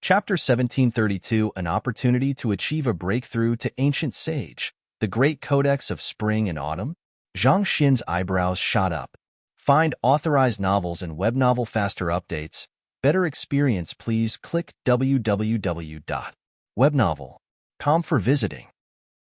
Chapter 1732, An Opportunity to Achieve a Breakthrough to Ancient Sage, The Great Codex of Spring and Autumn. Zhang Xin's eyebrows shot up. Find authorized novels and web novel faster updates. Better experience, please click www.webnovel.com for visiting.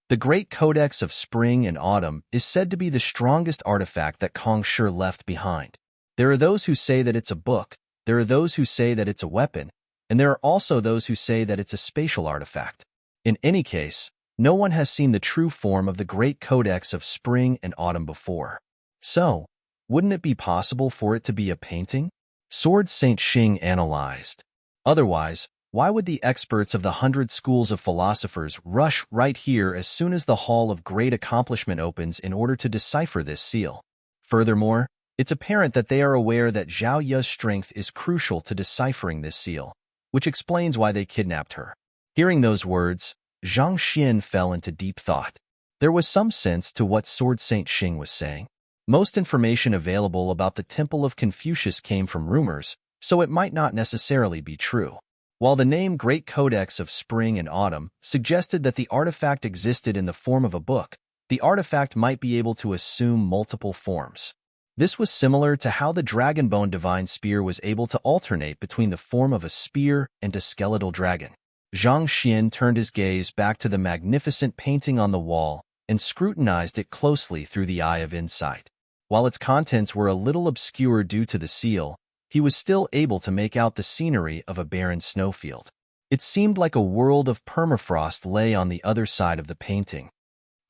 The Great Codex of Spring and Autumn is said to be the strongest artifact that Kong Shi left behind. There are those who say that it's a book, there are those who say that it's a weapon, and there are also those who say that it's a spatial artifact. In any case, no one has seen the true form of the Great Codex of Spring and Autumn before. So, wouldn't it be possible for it to be a painting? Sword Saint Xing analyzed. Otherwise, why would the experts of the 100 schools of philosophers rush right here as soon as the Hall of Great Accomplishment opens in order to decipher this seal? Furthermore, it's apparent that they are aware that Zhao Yu's strength is crucial to deciphering this seal, which explains why they kidnapped her. Hearing those words, Zhang Xin fell into deep thought. There was some sense to what Sword Saint Xing was saying. Most information available about the Temple of Confucius came from rumors, so it might not necessarily be true. While the name Great Codex of Spring and Autumn suggested that the artifact existed in the form of a book, the artifact might be able to assume multiple forms. This was similar to how the Dragonbone Divine Spear was able to alternate between the form of a spear and a skeletal dragon. Zhang Xin turned his gaze back to the magnificent painting on the wall and scrutinized it closely through the eye of insight. While its contents were a little obscure due to the seal, he was still able to make out the scenery of a barren snowfield. It seemed like a world of permafrost lay on the other side of the painting.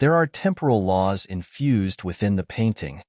There are temporal laws infused within the painting.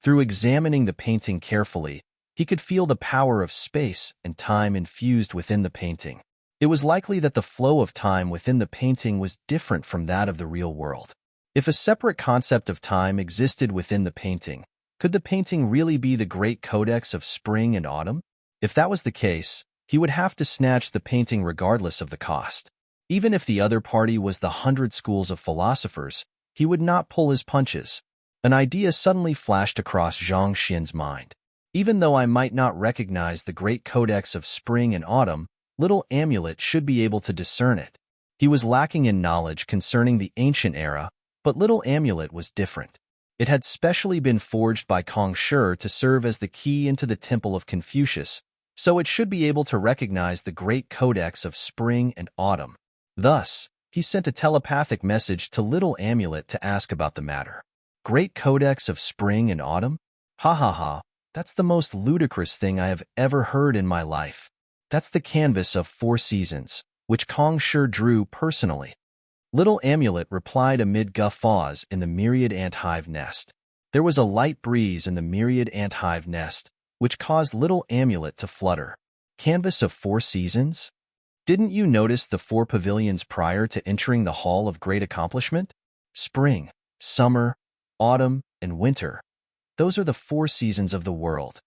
Through examining the painting carefully, he could feel the power of space and time infused within the painting. It was likely that the flow of time within the painting was different from that of the real world. If a separate concept of time existed within the painting, could the painting really be the Great Codex of Spring and Autumn? If that was the case, he would have to snatch the painting regardless of the cost. Even if the other party was the 100 schools of philosophers, he would not pull his punches. An idea suddenly flashed across Zhang Xin's mind. Even though I might not recognize the Great Codex of Spring and Autumn, Little Amulet should be able to discern it. He was lacking in knowledge concerning the ancient era, but Little Amulet was different. It had specially been forged by Kong Shi to serve as the key into the Temple of Confucius, so it should be able to recognize the Great Codex of Spring and Autumn. Thus, he sent a telepathic message to Little Amulet to ask about the matter. Great Codex of Spring and Autumn? Ha ha ha, that's the most ludicrous thing I have ever heard in my life. That's the canvas of 4 seasons, which Kong Shi drew personally. Little Amulet replied amid guffaws in the myriad ant hive nest. There was a light breeze in the myriad ant hive nest, which caused Little Amulet to flutter. Canvas of 4 seasons? Didn't you notice the 4 pavilions prior to entering the Hall of Great Accomplishment? Spring, summer, autumn, and winter. Those are the 4 seasons of the world.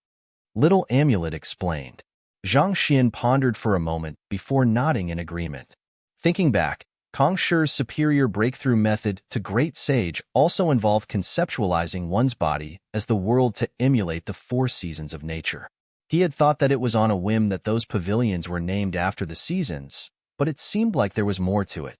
Little Amulet explained. Zhang Xin pondered for a moment before nodding in agreement. Thinking back, Kong Shi's superior breakthrough method to Great Sage also involved conceptualizing one's body as the world to emulate the 4 seasons of nature. He had thought that it was on a whim that those pavilions were named after the seasons, but it seemed like there was more to it.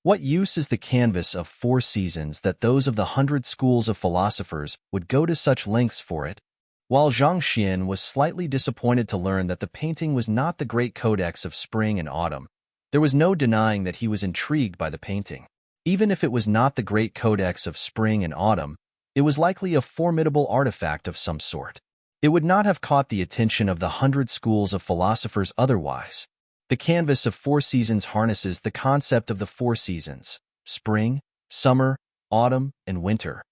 What use is the canvas of 4 seasons that those of the 100 schools of philosophers would go to such lengths for it? While Zhang Xin was slightly disappointed to learn that the painting was not the Great Codex of Spring and Autumn, there was no denying that he was intrigued by the painting. Even if it was not the Great Codex of Spring and Autumn, it was likely a formidable artifact of some sort. It would not have caught the attention of the 100 schools of philosophers otherwise. The canvas of 4 seasons harnesses the concept of the 4 seasons, spring, summer, autumn, and winter,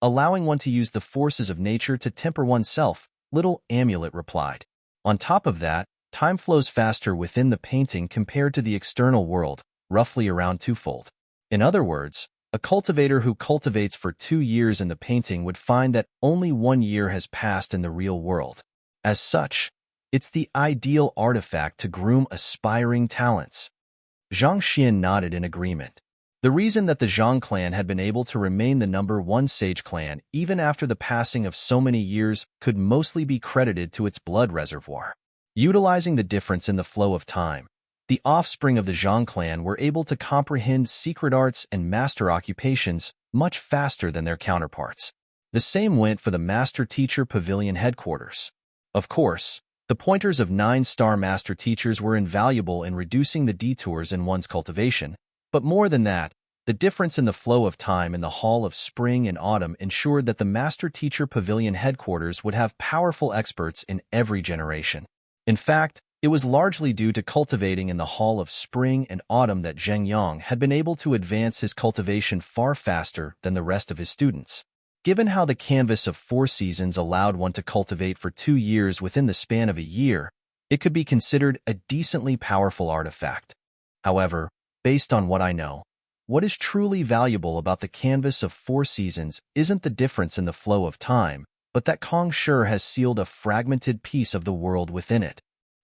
allowing one to use the forces of nature to temper oneself, Little Amulet replied. On top of that, time flows faster within the painting compared to the external world, roughly around 2-fold. In other words, a cultivator who cultivates for 2 years in the painting would find that only 1 year has passed in the real world. As such, it's the ideal artifact to groom aspiring talents. Zhang Xin nodded in agreement. The reason that the Zhang clan had been able to remain the number 1 sage clan even after the passing of so many years could mostly be credited to its blood reservoir. Utilizing the difference in the flow of time, The offspring of the Zhang clan were able to comprehend secret arts and master occupations much faster than their counterparts. The same went for the Master Teacher Pavilion headquarters. Of course, the pointers of 9-star master teachers were invaluable in reducing the detours in one's cultivation, but more than that, the difference in the flow of time in the Hall of Spring and Autumn ensured that the Master Teacher Pavilion headquarters would have powerful experts in every generation. In fact, it was largely due to cultivating in the Hall of Spring and Autumn that Zheng Yang had been able to advance his cultivation far faster than the rest of his students. Given how the canvas of 4 seasons allowed one to cultivate for 2 years within the span of a year, it could be considered a decently powerful artifact. However, based on what I know, what is truly valuable about the canvas of 4 seasons isn't the difference in the flow of time, but that Kong Shi has sealed a fragmented piece of the world within it.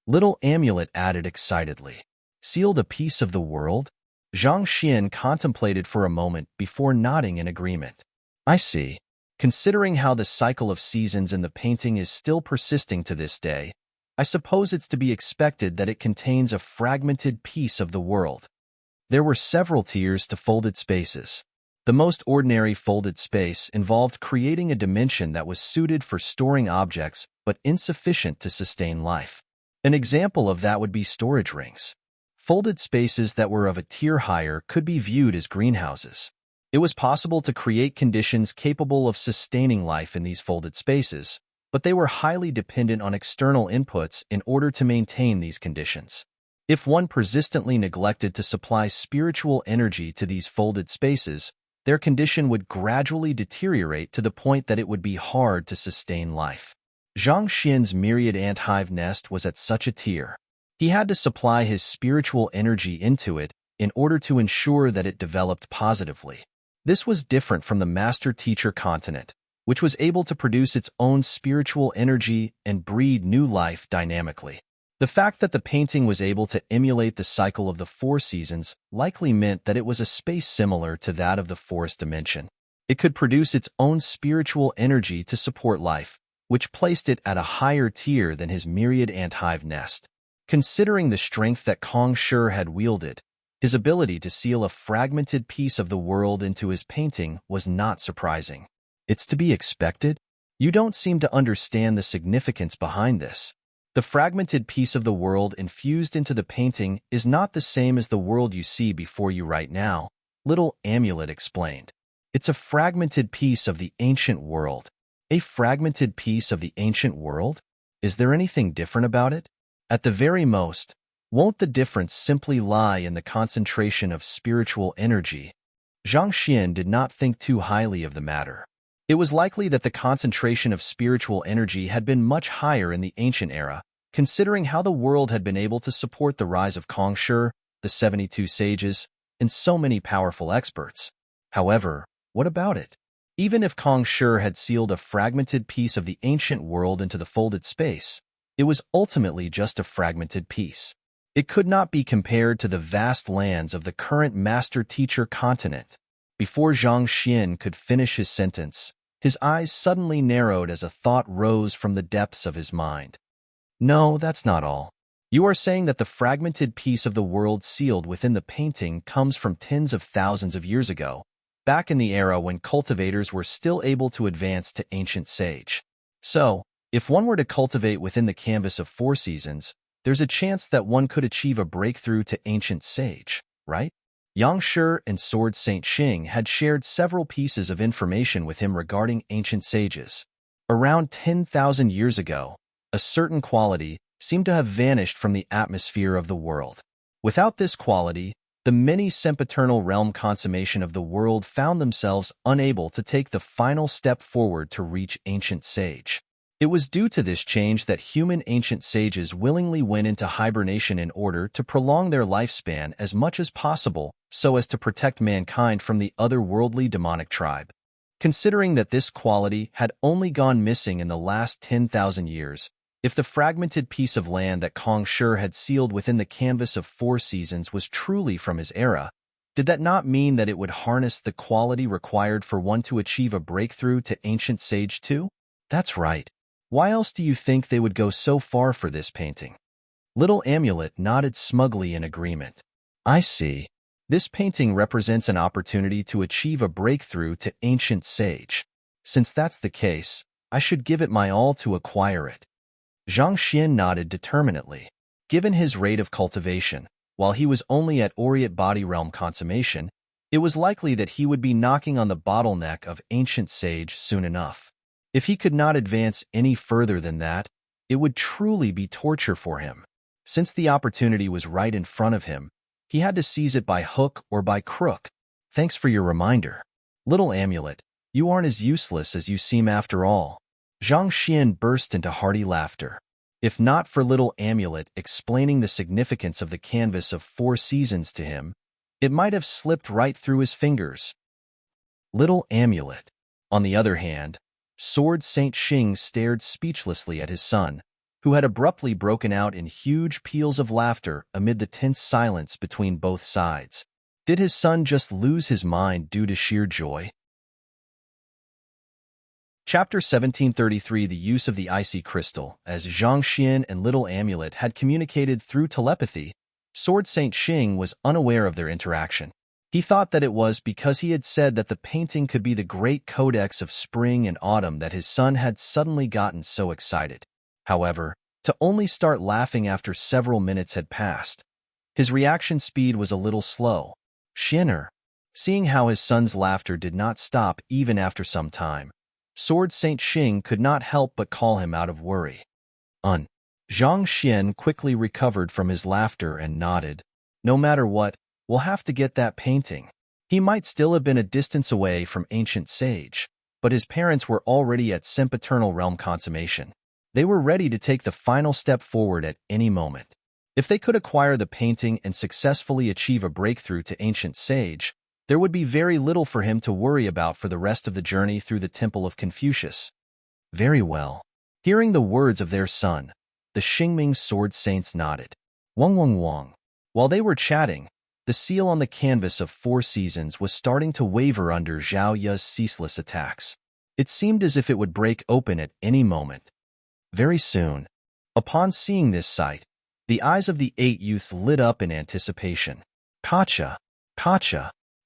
Little Amulet added excitedly. Sealed a piece of the world? Zhang Xian contemplated for a moment before nodding in agreement. I see. Considering how the cycle of seasons in the painting is still persisting to this day, I suppose it's to be expected that it contains a fragmented piece of the world. There were several tiers to folded spaces. The most ordinary folded space involved creating a dimension that was suited for storing objects but insufficient to sustain life. An example of that would be storage rings. Folded spaces that were of a tier higher could be viewed as greenhouses. It was possible to create conditions capable of sustaining life in these folded spaces, but they were highly dependent on external inputs in order to maintain these conditions. If one persistently neglected to supply spiritual energy to these folded spaces, their condition would gradually deteriorate to the point that it would be hard to sustain life. Zhang Xian's myriad ant hive nest was at such a tier. He had to supply his spiritual energy into it in order to ensure that it developed positively. This was different from the Master-Teacher continent, which was able to produce its own spiritual energy and breed new life dynamically. The fact that the painting was able to emulate the cycle of the 4 seasons likely meant that it was a space similar to that of the forest dimension. It could produce its own spiritual energy to support life, which placed it at a higher tier than his myriad ant hive nest. Considering the strength that Kong Shi had wielded, his ability to seal a fragmented piece of the world into his painting was not surprising. It's to be expected? You don't seem to understand the significance behind this. The fragmented piece of the world infused into the painting is not the same as the world you see before you right now, Little Amulet explained. It's a fragmented piece of the ancient world. A fragmented piece of the ancient world? Is there anything different about it? At the very most, won't the difference simply lie in the concentration of spiritual energy? Zhang Xian did not think too highly of the matter. It was likely that the concentration of spiritual energy had been much higher in the ancient era, considering how the world had been able to support the rise of Kong Shi, the 72 sages, and so many powerful experts. However, what about it? Even if Kong Shi had sealed a fragmented piece of the ancient world into the folded space, it was ultimately just a fragmented piece. It could not be compared to the vast lands of the current Master-Teacher continent. Before Zhang Xian could finish his sentence, his eyes suddenly narrowed as a thought rose from the depths of his mind. No, that's not all. You are saying that the fragmented piece of the world sealed within the painting comes from tens of thousands of years ago, back in the era when cultivators were still able to advance to ancient sage. So, if one were to cultivate within the canvas of 4 seasons, there's a chance that one could achieve a breakthrough to ancient sage, right? Yang Shi and Sword Saint Xing had shared several pieces of information with him regarding ancient sages. Around 10,000 years ago, a certain quality seemed to have vanished from the atmosphere of the world. Without this quality, the many sempiternal realm consummation of the world found themselves unable to take the final step forward to reach ancient sage. It was due to this change that human ancient sages willingly went into hibernation in order to prolong their lifespan as much as possible so as to protect mankind from the otherworldly demonic tribe. Considering that this quality had only gone missing in the last 10,000 years, if the fragmented piece of land that Kong Shi had sealed within the canvas of 4 seasons was truly from his era, did that not mean that it would harness the quality required for one to achieve a breakthrough to ancient sage too? That's right. Why else do you think they would go so far for this painting? Little Amulet nodded smugly in agreement. I see. This painting represents an opportunity to achieve a breakthrough to ancient sage. Since that's the case, I should give it my all to acquire it. Zhang Xian nodded determinedly. Given his rate of cultivation, while he was only at Aureate Body Realm consummation, it was likely that he would be knocking on the bottleneck of ancient sage soon enough. If he could not advance any further than that, it would truly be torture for him. Since the opportunity was right in front of him, he had to seize it by hook or by crook. Thanks for your reminder. Little Amulet, you aren't as useless as you seem after all. Zhang Xian burst into hearty laughter. If not for Little Amulet explaining the significance of the canvas of 4 seasons to him, it might have slipped right through his fingers. Little Amulet. On the other hand, Sword Saint Xing stared speechlessly at his son, who had abruptly broken out in huge peals of laughter amid the tense silence between both sides. Did his son just lose his mind due to sheer joy? Chapter 1733 The use of the icy crystal. As Zhang Xian and Little Amulet had communicated through telepathy, Sword Saint Xing was unaware of their interaction. He thought that it was because he had said that the painting could be the great codex of spring and autumn that his son had suddenly gotten so excited. However, to only start laughing after several minutes had passed. His reaction speed was a little slow. Xianer. Seeing how his son's laughter did not stop even after some time, Sword Saint Xing could not help but call him out of worry. Zhang Xian quickly recovered from his laughter and nodded. No matter what, we'll have to get that painting. He might still have been a distance away from ancient sage, but his parents were already at sempiternal realm consummation. They were ready to take the final step forward at any moment. If they could acquire the painting and successfully achieve a breakthrough to ancient sage, there would be very little for him to worry about for the rest of the journey through the Temple of Confucius. Very well. Hearing the words of their son, the Xingming Sword Saints nodded. Wang. While they were chatting, the seal on the canvas of 4 seasons was starting to waver under Zhao Yu's ceaseless attacks. It seemed as if it would break open at any moment. Very soon, upon seeing this sight, the eyes of the 8 youths lit up in anticipation. Pacha!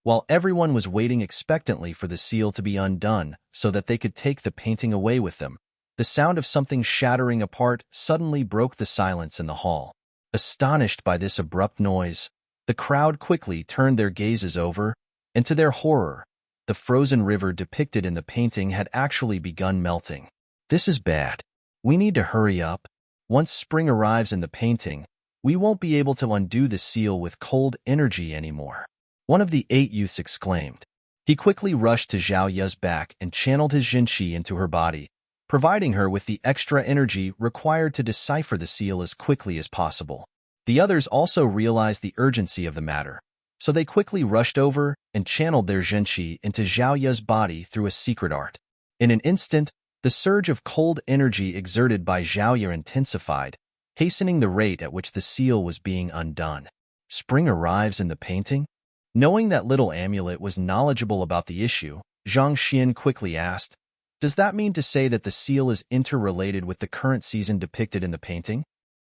While everyone was waiting expectantly for the seal to be undone so that they could take the painting away with them, the sound of something shattering apart suddenly broke the silence in the hall. Astonished by this abrupt noise, the crowd quickly turned their gazes over, and to their horror, the frozen river depicted in the painting had actually begun melting. This is bad. We need to hurry up. Once spring arrives in the painting, we won't be able to undo the seal with cold energy anymore. One of the 8 youths exclaimed. He quickly rushed to Zhao Yu's back and channeled his Jinqi into her body, providing her with the extra energy required to decipher the seal as quickly as possible. The others also realized the urgency of the matter, so they quickly rushed over and channeled their Jinqi into Zhao Yu's body through a secret art. In an instant, the surge of cold energy exerted by Zhao Yu intensified, hastening the rate at which the seal was being undone. Spring arrives in the painting? Knowing that Little Amulet was knowledgeable about the issue, Zhang Xian quickly asked, "Does that mean to say that the seal is interrelated with the current season depicted in the painting?"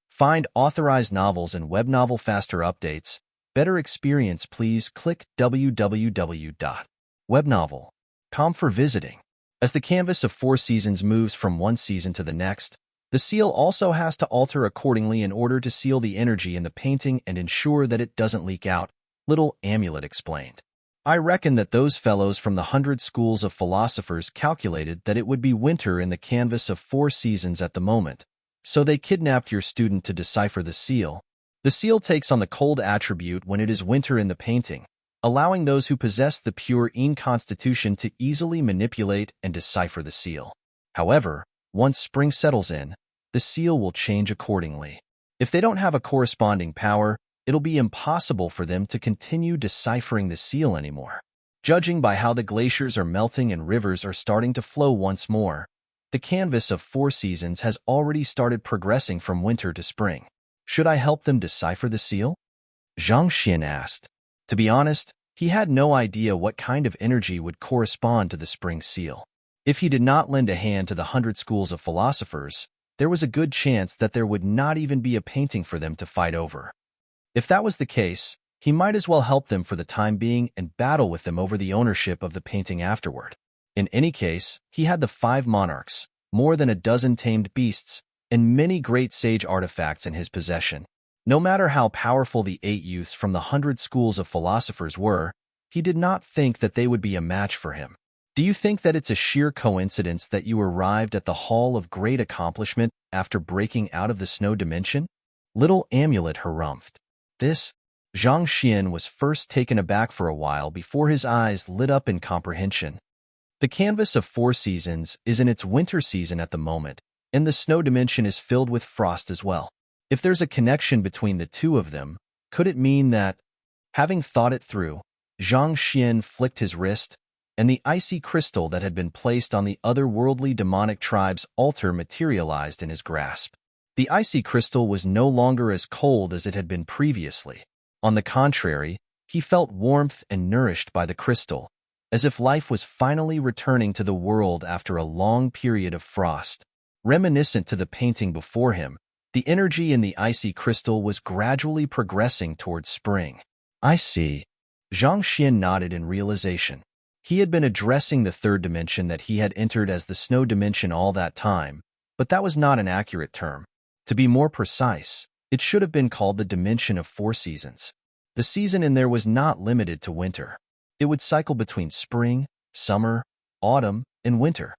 Find authorized novels and web novel faster updates. Better experience, please click www.webnovel.com for visiting. As the canvas of 4 seasons moves from one season to the next, the seal also has to alter accordingly in order to seal the energy in the painting and ensure that it doesn't leak out, Little Amulet explained. I reckon that those fellows from the 100 schools of philosophers calculated that it would be winter in the canvas of 4 seasons at the moment, so they kidnapped your student to decipher the seal. The seal takes on the cold attribute when it is winter in the painting, allowing those who possess the pure Yin constitution to easily manipulate and decipher the seal. However, once spring settles in, the seal will change accordingly. If they don't have a corresponding power, it'll be impossible for them to continue deciphering the seal anymore. Judging by how the glaciers are melting and rivers are starting to flow once more, the canvas of 4 seasons has already started progressing from winter to spring. Should I help them decipher the seal? Zhang Xian asked. To be honest, he had no idea what kind of energy would correspond to the spring seal. If he did not lend a hand to the 100 schools of philosophers, there was a good chance that there would not even be a painting for them to fight over. If that was the case, he might as well help them for the time being and battle with them over the ownership of the painting afterward. In any case, he had the 5 monarchs, more than a dozen tamed beasts, and many great sage artifacts in his possession. No matter how powerful the 8 youths from the 100 schools of philosophers were, he did not think that they would be a match for him. Do you think that it's a sheer coincidence that you arrived at the Hall of Great Accomplishment after breaking out of the snow dimension? Little Amulet harumphed. This, Zhang Xian was first taken aback for a while before his eyes lit up in comprehension. The canvas of 4 seasons is in its winter season at the moment, and the snow dimension is filled with frost as well. If there's a connection between the two of them, could it mean that, having thought it through, Zhang Xian flicked his wrist, and the icy crystal that had been placed on the otherworldly demonic tribe's altar materialized in his grasp. The icy crystal was no longer as cold as it had been previously. On the contrary, he felt warmth and nourished by the crystal, as if life was finally returning to the world after a long period of frost. Reminiscent to the painting before him, the energy in the icy crystal was gradually progressing towards spring. I see. Zhang Xian nodded in realization. He had been addressing the 3rd dimension that he had entered as the snow dimension all that time, but that was not an accurate term. To be more precise, it should have been called the dimension of 4 seasons. The season in there was not limited to winter. It would cycle between spring, summer, autumn, and winter.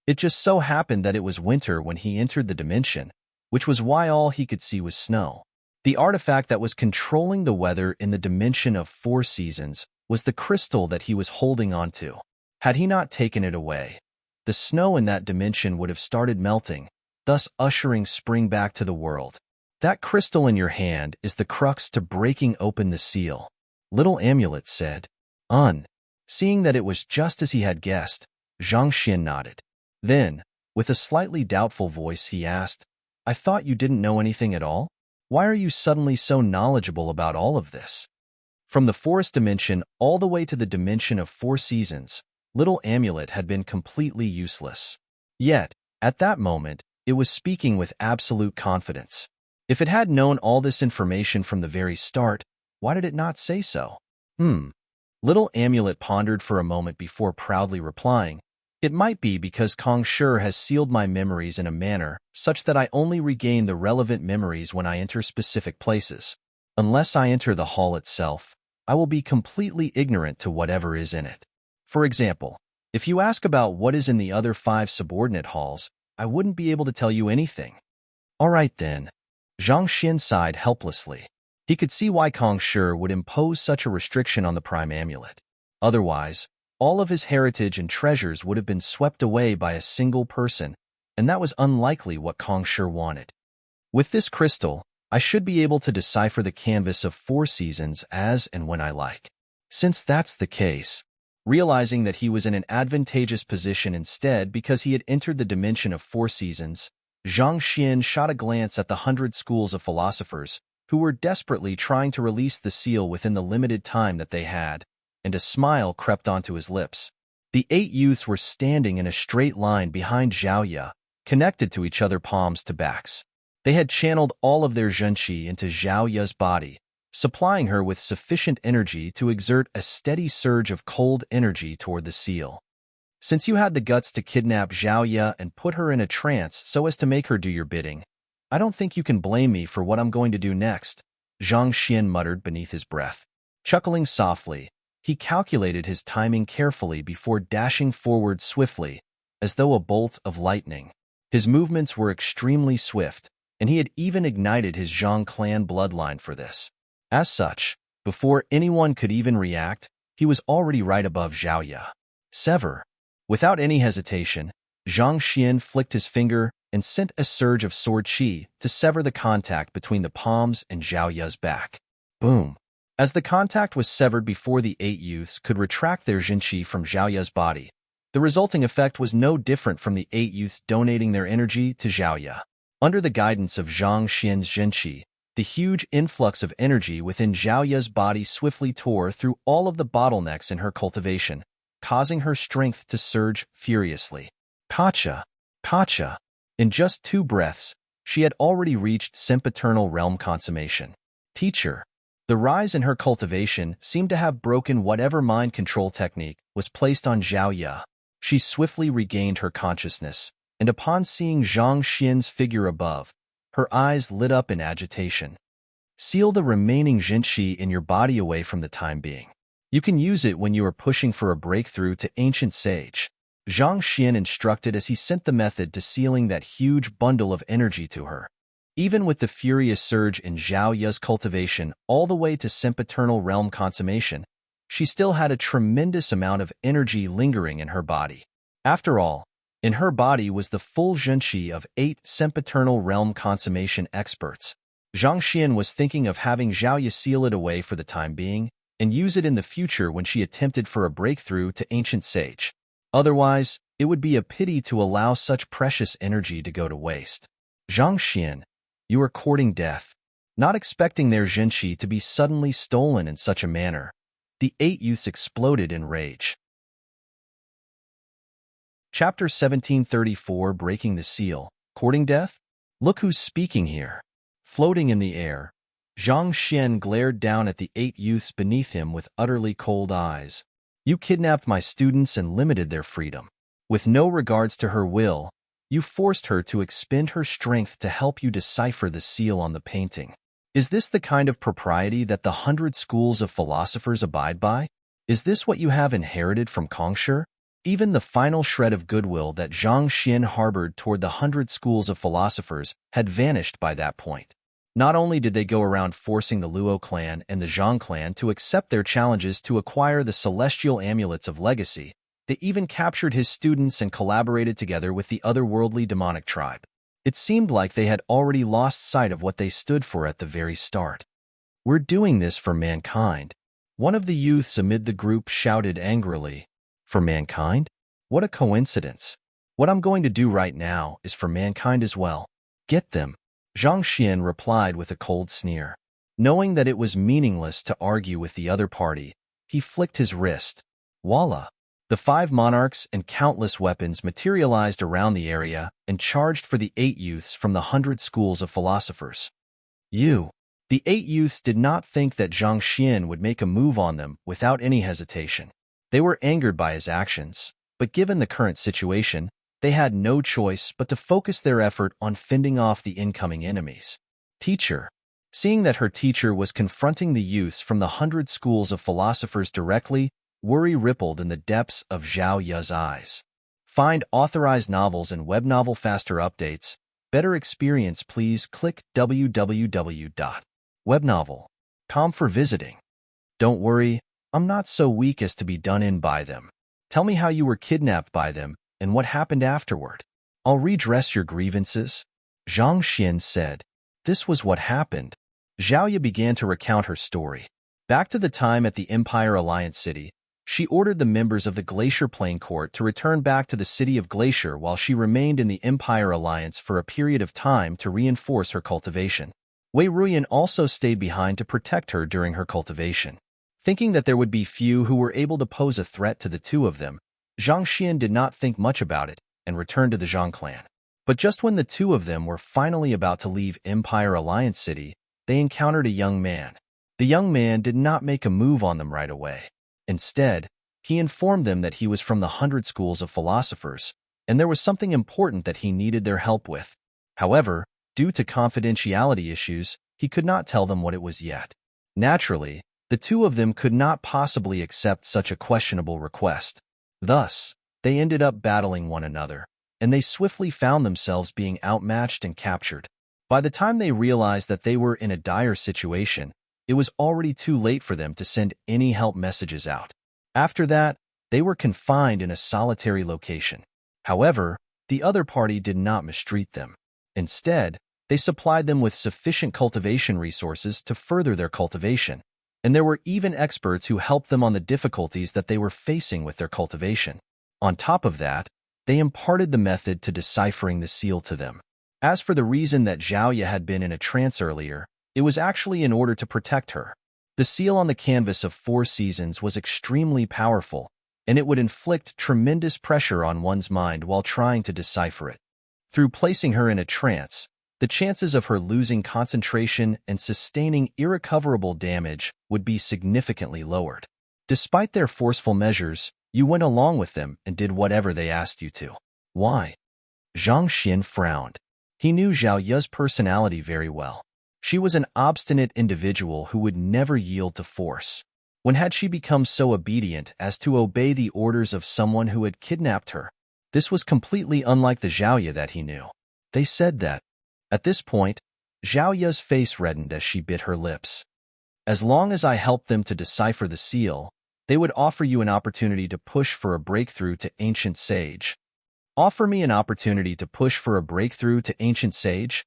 It just so happened that it was winter when he entered the dimension, which was why all he could see was snow. The artifact that was controlling the weather in the dimension of 4 seasons was the crystal that he was holding onto. Had he not taken it away, the snow in that dimension would have started melting, thus ushering spring back to the world. That crystal in your hand is the crux to breaking open the seal, Little Amulet said. Seeing that it was just as he had guessed, Zhang Xian nodded. Then, with a slightly doubtful voice, he asked, I thought you didn't know anything at all? Why are you suddenly so knowledgeable about all of this? From the forest dimension all the way to the dimension of 4 seasons, Little Amulet had been completely useless. Yet, at that moment, it was speaking with absolute confidence. If it had known all this information from the very start, why did it not say so? Little Amulet pondered for a moment before proudly replying, It might be because Kong Shi has sealed my memories in a manner such that I only regain the relevant memories when I enter specific places. Unless I enter the hall itself, I will be completely ignorant to whatever is in it. For example, if you ask about what is in the other 5 subordinate halls, I wouldn't be able to tell you anything. All right then. Zhang Xian sighed helplessly. He could see why Kong Shi would impose such a restriction on the Prime Amulet. Otherwise, all of his heritage and treasures would have been swept away by a single person, and that was unlikely what Kong Shi wanted. With this crystal, I should be able to decipher the canvas of 4 seasons as and when I like. Since that's the case, realizing that he was in an advantageous position instead because he had entered the dimension of 4 seasons, Zhang Xian shot a glance at the 100 schools of philosophers, who were desperately trying to release the seal within the limited time that they had, and a smile crept onto his lips. The 8 youths were standing in a straight line behind Zhao Ye, connected to each other palms to backs. They had channeled all of their zhenqi into Zhao Ye's body, supplying her with sufficient energy to exert a steady surge of cold energy toward the seal. Since you had the guts to kidnap Zhao Ye and put her in a trance so as to make her do your bidding, I don't think you can blame me for what I'm going to do next, Zhang Xian muttered beneath his breath. Chuckling softly, he calculated his timing carefully before dashing forward swiftly, as though a bolt of lightning. His movements were extremely swift, and he had even ignited his Zhang clan bloodline for this. As such, before anyone could even react, he was already right above Zhao Ye. Sever. Without any hesitation, Zhang Xian flicked his finger and sent a surge of sword qi to sever the contact between the palms and Zhao Ye's back. Boom. As the contact was severed before the 8 youths could retract their zhenqi from Zhao Ye's body, the resulting effect was no different from the 8 youths donating their energy to Zhao Ye. Under the guidance of Zhang Xian's zhenqi, the huge influx of energy within Zhao Ye's body swiftly tore through all of the bottlenecks in her cultivation, causing her strength to surge furiously. Pacha! Pacha! In just 2 breaths, she had already reached sempiternal realm consummation. Teacher. The rise in her cultivation seemed to have broken whatever mind control technique was placed on Zhao Ye. She swiftly regained her consciousness, and upon seeing Zhang Xian's figure above, her eyes lit up in agitation. Seal the remaining Jinqi in your body away from the time being. You can use it when you are pushing for a breakthrough to ancient sage. Zhang Xian instructed as he sent the method to sealing that huge bundle of energy to her. Even with the furious surge in Zhao Ye's cultivation all the way to sempiternal realm consummation, she still had a tremendous amount of energy lingering in her body. After all, in her body was the full Jinqi of 8 sempiternal realm consummation experts. Zhang Xian was thinking of having Zhao Ye seal it away for the time being and use it in the future when she attempted for a breakthrough to ancient sage. Otherwise, it would be a pity to allow such precious energy to go to waste. Zhang Xian, you are courting death. Not expecting their Jinqi to be suddenly stolen in such a manner, the 8 youths exploded in rage. Chapter 1734 Breaking the Seal. Courting death? Look who's speaking here. Floating in the air, Zhang Xian glared down at the 8 youths beneath him with utterly cold eyes. You kidnapped my students and limited their freedom. With no regards to her will, you forced her to expend her strength to help you decipher the seal on the painting. Is this the kind of propriety that the 100 schools of philosophers abide by? Is this what you have inherited from Kongshi? Even the final shred of goodwill that Zhang Xian harbored toward the 100 schools of philosophers had vanished by that point. Not only did they go around forcing the Luo clan and the Zhang clan to accept their challenges to acquire the celestial amulets of legacy, they even captured his students and collaborated together with the otherworldly demonic tribe. It seemed like they had already lost sight of what they stood for at the very start. We're doing this for mankind. One of the youths amid the group shouted angrily. For mankind? What a coincidence. What I'm going to do right now is for mankind as well. Get them. Zhang Xian replied with a cold sneer. Knowing that it was meaningless to argue with the other party, he flicked his wrist. Voila! The 5 monarchs and countless weapons materialized around the area and charged for the 8 youths from the 100 schools of philosophers. The 8 youths did not think that Zhang Xian would make a move on them without any hesitation. They were angered by his actions, but given the current situation, they had no choice but to focus their effort on fending off the incoming enemies. Teacher. Seeing that her teacher was confronting the youths from the 100 schools of philosophers directly, worry rippled in the depths of Zhao Ye's eyes. Find authorized novels and web novel faster updates. Better experience, please click www.webnovel.com for visiting. Don't worry, I'm not so weak as to be done in by them. Tell me how you were kidnapped by them and what happened afterward. I'll redress your grievances. Zhang Xian said. This was what happened. Zhao Ye began to recount her story. Back to the time at the Empire Alliance City, she ordered the members of the Glacier Plain Court to return back to the city of Glacier while she remained in the Empire Alliance for a period of time to reinforce her cultivation. Wei Ruyan also stayed behind to protect her during her cultivation. Thinking that there would be few who were able to pose a threat to the 2 of them, Zhang Xian did not think much about it and returned to the Zhang clan. But just when the 2 of them were finally about to leave Empire Alliance City, they encountered a young man. The young man did not make a move on them right away. Instead, he informed them that he was from the 100 schools of philosophers, and there was something important that he needed their help with. However, due to confidentiality issues, he could not tell them what it was yet. Naturally, the 2 of them could not possibly accept such a questionable request. Thus, they ended up battling one another, and they swiftly found themselves being outmatched and captured. By the time they realized that they were in a dire situation, it was already too late for them to send any help messages out. After that, they were confined in a solitary location. However, the other party did not mistreat them. Instead, they supplied them with sufficient cultivation resources to further their cultivation, and there were even experts who helped them on the difficulties that they were facing with their cultivation. On top of that, they imparted the method to deciphering the seal to them. As for the reason that Zhao Ye had been in a trance earlier, it was actually in order to protect her. The seal on the canvas of 4 seasons was extremely powerful, and it would inflict tremendous pressure on one's mind while trying to decipher it. Through placing her in a trance, the chances of her losing concentration and sustaining irrecoverable damage would be significantly lowered. Despite their forceful measures, you went along with them and did whatever they asked you to. Why? Zhang Xian frowned. He knew Zhao Ye's personality very well. She was an obstinate individual who would never yield to force. When had she become so obedient as to obey the orders of someone who had kidnapped her? This was completely unlike the Zhao Ye that he knew. They said that. At this point, Zhao Ye's face reddened as she bit her lips. As long as I helped them to decipher the seal, they would offer you an opportunity to push for a breakthrough to ancient sage. Offer me an opportunity to push for a breakthrough to ancient sage?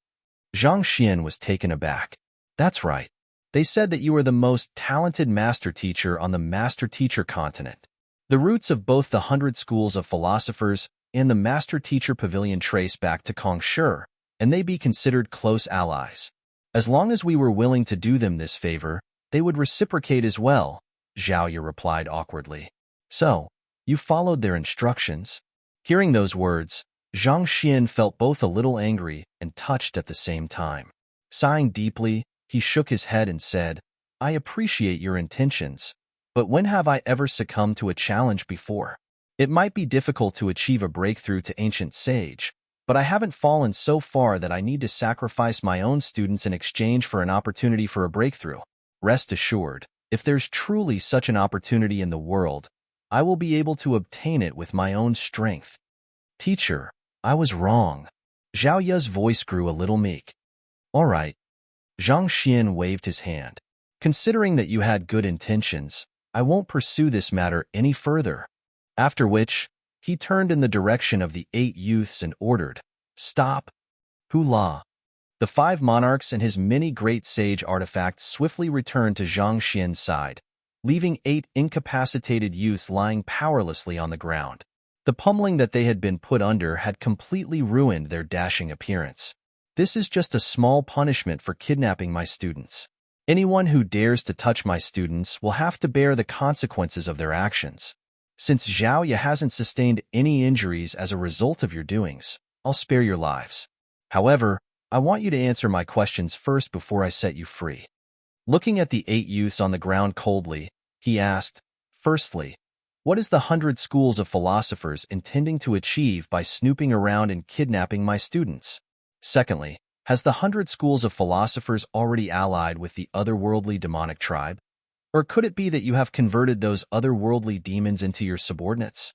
Zhang Xian was taken aback. That's right. They said that you are the most talented master teacher on the master teacher continent. The roots of both the 100 schools of philosophers and the master teacher pavilion trace back to Kongshi, and they be considered close allies. As long as we were willing to do them this favor, they would reciprocate as well, Zhao Ye replied awkwardly. So, you followed their instructions? Hearing those words, Zhang Xian felt both a little angry and touched at the same time. Sighing deeply, he shook his head and said, I appreciate your intentions, but when have I ever succumbed to a challenge before? It might be difficult to achieve a breakthrough to ancient sage, but I haven't fallen so far that I need to sacrifice my own students in exchange for an opportunity for a breakthrough. Rest assured, if there's truly such an opportunity in the world, I will be able to obtain it with my own strength. Teacher, I was wrong. Zhao Ye's voice grew a little meek. All right. Zhang Xian waved his hand. Considering that you had good intentions, I won't pursue this matter any further. After which, he turned in the direction of the 8 youths and ordered, Stop! Hula! The 5 monarchs and his many great sage artifacts swiftly returned to Zhang Xian's side, leaving 8 incapacitated youths lying powerlessly on the ground. The pummeling that they had been put under had completely ruined their dashing appearance. This is just a small punishment for kidnapping my students. Anyone who dares to touch my students will have to bear the consequences of their actions. Since Zhao Ye hasn't sustained any injuries as a result of your doings, I'll spare your lives. However, I want you to answer my questions first before I set you free. Looking at the 8 youths on the ground coldly, he asked, Firstly, what is the 100 schools of philosophers intending to achieve by snooping around and kidnapping my students? Secondly, has the 100 schools of philosophers already allied with the otherworldly demonic tribe? Or could it be that you have converted those otherworldly demons into your subordinates?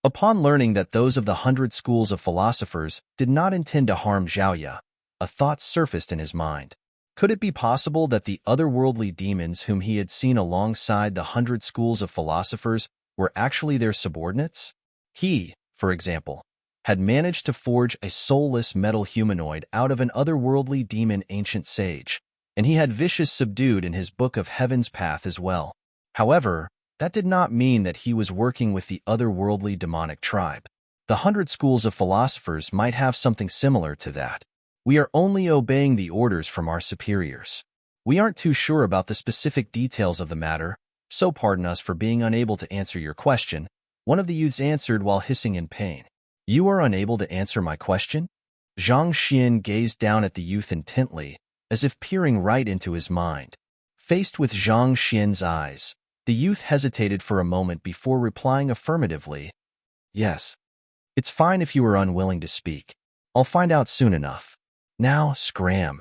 Upon learning that those of the 100 schools of philosophers did not intend to harm Zhao Ye, a thought surfaced in his mind. Could it be possible that the otherworldly demons whom he had seen alongside the 100 schools of philosophers were actually their subordinates? He, for example, had managed to forge a soulless metal humanoid out of an otherworldly demon ancient sage, and he had Vicious subdued in his Book of Heaven's Path as well. However, that did not mean that he was working with the otherworldly demonic tribe. The 100 schools of philosophers might have something similar to that. We are only obeying the orders from our superiors. We aren't too sure about the specific details of the matter, so pardon us for being unable to answer your question, one of the youths answered while hissing in pain. You are unable to answer my question? Zhang Xian gazed down at the youth intently, as if peering right into his mind. Faced with Zhang Xian's eyes, the youth hesitated for a moment before replying affirmatively. Yes. It's fine if you are unwilling to speak. I'll find out soon enough. Now, scram.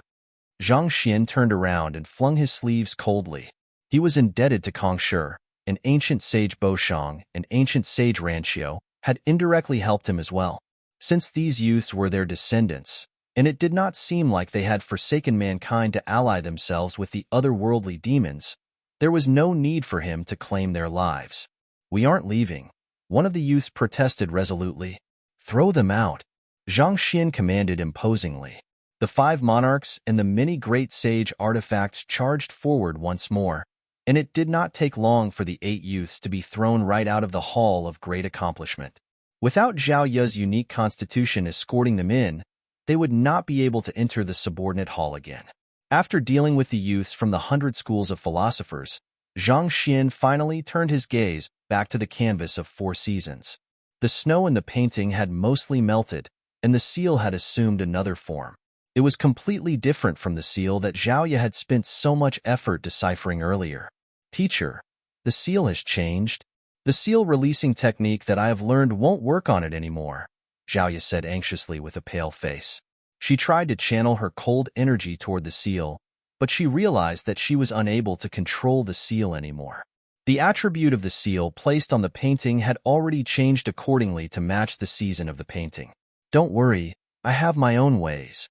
Zhang Xian turned around and flung his sleeves coldly. He was indebted to Kongshi, an ancient sage Boshang, and ancient sage Ranqiu, had indirectly helped him as well. Since these youths were their descendants, and it did not seem like they had forsaken mankind to ally themselves with the otherworldly demons, there was no need for him to claim their lives. We aren't leaving, one of the youths protested resolutely. Throw them out, Zhang Xian commanded imposingly. The 5 monarchs and the many great sage artifacts charged forward once more, and it did not take long for the 8 youths to be thrown right out of the Hall of Great Accomplishment. Without Zhao Ye's unique constitution escorting them in, they would not be able to enter the subordinate hall again. After dealing with the youths from the 100 schools of philosophers, Zhang Xian finally turned his gaze back to the canvas of 4 seasons. The snow in the painting had mostly melted, and the seal had assumed another form. It was completely different from the seal that Zhaoye had spent so much effort deciphering earlier. Teacher, the seal has changed. The seal releasing technique that I have learned won't work on it anymore, Zhaoye said anxiously with a pale face. She tried to channel her cold energy toward the seal, but she realized that she was unable to control the seal anymore. The attribute of the seal placed on the painting had already changed accordingly to match the season of the painting. Don't worry, I have my own ways.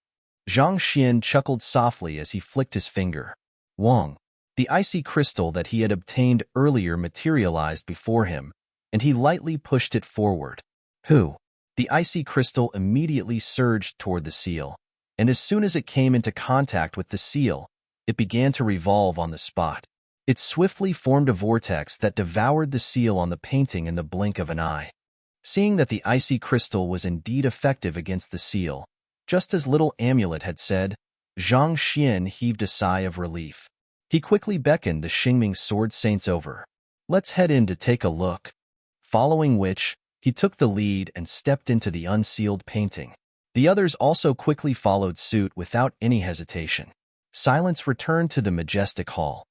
Zhang Xian chuckled softly as he flicked his finger. Wang. The icy crystal that he had obtained earlier materialized before him, and he lightly pushed it forward. Who? The icy crystal immediately surged toward the seal, and as soon as it came into contact with the seal, it began to revolve on the spot. It swiftly formed a vortex that devoured the seal on the painting in the blink of an eye. Seeing that the icy crystal was indeed effective against the seal, just as little amulet had said, Zhang Xian heaved a sigh of relief. He quickly beckoned the Xingming sword saints over. Let's head in to take a look. Following which, he took the lead and stepped into the unsealed painting. The others also quickly followed suit without any hesitation. Silence returned to the majestic hall.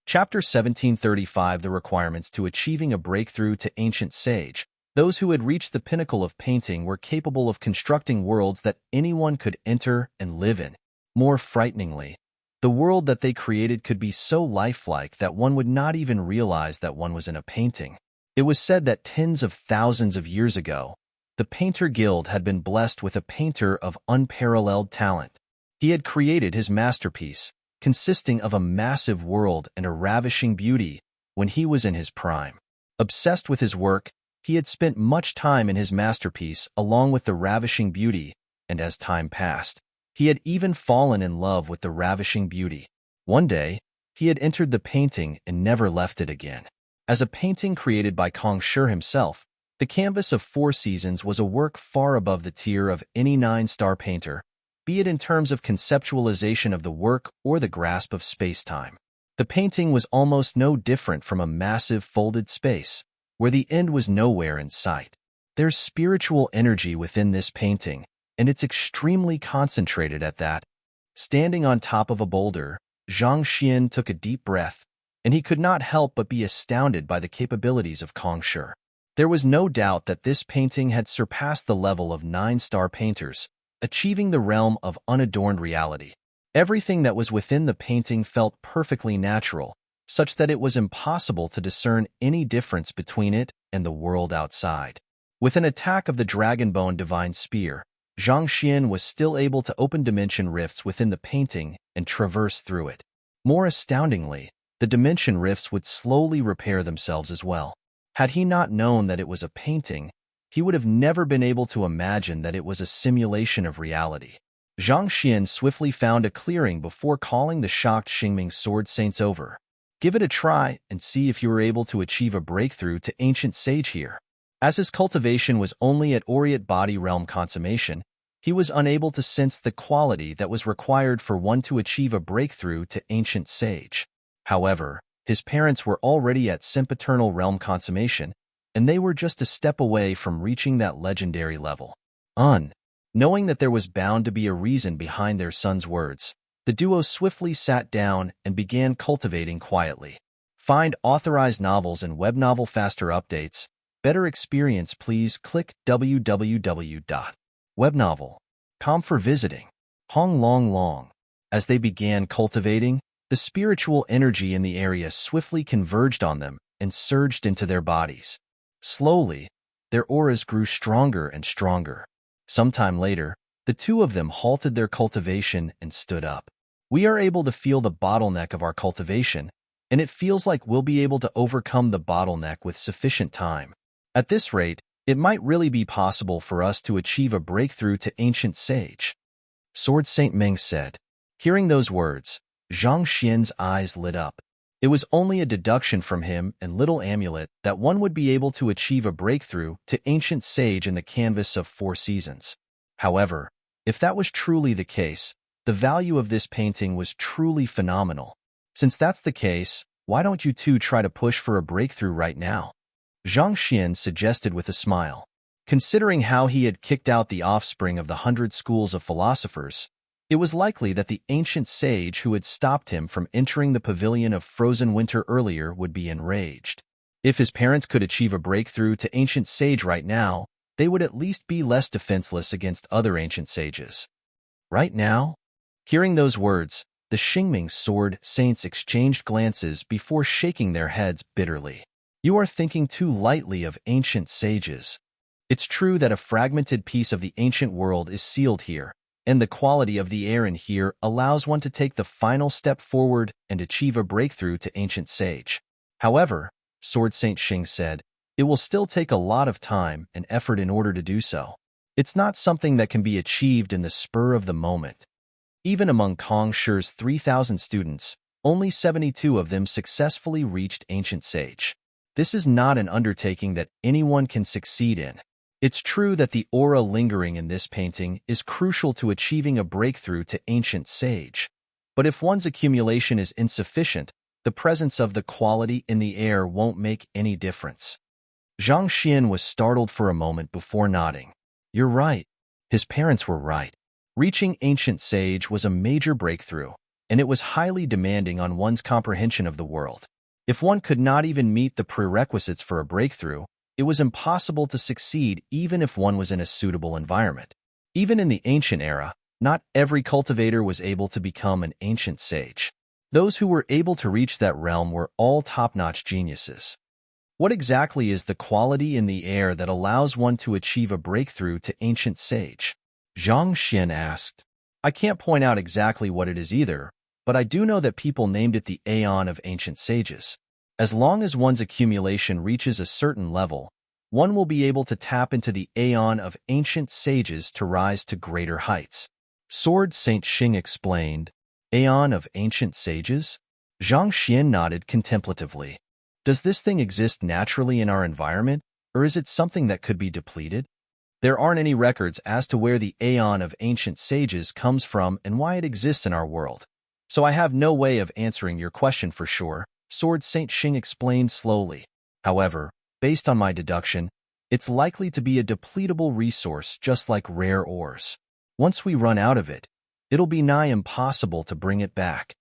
Chapter 1735. The requirements to achieving a breakthrough to ancient sage. Those who had reached the pinnacle of painting were capable of constructing worlds that anyone could enter and live in. More frighteningly, the world that they created could be so lifelike that one would not even realize that one was in a painting. It was said that tens of thousands of years ago, the Painter Guild had been blessed with a painter of unparalleled talent. He had created his masterpiece, consisting of a massive world and a ravishing beauty, when he was in his prime. Obsessed with his work, he had spent much time in his masterpiece along with the ravishing beauty, and as time passed, he had even fallen in love with the ravishing beauty. One day, he had entered the painting and never left it again. As a painting created by Kong Shi himself, the canvas of 4 seasons was a work far above the tier of any 9-star painter, be it in terms of conceptualization of the work or the grasp of space-time. The painting was almost no different from a massive folded space, where the end was nowhere in sight. There's spiritual energy within this painting, and it's extremely concentrated at that. Standing on top of a boulder, Zhang Xian took a deep breath, and he could not help but be astounded by the capabilities of Kong Shi. There was no doubt that this painting had surpassed the level of 9-star painters, achieving the realm of unadorned reality. Everything that was within the painting felt perfectly natural, such that it was impossible to discern any difference between it and the world outside. With an attack of the Dragonbone Divine Spear, Zhang Xian was still able to open dimension rifts within the painting and traverse through it. More astoundingly, the dimension rifts would slowly repair themselves as well. Had he not known that it was a painting, he would have never been able to imagine that it was a simulation of reality. Zhang Xian swiftly found a clearing before calling the shocked Xingming sword saints over. Give it a try and see if you are able to achieve a breakthrough to ancient sage here. As his cultivation was only at Aureate body realm consummation, he was unable to sense the quality that was required for one to achieve a breakthrough to ancient sage. However, his parents were already at sempiternal realm consummation, and they were just a step away from reaching that legendary level. Knowing that there was bound to be a reason behind their son's words, the duo swiftly sat down and began cultivating quietly. Find authorized novels and web novel faster updates. Better experience, please click www.webnovel.com for visiting. Hong Long Long. As they began cultivating, the spiritual energy in the area swiftly converged on them and surged into their bodies. Slowly, their auras grew stronger and stronger. Sometime later, the two of them halted their cultivation and stood up. We are able to feel the bottleneck of our cultivation, and it feels like we'll be able to overcome the bottleneck with sufficient time. At this rate, it might really be possible for us to achieve a breakthrough to ancient sage. Sword Saint Meng said. Hearing those words, Zhang Xian's eyes lit up. It was only a deduction from him and little amulet that one would be able to achieve a breakthrough to ancient sage in the canvas of 4 seasons. However, if that was truly the case, the value of this painting was truly phenomenal. Since that's the case, why don't you two try to push for a breakthrough right now? Zhang Xian suggested with a smile. Considering how he had kicked out the offspring of the 100 schools of philosophers, it was likely that the ancient sage who had stopped him from entering the pavilion of frozen winter earlier would be enraged. If his parents could achieve a breakthrough to ancient sage right now, they would at least be less defenseless against other ancient sages. Right now? Hearing those words, the Xingming sword saints exchanged glances before shaking their heads bitterly. You are thinking too lightly of ancient sages. It's true that a fragmented piece of the ancient world is sealed here, and the quality of the air in here allows one to take the final step forward and achieve a breakthrough to ancient sage. However, Sword Saint Xing said, it will still take a lot of time and effort in order to do so. It's not something that can be achieved in the spur of the moment. Even among Kong Shi's 3,000 students, only 72 of them successfully reached ancient sage. This is not an undertaking that anyone can succeed in. It's true that the aura lingering in this painting is crucial to achieving a breakthrough to ancient sage. But if one's accumulation is insufficient, the presence of the quality in the air won't make any difference. Zhang Xian was startled for a moment before nodding. You're right. His parents were right. Reaching ancient sage was a major breakthrough, and it was highly demanding on one's comprehension of the world. If one could not even meet the prerequisites for a breakthrough, it was impossible to succeed even if one was in a suitable environment. Even in the ancient era, not every cultivator was able to become an ancient sage. Those who were able to reach that realm were all top-notch geniuses. What exactly is the quality in the air that allows one to achieve a breakthrough to ancient sage? Zhang Xian asked. I can't point out exactly what it is either, but I do know that people named it the Aeon of Ancient Sages. As long as one's accumulation reaches a certain level, one will be able to tap into the Aeon of Ancient Sages to rise to greater heights. Sword Saint Xing explained. Aeon of Ancient Sages? Zhang Xian nodded contemplatively. Does this thing exist naturally in our environment, or is it something that could be depleted? There aren't any records as to where the Aeon of Ancient Sages comes from and why it exists in our world. So I have no way of answering your question for sure, Sword Saint Xing explained slowly. However, based on my deduction, it's likely to be a depletable resource just like rare ores. Once we run out of it, it'll be nigh impossible to bring it back.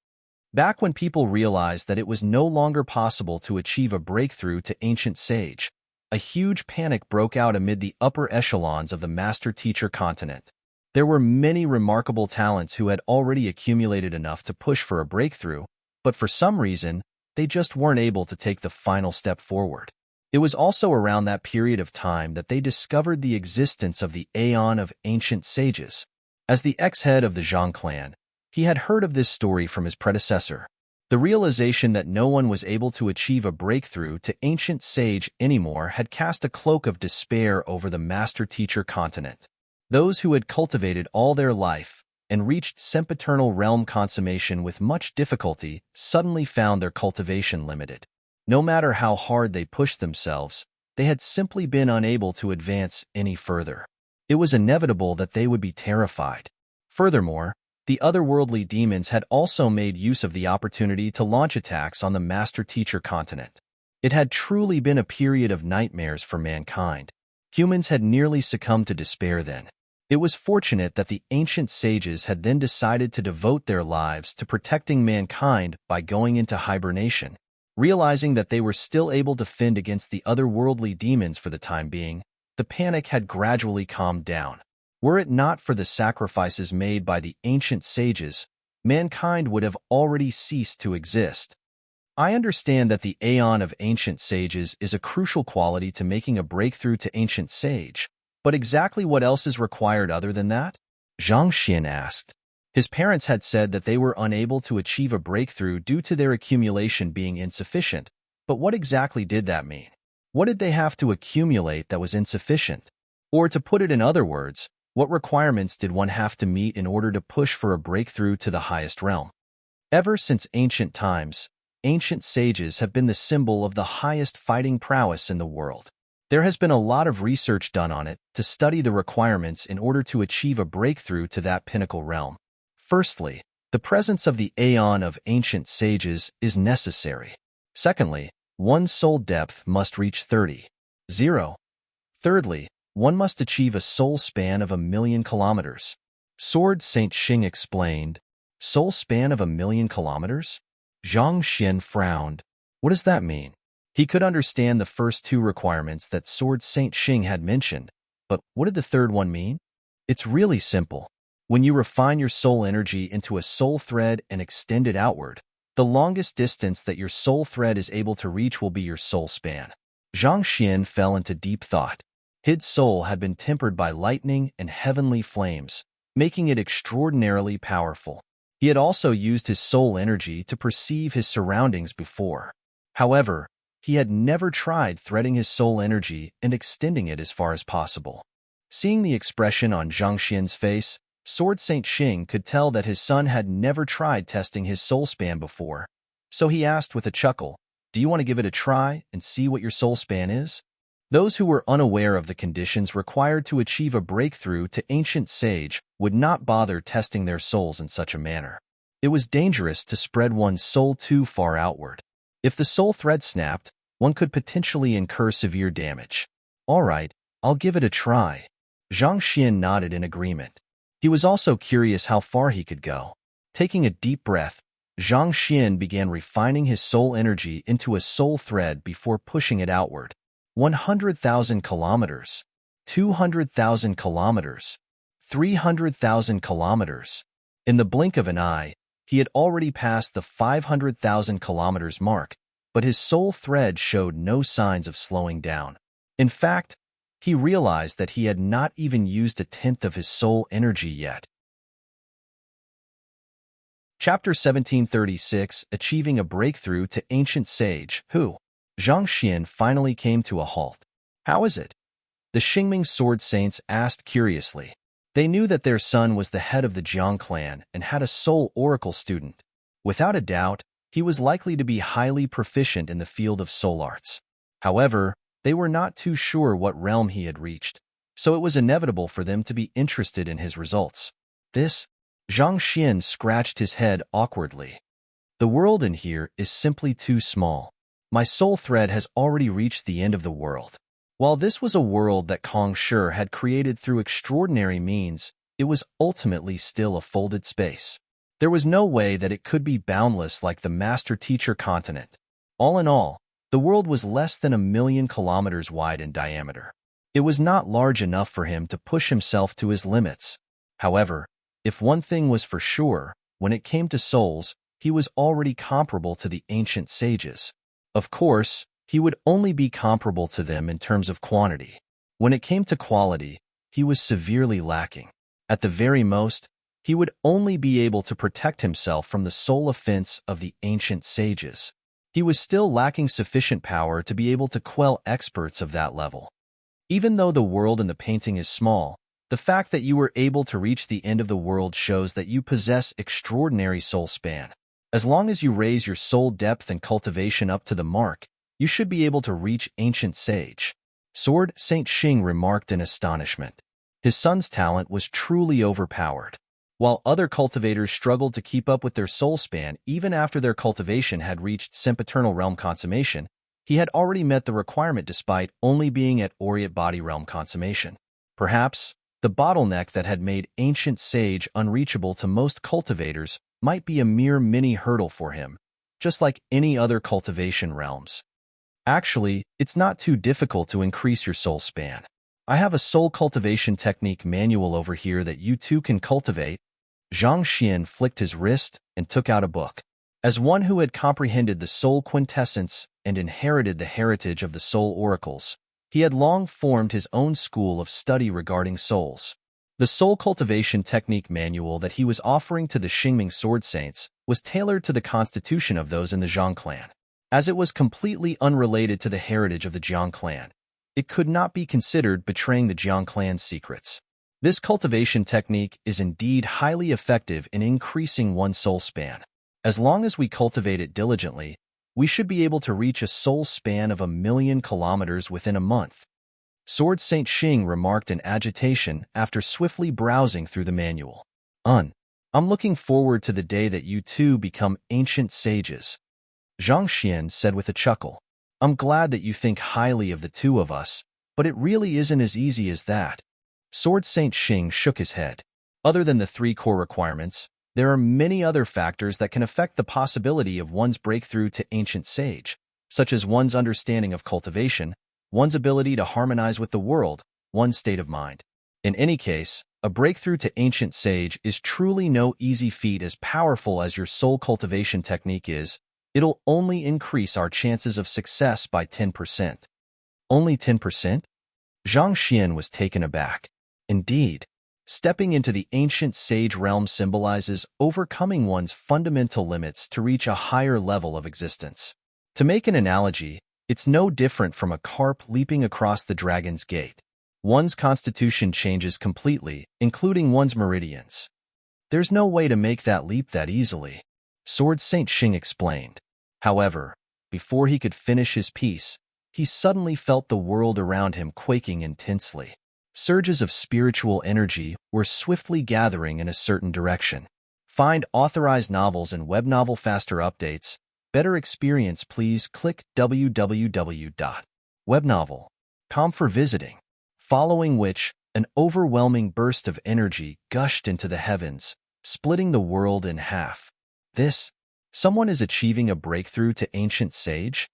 Back when people realized that it was no longer possible to achieve a breakthrough to ancient sage, a huge panic broke out amid the upper echelons of the master-teacher continent. There were many remarkable talents who had already accumulated enough to push for a breakthrough, but for some reason, they just weren't able to take the final step forward. It was also around that period of time that they discovered the existence of the Aeon of Ancient Sages. As the ex-head of the Zhang clan, he had heard of this story from his predecessor. The realization that no one was able to achieve a breakthrough to ancient sage anymore had cast a cloak of despair over the master-teacher continent. Those who had cultivated all their life and reached sempiternal realm consummation with much difficulty suddenly found their cultivation limited. No matter how hard they pushed themselves, they had simply been unable to advance any further. It was inevitable that they would be terrified. Furthermore, the otherworldly demons had also made use of the opportunity to launch attacks on the master-teacher continent. It had truly been a period of nightmares for mankind. Humans had nearly succumbed to despair then. It was fortunate that the ancient sages had then decided to devote their lives to protecting mankind by going into hibernation. Realizing that they were still able to fend against the otherworldly demons for the time being, the panic had gradually calmed down. Were it not for the sacrifices made by the ancient sages, mankind would have already ceased to exist. I understand that the Aeon of Ancient Sages is a crucial quality to making a breakthrough to ancient sage, but exactly what else is required other than that? Zhang Xian asked. His parents had said that they were unable to achieve a breakthrough due to their accumulation being insufficient, but what exactly did that mean? What did they have to accumulate that was insufficient? Or to put it in other words, what requirements did one have to meet in order to push for a breakthrough to the highest realm? Ever since ancient times, ancient sages have been the symbol of the highest fighting prowess in the world. There has been a lot of research done on it to study the requirements in order to achieve a breakthrough to that pinnacle realm. Firstly, the presence of the Aeon of Ancient Sages is necessary. Secondly, one's soul depth must reach 30. Thirdly, one must achieve a soul span of 1,000,000 kilometers. Sword Saint Xing explained. Soul span of 1,000,000 kilometers? Zhang Xian frowned. What does that mean? He could understand the first two requirements that Sword Saint Xing had mentioned, but what did the third one mean? It's really simple. When you refine your soul energy into a soul thread and extend it outward, the longest distance that your soul thread is able to reach will be your soul span. Zhang Xian fell into deep thought. His soul had been tempered by lightning and heavenly flames, making it extraordinarily powerful. He had also used his soul energy to perceive his surroundings before. However, he had never tried threading his soul energy and extending it as far as possible. Seeing the expression on Zhang Xian's face, Sword Saint Xing could tell that his son had never tried testing his soul span before. So he asked with a chuckle, "Do you want to give it a try and see what your soul span is?" Those who were unaware of the conditions required to achieve a breakthrough to ancient sage would not bother testing their souls in such a manner. It was dangerous to spread one's soul too far outward. If the soul thread snapped, one could potentially incur severe damage. All right, I'll give it a try. Zhang Xian nodded in agreement. He was also curious how far he could go. Taking a deep breath, Zhang Xian began refining his soul energy into a soul thread before pushing it outward. 100,000 kilometers, 200,000 kilometers, 300,000 kilometers. In the blink of an eye, he had already passed the 500,000 kilometers mark, but his soul thread showed no signs of slowing down. In fact, he realized that he had not even used 1/10 of his soul energy yet. Chapter 1736, Achieving a Breakthrough to Ancient Sage, Who? Zhang Xian finally came to a halt. How is it? The Xingming Sword Saints asked curiously. They knew that their son was the head of the Jiang clan and had a soul oracle student. Without a doubt, he was likely to be highly proficient in the field of soul arts. However, they were not too sure what realm he had reached, so it was inevitable for them to be interested in his results. Zhang Xian scratched his head awkwardly. The world in here is simply too small. My soul thread has already reached the end of the world. While this was a world that Kong Shi had created through extraordinary means, it was ultimately still a folded space. There was no way that it could be boundless like the Master-Teacher continent. All in all, the world was less than 1,000,000 kilometers wide in diameter. It was not large enough for him to push himself to his limits. However, if one thing was for sure, when it came to souls, he was already comparable to the ancient sages. Of course, he would only be comparable to them in terms of quantity. When it came to quality, he was severely lacking. At the very most, he would only be able to protect himself from the soul offense of the ancient sages. He was still lacking sufficient power to be able to quell experts of that level. Even though the world in the painting is small, the fact that you were able to reach the end of the world shows that you possess extraordinary soul span. As long as you raise your soul depth and cultivation up to the mark, you should be able to reach ancient sage. Sword Saint Xing remarked in astonishment. His son's talent was truly overpowered. While other cultivators struggled to keep up with their soul span even after their cultivation had reached sempiternal realm consummation, he had already met the requirement despite only being at Aureate body realm consummation. Perhaps, the bottleneck that had made ancient sage unreachable to most cultivators might be a mere mini-hurdle for him, just like any other cultivation realms. Actually, it's not too difficult to increase your soul span. I have a soul cultivation technique manual over here that you too can cultivate. Zhang Xian flicked his wrist and took out a book. As one who had comprehended the soul quintessence and inherited the heritage of the soul oracles, he had long formed his own school of study regarding souls. The soul cultivation technique manual that he was offering to the Xingming Sword Saints was tailored to the constitution of those in the Zhang clan. As it was completely unrelated to the heritage of the Jiang clan, it could not be considered betraying the Jiang clan's secrets. This cultivation technique is indeed highly effective in increasing one's soul span. As long as we cultivate it diligently, we should be able to reach a soul span of 1,000,000 kilometers within a month. Sword Saint Xing remarked in agitation after swiftly browsing through the manual. I'm looking forward to the day that you two become ancient sages. Zhang Xian said with a chuckle. I'm glad that you think highly of the two of us, But it really isn't as easy as that. Sword Saint Xing shook his head. Other than the three core requirements, there are many other factors that can affect the possibility of one's breakthrough to Ancient Sage, such as one's understanding of cultivation, one's ability to harmonize with the world, one's state of mind. In any case, a breakthrough to Ancient Sage is truly no easy feat. As powerful as your soul cultivation technique is, it'll only increase our chances of success by 10%. Only 10%? Zhang Xian was taken aback. Indeed, stepping into the Ancient Sage realm symbolizes overcoming one's fundamental limits to reach a higher level of existence. To make an analogy, it's no different from a carp leaping across the dragon's gate. One's constitution changes completely, including one's meridians. There's no way to make that leap that easily, Sword Saint Xing explained. However, before he could finish his piece, he suddenly felt the world around him quaking intensely. Surges of spiritual energy were swiftly gathering in a certain direction. Find authorized novels and web novel faster updates. Better experience, please click www.webnovel.com for visiting. Following which, an overwhelming burst of energy gushed into the heavens, splitting the world in half. Someone is achieving a breakthrough to Ancient Sage?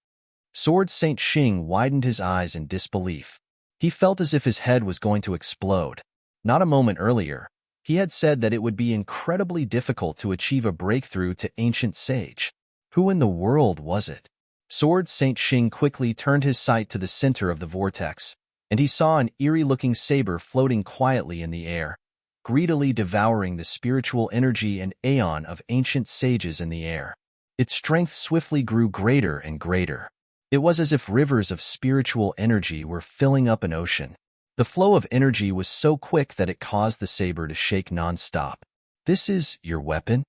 Sword Saint Xing widened his eyes in disbelief. He felt as if his head was going to explode. Not a moment earlier, he had said that it would be incredibly difficult to achieve a breakthrough to Ancient Sage. Who in the world was it? Sword Saint Xing quickly turned his sight to the center of the vortex, and he saw an eerie-looking saber floating quietly in the air, greedily devouring the spiritual energy and aeon of ancient sages in the air. Its strength swiftly grew greater and greater. It was as if rivers of spiritual energy were filling up an ocean. The flow of energy was so quick that it caused the saber to shake non-stop. "This is your weapon?"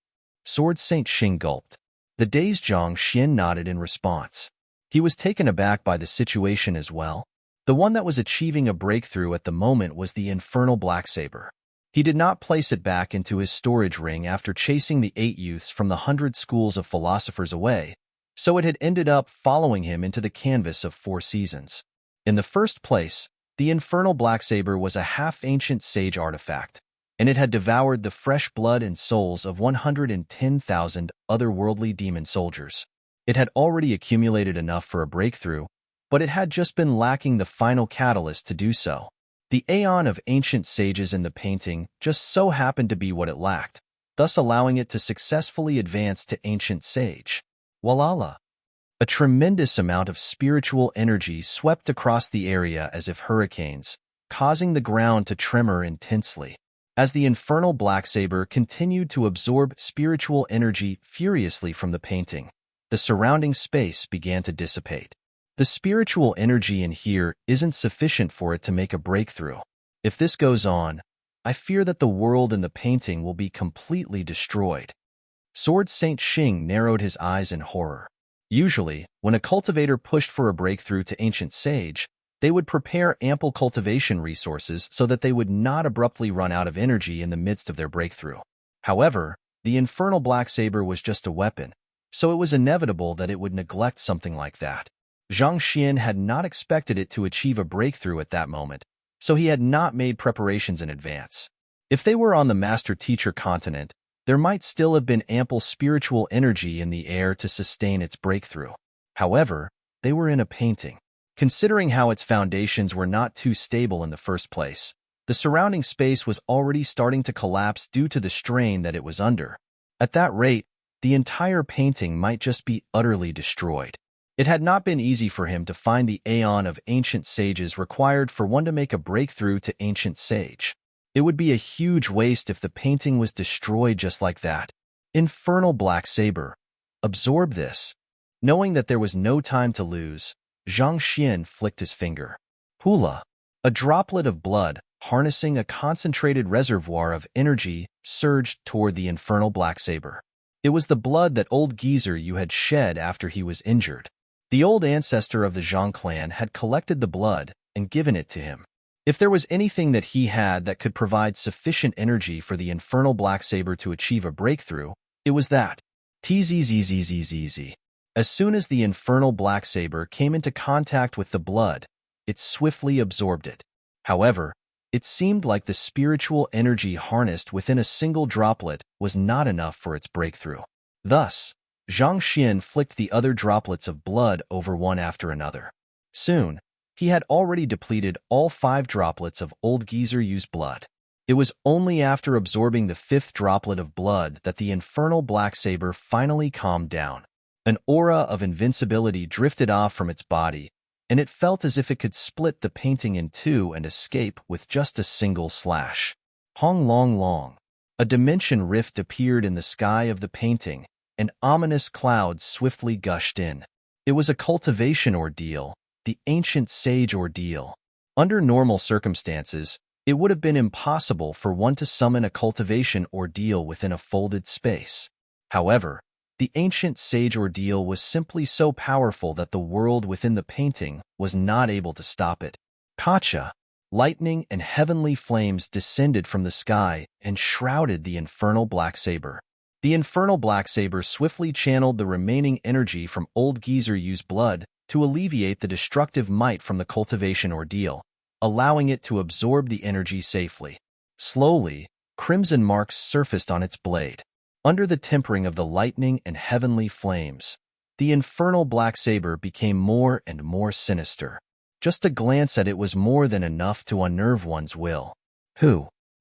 Sword Saint Xing gulped. The dazed Zhang Xian nodded in response. He was taken aback by the situation as well. The one that was achieving a breakthrough at the moment was the infernal black saber. He did not place it back into his storage ring after chasing the 8 youths from the 100 schools of philosophers away, so it had ended up following him into the canvas of 4 seasons. In the first place, the infernal black saber was a half-ancient sage artifact, and it had devoured the fresh blood and souls of 110,000 otherworldly demon soldiers. It had already accumulated enough for a breakthrough, but it had just been lacking the final catalyst to do so. The aeon of ancient sages in the painting just so happened to be what it lacked, thus allowing it to successfully advance to Ancient Sage. Walala! A tremendous amount of spiritual energy swept across the area as if hurricanes, causing the ground to tremor intensely. As the infernal black saber continued to absorb spiritual energy furiously from the painting, the surrounding space began to dissipate. The spiritual energy in here isn't sufficient for it to make a breakthrough. If this goes on, I fear that the world in the painting will be completely destroyed. Sword Saint Xing narrowed his eyes in horror. Usually, when a cultivator pushed for a breakthrough to Ancient Sage, they would prepare ample cultivation resources so that they would not abruptly run out of energy in the midst of their breakthrough. However, the infernal black saber was just a weapon, so it was inevitable that it would neglect something like that. Zhang Xian had not expected it to achieve a breakthrough at that moment, so he had not made preparations in advance. If they were on the Master-Teacher continent, there might still have been ample spiritual energy in the air to sustain its breakthrough. However, they were in a painting. Considering how its foundations were not too stable in the first place, the surrounding space was already starting to collapse due to the strain that it was under. At that rate, the entire painting might just be utterly destroyed. It had not been easy for him to find the aeon of ancient sages required for one to make a breakthrough to Ancient Sage. It would be a huge waste if the painting was destroyed just like that. Infernal black saber. Absorb this. Knowing that there was no time to lose, Zhang Xian flicked his finger. Hula. A droplet of blood, harnessing a concentrated reservoir of energy, surged toward the infernal black saber. It was the blood that old geezer you had shed after he was injured. The old ancestor of the Zhang clan had collected the blood and given it to him. If there was anything that he had that could provide sufficient energy for the infernal black saber to achieve a breakthrough, it was that. Tzzzzzzzz. As soon as the infernal black saber came into contact with the blood, it swiftly absorbed it. However, it seemed like the spiritual energy harnessed within a single droplet was not enough for its breakthrough. Thus, Zhang Xian flicked the other droplets of blood over one after another. Soon, he had already depleted all 5 droplets of old Geezer Yu's blood. It was only after absorbing the 5th droplet of blood that the infernal black saber finally calmed down. An aura of invincibility drifted off from its body, and it felt as if it could split the painting in two and escape with just a single slash. Hong long long. A dimension rift appeared in the sky of the painting, and ominous clouds swiftly gushed in. It was a cultivation ordeal, the ancient sage ordeal. Under normal circumstances, it would have been impossible for one to summon a cultivation ordeal within a folded space. However, the ancient sage ordeal was simply so powerful that the world within the painting was not able to stop it. Kacha, lightning and heavenly flames descended from the sky and shrouded the infernal black saber. The infernal black saber swiftly channeled the remaining energy from old Geezer Yu's blood to alleviate the destructive might from the cultivation ordeal, allowing it to absorb the energy safely. Slowly, crimson marks surfaced on its blade. Under the tempering of the lightning and heavenly flames, the infernal black saber became more and more sinister. Just a glance at it was more than enough to unnerve one's will.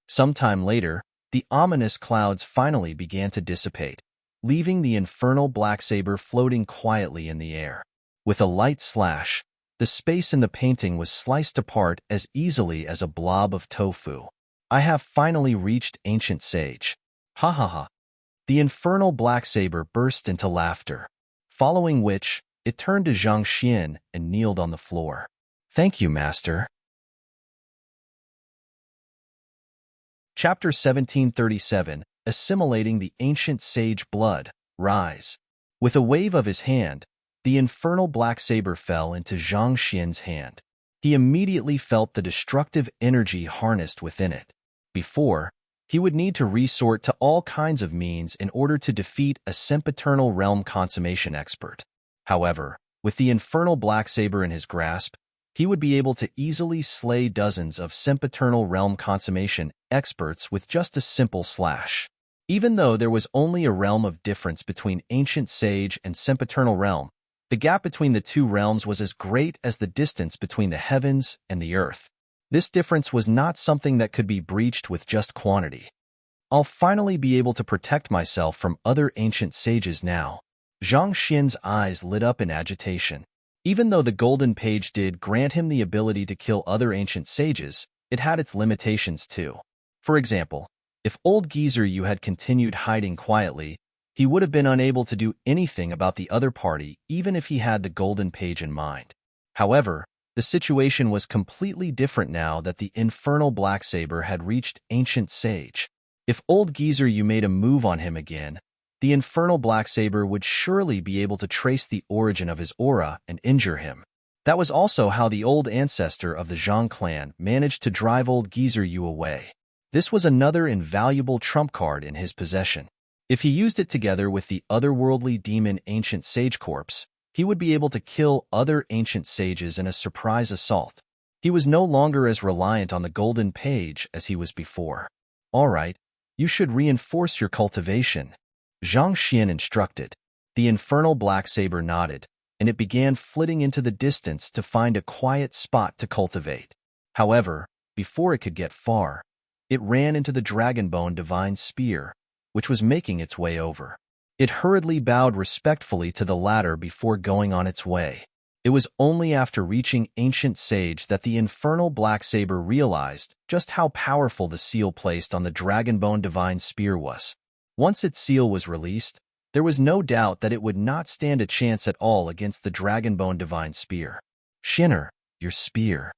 Sometime later, the ominous clouds finally began to dissipate, leaving the infernal black saber floating quietly in the air. With a light slash, the space in the painting was sliced apart as easily as a blob of tofu. I have finally reached ancient sage. Ha ha ha. The infernal black saber burst into laughter, following which, it turned to Zhang Xian and kneeled on the floor. Thank you, Master. Chapter 1737, Assimilating the Ancient Sage Blood, Rise. With a wave of his hand, the infernal black saber fell into Zhang Xian's hand. He immediately felt the destructive energy harnessed within it. Before, he would need to resort to all kinds of means in order to defeat a sempiternal realm consummation expert. However, with the infernal black saber in his grasp, he would be able to easily slay dozens of sempiternal realm consummation experts with just a simple slash. Even though there was only a realm of difference between ancient sage and sempiternal realm, the gap between the two realms was as great as the distance between the heavens and the earth. This difference was not something that could be breached with just quantity. I'll finally be able to protect myself from other ancient sages now. Zhang Xian's eyes lit up in agitation. Even though the golden page did grant him the ability to kill other ancient sages, it had its limitations too. For example, if old Geezer Yu had continued hiding quietly, he would have been unable to do anything about the other party even if he had the golden page in mind. However, the situation was completely different now that the infernal black saber had reached ancient sage. If old Geezer Yu made a move on him again, the infernal black saber would surely be able to trace the origin of his aura and injure him. That was also how the old ancestor of the Zhang clan managed to drive old Geezer Yu away. This was another invaluable trump card in his possession. If he used it together with the otherworldly demon ancient sage corpse, he would be able to kill other ancient sages in a surprise assault. He was no longer as reliant on the golden page as he was before. All right, you should reinforce your cultivation, Zhang Xian instructed. The infernal black saber nodded, and it began flitting into the distance to find a quiet spot to cultivate. However, before it could get far, it ran into the dragonbone divine spear, which was making its way over. It hurriedly bowed respectfully to the latter before going on its way. It was only after reaching ancient sage that the infernal black saber realized just how powerful the seal placed on the dragonbone divine spear was. Once its seal was released, there was no doubt that it would not stand a chance at all against the dragonbone divine spear. Shinner, your spear.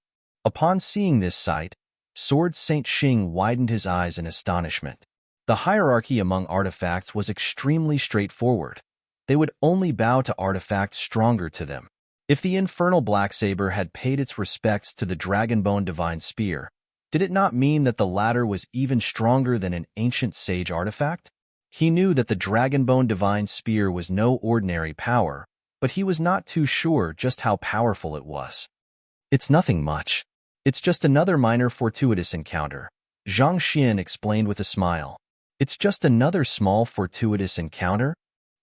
Upon seeing this sight, Sword Saint Xing widened his eyes in astonishment. The hierarchy among artifacts was extremely straightforward. They would only bow to artifacts stronger to them. If the infernal black saber had paid its respects to the dragonbone divine spear, did it not mean that the latter was even stronger than an ancient sage artifact? He knew that the dragonbone divine spear was no ordinary power, but he was not too sure just how powerful it was. It's nothing much. It's just another minor fortuitous encounter, Zhang Xian explained with a smile. It's just another small fortuitous encounter?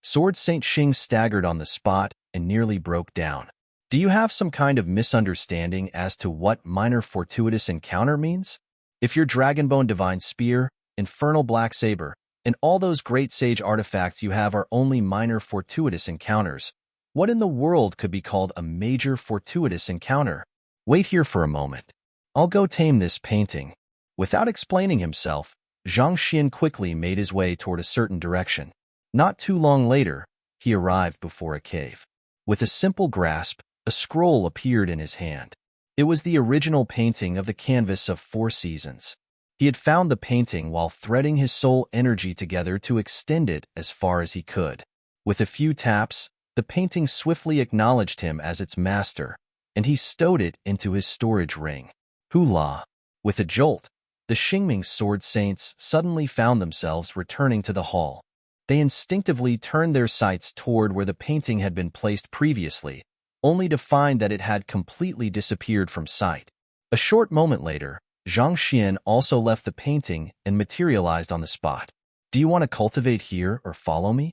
Sword Saint Xing staggered on the spot and nearly broke down. Do you have some kind of misunderstanding as to what minor fortuitous encounter means? If your Dragonbone Divine Spear, Infernal Black Saber, and all those great sage artifacts you have are only minor fortuitous encounters, what in the world could be called a major fortuitous encounter? Wait here for a moment. I'll go tame this painting. Without explaining himself, Zhang Xian quickly made his way toward a certain direction. Not too long later, he arrived before a cave. With a simple grasp, a scroll appeared in his hand. It was the original painting of the canvas of 4 seasons. He had found the painting while threading his soul energy together to extend it as far as he could. With a few taps, the painting swiftly acknowledged him as its master, and he stowed it into his storage ring. Hula! With a jolt, the Xingming Sword Saints suddenly found themselves returning to the hall. They instinctively turned their sights toward where the painting had been placed previously, only to find that it had completely disappeared from sight. A short moment later, Zhang Xian also left the painting and materialized on the spot. Do you want to cultivate here or follow me?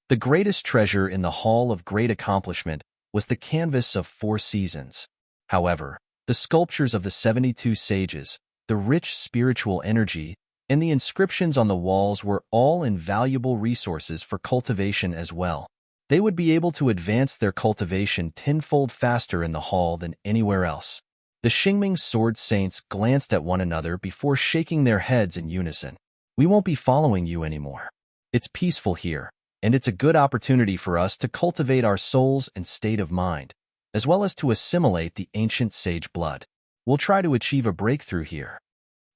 The greatest treasure in the Hall of Great Accomplishment was the canvas of 4 seasons. However, the sculptures of the 72 sages, the rich spiritual energy, and the inscriptions on the walls were all invaluable resources for cultivation as well. They would be able to advance their cultivation tenfold faster in the hall than anywhere else. The Xingming Sword Saints glanced at one another before shaking their heads in unison. We won't be following you anymore. It's peaceful here, and it's a good opportunity for us to cultivate our souls and state of mind, as well as to assimilate the ancient sage blood. We'll try to achieve a breakthrough here.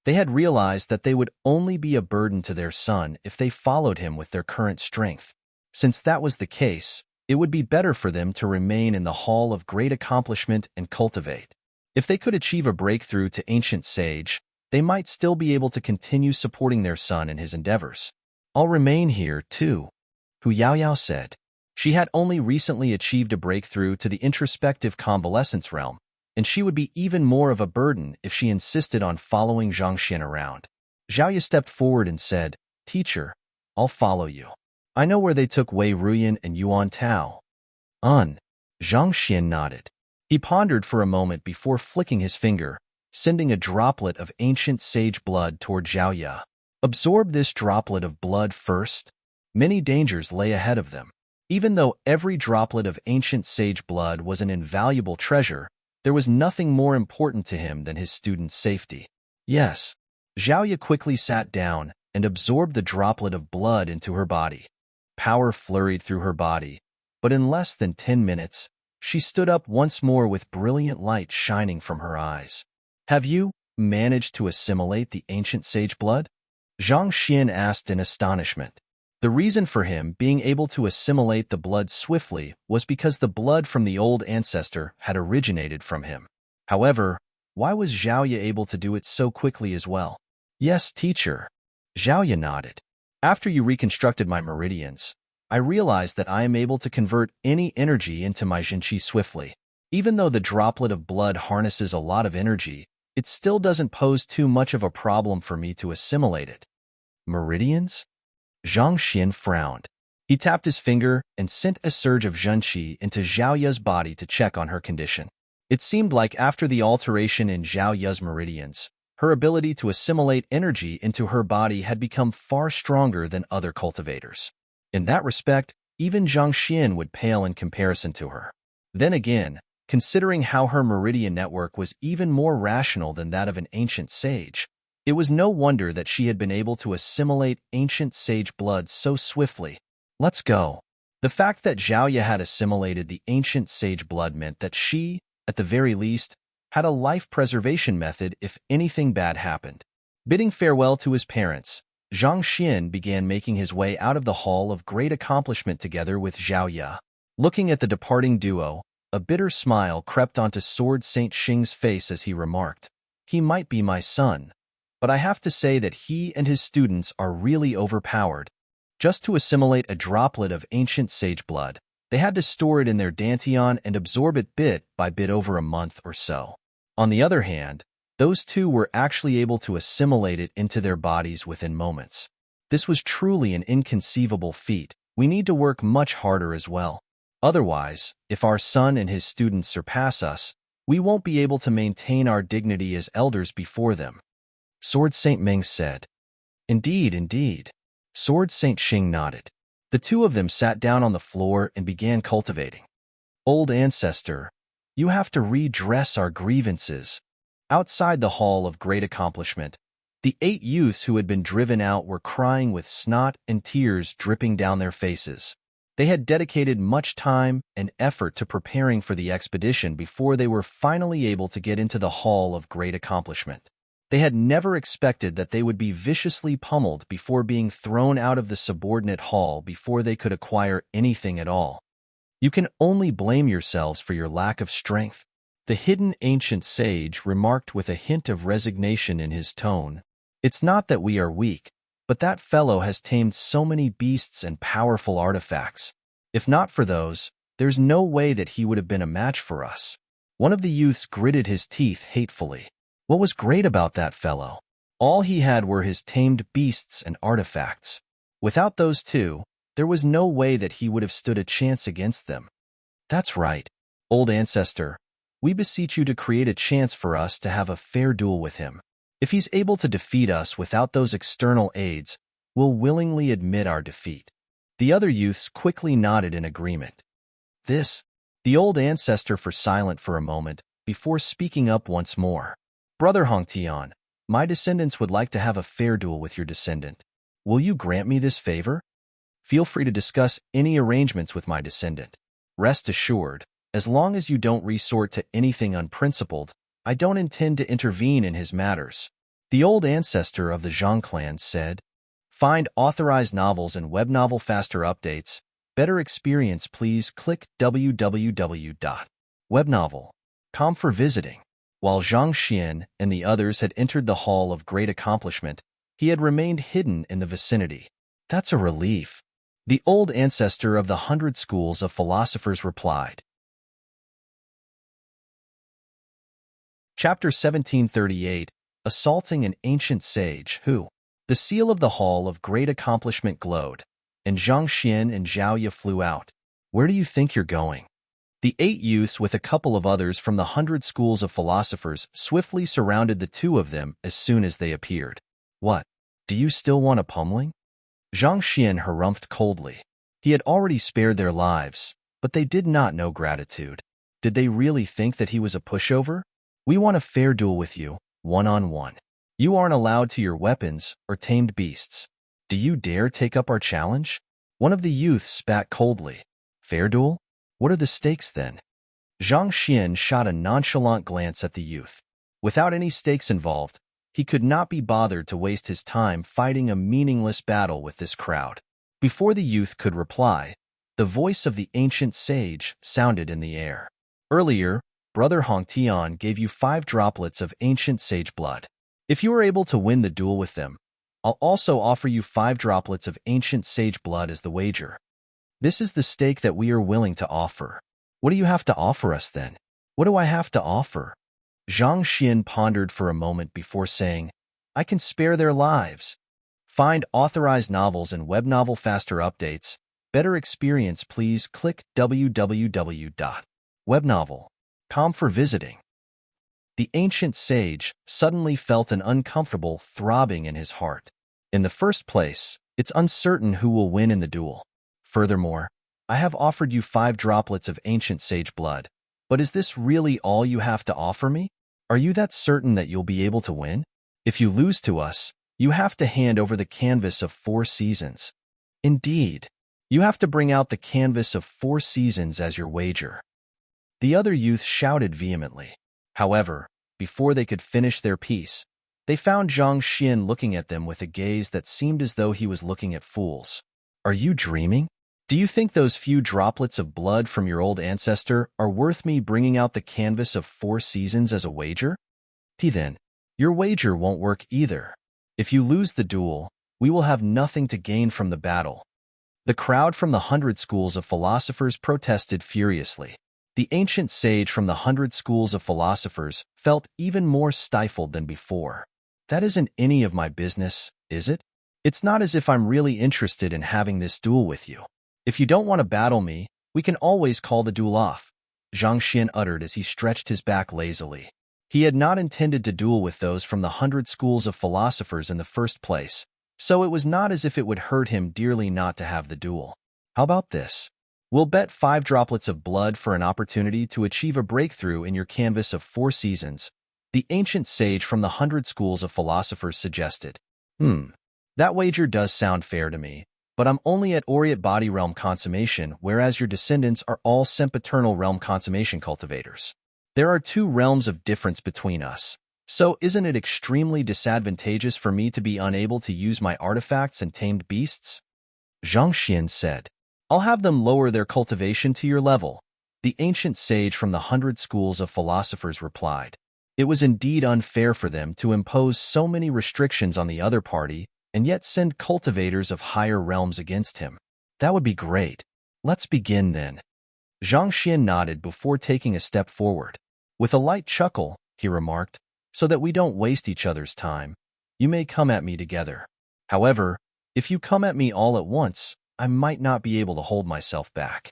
They had realized that they would only be a burden to their son if they followed him with their current strength. Since that was the case, it would be better for them to remain in the Hall of Great Accomplishment and cultivate. If they could achieve a breakthrough to Ancient Sage, they might still be able to continue supporting their son in his endeavors. I'll remain here, too, Hu Yaoyao said. She had only recently achieved a breakthrough to the introspective convalescence realm, and she would be even more of a burden if she insisted on following Zhang Xian around. Xiaoya stepped forward and said, Teacher, I'll follow you. I know where they took Wei Ruyan and Yuan Tao. Zhang Xian nodded. He pondered for a moment before flicking his finger, sending a droplet of ancient sage blood toward Xiaoya. Absorb this droplet of blood first. Many dangers lay ahead of them. Even though every droplet of ancient sage blood was an invaluable treasure, there was nothing more important to him than his student's safety. Yes. Xiaoya quickly sat down and absorbed the droplet of blood into her body. Power flurried through her body, but in less than 10 minutes, she stood up once more with brilliant light shining from her eyes. Have you managed to assimilate the ancient sage blood? Zhang Xian asked in astonishment. The reason for him being able to assimilate the blood swiftly was because the blood from the old ancestor had originated from him. However, why was Xiaoya able to do it so quickly as well? Yes, teacher. Xiaoya nodded. After you reconstructed my meridians, I realized that I am able to convert any energy into my Jinqi swiftly. Even though the droplet of blood harnesses a lot of energy, it still doesn't pose too much of a problem for me to assimilate it. Meridians? Zhang Xian frowned. He tapped his finger and sent a surge of Zhenqi into Xiaoya's body to check on her condition. It seemed like after the alteration in Xiaoya's meridians, her ability to assimilate energy into her body had become far stronger than other cultivators. In that respect, even Zhang Xian would pale in comparison to her. Then again, considering how her meridian network was even more rational than that of an ancient sage, it was no wonder that she had been able to assimilate ancient sage blood so swiftly. Let's go. The fact that Xiaoya had assimilated the ancient sage blood meant that she, at the very least, had a life preservation method if anything bad happened. Bidding farewell to his parents, Zhang Xian began making his way out of the Hall of Great Accomplishment together with Xiaoya. Looking at the departing duo, a bitter smile crept onto Sword Saint Xing's face as he remarked, He might be my son, but I have to say that he and his students are really overpowered. Just to assimilate a droplet of ancient sage blood, they had to store it in their dantian and absorb it bit by bit over a month or so. On the other hand, those two were actually able to assimilate it into their bodies within moments. This was truly an inconceivable feat. We need to work much harder as well. Otherwise, if our son and his students surpass us, we won't be able to maintain our dignity as elders before them. Sword Saint Ming said. Indeed, indeed. Sword Saint Xing nodded. The two of them sat down on the floor and began cultivating. Old ancestor, you have to redress our grievances. Outside the Hall of Great Accomplishment, the 8 youths who had been driven out were crying with snot and tears dripping down their faces. They had dedicated much time and effort to preparing for the expedition before they were finally able to get into the Hall of Great Accomplishment. They had never expected that they would be viciously pummeled before being thrown out of the subordinate hall before they could acquire anything at all. You can only blame yourselves for your lack of strength. The hidden ancient sage remarked with a hint of resignation in his tone. It's not that we are weak, but that fellow has tamed so many beasts and powerful artifacts. If not for those, there's no way that he would have been a match for us. One of the youths gritted his teeth hatefully. What was great about that fellow? All he had were his tamed beasts and artifacts. Without those two, there was no way that he would have stood a chance against them. That's right, old ancestor. We beseech you to create a chance for us to have a fair duel with him. If he's able to defeat us without those external aids, we'll willingly admit our defeat. The other youths quickly nodded in agreement. The old ancestor were silent for a moment before speaking up once more. Brother Hongtian, my descendants would like to have a fair duel with your descendant. Will you grant me this favor? Feel free to discuss any arrangements with my descendant. Rest assured, as long as you don't resort to anything unprincipled, I don't intend to intervene in his matters. The old ancestor of the Zhang clan said. Find authorized novels and web novel faster updates. Better experience, please click www.webnovel.com for visiting. While Zhang Xian and the others had entered the Hall of Great Accomplishment, he had remained hidden in the vicinity. That's a relief. The old ancestor of the 100 schools of philosophers replied. Chapter 1738, Assaulting an Ancient Sage Who? The seal of the Hall of Great Accomplishment glowed, and Zhang Xian and Zhao Ye flew out. Where do you think you're going? The 8 youths with a couple of others from the 100 schools of philosophers swiftly surrounded the two of them as soon as they appeared. What? Do you still want a pummeling? Zhang Xian harumphed coldly. He had already spared their lives, but they did not know gratitude. Did they really think that he was a pushover? We want a fair duel with you, one-on-one. You aren't allowed to your weapons or tamed beasts. Do you dare take up our challenge? One of the youths spat coldly. Fair duel? What are the stakes then? Zhang Xian shot a nonchalant glance at the youth. Without any stakes involved, he could not be bothered to waste his time fighting a meaningless battle with this crowd. Before the youth could reply, the voice of the ancient sage sounded in the air. Earlier, Brother Hongtian gave you 5 droplets of ancient sage blood. If you are able to win the duel with them, I'll also offer you 5 droplets of ancient sage blood as the wager. This is the stake that we are willing to offer. What do you have to offer us then? What do I have to offer? Zhang Xian pondered for a moment before saying, I can spare their lives. Find authorized novels and web novel faster updates. Better experience, please click www.webnovel.com for visiting. The ancient sage suddenly felt an uncomfortable throbbing in his heart. In the first place, it's uncertain who will win in the duel. Furthermore, I have offered you 5 droplets of ancient sage blood, but is this really all you have to offer me? Are you that certain that you'll be able to win? If you lose to us, you have to hand over the canvas of 4 seasons. Indeed, you have to bring out the canvas of 4 seasons as your wager. The other youth shouted vehemently. However, before they could finish their piece, they found Zhang Xian looking at them with a gaze that seemed as though he was looking at fools. Are you dreaming? Do you think those few droplets of blood from your old ancestor are worth me bringing out the canvas of 4 seasons as a wager? Then, your wager won't work either. If you lose the duel, we will have nothing to gain from the battle. The crowd from the 100 schools of philosophers protested furiously. The ancient sage from the 100 schools of philosophers felt even more stifled than before. That isn't any of my business, is it? It's not as if I'm really interested in having this duel with you. If you don't want to battle me, we can always call the duel off, Zhang Xian uttered as he stretched his back lazily. He had not intended to duel with those from the 100 schools of philosophers in the first place, so it was not as if it would hurt him dearly not to have the duel. How about this? We'll bet 5 droplets of blood for an opportunity to achieve a breakthrough in your canvas of 4 seasons, the ancient sage from the 100 schools of philosophers suggested. That wager does sound fair to me, but I'm only at Aureate Body Realm Consummation, whereas your descendants are all Sempiternal Realm Consummation cultivators. There are 2 realms of difference between us, so isn't it extremely disadvantageous for me to be unable to use my artifacts and tamed beasts? Zhang Xian said. I'll have them lower their cultivation to your level, the ancient sage from the 100 schools of philosophers replied. It was indeed unfair for them to impose so many restrictions on the other party and yet send cultivators of higher realms against him. That would be great. Let's begin then. Zhang Xian nodded before taking a step forward. With a light chuckle, he remarked, so that we don't waste each other's time, you may come at me together. However, if you come at me all at once, I might not be able to hold myself back.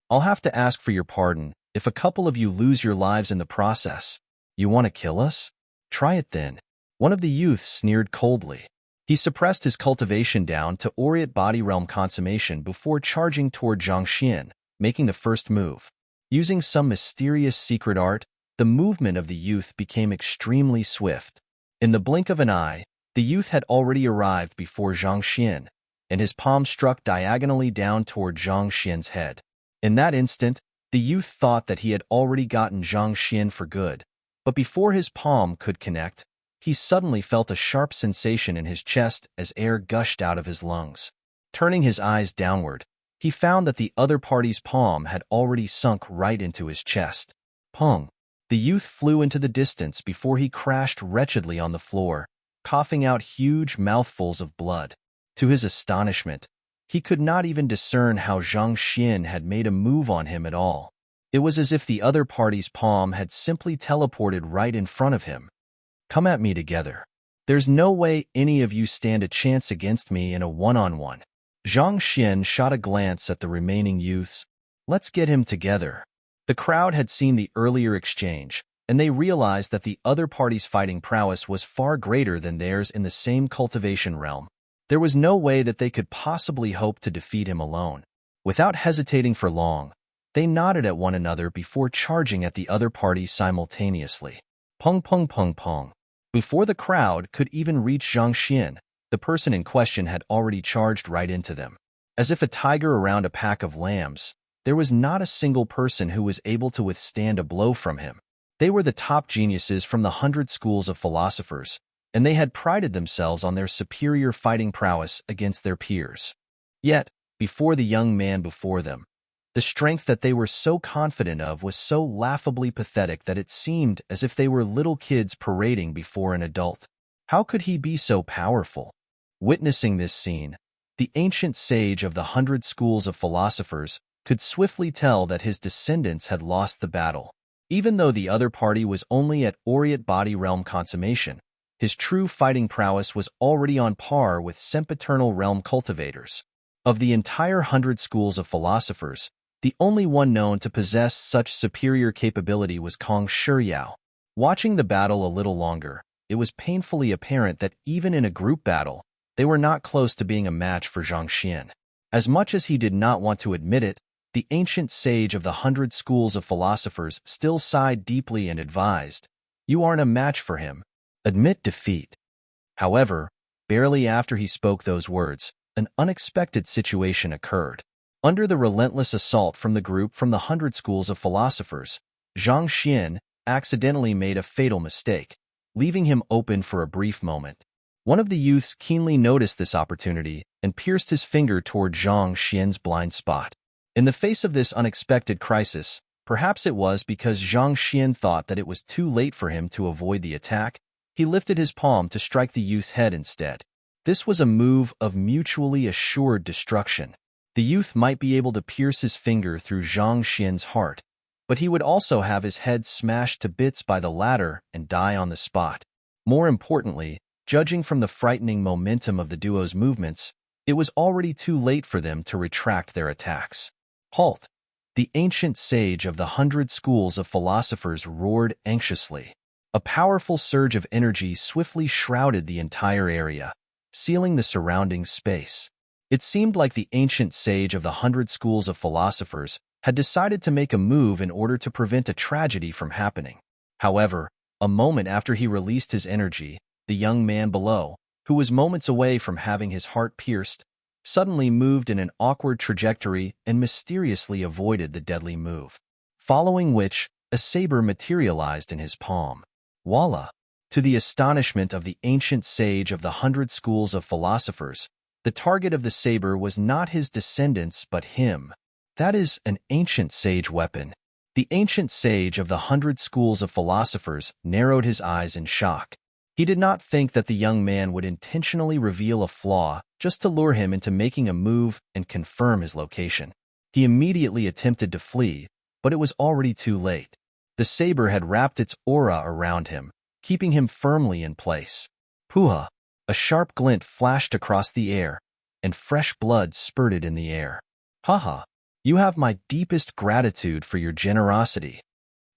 I'll have to ask for your pardon if a couple of you lose your lives in the process. You want to kill us? Try it then. One of the youths sneered coldly. He suppressed his cultivation down to Aureate Body Realm Consummation before charging toward Zhang Xian, making the first move. Using some mysterious secret art, the movement of the youth became extremely swift. In the blink of an eye, the youth had already arrived before Zhang Xian, and his palm struck diagonally down toward Zhang Xian's head. In that instant, the youth thought that he had already gotten Zhang Xian for good, but before his palm could connect, he suddenly felt a sharp sensation in his chest as air gushed out of his lungs. Turning his eyes downward, he found that the other party's palm had already sunk right into his chest. Pong! The youth flew into the distance before he crashed wretchedly on the floor, coughing out huge mouthfuls of blood. To his astonishment, he could not even discern how Zhang Xian had made a move on him at all. It was as if the other party's palm had simply teleported right in front of him. Come at me together. There's no way any of you stand a chance against me in a one-on-one. Zhang Xian shot a glance at the remaining youths. Let's get him together. The crowd had seen the earlier exchange, and they realized that the other party's fighting prowess was far greater than theirs in the same cultivation realm. There was no way that they could possibly hope to defeat him alone. Without hesitating for long, they nodded at one another before charging at the other party simultaneously. Pong pong pong pong. Before the crowd could even reach Zhang Xian, the person in question had already charged right into them. As if a tiger around a pack of lambs, there was not a single person who was able to withstand a blow from him. They were the top geniuses from the 100 schools of philosophers, and they had prided themselves on their superior fighting prowess against their peers. Yet, before the young man before them, the strength that they were so confident of was so laughably pathetic that it seemed as if they were little kids parading before an adult. How could he be so powerful? Witnessing this scene, the ancient sage of the 100 schools of philosophers could swiftly tell that his descendants had lost the battle. Even though the other party was only at Aureate Body Realm Consummation, his true fighting prowess was already on par with Sempiternal Realm cultivators. Of the entire 100 schools of philosophers, the only one known to possess such superior capability was Kong Shiyao. Watching the battle a little longer, it was painfully apparent that even in a group battle, they were not close to being a match for Zhang Xian. As much as he did not want to admit it, the ancient sage of the 100 schools of philosophers still sighed deeply and advised, "You aren't a match for him. Admit defeat." However, barely after he spoke those words, an unexpected situation occurred. Under the relentless assault from the group from the 100 schools of philosophers, Zhang Xian accidentally made a fatal mistake, leaving him open for a brief moment. One of the youths keenly noticed this opportunity and pierced his finger toward Zhang Xian's blind spot. In the face of this unexpected crisis, perhaps it was because Zhang Xian thought that it was too late for him to avoid the attack, he lifted his palm to strike the youth's head instead. This was a move of mutually assured destruction. The youth might be able to pierce his finger through Zhang Xian's heart, but he would also have his head smashed to bits by the latter and die on the spot. More importantly, judging from the frightening momentum of the duo's movements, it was already too late for them to retract their attacks. Halt! The ancient sage of the 100 schools of philosophers roared anxiously. A powerful surge of energy swiftly shrouded the entire area, sealing the surrounding space. It seemed like the ancient sage of the 100 schools of philosophers had decided to make a move in order to prevent a tragedy from happening. However, a moment after he released his energy, the young man below, who was moments away from having his heart pierced, suddenly moved in an awkward trajectory and mysteriously avoided the deadly move, following which a saber materialized in his palm. Voila! To the astonishment of the ancient sage of the 100 schools of philosophers, the target of the saber was not his descendants but him. That is an ancient sage weapon. The ancient sage of the 100 schools of philosophers narrowed his eyes in shock. He did not think that the young man would intentionally reveal a flaw just to lure him into making a move and confirm his location. He immediately attempted to flee, but it was already too late. The saber had wrapped its aura around him, keeping him firmly in place. Puha! A sharp glint flashed across the air, and fresh blood spurted in the air. Haha! You have my deepest gratitude for your generosity.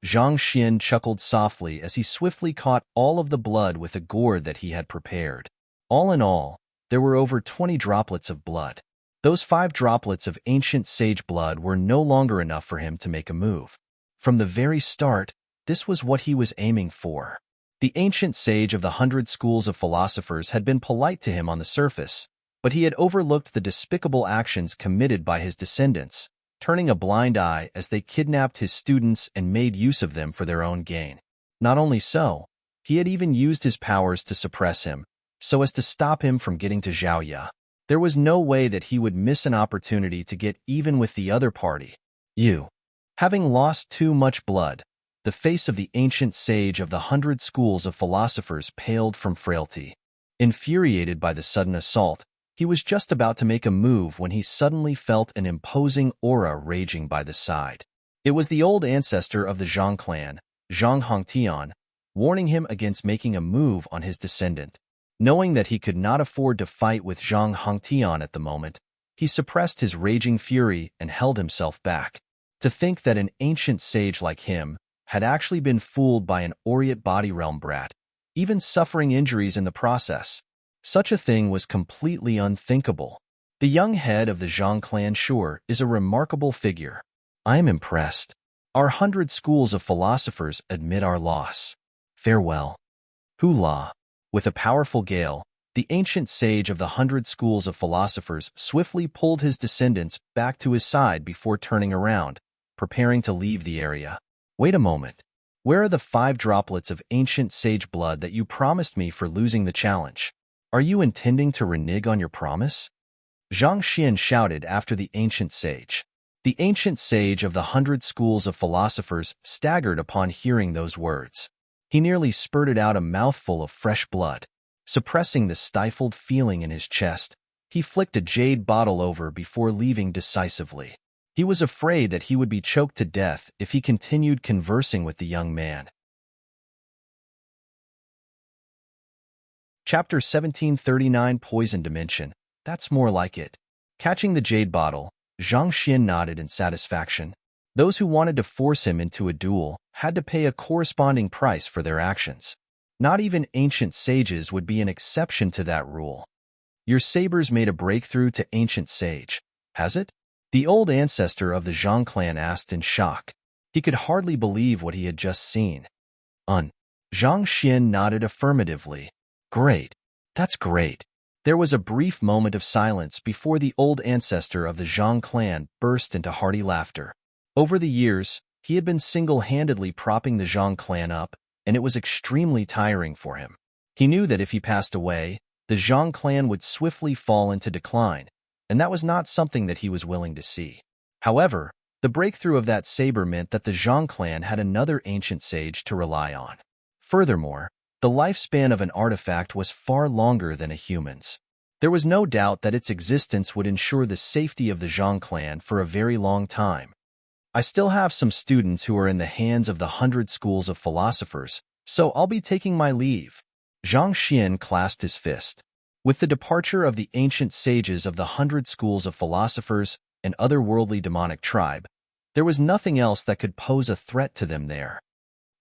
Zhang Xian chuckled softly as he swiftly caught all of the blood with a gourd that he had prepared. All in all, there were over 20 droplets of blood. Those 5 droplets of ancient sage blood were no longer enough for him to make a move. From the very start, this was what he was aiming for. The ancient sage of the 100 schools of philosophers had been polite to him on the surface, but he had overlooked the despicable actions committed by his descendants, turning a blind eye as they kidnapped his students and made use of them for their own gain. Not only so, he had even used his powers to suppress him, so as to stop him from getting to Zhaoya. There was no way that he would miss an opportunity to get even with the other party. Having lost too much blood, the face of the ancient sage of the 100 schools of philosophers paled from frailty. Infuriated by the sudden assault, he was just about to make a move when he suddenly felt an imposing aura raging by the side. It was the old ancestor of the Zhang clan, Zhang Hongtian, warning him against making a move on his descendant. Knowing that he could not afford to fight with Zhang Hongtian at the moment, he suppressed his raging fury and held himself back. To think that an ancient sage like him had actually been fooled by an Oriate body realm brat, even suffering injuries in the process. Such a thing was completely unthinkable. The young head of the Zhang clan sure is a remarkable figure. I am impressed. Our 100 schools of philosophers admit our loss. Farewell. Hula. With a powerful gale, the ancient sage of the 100 schools of philosophers swiftly pulled his descendants back to his side before turning around, preparing to leave the area. Wait a moment. Where are the 5 droplets of ancient sage blood that you promised me for losing the challenge? Are you intending to renege on your promise? Zhang Xian shouted after the ancient sage. The ancient sage of the 100 schools of philosophers staggered upon hearing those words. He nearly spurted out a mouthful of fresh blood. Suppressing the stifled feeling in his chest, he flicked a jade bottle over before leaving decisively. He was afraid that he would be choked to death if he continued conversing with the young man. Chapter 1739 Poison Dimension. That's more like it. Catching the jade bottle, Zhang Xian nodded in satisfaction. Those who wanted to force him into a duel had to pay a corresponding price for their actions. Not even ancient sages would be an exception to that rule. Your saber's made a breakthrough to ancient sage, has it? The old ancestor of the Zhang clan asked in shock. He could hardly believe what he had just seen. Zhang Xian nodded affirmatively. Great. That's great. There was a brief moment of silence before the old ancestor of the Zhang clan burst into hearty laughter. Over the years, he had been single-handedly propping the Zhang clan up, and it was extremely tiring for him. He knew that if he passed away, the Zhang clan would swiftly fall into decline, and that was not something that he was willing to see. However, the breakthrough of that saber meant that the Zhang clan had another ancient sage to rely on. Furthermore, the lifespan of an artifact was far longer than a human's. There was no doubt that its existence would ensure the safety of the Zhang clan for a very long time. I still have some students who are in the hands of the 100 schools of philosophers, so I'll be taking my leave. Zhang Xian clasped his fist. With the departure of the ancient sages of the 100 schools of philosophers and otherworldly demonic tribe, there was nothing else that could pose a threat to them there.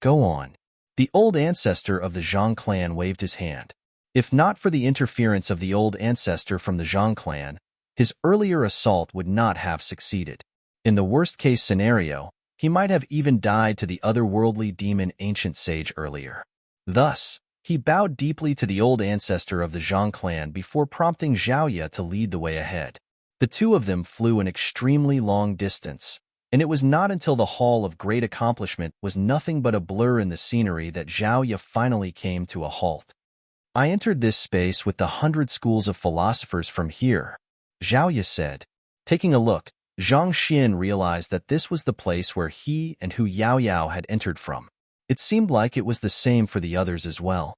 Go on. The old ancestor of the Zhang clan waved his hand. If not for the interference of the old ancestor from the Zhang clan, his earlier assault would not have succeeded. In the worst-case scenario, he might have even died to the otherworldly demon ancient sage earlier. Thus, he bowed deeply to the old ancestor of the Zhang clan before prompting Zhaoye to lead the way ahead. The two of them flew an extremely long distance, and it was not until the Hall of Great Accomplishment was nothing but a blur in the scenery that Zhaoye finally came to a halt. I entered this space with the 100 schools of philosophers from here, Zhaoye said. Taking a look, Zhang Xian realized that this was the place where he and Hu Yaoyao had entered from. It seemed like it was the same for the others as well.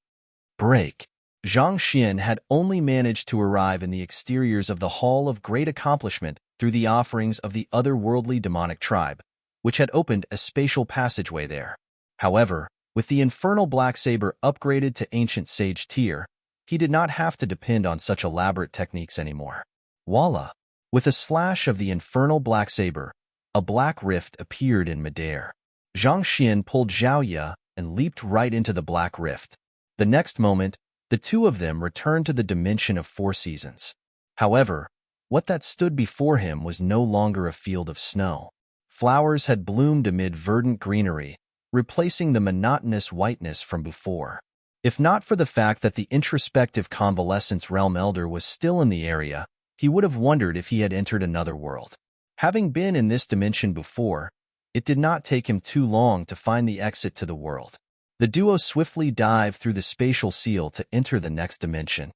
Break. Zhang Xian had only managed to arrive in the exteriors of the Hall of Great Accomplishment through the offerings of the otherworldly demonic tribe, which had opened a spatial passageway there. However, with the infernal black saber upgraded to ancient sage tier, he did not have to depend on such elaborate techniques anymore. Voila! With a slash of the infernal black saber, a black rift appeared in midair. Zhang Xian pulled Zhaoye and leaped right into the black rift. The next moment, the two of them returned to the dimension of 4 seasons. However, what that stood before him was no longer a field of snow. Flowers had bloomed amid verdant greenery, replacing the monotonous whiteness from before. If not for the fact that the introspective convalescence realm elder was still in the area, he would have wondered if he had entered another world. Having been in this dimension before, it did not take him too long to find the exit to the world. The duo swiftly dived through the spatial seal to enter the next dimension.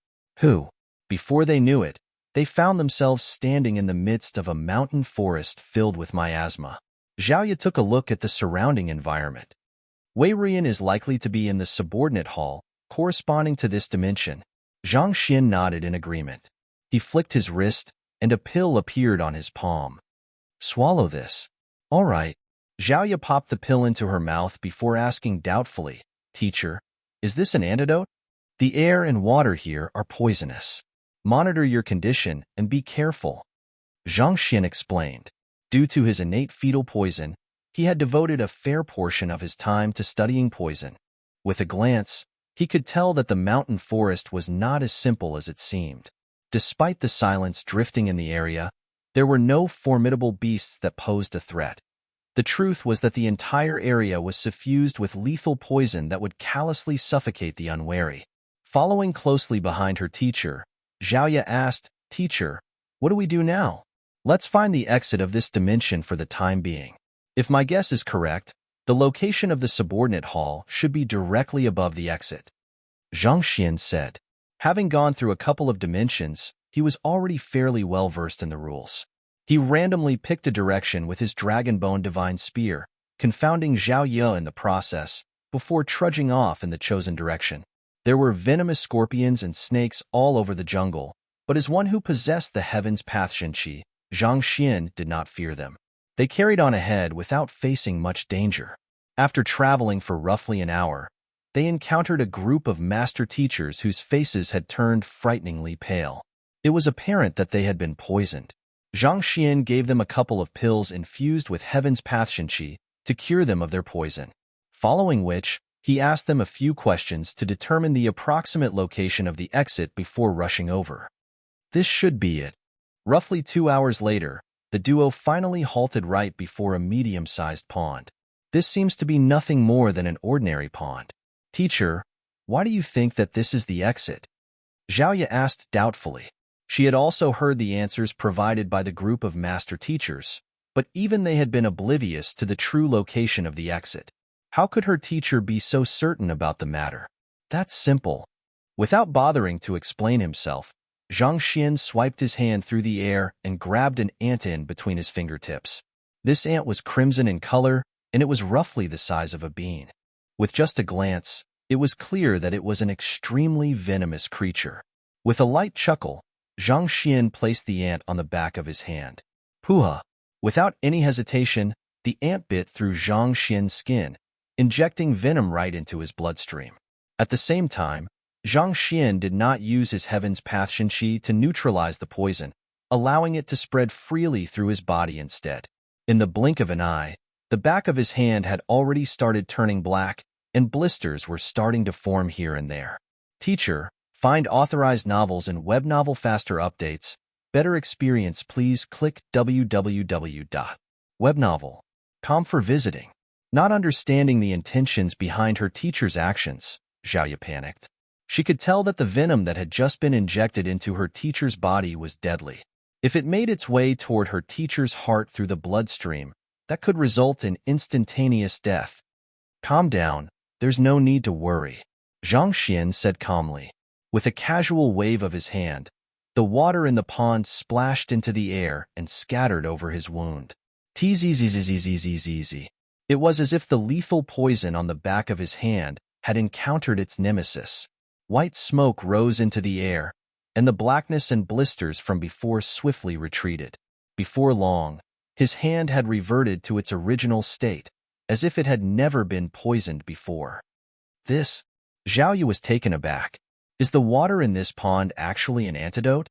Before they knew it, they found themselves standing in the midst of a mountain forest filled with miasma. Zhaoye took a look at the surrounding environment. Wei Rian is likely to be in the subordinate hall, corresponding to this dimension. Zhang Xian nodded in agreement. He flicked his wrist, and a pill appeared on his palm. Swallow this. All right. Zhaoye popped the pill into her mouth before asking doubtfully, Teacher, is this an antidote? The air and water here are poisonous. Monitor your condition and be careful. Zhang Xian explained. Due to his innate fetal poison, he had devoted a fair portion of his time to studying poison. With a glance, he could tell that the mountain forest was not as simple as it seemed. Despite the silence drifting in the area, there were no formidable beasts that posed a threat. The truth was that the entire area was suffused with lethal poison that would callously suffocate the unwary. Following closely behind her teacher, Zhaoye asked, Teacher, what do we do now? Let's find the exit of this dimension for the time being. If my guess is correct, the location of the subordinate hall should be directly above the exit. Zhang Xian said. Having gone through a couple of dimensions, he was already fairly well versed in the rules. He randomly picked a direction with his Dragonbone Divine Spear, confounding Zhaoye in the process, before trudging off in the chosen direction. There were venomous scorpions and snakes all over the jungle, but as one who possessed the Heaven's Path Shenqi, Zhang Xian did not fear them. They carried on ahead without facing much danger. After traveling for roughly an hour, they encountered a group of master teachers whose faces had turned frighteningly pale. It was apparent that they had been poisoned. Zhang Xian gave them a couple of pills infused with Heaven's Path Shenqi to cure them of their poison, following which, he asked them a few questions to determine the approximate location of the exit before rushing over. This should be it. Roughly 2 hours later, the duo finally halted right before a medium-sized pond. This seems to be nothing more than an ordinary pond. Teacher, why do you think that this is the exit? Zhaoye asked doubtfully. She had also heard the answers provided by the group of master teachers, but even they had been oblivious to the true location of the exit. How could her teacher be so certain about the matter? That's simple. Without bothering to explain himself, Zhang Xian swiped his hand through the air and grabbed an ant in between his fingertips. This ant was crimson in color, and it was roughly the size of a bean. With just a glance, it was clear that it was an extremely venomous creature. With a light chuckle, Zhang Xian placed the ant on the back of his hand. Puha! Without any hesitation, the ant bit through Zhang Xian's skin, injecting venom right into his bloodstream. At the same time, Zhang Xian did not use his Heaven's Path Shenqi to neutralize the poison, allowing it to spread freely through his body instead. In the blink of an eye, the back of his hand had already started turning black, and blisters were starting to form here and there. Teacher, find authorized novels and web novel faster updates. Better experience, please click www.webnovel.com for visiting. Not understanding the intentions behind her teacher's actions, Xiaoya panicked. She could tell that the venom that had just been injected into her teacher's body was deadly. If it made its way toward her teacher's heart through the bloodstream, that could result in instantaneous death. Calm down, there's no need to worry, Zhang Xian said calmly. With a casual wave of his hand, the water in the pond splashed into the air and scattered over his wound. Tzzzzzzzzzzz. It was as if the lethal poison on the back of his hand had encountered its nemesis. White smoke rose into the air, and the blackness and blisters from before swiftly retreated. Before long, his hand had reverted to its original state, as if it had never been poisoned before. This? Xiaoyu was taken aback. Is the water in this pond actually an antidote?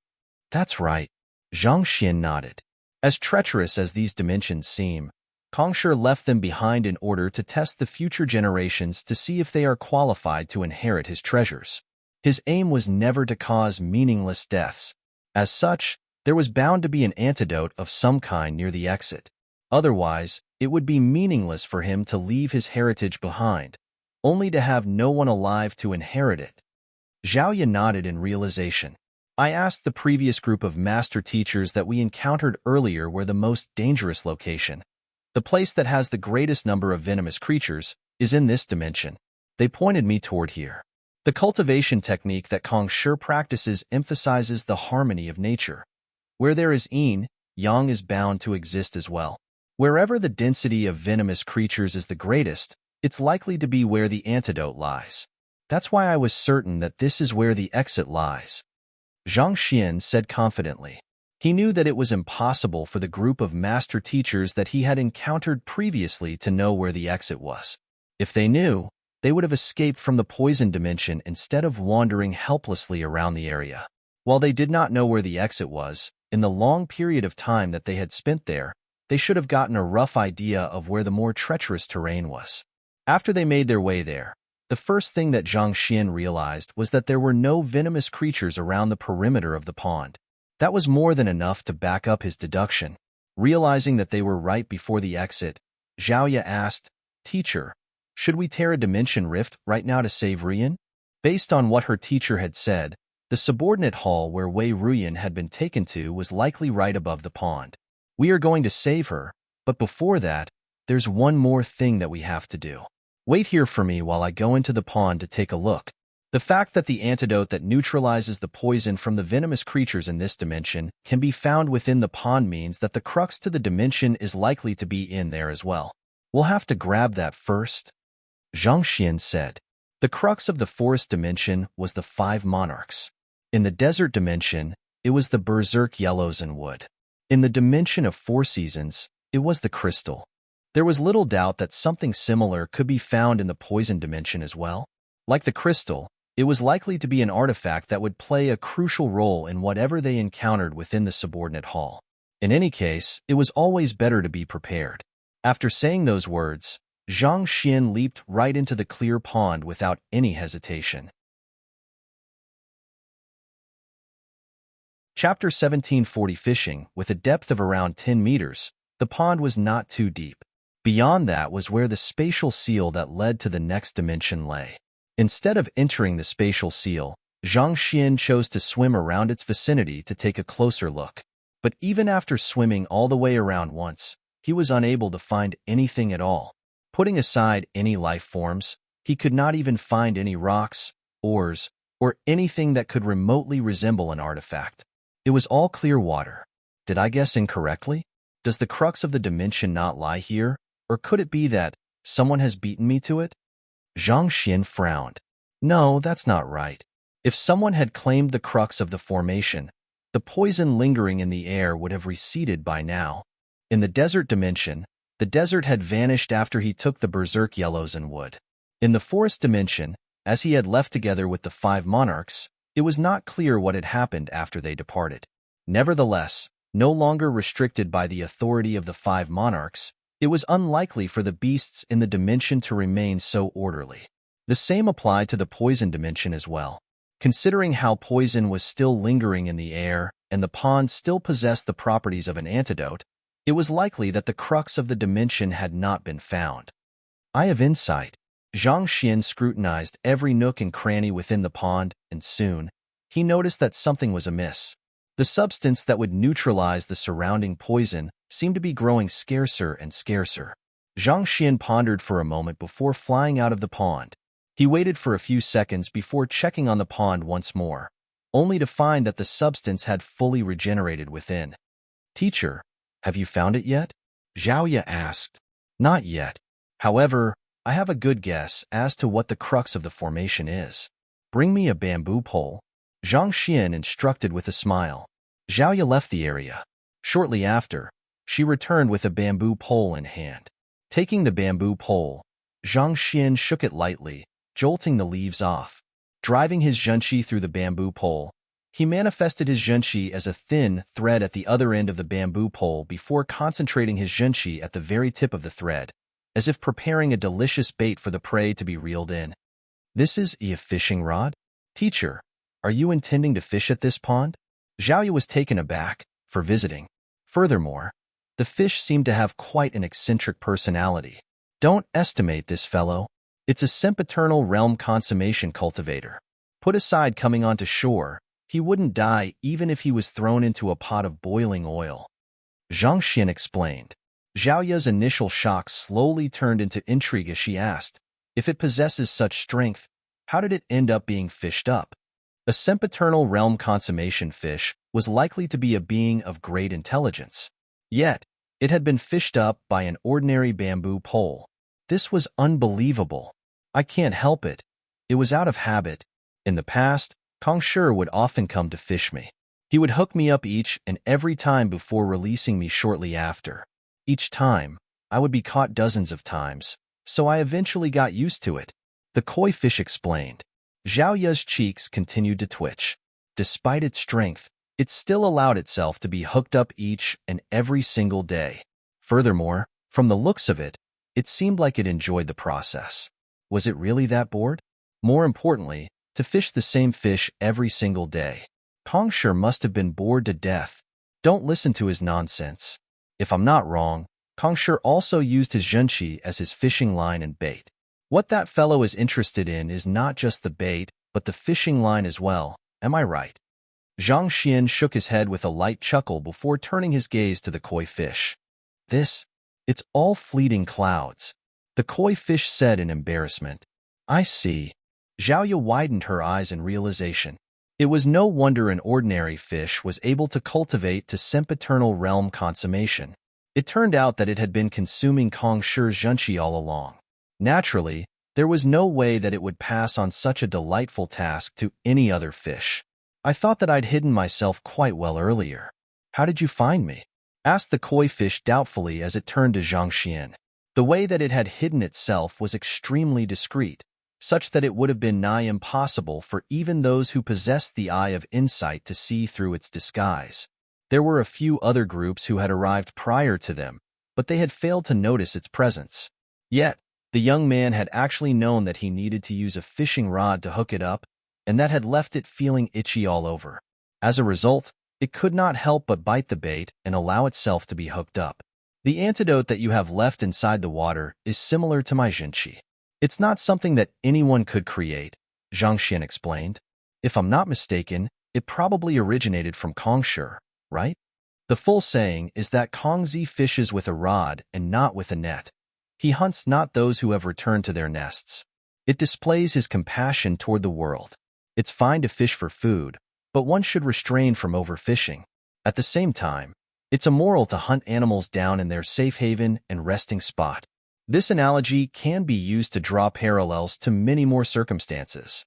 That's right. Zhang Xian nodded. As treacherous as these dimensions seem, Kongsher left them behind in order to test the future generations to see if they are qualified to inherit his treasures. His aim was never to cause meaningless deaths. As such, there was bound to be an antidote of some kind near the exit. Otherwise, it would be meaningless for him to leave his heritage behind, only to have no one alive to inherit it. Xiaoya nodded in realization. I asked the previous group of master teachers that we encountered earlier where the most dangerous location, the place that has the greatest number of venomous creatures, is in this dimension. They pointed me toward here. The cultivation technique that Kongsher practices emphasizes the harmony of nature. Where there is yin, yang is bound to exist as well. Wherever the density of venomous creatures is the greatest, it's likely to be where the antidote lies. That's why I was certain that this is where the exit lies, Zhang Xian said confidently. He knew that it was impossible for the group of master teachers that he had encountered previously to know where the exit was. If they knew, they would have escaped from the poison dimension instead of wandering helplessly around the area. While they did not know where the exit was, in the long period of time that they had spent there, they should have gotten a rough idea of where the more treacherous terrain was. After they made their way there, the first thing that Zhang Xian realized was that there were no venomous creatures around the perimeter of the pond. That was more than enough to back up his deduction. Realizing that they were right before the exit, Xiaoya asked, Teacher, should we tear a dimension rift right now to save Ruyan? Based on what her teacher had said, the subordinate hall where Wei Ruyan had been taken to was likely right above the pond. We are going to save her, but before that, there's one more thing that we have to do. Wait here for me while I go into the pond to take a look. The fact that the antidote that neutralizes the poison from the venomous creatures in this dimension can be found within the pond means that the crux to the dimension is likely to be in there as well. We'll have to grab that first, Zhang Xian said. The crux of the forest dimension was the 5 monarchs. In the desert dimension, it was the berserk yellows and wood. In the dimension of 4 seasons, it was the crystal. There was little doubt that something similar could be found in the poison dimension as well. Like the crystal, it was likely to be an artifact that would play a crucial role in whatever they encountered within the subordinate hall. In any case, it was always better to be prepared. After saying those words, Zhang Xian leaped right into the clear pond without any hesitation. Chapter 1740 Fishing. With a depth of around 10 meters, the pond was not too deep. Beyond that was where the spatial seal that led to the next dimension lay. Instead of entering the spatial seal, Zhang Xian chose to swim around its vicinity to take a closer look. But even after swimming all the way around once, he was unable to find anything at all. Putting aside any life forms, he could not even find any rocks, ores, or anything that could remotely resemble an artifact. It was all clear water. Did I guess incorrectly? Does the crux of the dimension not lie here, or could it be that someone has beaten me to it? Zhang Xian frowned. No, that's not right. If someone had claimed the crux of the formation, the poison lingering in the air would have receded by now. In the desert dimension, The desert had vanished after he took the berserk yellows and wood. In the forest dimension, as he had left together with the 5 monarchs, it was not clear what had happened after they departed. Nevertheless, no longer restricted by the authority of the 5 monarchs, it was unlikely for the beasts in the dimension to remain so orderly. The same applied to the poison dimension as well. Considering how poison was still lingering in the air and the pond still possessed the properties of an antidote, it was likely that the crux of the dimension had not been found. Eye of insight. Zhang Xian scrutinized every nook and cranny within the pond, and soon, he noticed that something was amiss. The substance that would neutralize the surrounding poison seemed to be growing scarcer and scarcer. Zhang Xian pondered for a moment before flying out of the pond. He waited for a few seconds before checking on the pond once more, only to find that the substance had fully regenerated within. "Teacher, have you found it yet?" Zhaoye asked. "Not yet. However, I have a good guess as to what the crux of the formation is. Bring me a bamboo pole," Zhang Xian instructed with a smile. Zhaoye left the area. Shortly after, she returned with a bamboo pole in hand. Taking the bamboo pole, Zhang Xian shook it lightly, jolting the leaves off. Driving his zhenqi through the bamboo pole, he manifested his zhenqi as a thin thread at the other end of the bamboo pole before concentrating his zhenqi at the very tip of the thread, as if preparing a delicious bait for the prey to be reeled in. "This is a fishing rod? Teacher, are you intending to fish at this pond?" Zhaoye was taken aback for visiting. Furthermore, the fish seemed to have quite an eccentric personality. "Don't estimate this fellow. It's a sempiternal realm consummation cultivator. Put aside coming onto shore, he wouldn't die even if he was thrown into a pot of boiling oil," Zhang Xian explained. Zhaoye's initial shock slowly turned into intrigue as she asked, "If it possesses such strength, how did it end up being fished up?" A sempiternal realm consummation fish was likely to be a being of great intelligence. Yet, it had been fished up by an ordinary bamboo pole. This was unbelievable. "I can't help it. It was out of habit. In the past, Kong Shi would often come to fish me. He would hook me up each and every time before releasing me shortly after. Each time, I would be caught dozens of times, so I eventually got used to it," the koi fish explained. Zhaoye's cheeks continued to twitch. Despite its strength, it still allowed itself to be hooked up each and every single day. Furthermore, from the looks of it, it seemed like it enjoyed the process. Was it really that bored? More importantly, to fish the same fish every single day. Kong Shi must have been bored to death. Don't listen to his nonsense. If I'm not wrong, Kong Shi also used his zhenqi as his fishing line and bait. What that fellow is interested in is not just the bait, but the fishing line as well. Am I right? Zhang Xian shook his head with a light chuckle before turning his gaze to the koi fish. It's all fleeting clouds," the koi fish said in embarrassment. "I see." Zhaoye widened her eyes in realization. It was no wonder an ordinary fish was able to cultivate to sempiternal realm consummation. It turned out that it had been consuming Kong Shi's zhenqi all along. Naturally, there was no way that it would pass on such a delightful task to any other fish. "I thought that I'd hidden myself quite well earlier. How did you find me?" asked the koi fish doubtfully as it turned to Zhang Xian. The way that it had hidden itself was extremely discreet, such that it would have been nigh impossible for even those who possessed the eye of insight to see through its disguise. There were a few other groups who had arrived prior to them, but they had failed to notice its presence. Yet, the young man had actually known that he needed to use a fishing rod to hook it up, and that had left it feeling itchy all over. As a result, it could not help but bite the bait and allow itself to be hooked up. "The antidote that you have left inside the water is similar to my zhenqi. It's not something that anyone could create," Zhang Xian explained. "If I'm not mistaken, it probably originated from Kong Shi, right? The full saying is that Kong Zi fishes with a rod and not with a net. He hunts not those who have returned to their nests. It displays his compassion toward the world. It's fine to fish for food, but one should restrain from overfishing. At the same time, it's immoral to hunt animals down in their safe haven and resting spot." This analogy can be used to draw parallels to many more circumstances.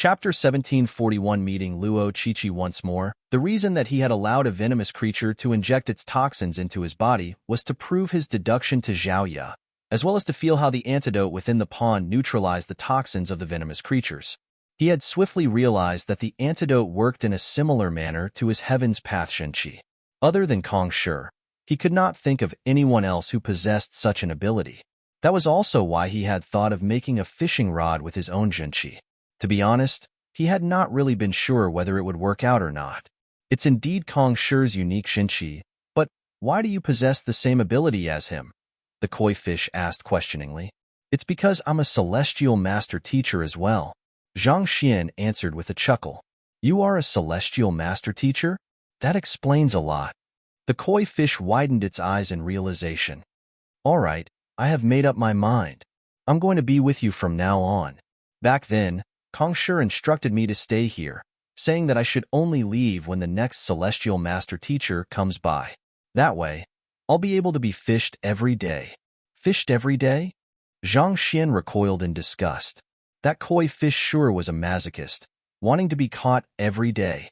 Chapter 1741 Meeting Luo Chichi once more. The reason that he had allowed a venomous creature to inject its toxins into his body was to prove his deduction to Zhaoya, as well as to feel how the antidote within the pond neutralized the toxins of the venomous creatures. He had swiftly realized that the antidote worked in a similar manner to his Heaven's Path Shenqi. Other than Kong Shi, he could not think of anyone else who possessed such an ability. That was also why he had thought of making a fishing rod with his own Shenqi. To be honest, he had not really been sure whether it would work out or not. It's indeed Kong Shi's unique Shenqi, but why do you possess the same ability as him? The koi fish asked questioningly. It's because I'm a celestial master teacher as well. Zhang Xian answered with a chuckle. You are a celestial master teacher? That explains a lot. The koi fish widened its eyes in realization. All right, I have made up my mind. I'm going to be with you from now on. Back then, Kong Shi instructed me to stay here, saying that I should only leave when the next celestial master teacher comes by. That way, I'll be able to be fished every day. Fished every day? Zhang Xian recoiled in disgust. That koi fish sure was a masochist, wanting to be caught every day.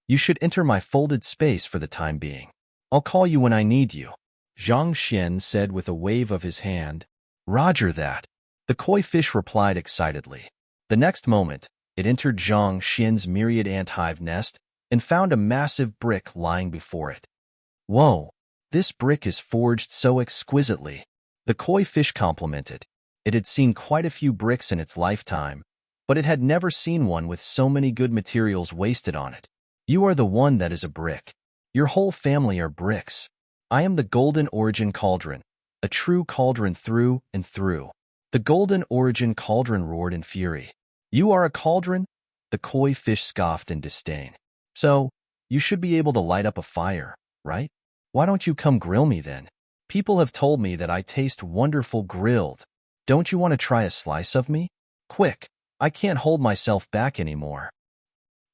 You should enter my folded space for the time being. I'll call you when I need you. Zhang Xian said with a wave of his hand. Roger that. The koi fish replied excitedly. The next moment, it entered Zhang Xian's myriad ant hive nest and found a massive brick lying before it. Whoa, this brick is forged so exquisitely. The koi fish complimented. It had seen quite a few bricks in its lifetime, but it had never seen one with so many good materials wasted on it. You are the one that is a brick. Your whole family are bricks. I am the Golden Origin Cauldron, a true cauldron through and through. The Golden Origin Cauldron roared in fury. You are a cauldron? The koi fish scoffed in disdain. So, you should be able to light up a fire, right? Why don't you come grill me then? People have told me that I taste wonderful grilled. Don't you want to try a slice of me? Quick, I can't hold myself back anymore.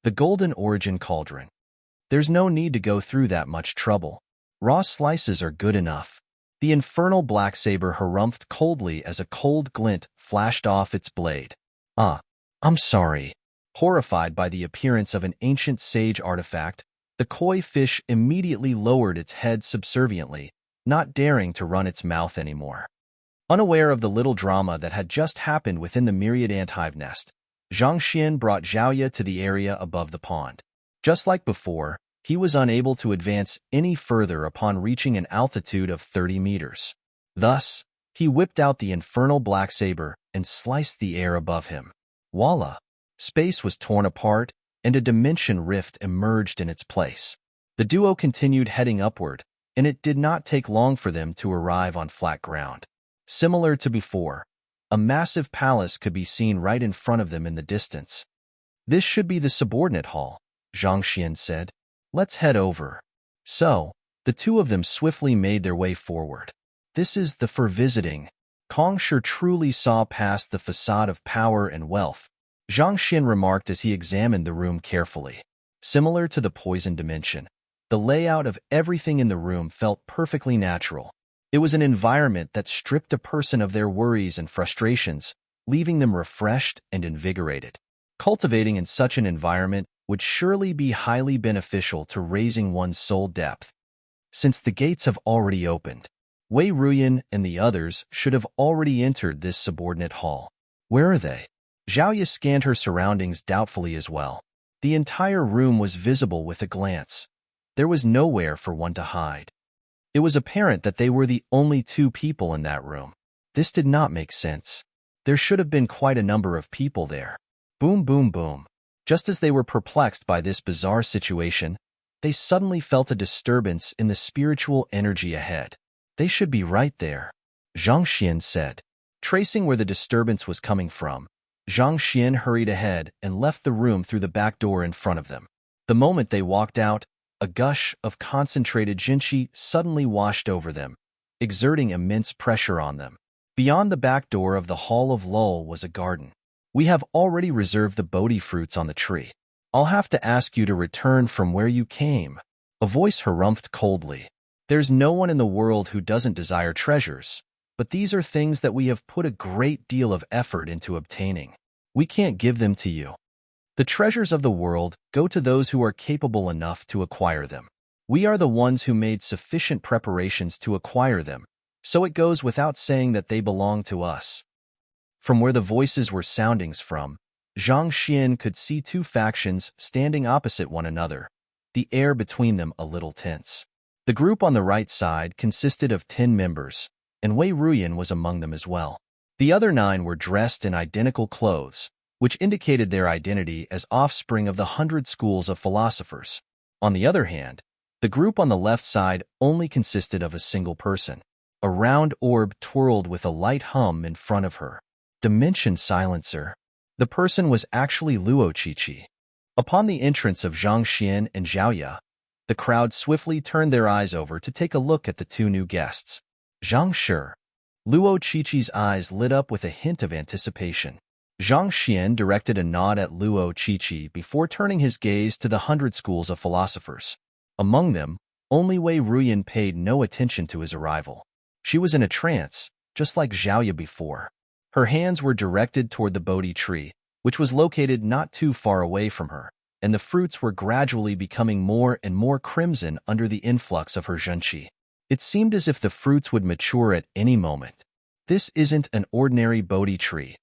The Golden Origin Cauldron. There's no need to go through that much trouble. Raw slices are good enough. The infernal black saber harumphed coldly as a cold glint flashed off its blade. I'm sorry. Horrified by the appearance of an ancient sage artifact, the koi fish immediately lowered its head subserviently, not daring to run its mouth anymore. Unaware of the little drama that had just happened within the myriad ant hive nest, Zhang Xian brought Zhaoya to the area above the pond. Just like before, he was unable to advance any further upon reaching an altitude of 30 meters. Thus, he whipped out the infernal black saber and sliced the air above him. Voila! Space was torn apart, and a dimension rift emerged in its place. The duo continued heading upward, and it did not take long for them to arrive on flat ground. Similar to before, a massive palace could be seen right in front of them in the distance. This should be the subordinate hall, Zhang Xian said. Let's head over. So, the two of them swiftly made their way forward. This is the for visiting. Kong Shi truly saw past the facade of power and wealth, Zhang Xian remarked as he examined the room carefully. Similar to the poison dimension, the layout of everything in the room felt perfectly natural. It was an environment that stripped a person of their worries and frustrations, leaving them refreshed and invigorated. Cultivating in such an environment would surely be highly beneficial to raising one's soul depth. Since the gates have already opened, Wei Ruyan and the others should have already entered this subordinate hall. Where are they? Zhaoya scanned her surroundings doubtfully as well. The entire room was visible with a glance. There was nowhere for one to hide. It was apparent that they were the only two people in that room. This did not make sense. There should have been quite a number of people there. Boom, boom, boom. Just as they were perplexed by this bizarre situation, they suddenly felt a disturbance in the spiritual energy ahead. They should be right there, Zhang Xian said. Tracing where the disturbance was coming from, Zhang Xian hurried ahead and left the room through the back door in front of them. The moment they walked out, a gush of concentrated jinqi suddenly washed over them, exerting immense pressure on them. Beyond the back door of the Hall of Lul was a garden. We have already reserved the Bodhi fruits on the tree. I'll have to ask you to return from where you came. A voice harumphed coldly. There's no one in the world who doesn't desire treasures, but these are things that we have put a great deal of effort into obtaining. We can't give them to you. The treasures of the world go to those who are capable enough to acquire them. We are the ones who made sufficient preparations to acquire them, so it goes without saying that they belong to us. From where the voices were soundings from, Zhang Xian could see two factions standing opposite one another, the air between them a little tense. The group on the right side consisted of 10 members, and Wei Ruyan was among them as well. The other 9 were dressed in identical clothes, which indicated their identity as offspring of the 100 schools of philosophers. On the other hand, the group on the left side only consisted of a single person. A round orb twirled with a light hum in front of her. Dimension silencer. The person was actually Luo Qiqi. Upon the entrance of Zhang Xian and Zhao Ya, the crowd swiftly turned their eyes over to take a look at the two new guests. Zhang Shi. Luo Qiqi's eyes lit up with a hint of anticipation. Zhang Xian directed a nod at Luo Qiqi before turning his gaze to the 100 schools of philosophers. Among them, only Wei Ruyan paid no attention to his arrival. She was in a trance, just like Zhao Ya before. Her hands were directed toward the Bodhi tree, which was located not too far away from her, and the fruits were gradually becoming more and more crimson under the influx of her zhenqi. It seemed as if the fruits would mature at any moment. This isn't an ordinary Bodhi tree.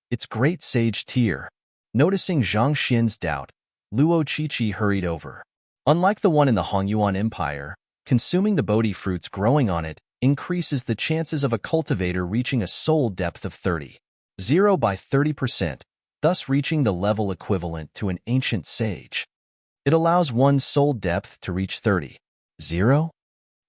It's great sage tier. Noticing Zhang Xian's doubt, Luo Qiqi hurried over. Unlike the one in the Hongyuan Empire, consuming the Bodhi fruits growing on it increases the chances of a cultivator reaching a soul depth of 30. 0 by 30%, thus reaching the level equivalent to an ancient sage. It allows one's soul depth to reach 30. 0?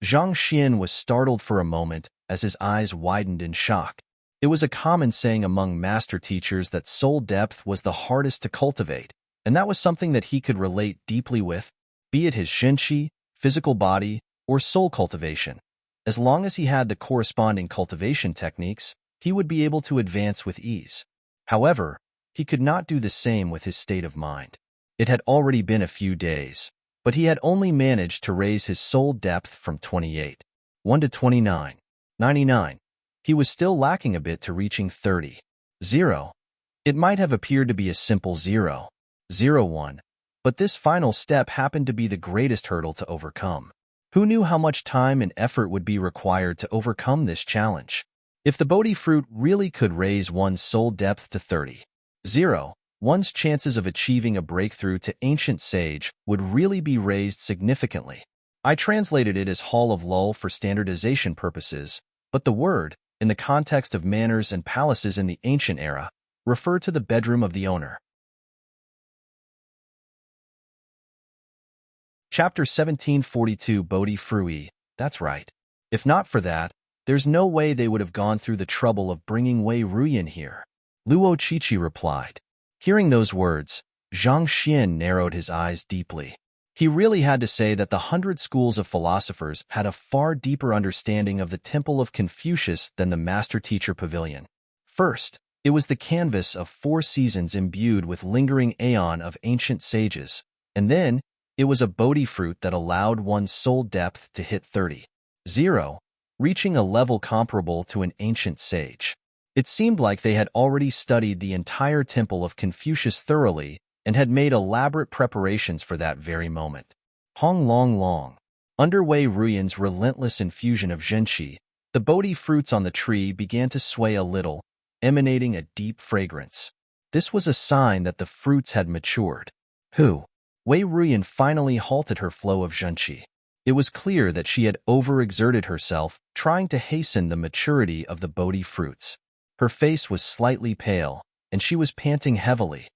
Zhang Xian was startled for a moment as his eyes widened in shock. It was a common saying among master teachers that soul depth was the hardest to cultivate, and that was something that he could relate deeply with, be it his zhenqi, physical body, or soul cultivation. As long as he had the corresponding cultivation techniques, he would be able to advance with ease. However, he could not do the same with his state of mind. It had already been a few days, but he had only managed to raise his soul depth from 28, 1 to 29, 99. He was still lacking a bit to reaching 30. 0. It might have appeared to be a simple 0, 0, 1, but this final step happened to be the greatest hurdle to overcome. Who knew how much time and effort would be required to overcome this challenge? If the Bodhi fruit really could raise one's soul depth to 30. 0, one's chances of achieving a breakthrough to ancient sage would really be raised significantly. I translated it as Hall of Lull for standardization purposes, but the word, in the context of manors and palaces in the ancient era, referred to the bedroom of the owner. Chapter 1742 Bodhi Frui, that's right. If not for that, there's no way they would have gone through the trouble of bringing Wei Ruyan here. Luo Qiqi replied. Hearing those words, Zhang Xian narrowed his eyes deeply. He really had to say that the 100 schools of philosophers had a far deeper understanding of the Temple of Confucius than the Master Teacher Pavilion. First, it was the canvas of 4 seasons imbued with lingering aeon of ancient sages, and then, it was a Bodhi fruit that allowed one's soul depth to hit 30. 0, reaching a level comparable to an ancient sage. It seemed like they had already studied the entire Temple of Confucius thoroughly and had made elaborate preparations for that very moment. Hong Long Long. Under Wei Ruyan's relentless infusion of zhenqi, the Bodhi fruits on the tree began to sway a little, emanating a deep fragrance. This was a sign that the fruits had matured. Wei Ruyan finally halted her flow of zhenqi. It was clear that she had overexerted herself trying to hasten the maturity of the Bodhi fruits. Her face was slightly pale, and she was panting heavily.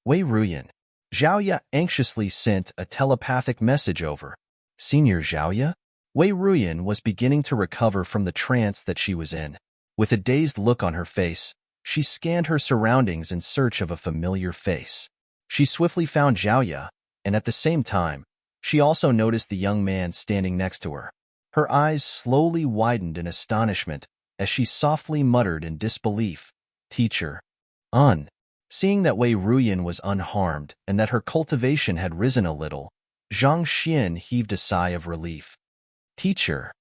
Wei Ruyan. Zhao Ya anxiously sent a telepathic message over. Senior Zhao Ya? Wei Ruyan was beginning to recover from the trance that she was in. With a dazed look on her face, she scanned her surroundings in search of a familiar face. She swiftly found Zhao Ya, and at the same time, she also noticed the young man standing next to her. Her eyes slowly widened in astonishment as she softly muttered in disbelief, Teacher. Seeing that Wei Ruyan was unharmed and that her cultivation had risen a little, Zhang Xian heaved a sigh of relief. Teacher.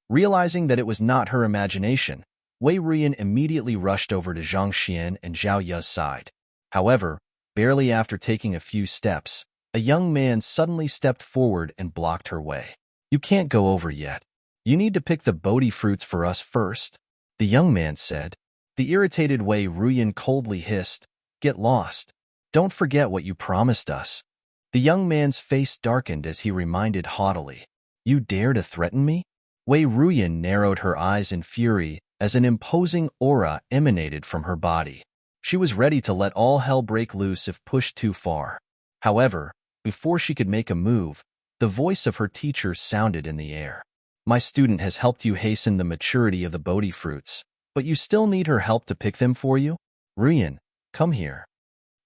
Realizing that it was not her imagination, Wei Ruyan immediately rushed over to Zhang Xian and Zhao Ya's side. However, Barely after taking a few steps, a young man suddenly stepped forward and blocked her way. You can't go over yet. You need to pick the Bodhi fruits for us first, the young man said. The irritated Wei Ruyan coldly hissed, Get lost. Don't forget what you promised us. The young man's face darkened as he reminded haughtily, You dare to threaten me? Wei Ruyan narrowed her eyes in fury as an imposing aura emanated from her body. She was ready to let all hell break loose if pushed too far. However, before she could make a move, the voice of her teacher sounded in the air. My student has helped you hasten the maturity of the Bodhi fruits, but you still need her help to pick them for you? Ruyan, come here.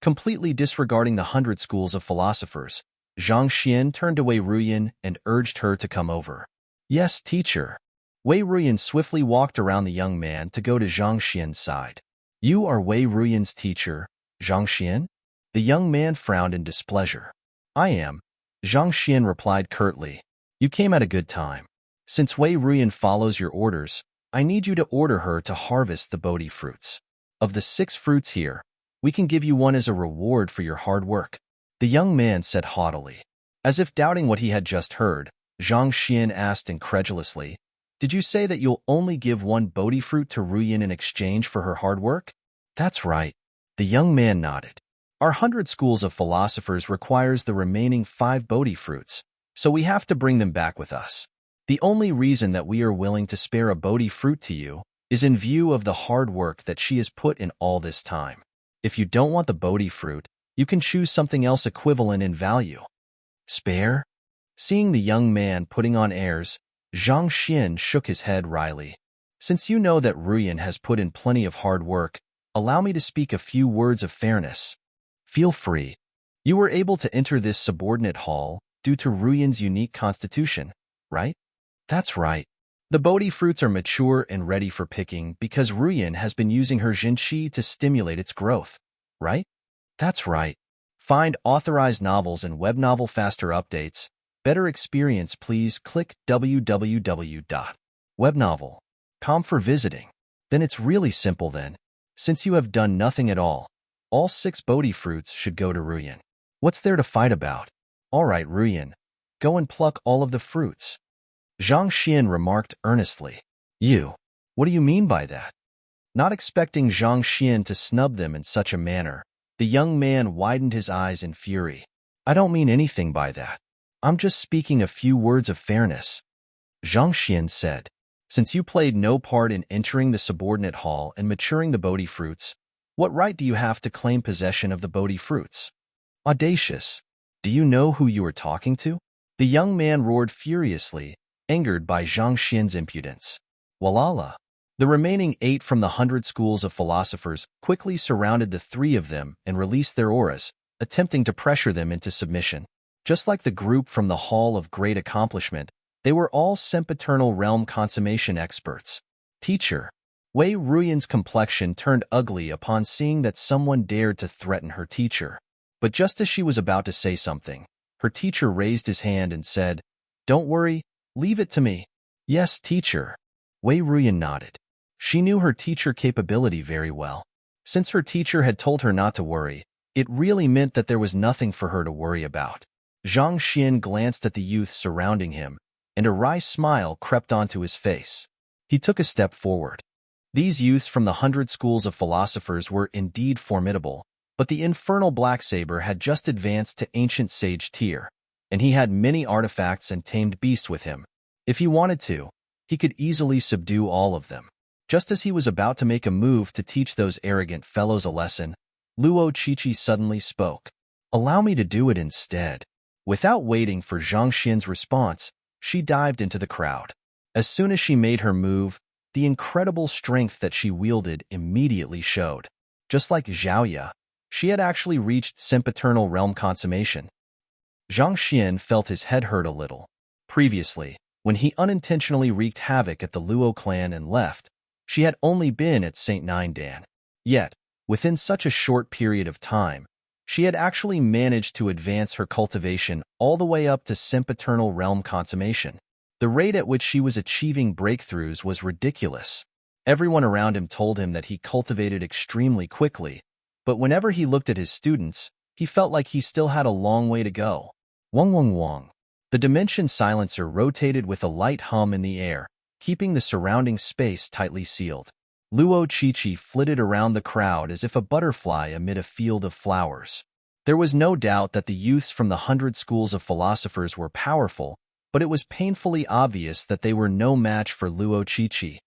Completely disregarding the 100 schools of philosophers, Zhang Xian turned to Wei Ruyan and urged her to come over. Yes, teacher. Wei Ruyan swiftly walked around the young man to go to Zhang Xian's side. You are Wei Ruyan's teacher, Zhang Xian? The young man frowned in displeasure. I am. Zhang Xian replied curtly. You came at a good time. Since Wei Ruyan follows your orders, I need you to order her to harvest the Bodhi fruits. Of the 6 fruits here, we can give you one as a reward for your hard work, the young man said haughtily. As if doubting what he had just heard, Zhang Xian asked incredulously, Did you say that you'll only give one Bodhi fruit to Ruyan in exchange for her hard work? That's right. The young man nodded. Our 100 schools of philosophers requires the remaining 5 Bodhi fruits, so we have to bring them back with us. The only reason that we are willing to spare a Bodhi fruit to you is in view of the hard work that she has put in all this time. If you don't want the Bodhi fruit, you can choose something else equivalent in value. Spare? Seeing the young man putting on airs, Zhang Xian shook his head wryly. Since you know that Ruyan has put in plenty of hard work, allow me to speak a few words of fairness. Feel free. You were able to enter this subordinate hall due to Ruyan's unique constitution, right? That's right. The Bodhi fruits are mature and ready for picking because Ruyan has been using her Jinqi to stimulate its growth, right? That's right. Find authorized novels and web novel faster updates. Better experience, please click www.webnovel.com for visiting. Then it's really simple then. Since you have done nothing at all 6 Bodhi fruits should go to Ruyan. What's there to fight about? All right, Ruyan, go and pluck all of the fruits. Zhang Xian remarked earnestly. What do you mean by that? Not expecting Zhang Xian to snub them in such a manner, the young man widened his eyes in fury. I don't mean anything by that. I'm just speaking a few words of fairness. Zhang Xian said, Since you played no part in entering the subordinate hall and maturing the Bodhi fruits, what right do you have to claim possession of the Bodhi fruits? Audacious! Do you know who you are talking to? The young man roared furiously, angered by Zhang Xian's impudence. Walala! The remaining 8 from the 100 schools of philosophers quickly surrounded the 3 of them and released their auras, attempting to pressure them into submission. Just like the group from the Hall of Great Accomplishment, they were all sempiternal realm consummation experts. Teacher, Wei Ruyan's complexion turned ugly upon seeing that someone dared to threaten her teacher. But just as she was about to say something, her teacher raised his hand and said, Don't worry, leave it to me. Yes, teacher. Wei Ruyan nodded. She knew her teacher capability very well. Since her teacher had told her not to worry, it really meant that there was nothing for her to worry about. Zhang Xian glanced at the youth surrounding him, and a wry smile crept onto his face. He took a step forward. These youths from the 100 schools of philosophers were indeed formidable, but the infernal black saber had just advanced to ancient sage tier, and he had many artifacts and tamed beasts with him. If he wanted to, he could easily subdue all of them. Just as he was about to make a move to teach those arrogant fellows a lesson, Luo Qiqi suddenly spoke. Allow me to do it instead. Without waiting for Zhang Xian's response, she dived into the crowd. As soon as she made her move, the incredible strength that she wielded immediately showed. Just like Zhaoya, she had actually reached sempiternal realm consummation. Zhang Xian felt his head hurt a little. Previously, when he unintentionally wreaked havoc at the Luo clan and left, she had only been at St. Nindan. Yet, within such a short period of time, she had actually managed to advance her cultivation all the way up to sempiternal realm consummation. The rate at which she was achieving breakthroughs was ridiculous. Everyone around him told him that he cultivated extremely quickly, but whenever he looked at his students, he felt like he still had a long way to go. Wong wong wong. The dimension silencer rotated with a light hum in the air, keeping the surrounding space tightly sealed. Luo Chichi flitted around the crowd as if a butterfly amid a field of flowers. There was no doubt that the youths from the 100 schools of philosophers were powerful, but it was painfully obvious that they were no match for Luo Chichi.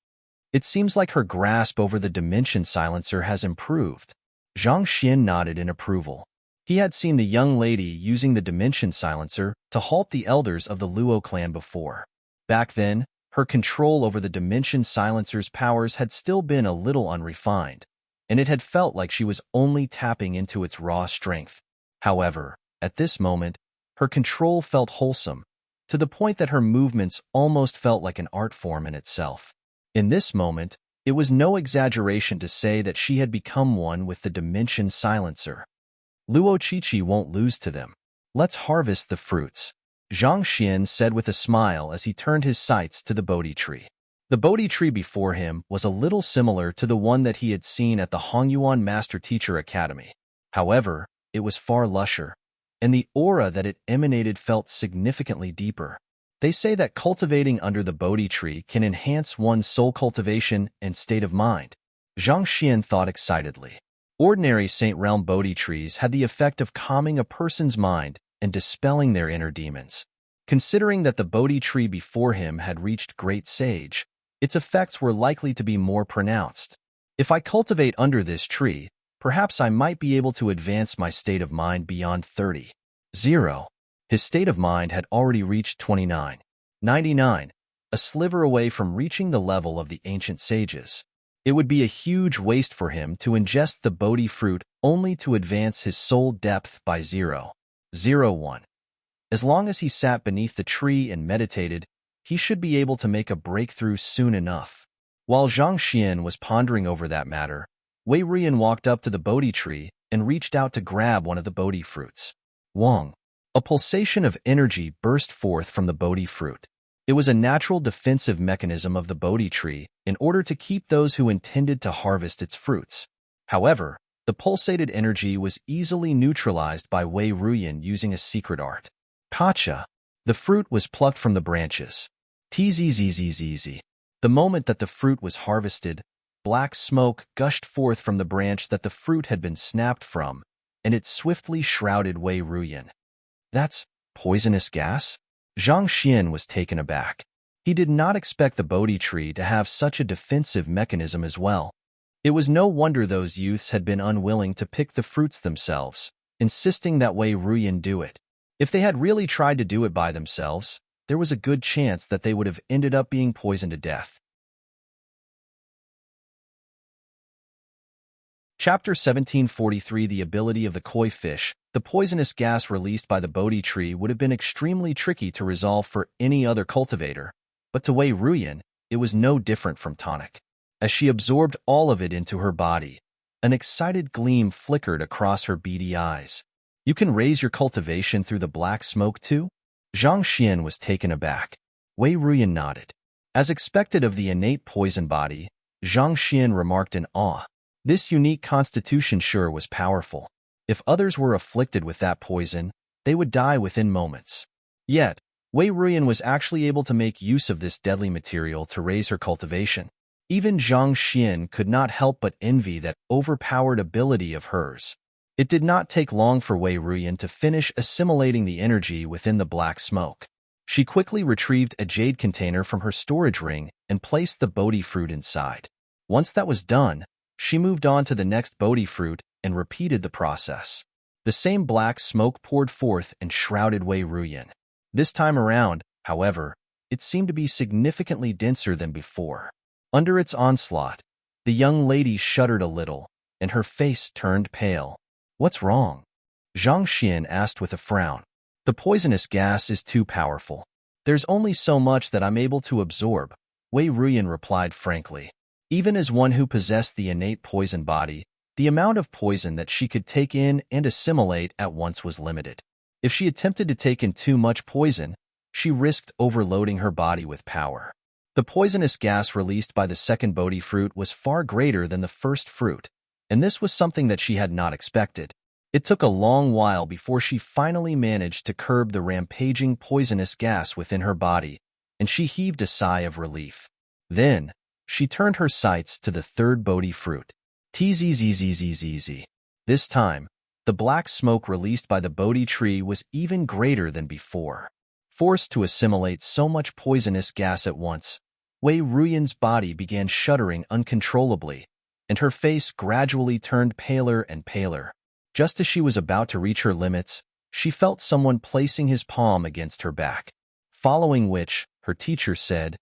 It seems like her grasp over the dimension silencer has improved. Zhang Xian nodded in approval. He had seen the young lady using the dimension silencer to halt the elders of the Luo clan before. Back then, her control over the dimension silencer's powers had still been a little unrefined, and it had felt like she was only tapping into its raw strength. However, at this moment, her control felt wholesome, to the point that her movements almost felt like an art form in itself. In this moment, it was no exaggeration to say that she had become one with the dimension silencer. Luo Chichi won't lose to them. Let's harvest the fruits, Zhang Xian said with a smile as he turned his sights to the Bodhi tree. The Bodhi tree before him was a little similar to the one that he had seen at the Hongyuan Master Teacher Academy. However, it was far lusher, and the aura that it emanated felt significantly deeper. They say that cultivating under the Bodhi tree can enhance one's soul cultivation and state of mind. Zhang Xian thought excitedly. Ordinary Saint Realm Bodhi trees had the effect of calming a person's mind and dispelling their inner demons. Considering that the Bodhi tree before him had reached great sage, its effects were likely to be more pronounced. If I cultivate under this tree, perhaps I might be able to advance my state of mind beyond 30. 0. His state of mind had already reached 29.99, a sliver away from reaching the level of the ancient sages. It would be a huge waste for him to ingest the Bodhi fruit only to advance his soul depth by 0.01. As long as he sat beneath the tree and meditated, he should be able to make a breakthrough soon enough. While Zhang Xian was pondering over that matter, Wei Ruyan walked up to the Bodhi tree and reached out to grab one of the Bodhi fruits. Wong. A pulsation of energy burst forth from the Bodhi fruit. It was a natural defensive mechanism of the Bodhi tree in order to keep those who intended to harvest its fruits. However, the pulsated energy was easily neutralized by Wei Ruyan using a secret art. Kacha. The fruit was plucked from the branches. Tzzzz. The moment that the fruit was harvested, black smoke gushed forth from the branch that the fruit had been snapped from, and it swiftly shrouded Wei Ruyan. That's poisonous gas? Zhang Xian was taken aback. He did not expect the Bodhi tree to have such a defensive mechanism as well. It was no wonder those youths had been unwilling to pick the fruits themselves, insisting that Wei Ruyan do it. If they had really tried to do it by themselves, there was a good chance that they would have ended up being poisoned to death. Chapter 1743 The ability of the koi fish. The poisonous gas released by the Bodhi tree would have been extremely tricky to resolve for any other cultivator, but to Wei Ruyan, it was no different from tonic. As she absorbed all of it into her body, an excited gleam flickered across her beady eyes. You can raise your cultivation through the black smoke too? Zhang Xian was taken aback. Wei Ruyan nodded. As expected of the innate poison body, Zhang Xian remarked in awe. This unique constitution sure was powerful. If others were afflicted with that poison, they would die within moments. Yet, Wei Ruyan was actually able to make use of this deadly material to raise her cultivation. Even Zhang Xian could not help but envy that overpowered ability of hers. It did not take long for Wei Ruyan to finish assimilating the energy within the black smoke. She quickly retrieved a jade container from her storage ring and placed the Bodhi fruit inside. Once that was done, she moved on to the next Bodhi fruit and repeated the process. The same black smoke poured forth and shrouded Wei Ruyan. This time around, however, it seemed to be significantly denser than before. Under its onslaught, the young lady shuddered a little, and her face turned pale. What's wrong? Zhang Xian asked with a frown. The poisonous gas is too powerful. There's only so much that I'm able to absorb, Wei Ruyan replied frankly. Even as one who possessed the innate poison body, the amount of poison that she could take in and assimilate at once was limited. If she attempted to take in too much poison, she risked overloading her body with power. The poisonous gas released by the second Bodhi fruit was far greater than the first fruit, and this was something that she had not expected. It took a long while before she finally managed to curb the rampaging poisonous gas within her body, and she heaved a sigh of relief. Then, she turned her sights to the third Bodhi fruit. Tzzzzzzzz. This time, the black smoke released by the Bodhi tree was even greater than before. Forced to assimilate so much poisonous gas at once, Wei Ruyan's body began shuddering uncontrollably, and her face gradually turned paler and paler. Just as she was about to reach her limits, she felt someone placing his palm against her back. Following which, her teacher said,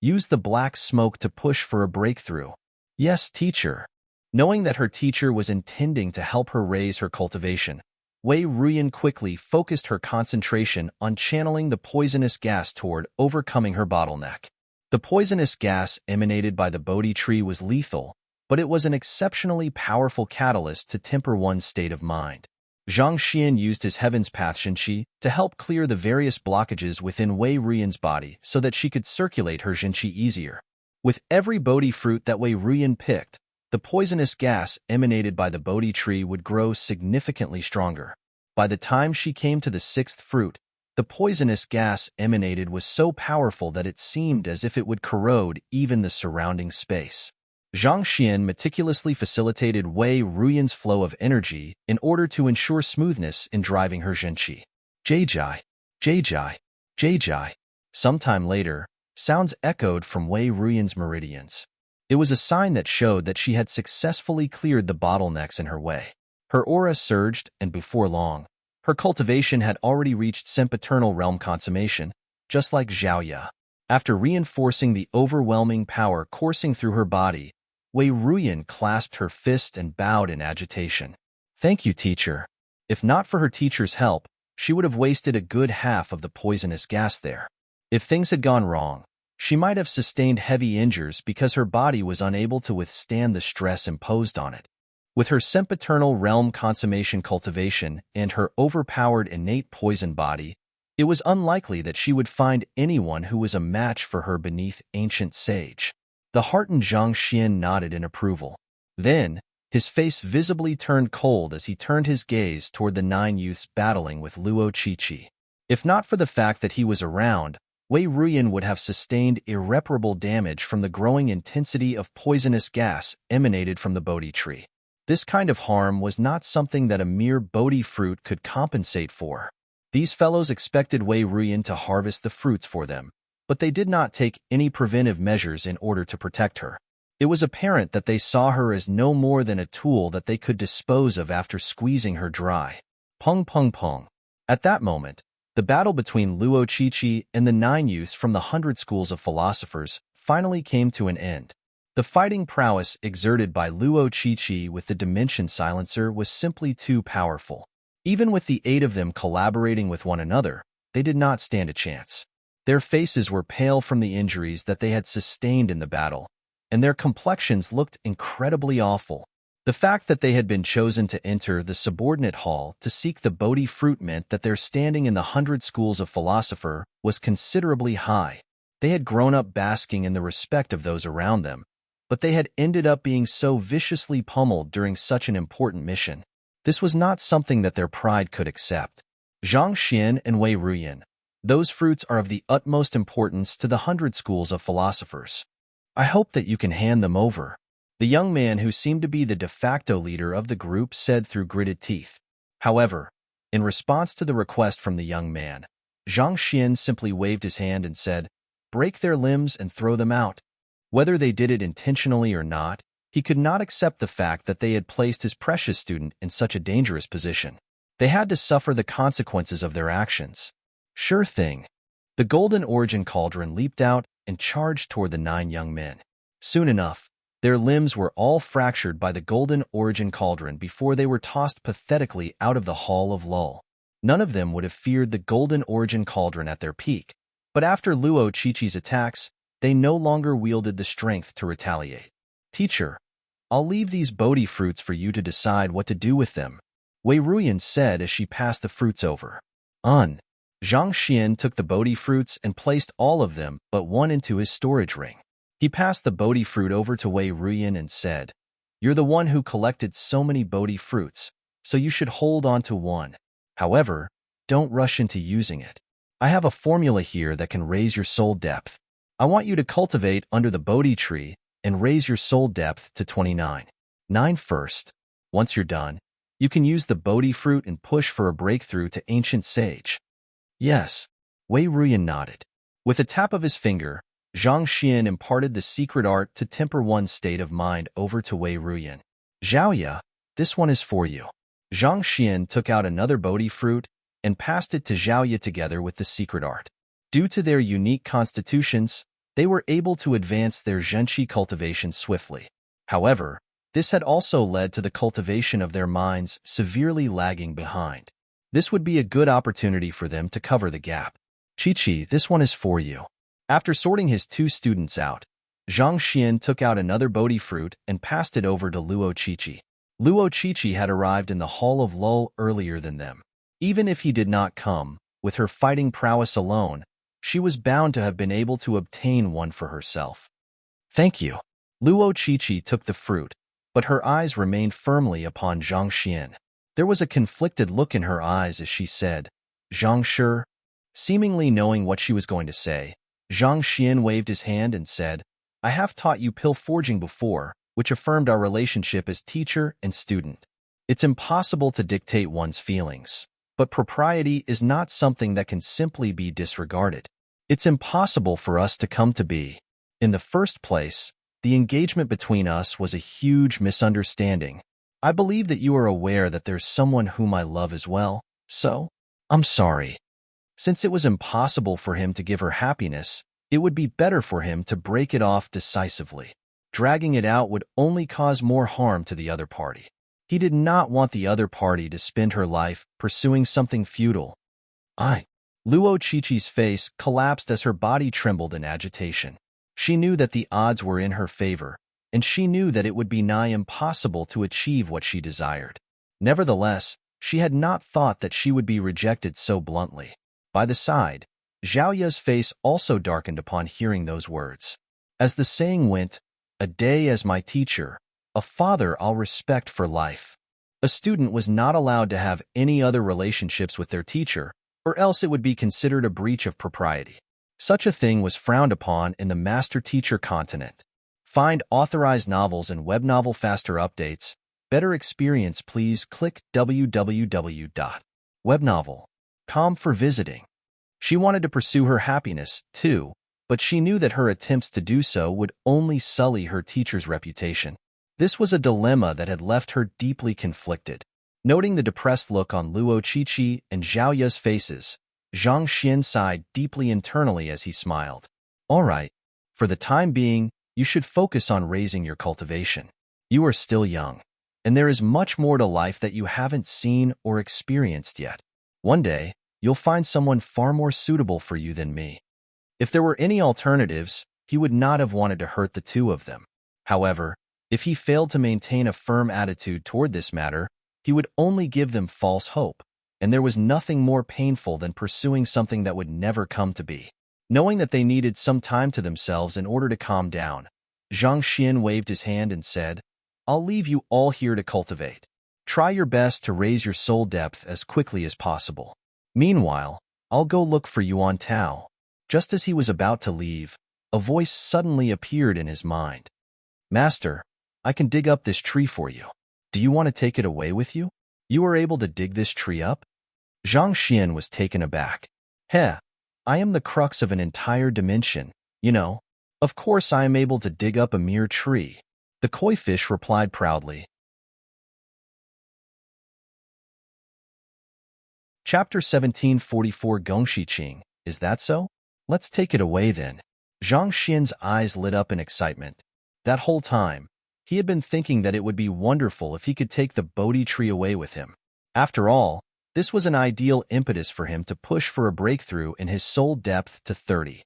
"Use the black smoke to push for a breakthrough." "Yes, teacher." Knowing that her teacher was intending to help her raise her cultivation, Wei Ruyan quickly focused her concentration on channeling the poisonous gas toward overcoming her bottleneck. The poisonous gas emanated by the Bodhi tree was lethal, but it was an exceptionally powerful catalyst to temper one's state of mind. Zhang Xian used his Heaven's Path Xinqi to help clear the various blockages within Wei Ruyan's body so that she could circulate her Xinqi easier. With every Bodhi fruit that Wei Ruyan picked, the poisonous gas emanated by the Bodhi tree would grow significantly stronger. By the time she came to the sixth fruit, the poisonous gas emanated was so powerful that it seemed as if it would corrode even the surrounding space. Zhang Xian meticulously facilitated Wei Ruyan's flow of energy in order to ensure smoothness in driving her Zhenqi. Jai, Jai. Sometime later, sounds echoed from Wei Ruyan's meridians. It was a sign that showed that she had successfully cleared the bottlenecks in her way. Her aura surged, and before long, her cultivation had already reached sempiternal realm consummation, just like Zhaoya. After reinforcing the overwhelming power coursing through her body, Wei Ruyan clasped her fist and bowed in agitation. "Thank you, teacher." If not for her teacher's help, she would have wasted a good half of the poisonous gas there. If things had gone wrong, she might have sustained heavy injuries because her body was unable to withstand the stress imposed on it. With her sempiternal realm consummation cultivation and her overpowered innate poison body, it was unlikely that she would find anyone who was a match for her beneath ancient sage. The heartened Zhang Xian nodded in approval. Then, his face visibly turned cold as he turned his gaze toward the 9 youths battling with Luo Qiqi. If not for the fact that he was around, Wei Ruyan would have sustained irreparable damage from the growing intensity of poisonous gas emanated from the Bodhi tree. This kind of harm was not something that a mere Bodhi fruit could compensate for. These fellows expected Wei Ruyan to harvest the fruits for them, but they did not take any preventive measures in order to protect her. It was apparent that they saw her as no more than a tool that they could dispose of after squeezing her dry. Pung pung pung. At that moment, the battle between Luo Qiqi and the 9 youths from the 100 schools of philosophers finally came to an end. The fighting prowess exerted by Luo Qiqi with the Dimension Silencer was simply too powerful. Even with the 8 of them collaborating with one another, they did not stand a chance. Their faces were pale from the injuries that they had sustained in the battle, and their complexions looked incredibly awful. The fact that they had been chosen to enter the subordinate hall to seek the Bodhi fruit meant that their standing in the 100 schools of philosopher was considerably high. They had grown up basking in the respect of those around them, but they had ended up being so viciously pummeled during such an important mission. This was not something that their pride could accept. Zhang Xian and Wei Ruyan, those fruits are of the utmost importance to the 100 schools of philosophers. I hope that you can hand them over. The young man who seemed to be the de facto leader of the group said through gritted teeth. However, in response to the request from the young man, Zhang Xian simply waved his hand and said, "Break their limbs and throw them out." Whether they did it intentionally or not, he could not accept the fact that they had placed his precious student in such a dangerous position. They had to suffer the consequences of their actions. Sure thing. The golden origin cauldron leaped out and charged toward the 9 young men. Soon enough, their limbs were all fractured by the golden origin cauldron before they were tossed pathetically out of the Hall of Lull. None of them would have feared the golden origin cauldron at their peak, but after Luo Qiqi's attacks, they no longer wielded the strength to retaliate. "Teacher, I'll leave these Bodhi fruits for you to decide what to do with them," Wei Ruyan said as she passed the fruits over. Zhang Xian took the Bodhi fruits and placed all of them but one into his storage ring. He passed the Bodhi fruit over to Wei Ruyan and said, "You're the one who collected so many Bodhi fruits. so you should hold on to one. However, don't rush into using it. I have a formula here that can raise your soul depth. I want you to cultivate under the Bodhi tree and raise your soul depth to 29. 9 first. Once you're done, you can use the Bodhi fruit and push for a breakthrough to ancient sage. Yes, Wei Ruyan nodded. With a tap of his finger, Zhang Xian imparted the secret art to temper one's state of mind over to Wei Ruyan. Zhaoya, this one is for you. Zhang Xian took out another Bodhi fruit and passed it to Zhaoya together with the secret art. Due to their unique constitutions, they were able to advance their zhenqi cultivation swiftly. However, this had also led to the cultivation of their minds severely lagging behind. This would be a good opportunity for them to cover the gap. Qiqi, this one is for you. After sorting his 2 students out, Zhang Xian took out another Bodhi fruit and passed it over to Luo Qiqi. Luo Qiqi had arrived in the Hall of Luo earlier than them. Even if he did not come, with her fighting prowess alone, she was bound to have been able to obtain one for herself. Thank you. Luo Qiqi took the fruit, but her eyes remained firmly upon Zhang Xian. There was a conflicted look in her eyes as she said, Zhang Shi. Seemingly knowing what she was going to say, Zhang Xian waved his hand and said, I have taught you pill forging before, which affirmed our relationship as teacher and student. It's impossible to dictate one's feelings, but propriety is not something that can simply be disregarded. It's impossible for us to come to be. In the first place, the engagement between us was a huge misunderstanding. I believe that you are aware that there's someone whom I love as well, so I'm sorry. Since it was impossible for him to give her happiness, it would be better for him to break it off decisively. Dragging it out would only cause more harm to the other party. He did not want the other party to spend her life pursuing something futile. Luo Qiqi's face collapsed as her body trembled in agitation. She knew that the odds were in her favor, and she knew that it would be nigh impossible to achieve what she desired. Nevertheless, she had not thought that she would be rejected so bluntly. By the side, Zhaoya's face also darkened upon hearing those words. As the saying went, a day as my teacher, a father I'll respect for life. A student was not allowed to have any other relationships with their teacher, or else it would be considered a breach of propriety. Such a thing was frowned upon in the master-teacher continent. Find authorized novels and web novel faster updates. Better experience, please click www.webnovel.com for visiting. She wanted to pursue her happiness, too, but she knew that her attempts to do so would only sully her teacher's reputation. This was a dilemma that had left her deeply conflicted. Noting the depressed look on Luo Qiqi and Zhaoya's faces, Zhang Xian sighed deeply internally as he smiled. All right, for the time being, you should focus on raising your cultivation. You are still young, and there is much more to life that you haven't seen or experienced yet. One day, you'll find someone far more suitable for you than me. If there were any alternatives, he would not have wanted to hurt the 2 of them. However, if he failed to maintain a firm attitude toward this matter, he would only give them false hope, and there was nothing more painful than pursuing something that would never come to be. Knowing that they needed some time to themselves in order to calm down, Zhang Xian waved his hand and said, I'll leave you all here to cultivate. Try your best to raise your soul depth as quickly as possible. Meanwhile, I'll go look for Yuan Tao. Just as he was about to leave, a voice suddenly appeared in his mind. Master, I can dig up this tree for you. Do you want to take it away with you? You are able to dig this tree up? Zhang Xian was taken aback. Heh, I am the crux of an entire dimension, you know. Of course I am able to dig up a mere tree. The koi fish replied proudly. Chapter 1744 Gongxiqing, is that so? Let's take it away then. Zhang Xian's eyes lit up in excitement. That whole time, he had been thinking that it would be wonderful if he could take the Bodhi tree away with him. After all, this was an ideal impetus for him to push for a breakthrough in his soul depth to 30.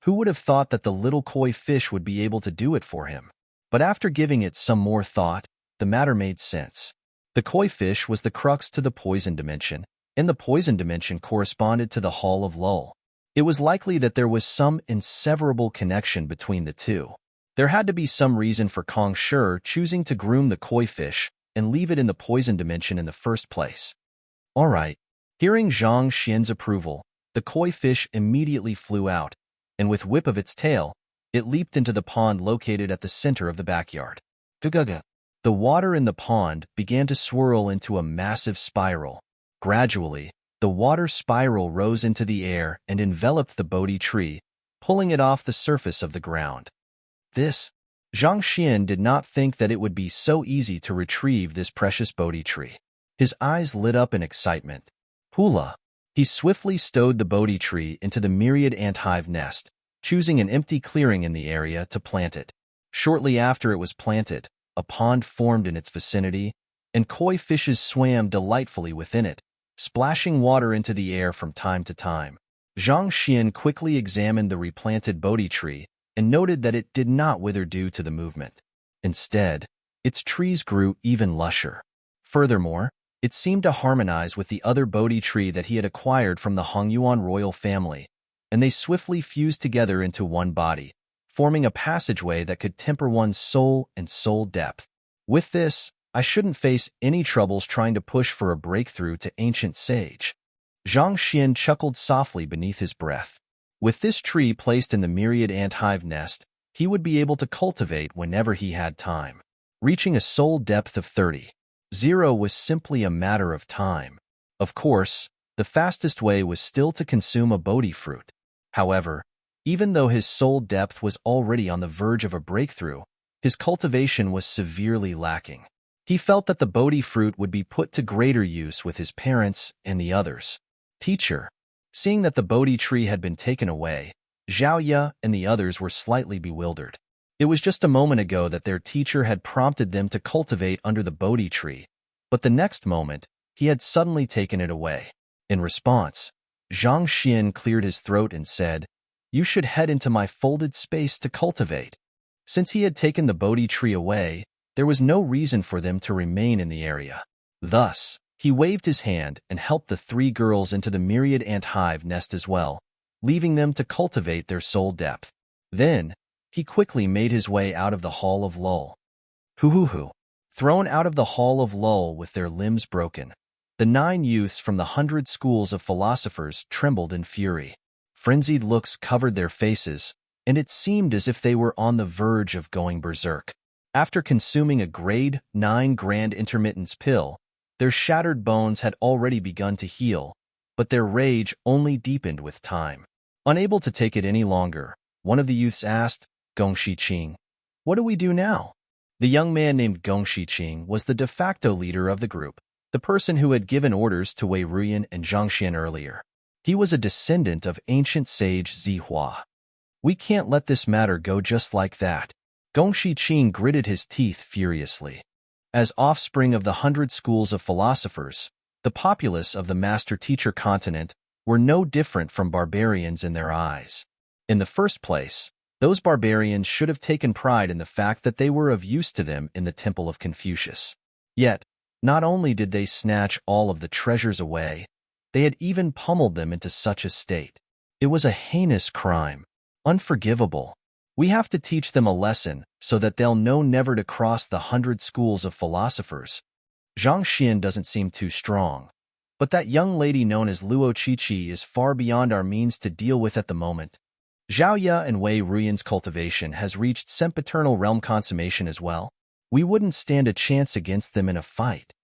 Who would have thought that the little koi fish would be able to do it for him? But after giving it some more thought, the matter made sense. The koi fish was the crux to the poison dimension, and the poison dimension corresponded to the Hall of Luo. It was likely that there was some inseverable connection between the 2. There had to be some reason for Kong Shi choosing to groom the koi fish, and leave it in the poison dimension in the first place. All right. Hearing Zhang Xian's approval, the koi fish immediately flew out, and with whip of its tail, it leaped into the pond located at the center of the backyard. Gugaga. The water in the pond began to swirl into a massive spiral. Gradually, the water spiral rose into the air and enveloped the Bodhi tree, pulling it off the surface of the ground. Zhang Xian did not think that it would be so easy to retrieve this precious Bodhi tree. His eyes lit up in excitement. Hula! He swiftly stowed the Bodhi tree into the myriad ant hive nest, choosing an empty clearing in the area to plant it. Shortly after it was planted, a pond formed in its vicinity, and koi fishes swam delightfully within it, splashing water into the air from time to time. Zhang Xian quickly examined the replanted Bodhi tree and noted that it did not wither due to the movement. Instead, its trees grew even lusher. Furthermore, it seemed to harmonize with the other Bodhi tree that he had acquired from the Hongyuan royal family, and they swiftly fused together into one body, forming a passageway that could temper one's soul and soul depth. With this, I shouldn't face any troubles trying to push for a breakthrough to ancient sage. Zhang Xian chuckled softly beneath his breath. With this tree placed in the myriad ant hive nest, he would be able to cultivate whenever he had time. Reaching a soul depth of 30. 0 was simply a matter of time. Of course, the fastest way was still to consume a Bodhi fruit. However, even though his soul depth was already on the verge of a breakthrough, his cultivation was severely lacking. He felt that the Bodhi fruit would be put to greater use with his parents and the others. Teacher. Seeing that the Bodhi tree had been taken away, Zhao Ye and the others were slightly bewildered. It was just a moment ago that their teacher had prompted them to cultivate under the Bodhi tree, but the next moment, he had suddenly taken it away. In response, Zhang Xian cleared his throat and said, "You should head into my folded space to cultivate." Since he had taken the Bodhi tree away, there was no reason for them to remain in the area. Thus, he waved his hand and helped the 3 girls into the myriad ant hive nest as well, leaving them to cultivate their soul depth. Then, he quickly made his way out of the Hall of Lull. Hoo-hoo-hoo. Thrown out of the Hall of Lull with their limbs broken, the 9 youths from the 100 schools of philosophers trembled in fury. Frenzied looks covered their faces, and it seemed as if they were on the verge of going berserk. After consuming a grade 9 grand intermittence pill, their shattered bones had already begun to heal, but their rage only deepened with time. Unable to take it any longer, one of the youths asked, "Gong Shiqing, what do we do now?" The young man named Gong Shiqing was the de facto leader of the group, the person who had given orders to Wei Ruyan and Zhang Xian earlier. He was a descendant of ancient sage Zihua. "We can't let this matter go just like that." Gong Shiqing gritted his teeth furiously. As offspring of the 100 schools of philosophers, the populace of the master-teacher continent were no different from barbarians in their eyes. In the first place, those barbarians should have taken pride in the fact that they were of use to them in the Temple of Confucius. Yet, not only did they snatch all of the treasures away, they had even pummeled them into such a state. It was a heinous crime, unforgivable. We have to teach them a lesson so that they'll know never to cross the 100 schools of philosophers. Zhang Xian doesn't seem too strong, but that young lady known as Luo Qiqi is far beyond our means to deal with at the moment. Zhao Ye and Wei Ruyan's cultivation has reached sempiternal realm consummation as well. We wouldn't stand a chance against them in a fight.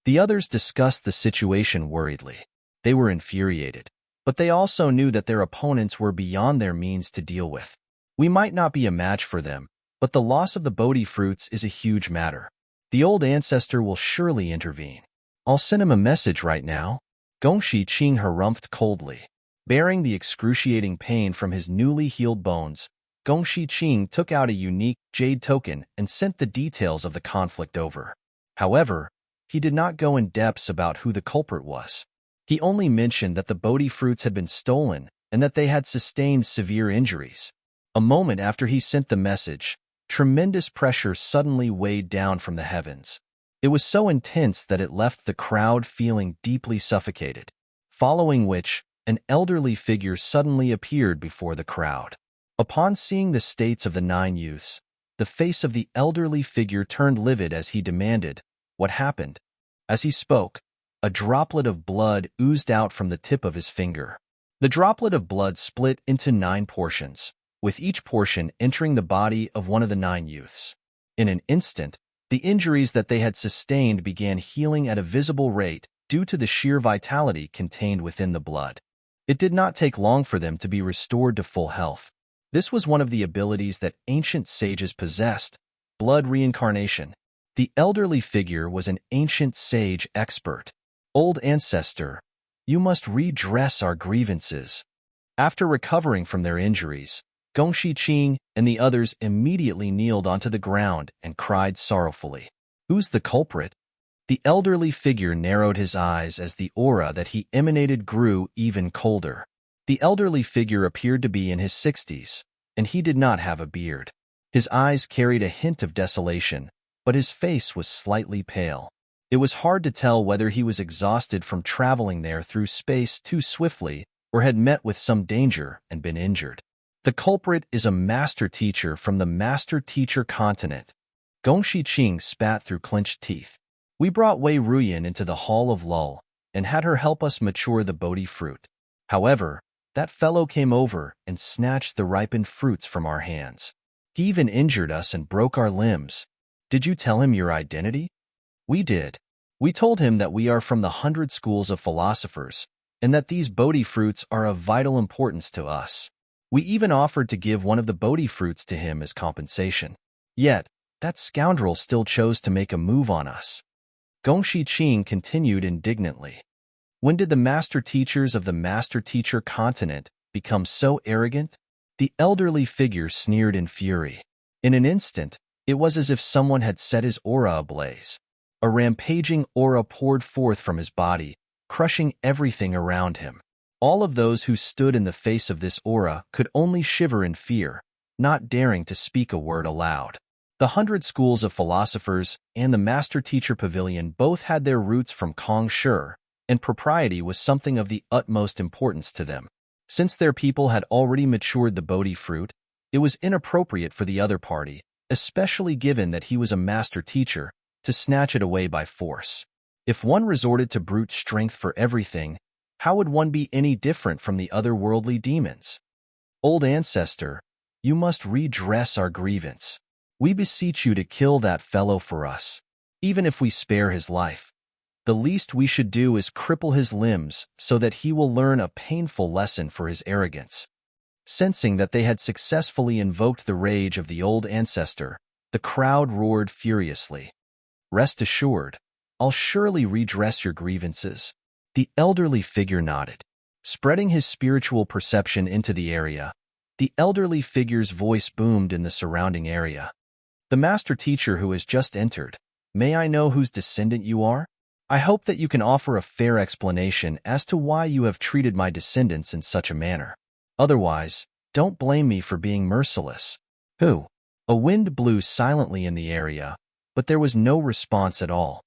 The others discussed the situation worriedly. They were infuriated, but they also knew that their opponents were beyond their means to deal with. We might not be a match for them, but the loss of the Bodhi fruits is a huge matter. The old ancestor will surely intervene. I'll send him a message right now. Gong Shiqing harumphed coldly. Bearing the excruciating pain from his newly healed bones, Gong Shiqing took out a unique jade token and sent the details of the conflict over. However, he did not go in depths about who the culprit was. He only mentioned that the Bodhi fruits had been stolen and that they had sustained severe injuries. A moment after he sent the message, tremendous pressure suddenly weighed down from the heavens. It was so intense that it left the crowd feeling deeply suffocated, following which, an elderly figure suddenly appeared before the crowd. Upon seeing the states of the 9 youths, the face of the elderly figure turned livid as he demanded, What happened? As he spoke, a droplet of blood oozed out from the tip of his finger. The droplet of blood split into 9 portions, with each portion entering the body of one of the 9 youths. In an instant, the injuries that they had sustained began healing at a visible rate due to the sheer vitality contained within the blood. It did not take long for them to be restored to full health. This was one of the abilities that ancient sages possessed, blood reincarnation. The elderly figure was an ancient sage expert. Old ancestor, you must redress our grievances. After recovering from their injuries, Gongxi Qing and the others immediately kneeled onto the ground and cried sorrowfully. Who's the culprit? The elderly figure narrowed his eyes as the aura that he emanated grew even colder. The elderly figure appeared to be in his 60s, and he did not have a beard. His eyes carried a hint of desolation, but his face was slightly pale. It was hard to tell whether he was exhausted from traveling there through space too swiftly or had met with some danger and been injured. The culprit is a master teacher from the master teacher continent. Gongxi Qing spat through clenched teeth. We brought Wei Ruyan into the Hall of Lull and had her help us mature the Bodhi fruit. However, that fellow came over and snatched the ripened fruits from our hands. He even injured us and broke our limbs. Did you tell him your identity? We did. We told him that we are from the 100 schools of philosophers and that these Bodhi fruits are of vital importance to us. We even offered to give one of the Bodhi fruits to him as compensation. Yet, that scoundrel still chose to make a move on us. Gongxi Qing continued indignantly. When did the master teachers of the master teacher continent become so arrogant? The elderly figure sneered in fury. In an instant, it was as if someone had set his aura ablaze. A rampaging aura poured forth from his body, crushing everything around him. All of those who stood in the face of this aura could only shiver in fear, not daring to speak a word aloud. The 100 schools of philosophers and the Master Teacher Pavilion both had their roots from Kong Shi, and propriety was something of the utmost importance to them. Since their people had already matured the Bodhi fruit, it was inappropriate for the other party, especially given that he was a master teacher, to snatch it away by force. If one resorted to brute strength for everything, how would one be any different from the otherworldly demons? Old ancestor, you must redress our grievance. We beseech you to kill that fellow for us. Even if we spare his life, the least we should do is cripple his limbs so that he will learn a painful lesson for his arrogance. Sensing that they had successfully invoked the rage of the old ancestor, the crowd roared furiously. Rest assured, I'll surely redress your grievances. The elderly figure nodded. Spreading his spiritual perception into the area, the elderly figure's voice boomed in the surrounding area. The master teacher who has just entered, may I know whose descendant you are? I hope that you can offer a fair explanation as to why you have treated my descendants in such a manner. Otherwise, don't blame me for being merciless. Who? A wind blew silently in the area, but there was no response at all.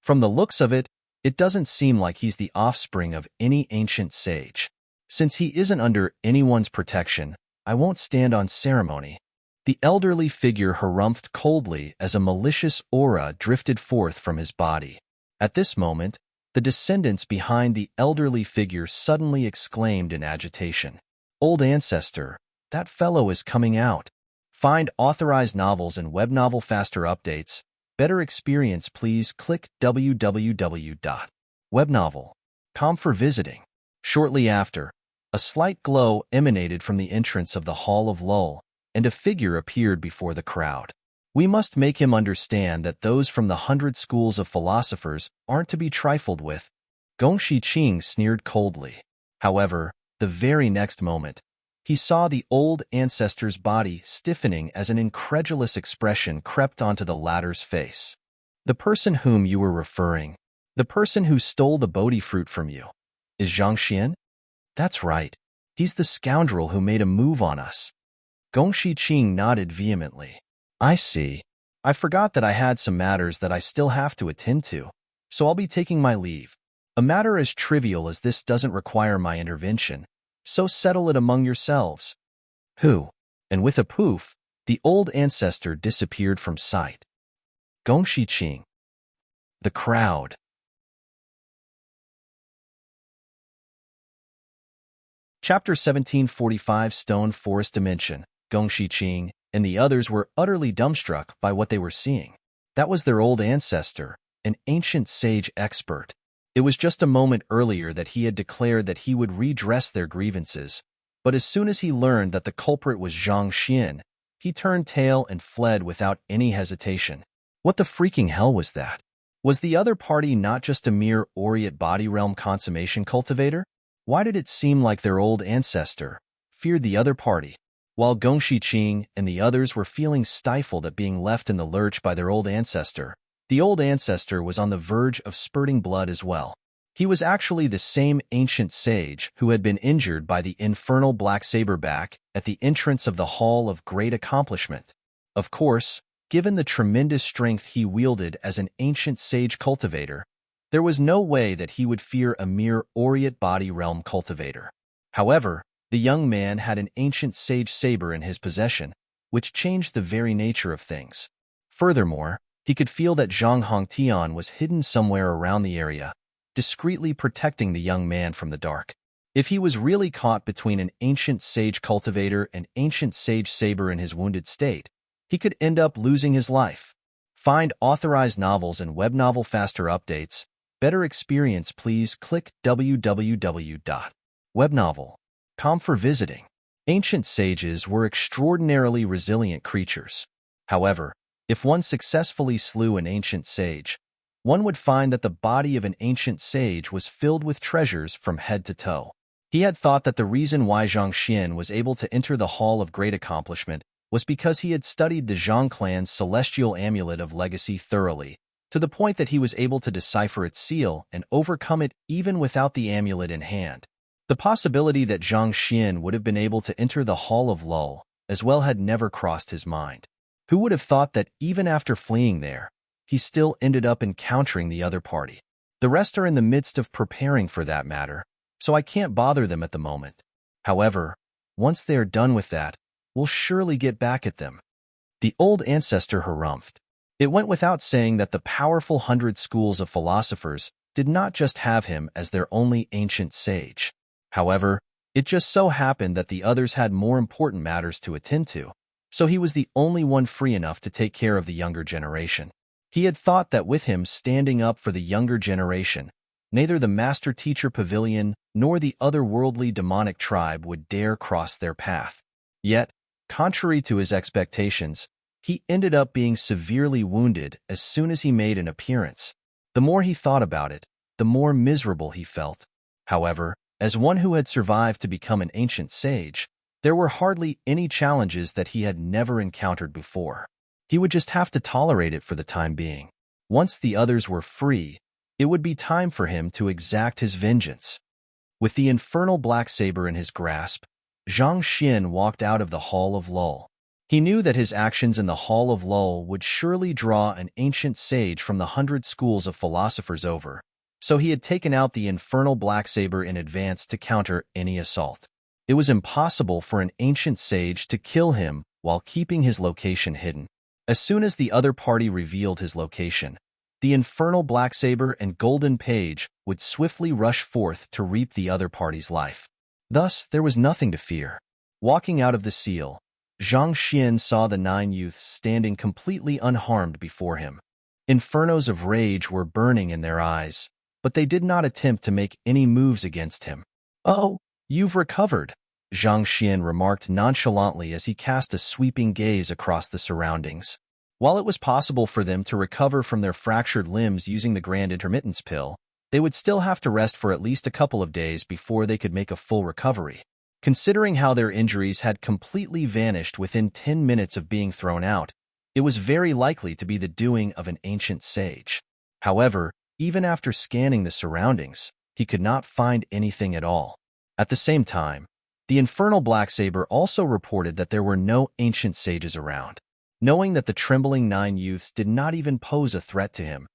From the looks of it, it doesn't seem like he's the offspring of any ancient sage. Since he isn't under anyone's protection, I won't stand on ceremony. The elderly figure harumphed coldly as a malicious aura drifted forth from his body. At this moment, the descendants behind the elderly figure suddenly exclaimed in agitation. Old ancestor, that fellow is coming out. Find authorized novels and web novel faster updates. Better experience, please click www.webnovel.com for visiting. Shortly after, a slight glow emanated from the entrance of the Hall of Lull, and a figure appeared before the crowd. We must make him understand that those from the 100 schools of philosophers aren't to be trifled with. Gongxi Qing sneered coldly. However, the very next moment, he saw the old ancestor's body stiffening as an incredulous expression crept onto the latter's face. The person whom you were referring, the person who stole the Bodhi fruit from you, is Zhang Xian? That's right. He's the scoundrel who made a move on us. Gongxi Qing nodded vehemently. I see. I forgot that I had some matters that I still have to attend to, so I'll be taking my leave. A matter as trivial as this doesn't require my intervention, so settle it among yourselves. Who? And with a poof, the old ancestor disappeared from sight. Gongxi Qing. The crowd. Chapter 1745 Stone Forest Dimension. Gongxi Qing and the others were utterly dumbstruck by what they were seeing. That was their old ancestor, an ancient sage expert. It was just a moment earlier that he had declared that he would redress their grievances, but as soon as he learned that the culprit was Zhang Xian, he turned tail and fled without any hesitation. What the freaking hell was that? Was the other party not just a mere Aureate body realm consummation cultivator? Why did it seem like their old ancestor feared the other party? While Gongxi Qing and the others were feeling stifled at being left in the lurch by their old ancestor, the old ancestor was on the verge of spurting blood as well. He was actually the same ancient sage who had been injured by the infernal black saberback at the entrance of the Hall of Great Accomplishment. Of course, given the tremendous strength he wielded as an ancient sage cultivator, there was no way that he would fear a mere Aureate body realm cultivator. However, the young man had an ancient sage saber in his possession, which changed the very nature of things. Furthermore, he could feel that Zhang Hongtian was hidden somewhere around the area, discreetly protecting the young man from the dark. If he was really caught between an ancient sage cultivator and ancient sage saber in his wounded state, he could end up losing his life. Find authorized novels and web novel faster updates. Better experience, please click www.webnovel.com for visiting. Ancient sages were extraordinarily resilient creatures. However, if one successfully slew an ancient sage, one would find that the body of an ancient sage was filled with treasures from head to toe. He had thought that the reason why Zhang Xian was able to enter the Hall of Great Accomplishment was because he had studied the Zhang clan's celestial amulet of legacy thoroughly, to the point that he was able to decipher its seal and overcome it even without the amulet in hand. The possibility that Zhang Xian would have been able to enter the Hall of Lull as well had never crossed his mind. Who would have thought that even after fleeing there, he still ended up encountering the other party? The rest are in the midst of preparing for that matter, so I can't bother them at the moment. However, once they are done with that, we'll surely get back at them. The old ancestor harumphed. It went without saying that the powerful 100 schools of philosophers did not just have him as their only ancient sage. However, it just so happened that the others had more important matters to attend to, so he was the only one free enough to take care of the younger generation. He had thought that with him standing up for the younger generation, neither the Master-Teacher Pavilion nor the otherworldly demonic tribe would dare cross their path. Yet, contrary to his expectations, he ended up being severely wounded as soon as he made an appearance. The more he thought about it, the more miserable he felt. However, as one who had survived to become an ancient sage, there were hardly any challenges that he had never encountered before. He would just have to tolerate it for the time being. Once the others were free, it would be time for him to exact his vengeance. With the infernal black saber in his grasp, Zhang Xian walked out of the Hall of Lull. He knew that his actions in the Hall of Lull would surely draw an ancient sage from the 100 schools of philosophers over, so he had taken out the infernal black saber in advance to counter any assault. It was impossible for an ancient sage to kill him while keeping his location hidden. As soon as the other party revealed his location, the infernal black saber and golden page would swiftly rush forth to reap the other party's life. Thus, there was nothing to fear. Walking out of the seal, Zhang Xian saw the 9 youths standing completely unharmed before him. Infernos of rage were burning in their eyes, but they did not attempt to make any moves against him. "Oh, you've recovered," Zhang Xian remarked nonchalantly as he cast a sweeping gaze across the surroundings. While it was possible for them to recover from their fractured limbs using the Grand Intermittence Pill, they would still have to rest for at least a couple of days before they could make a full recovery. Considering how their injuries had completely vanished within 10 minutes of being thrown out, it was very likely to be the doing of an ancient sage. However, even after scanning the surroundings, he could not find anything at all. At the same time, the infernal black saber also reported that there were no ancient sages around. Knowing that the trembling 9 youths did not even pose a threat to him,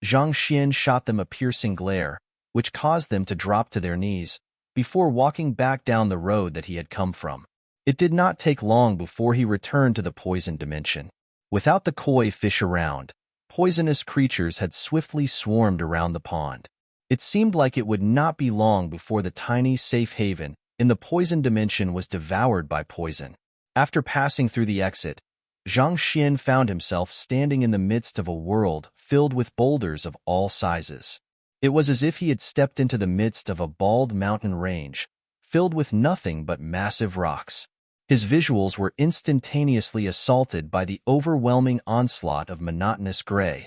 Zhang Xian shot them a piercing glare, which caused them to drop to their knees, before walking back down the road that he had come from. It did not take long before he returned to the poison dimension. Without the koi fish around, poisonous creatures had swiftly swarmed around the pond. It seemed like it would not be long before the tiny safe haven in the poison dimension was devoured by poison. After passing through the exit, Zhang Xian found himself standing in the midst of a world filled with boulders of all sizes. It was as if he had stepped into the midst of a bald mountain range, filled with nothing but massive rocks. His visuals were instantaneously assaulted by the overwhelming onslaught of monotonous gray.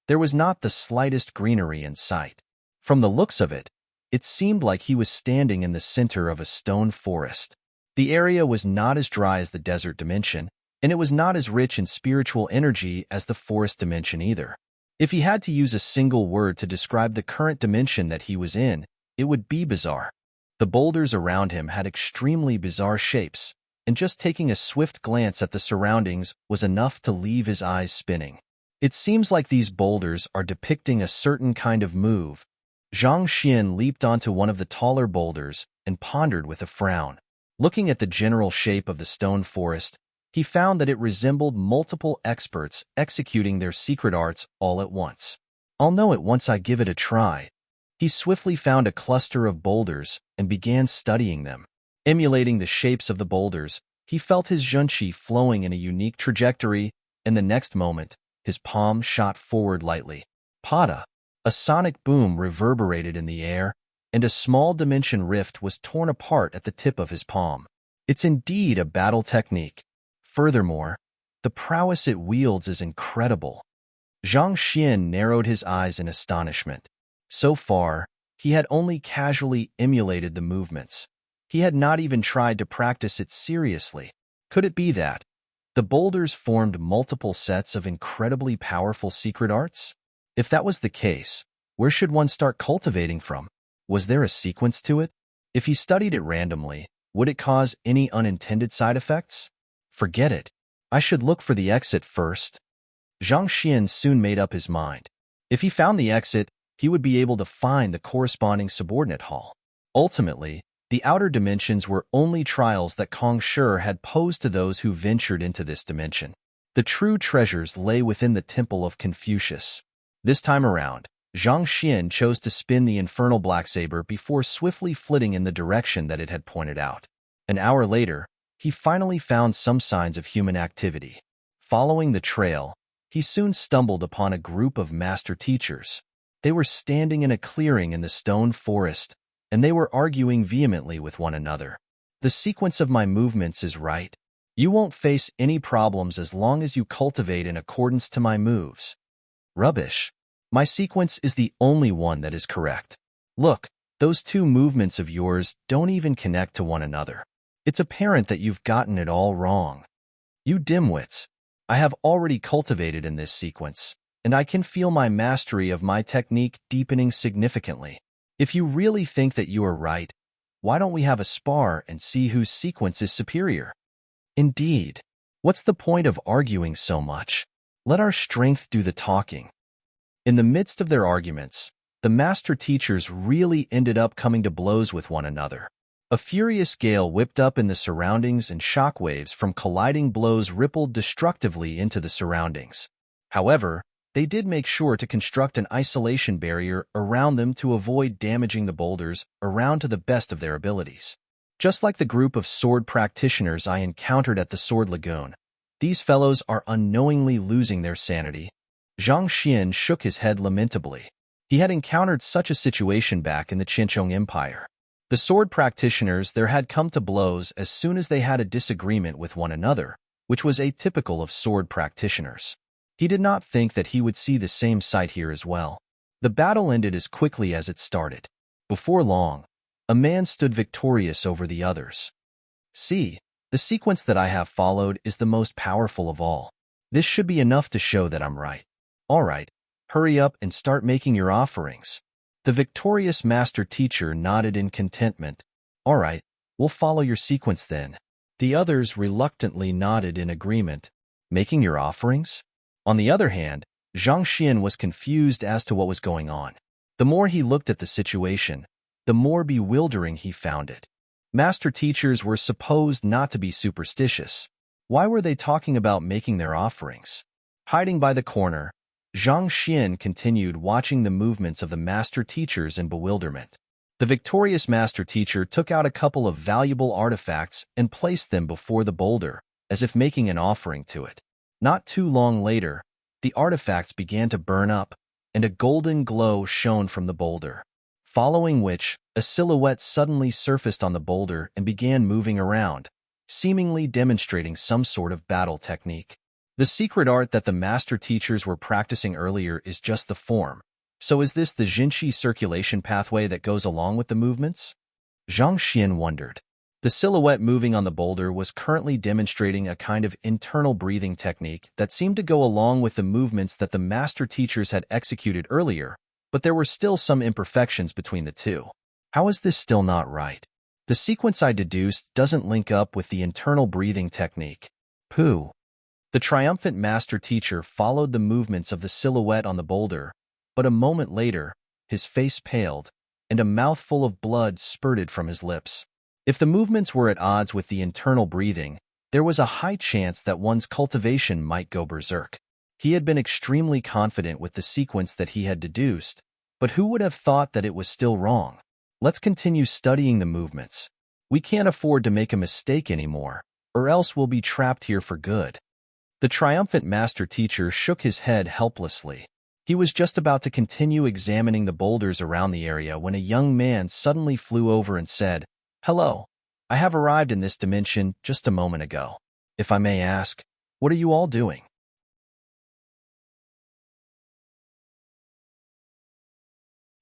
There was not the slightest greenery in sight. From the looks of it, it seemed like he was standing in the center of a stone forest. The area was not as dry as the desert dimension, and it was not as rich in spiritual energy as the forest dimension either. If he had to use a single word to describe the current dimension that he was in, it would be bizarre. The boulders around him had extremely bizarre shapes, and just taking a swift glance at the surroundings was enough to leave his eyes spinning. It seems like these boulders are depicting a certain kind of move. Zhang Xian leaped onto one of the taller boulders and pondered with a frown. Looking at the general shape of the stone forest, he found that it resembled multiple experts executing their secret arts all at once. I'll know it once I give it a try. He swiftly found a cluster of boulders and began studying them. Emulating the shapes of the boulders, he felt his zhunqi flowing in a unique trajectory, and the next moment, his palm shot forward lightly. Pada! A sonic boom reverberated in the air, and a small dimension rift was torn apart at the tip of his palm. It's indeed a battle technique. Furthermore, the prowess it wields is incredible. Zhang Xian narrowed his eyes in astonishment. So far, he had only casually emulated the movements. He had not even tried to practice it seriously. Could it be that the boulders formed multiple sets of incredibly powerful secret arts? If that was the case, where should one start cultivating from? Was there a sequence to it? If he studied it randomly, would it cause any unintended side effects? Forget it. I should look for the exit first. Zhang Xian soon made up his mind. If he found the exit, he would be able to find the corresponding subordinate hall. Ultimately, the outer dimensions were only trials that Kong Shi had posed to those who ventured into this dimension. The true treasures lay within the Temple of Confucius. This time around, Zhang Xian chose to spin the infernal blacksaber before swiftly flitting in the direction that it had pointed out. An hour later, he finally found some signs of human activity. Following the trail, he soon stumbled upon a group of master teachers. They were standing in a clearing in the stone forest, and they were arguing vehemently with one another. The sequence of my movements is right. You won't face any problems as long as you cultivate in accordance to my moves. Rubbish. My sequence is the only one that is correct. Look, those two movements of yours don't even connect to one another. It's apparent that you've gotten it all wrong. You dimwits. I have already cultivated in this sequence, and I can feel my mastery of my technique deepening significantly. If you really think that you are right, why don't we have a spar and see whose sequence is superior? Indeed. What's the point of arguing so much? Let our strength do the talking. In the midst of their arguments, the master teachers really ended up coming to blows with one another. A furious gale whipped up in the surroundings and shockwaves from colliding blows rippled destructively into the surroundings. However, they did make sure to construct an isolation barrier around them to avoid damaging the boulders around to the best of their abilities. Just like the group of sword practitioners I encountered at the Sword Lagoon, these fellows are unknowingly losing their sanity. Zhang Xian shook his head lamentably. He had encountered such a situation back in the Qinchong Empire. The sword practitioners there had come to blows as soon as they had a disagreement with one another, which was atypical of sword practitioners. He did not think that he would see the same sight here as well. The battle ended as quickly as it started. Before long, a man stood victorious over the others. See, the sequence that I have followed is the most powerful of all. This should be enough to show that I'm right. All right, hurry up and start making your offerings. The victorious master teacher nodded in contentment. All right, we'll follow your sequence then. The others reluctantly nodded in agreement. Making your offerings? On the other hand, Zhang Xian was confused as to what was going on. The more he looked at the situation, the more bewildering he found it. Master teachers were supposed not to be superstitious. Why were they talking about making their offerings? Hiding by the corner, Zhang Xian continued watching the movements of the master teachers in bewilderment. The victorious master teacher took out a couple of valuable artifacts and placed them before the boulder, as if making an offering to it. Not too long later, the artifacts began to burn up, and a golden glow shone from the boulder, following which a silhouette suddenly surfaced on the boulder and began moving around, seemingly demonstrating some sort of battle technique. The secret art that the master teachers were practicing earlier is just the form. So is this the Jinqi circulation pathway that goes along with the movements? Zhang Xian wondered. The silhouette moving on the boulder was currently demonstrating a kind of internal breathing technique that seemed to go along with the movements that the master teachers had executed earlier, but there were still some imperfections between the two. How is this still not right? The sequence I deduced doesn't link up with the internal breathing technique. Pooh. The triumphant master teacher followed the movements of the silhouette on the boulder, but a moment later, his face paled, and a mouthful of blood spurted from his lips. If the movements were at odds with the internal breathing, there was a high chance that one's cultivation might go berserk. He had been extremely confident with the sequence that he had deduced, but who would have thought that it was still wrong? Let's continue studying the movements. We can't afford to make a mistake anymore, or else we'll be trapped here for good. The triumphant master teacher shook his head helplessly. He was just about to continue examining the boulders around the area when a young man suddenly flew over and said, "Hello, I have arrived in this dimension just a moment ago. If I may ask, what are you all doing?"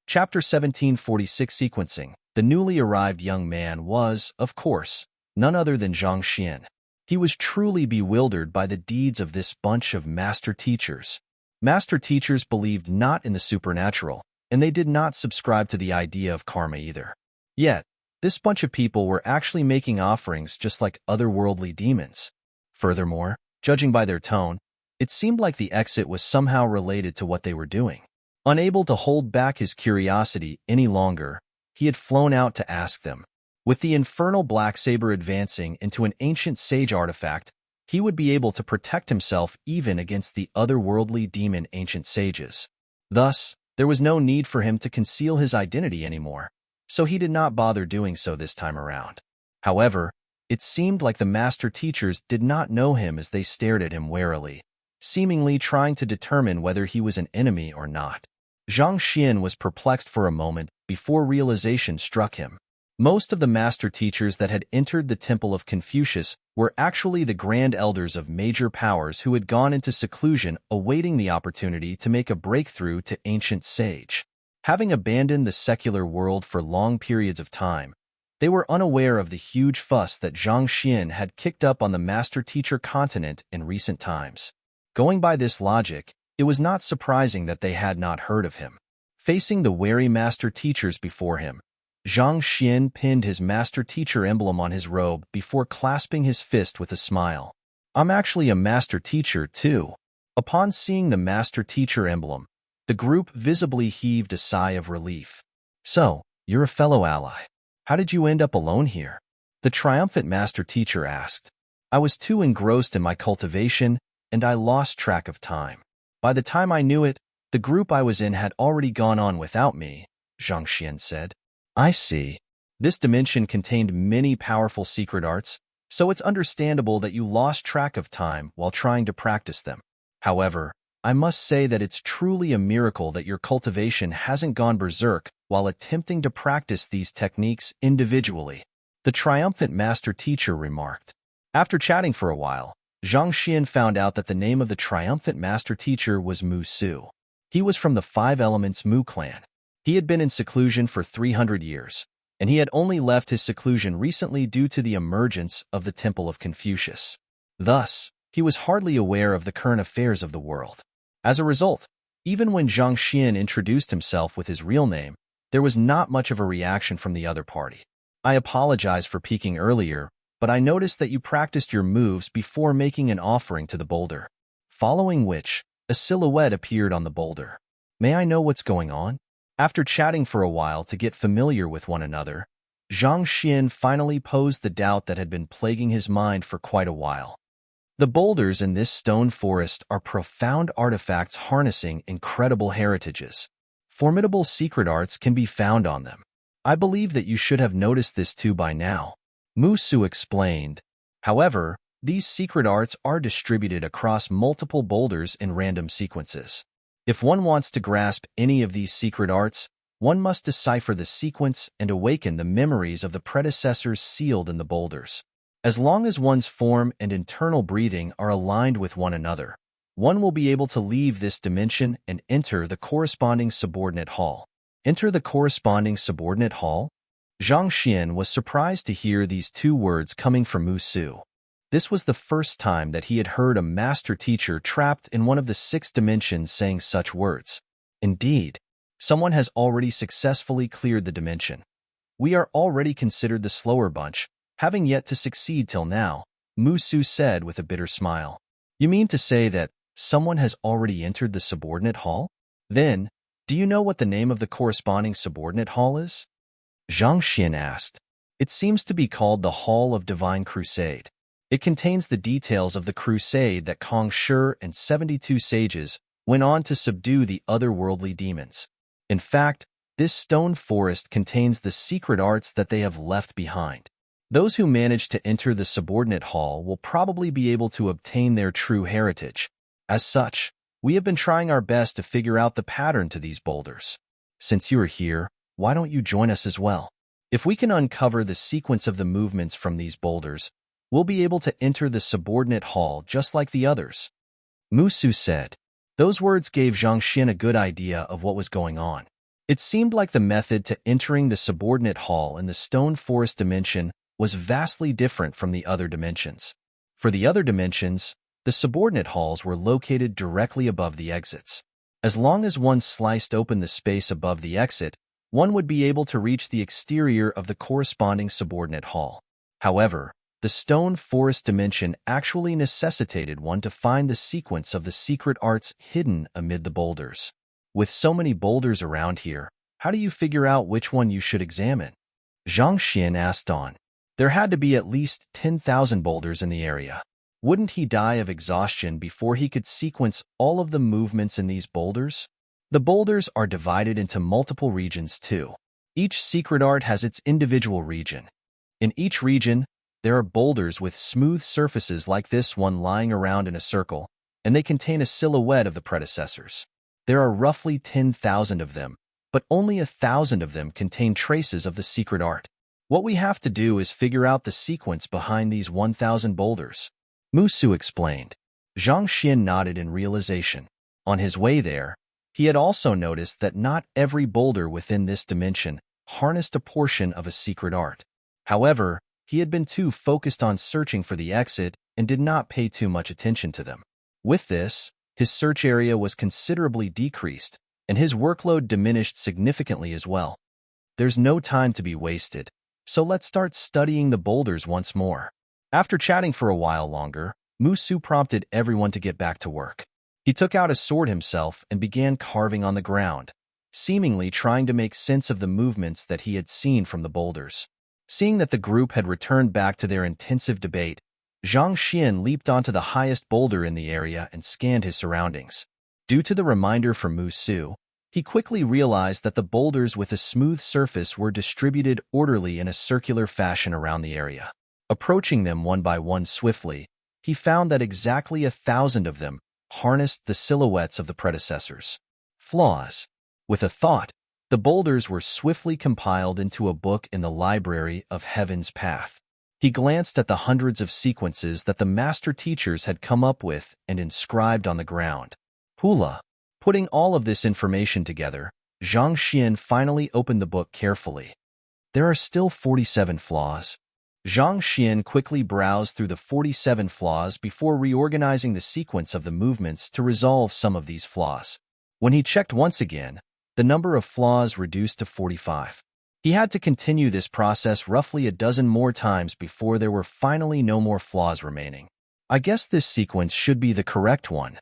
Chapter 1746 Sequencing. The newly arrived young man was, of course, none other than Zhang Xian. He was truly bewildered by the deeds of this bunch of master teachers. Master teachers believed not in the supernatural, and they did not subscribe to the idea of karma either. Yet, this bunch of people were actually making offerings just like otherworldly demons. Furthermore, judging by their tone, it seemed like the exit was somehow related to what they were doing. Unable to hold back his curiosity any longer, he had flown out to ask them. With the infernal black saber advancing into an ancient sage artifact, he would be able to protect himself even against the otherworldly demon ancient sages. Thus, there was no need for him to conceal his identity anymore, so he did not bother doing so this time around. However, it seemed like the master teachers did not know him as they stared at him warily, seemingly trying to determine whether he was an enemy or not. Zhang Xian was perplexed for a moment before realization struck him. Most of the master teachers that had entered the Temple of Confucius were actually the grand elders of major powers who had gone into seclusion awaiting the opportunity to make a breakthrough to ancient sage. Having abandoned the secular world for long periods of time, they were unaware of the huge fuss that Zhang Xian had kicked up on the master teacher continent in recent times. Going by this logic, it was not surprising that they had not heard of him. Facing the wary master teachers before him, Zhang Xian pinned his master teacher emblem on his robe before clasping his fist with a smile. "I'm actually a master teacher, too." Upon seeing the master teacher emblem, the group visibly heaved a sigh of relief. "So, you're a fellow ally. How did you end up alone here?" The triumphant master teacher asked. "I was too engrossed in my cultivation, and I lost track of time. By the time I knew it, the group I was in had already gone on without me," Zhang Xian said. "I see. This dimension contained many powerful secret arts, so it's understandable that you lost track of time while trying to practice them. However, I must say that it's truly a miracle that your cultivation hasn't gone berserk while attempting to practice these techniques individually," the triumphant master teacher remarked. After chatting for a while, Zhang Xian found out that the name of the triumphant master teacher was Mu Su. He was from the Five Elements Mu clan. He had been in seclusion for 300 years, and he had only left his seclusion recently due to the emergence of the Temple of Confucius. Thus, he was hardly aware of the current affairs of the world. As a result, even when Zhang Xian introduced himself with his real name, there was not much of a reaction from the other party. "I apologize for peeking earlier, but I noticed that you practiced your moves before making an offering to the boulder." Following which, a silhouette appeared on the boulder. "May I know what's going on?" After chatting for a while to get familiar with one another, Zhang Xian finally posed the doubt that had been plaguing his mind for quite a while. The boulders in this stone forest are profound artifacts harnessing incredible heritages. Formidable secret arts can be found on them. I believe that you should have noticed this too by now, Musu explained. However, these secret arts are distributed across multiple boulders in random sequences. If one wants to grasp any of these secret arts, one must decipher the sequence and awaken the memories of the predecessors sealed in the boulders. As long as one's form and internal breathing are aligned with one another, one will be able to leave this dimension and enter the corresponding subordinate hall. Enter the corresponding subordinate hall? Zhang Xian was surprised to hear these two words coming from Musu. This was the first time that he had heard a master teacher trapped in one of the 6 dimensions saying such words. Indeed, someone has already successfully cleared the dimension. We are already considered the slower bunch, having yet to succeed till now, Musu said with a bitter smile. You mean to say that someone has already entered the subordinate hall? Then, do you know what the name of the corresponding subordinate hall is? Zhang Xian asked. It seems to be called the Hall of Divine Crusade. It contains the details of the crusade that Kong Shi and 72 sages went on to subdue the otherworldly demons. In fact, this stone forest contains the secret arts that they have left behind. Those who manage to enter the subordinate hall will probably be able to obtain their true heritage. As such, we have been trying our best to figure out the pattern to these boulders. Since you are here, why don't you join us as well? If we can uncover the sequence of the movements from these boulders, we'll be able to enter the subordinate hall just like the others. Musu said. Those words gave Zhang Xian a good idea of what was going on. It seemed like the method to entering the subordinate hall in the stone forest dimension was vastly different from the other dimensions. For the other dimensions, the subordinate halls were located directly above the exits. As long as one sliced open the space above the exit, one would be able to reach the exterior of the corresponding subordinate hall. However, the stone forest dimension actually necessitated one to find the sequence of the secret arts hidden amid the boulders. With so many boulders around here, how do you figure out which one you should examine? Zhang Xian asked on. There had to be at least 10,000 boulders in the area. Wouldn't he die of exhaustion before he could sequence all of the movements in these boulders? The boulders are divided into multiple regions too. Each secret art has its individual region. In each region, there are boulders with smooth surfaces like this one lying around in a circle, and they contain a silhouette of the predecessors. There are roughly 10,000 of them, but only 1,000 of them contain traces of the secret art. What we have to do is figure out the sequence behind these 1,000 boulders. Musu explained. Zhang Xian nodded in realization. On his way there, he had also noticed that not every boulder within this dimension harnessed a portion of a secret art. However, he had been too focused on searching for the exit and did not pay too much attention to them. With this, his search area was considerably decreased, and his workload diminished significantly as well. There's no time to be wasted, so let's start studying the boulders once more. After chatting for a while longer, Musu prompted everyone to get back to work. He took out a sword himself and began carving on the ground, seemingly trying to make sense of the movements that he had seen from the boulders. Seeing that the group had returned back to their intensive debate, Zhang Xian leaped onto the highest boulder in the area and scanned his surroundings. Due to the reminder from Musu, he quickly realized that the boulders with a smooth surface were distributed orderly in a circular fashion around the area. Approaching them one by one swiftly, he found that exactly 1,000 of them harnessed the silhouettes of the predecessors. Flaws. With a thought, the boulders were swiftly compiled into a book in the library of Heaven's Path. He glanced at the hundreds of sequences that the master teachers had come up with and inscribed on the ground. Hula. Putting all of this information together, Zhang Xian finally opened the book carefully. There are still 47 flaws. Zhang Xian quickly browsed through the 47 flaws before reorganizing the sequence of the movements to resolve some of these flaws. When he checked once again, the number of flaws reduced to 45. He had to continue this process roughly a dozen more times before there were finally no more flaws remaining. I guess this sequence should be the correct one.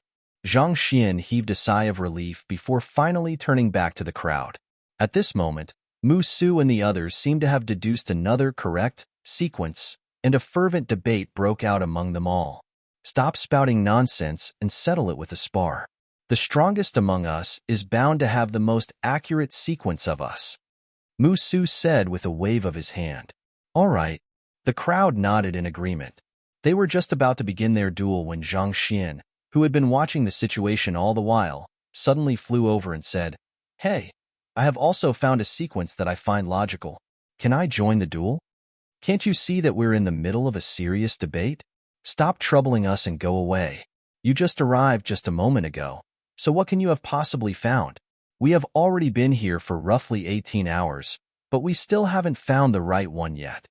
Zhang Xian heaved a sigh of relief before finally turning back to the crowd. At this moment, Musu and the others seemed to have deduced another correct sequence, and a fervent debate broke out among them all. Stop spouting nonsense and settle it with a spar. The strongest among us is bound to have the most accurate sequence of us. Musu said with a wave of his hand. All right. The crowd nodded in agreement. They were just about to begin their duel when Zhang Xian, who had been watching the situation all the while, suddenly flew over and said, Hey, I have also found a sequence that I find logical. Can I join the duel? Can't you see that we're in the middle of a serious debate? Stop troubling us and go away. You just arrived just a moment ago, so what can you have possibly found? We have already been here for roughly 18 hours, but we still haven't found the right one yet.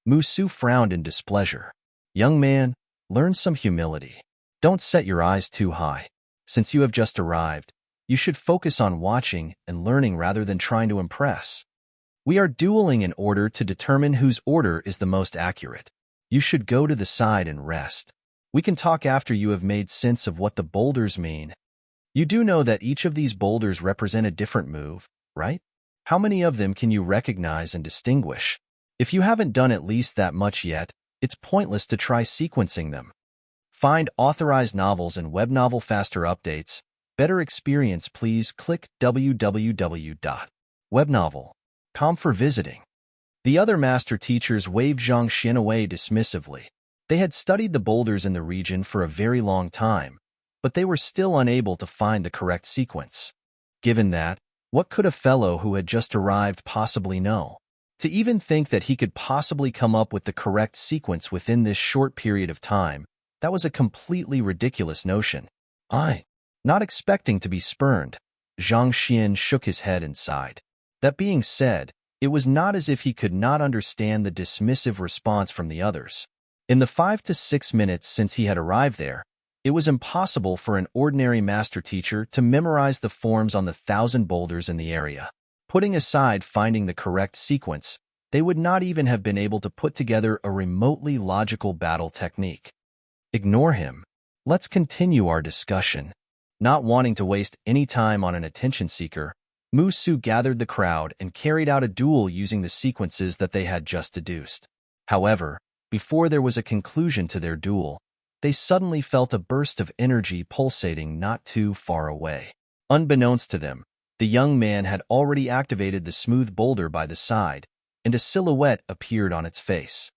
Musu frowned in displeasure. Young man, learn some humility. Don't set your eyes too high. Since you have just arrived, you should focus on watching and learning rather than trying to impress. We are dueling in order to determine whose order is the most accurate. You should go to the side and rest. We can talk after you have made sense of what the boulders mean. You do know that each of these boulders represent a different move, right? How many of them can you recognize and distinguish? If you haven't done at least that much yet, it's pointless to try sequencing them. Find authorized novels and web novel faster updates. Better experience, please click www.webnovel.com for visiting. The other master teachers waved Zhang Xin away dismissively. They had studied the boulders in the region for a very long time, but they were still unable to find the correct sequence. Given that, what could a fellow who had just arrived possibly know? To even think that he could possibly come up with the correct sequence within this short period of time, that was a completely ridiculous notion. Not expecting to be spurned. Zhang Xian shook his head and sighed. That being said, it was not as if he could not understand the dismissive response from the others. In the 5 to 6 minutes since he had arrived there, it was impossible for an ordinary master teacher to memorize the forms on the 1,000 boulders in the area. Putting aside finding the correct sequence, they would not even have been able to put together a remotely logical battle technique. Ignore him. Let's continue our discussion. Not wanting to waste any time on an attention seeker, Musu gathered the crowd and carried out a duel using the sequences that they had just deduced. However, before there was a conclusion to their duel, they suddenly felt a burst of energy pulsating not too far away. Unbeknownst to them, the young man had already activated the smooth boulder by the side, and a silhouette appeared on its face.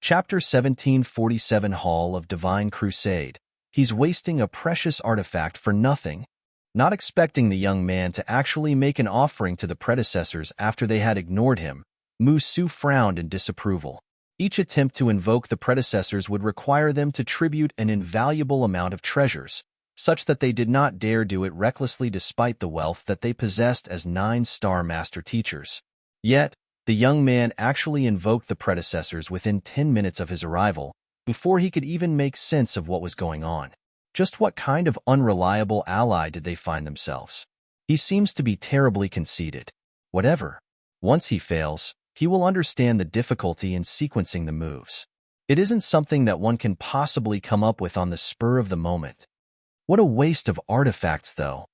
Chapter 1747 Hall of Divine Crusade. He's wasting a precious artifact for nothing. Not expecting the young man to actually make an offering to the predecessors after they had ignored him, Musu frowned in disapproval. Each attempt to invoke the predecessors would require them to tribute an invaluable amount of treasures, such that they did not dare do it recklessly despite the wealth that they possessed as 9-star master teachers. Yet, the young man actually invoked the predecessors within 10 minutes of his arrival, before he could even make sense of what was going on. Just what kind of unreliable ally did they find themselves? He seems to be terribly conceited. Whatever. Once he fails, he will understand the difficulty in sequencing the moves. It isn't something that one can possibly come up with on the spur of the moment. What a waste of artifacts, though.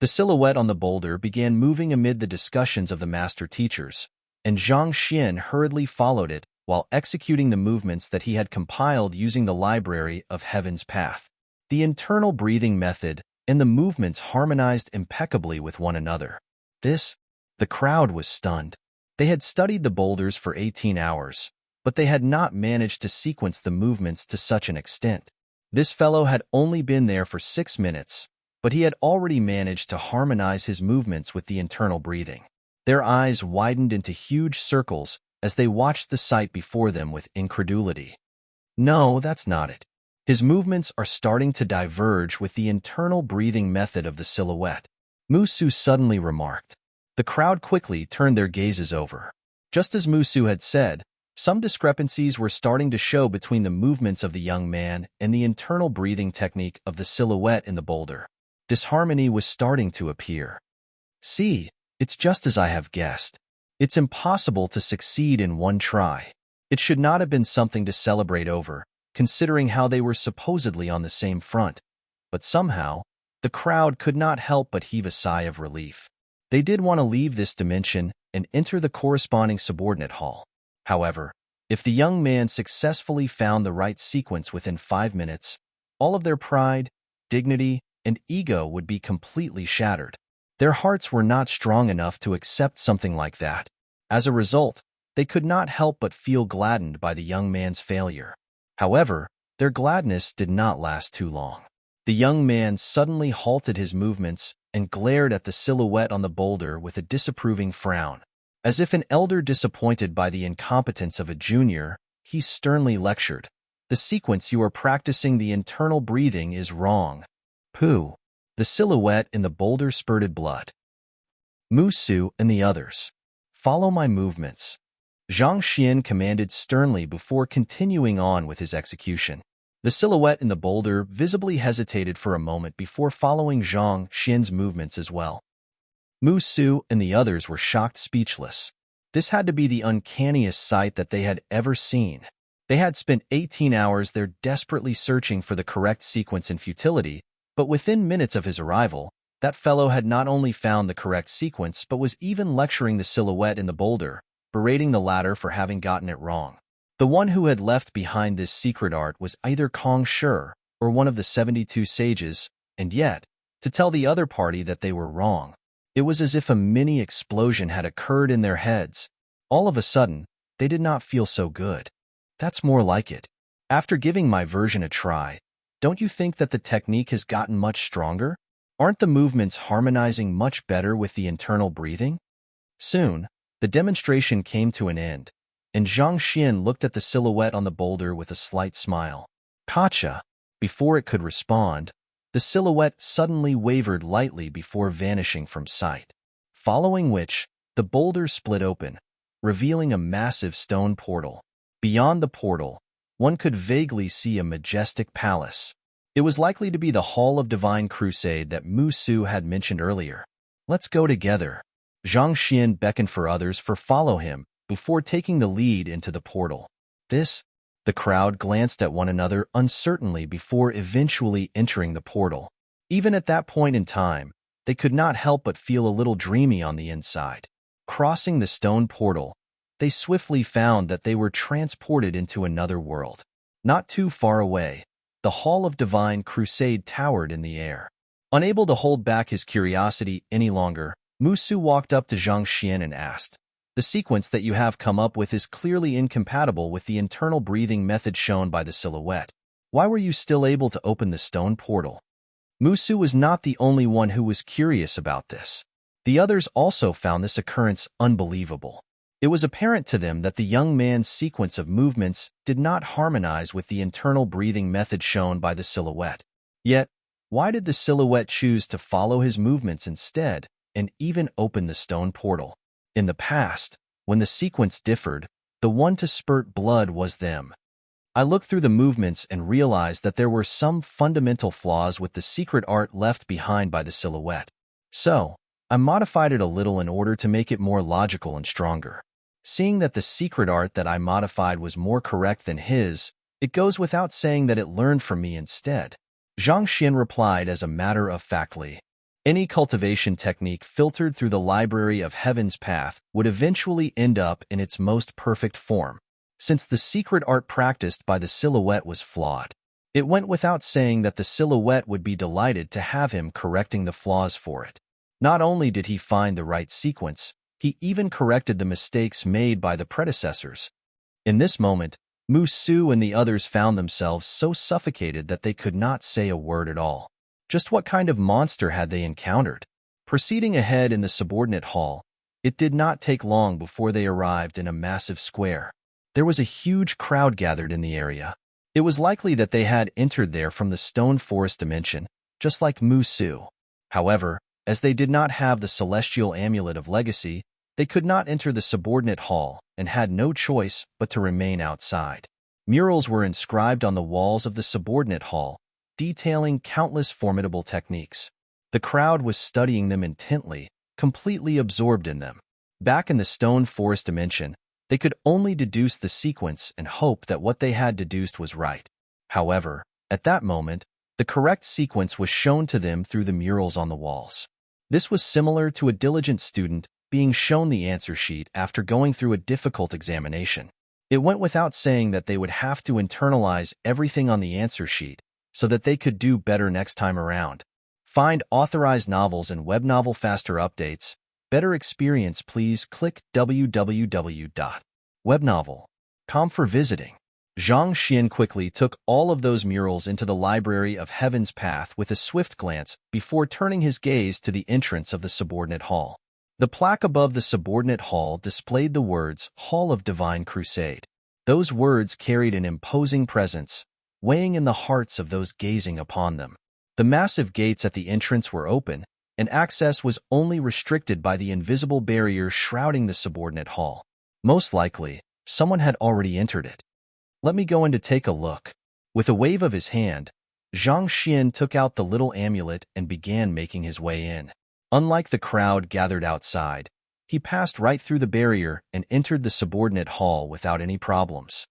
The silhouette on the boulder began moving amid the discussions of the master teachers, and Zhang Xian hurriedly followed it while executing the movements that he had compiled using the library of Heaven's Path. The internal breathing method and the movements harmonized impeccably with one another. The crowd was stunned. They had studied the boulders for 18 hours, but they had not managed to sequence the movements to such an extent. This fellow had only been there for 6 minutes, but he had already managed to harmonize his movements with the internal breathing. Their eyes widened into huge circles as they watched the sight before them with incredulity. No, that's not it. His movements are starting to diverge with the internal breathing method of the silhouette, Musu suddenly remarked. The crowd quickly turned their gazes over. Just as Musu had said, some discrepancies were starting to show between the movements of the young man and the internal breathing technique of the silhouette in the boulder. Disharmony was starting to appear. See, it's just as I have guessed. It's impossible to succeed in one try. It should not have been something to celebrate over, considering how they were supposedly on the same front. But somehow, the crowd could not help but heave a sigh of relief. They did want to leave this dimension and enter the corresponding subordinate hall. However, if the young man successfully found the right sequence within 5 minutes, all of their pride, dignity, and ego would be completely shattered. Their hearts were not strong enough to accept something like that. As a result, they could not help but feel gladdened by the young man's failure. However, their gladness did not last too long. The young man suddenly halted his movements and glared at the silhouette on the boulder with a disapproving frown. As if an elder disappointed by the incompetence of a junior, he sternly lectured, "The sequence you are practicing the internal breathing is wrong." Pooh! The silhouette in the boulder spurted blood. Musu and the others. Follow my movements. Zhang Xian commanded sternly before continuing on with his execution. The silhouette in the boulder visibly hesitated for a moment before following Zhang Xian's movements as well. Musu and the others were shocked speechless. This had to be the uncanniest sight that they had ever seen. They had spent 18 hours there desperately searching for the correct sequence in futility, but within minutes of his arrival, that fellow had not only found the correct sequence but was even lecturing the silhouette in the boulder, berating the latter for having gotten it wrong. The one who had left behind this secret art was either Kong Shi or one of the 72 sages, and yet, to tell the other party that they were wrong, it was as if a mini explosion had occurred in their heads. All of a sudden, they did not feel so good. That's more like it. After giving my version a try, don't you think that the technique has gotten much stronger? Aren't the movements harmonizing much better with the internal breathing? Soon, the demonstration came to an end, and Zhang Xian looked at the silhouette on the boulder with a slight smile. Gotcha! Before it could respond, the silhouette suddenly wavered lightly before vanishing from sight, following which, the boulder split open, revealing a massive stone portal. Beyond the portal, one could vaguely see a majestic palace. It was likely to be the Hall of Divine Crusade that Musu had mentioned earlier. Let's go together. Zhang Xian beckoned for others to follow him before taking the lead into the portal. The crowd glanced at one another uncertainly before eventually entering the portal. Even at that point in time, they could not help but feel a little dreamy on the inside. Crossing the stone portal, they swiftly found that they were transported into another world. Not too far away, the Hall of Divine Crusade towered in the air. Unable to hold back his curiosity any longer, Musu walked up to Zhang Xian and asked, "The sequence that you have come up with is clearly incompatible with the internal breathing method shown by the silhouette. Why were you still able to open the stone portal?" Musu was not the only one who was curious about this. The others also found this occurrence unbelievable. It was apparent to them that the young man's sequence of movements did not harmonize with the internal breathing method shown by the silhouette. Yet, why did the silhouette choose to follow his movements instead and even open the stone portal? In the past, when the sequence differed, the one to spurt blood was them. I looked through the movements and realized that there were some fundamental flaws with the secret art left behind by the silhouette. So, I modified it a little in order to make it more logical and stronger. Seeing that the secret art that I modified was more correct than his, it goes without saying that it learned from me instead. Zhang Xian replied as a matter of factly. Any cultivation technique filtered through the library of Heaven's Path would eventually end up in its most perfect form. Since the secret art practiced by the silhouette was flawed, it went without saying that the silhouette would be delighted to have him correcting the flaws for it. Not only did he find the right sequence, he even corrected the mistakes made by the predecessors. In this moment, Musu and the others found themselves so suffocated that they could not say a word at all. Just what kind of monster had they encountered? Proceeding ahead in the subordinate hall, it did not take long before they arrived in a massive square. There was a huge crowd gathered in the area. It was likely that they had entered there from the stone forest dimension, just like Musu. However, as they did not have the celestial amulet of legacy, they could not enter the subordinate hall and had no choice but to remain outside. Murals were inscribed on the walls of the subordinate hall, detailing countless formidable techniques. The crowd was studying them intently, completely absorbed in them. Back in the stone forest dimension, they could only deduce the sequence and hope that what they had deduced was right. However, at that moment, the correct sequence was shown to them through the murals on the walls. This was similar to a diligent student being shown the answer sheet after going through a difficult examination. It went without saying that they would have to internalize everything on the answer sheet so that they could do better next time around. Find authorized novels and web novel faster updates. Better experience, please click www.webnovel.com for visiting. Zhang Xian quickly took all of those murals into the Library of Heaven's Path with a swift glance before turning his gaze to the entrance of the subordinate hall. The plaque above the subordinate hall displayed the words, Hall of Divine Crusade. Those words carried an imposing presence, weighing in the hearts of those gazing upon them. The massive gates at the entrance were open, and access was only restricted by the invisible barrier shrouding the subordinate hall. Most likely, someone had already entered it. Let me go in to take a look. With a wave of his hand, Zhang Xian took out the little amulet and began making his way in. Unlike the crowd gathered outside, he passed right through the barrier and entered the subordinate hall without any problems.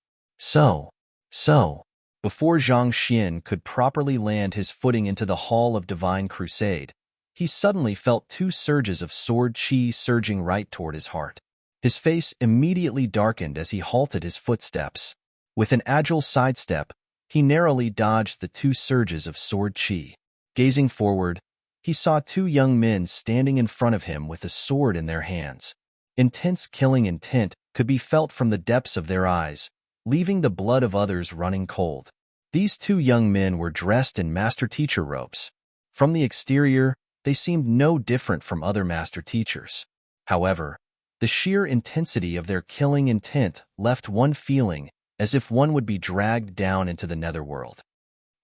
Before Zhang Xian could properly land his footing into the Hall of Divine Crusade, he suddenly felt two surges of sword chi surging right toward his heart. His face immediately darkened as he halted his footsteps. With an agile sidestep, he narrowly dodged the two surges of sword chi. Gazing forward, he saw two young men standing in front of him with a sword in their hands. Intense killing intent could be felt from the depths of their eyes, leaving the blood of others running cold. These two young men were dressed in master-teacher robes. From the exterior, they seemed no different from other master-teachers. However, the sheer intensity of their killing intent left one feeling as if one would be dragged down into the netherworld.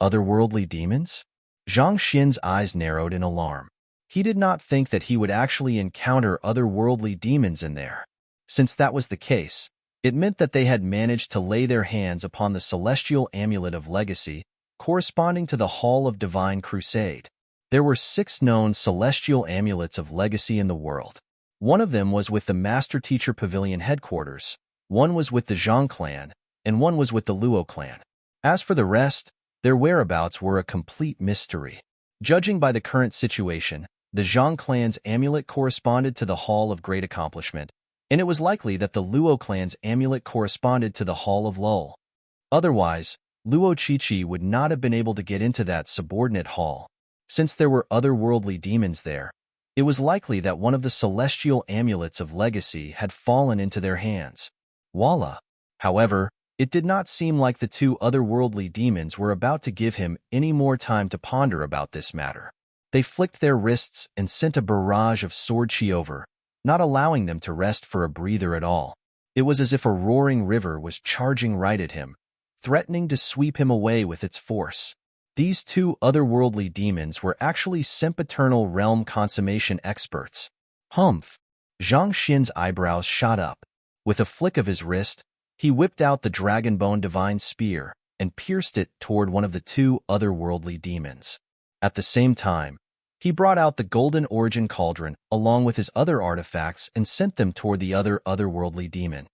Otherworldly demons? Zhang Xian's eyes narrowed in alarm. He did not think that he would actually encounter otherworldly demons in there. Since that was the case, it meant that they had managed to lay their hands upon the celestial amulet of legacy, corresponding to the Hall of Divine Crusade. There were 6 known celestial amulets of legacy in the world. One of them was with the Master Teacher Pavilion headquarters, one was with the Zhang clan, and one was with the Luo clan. As for the rest, their whereabouts were a complete mystery. Judging by the current situation, the Zhang clan's amulet corresponded to the Hall of Great Accomplishment, and it was likely that the Luo clan's amulet corresponded to the Hall of Lull. Otherwise, Luo Qiqi would not have been able to get into that subordinate hall. Since there were otherworldly demons there, it was likely that one of the celestial amulets of legacy had fallen into their hands. Voila! However, it did not seem like the two otherworldly demons were about to give him any more time to ponder about this matter. They flicked their wrists and sent a barrage of sword chi over, not allowing them to rest for a breather at all. It was as if a roaring river was charging right at him, threatening to sweep him away with its force. These two otherworldly demons were actually sempiternal realm consummation experts. Humph! Zhang Xian's eyebrows shot up. With a flick of his wrist, he whipped out the dragon-bone divine spear and pierced it toward one of the two otherworldly demons. At the same time, he brought out the golden origin cauldron along with his other artifacts and sent them toward the other otherworldly demon.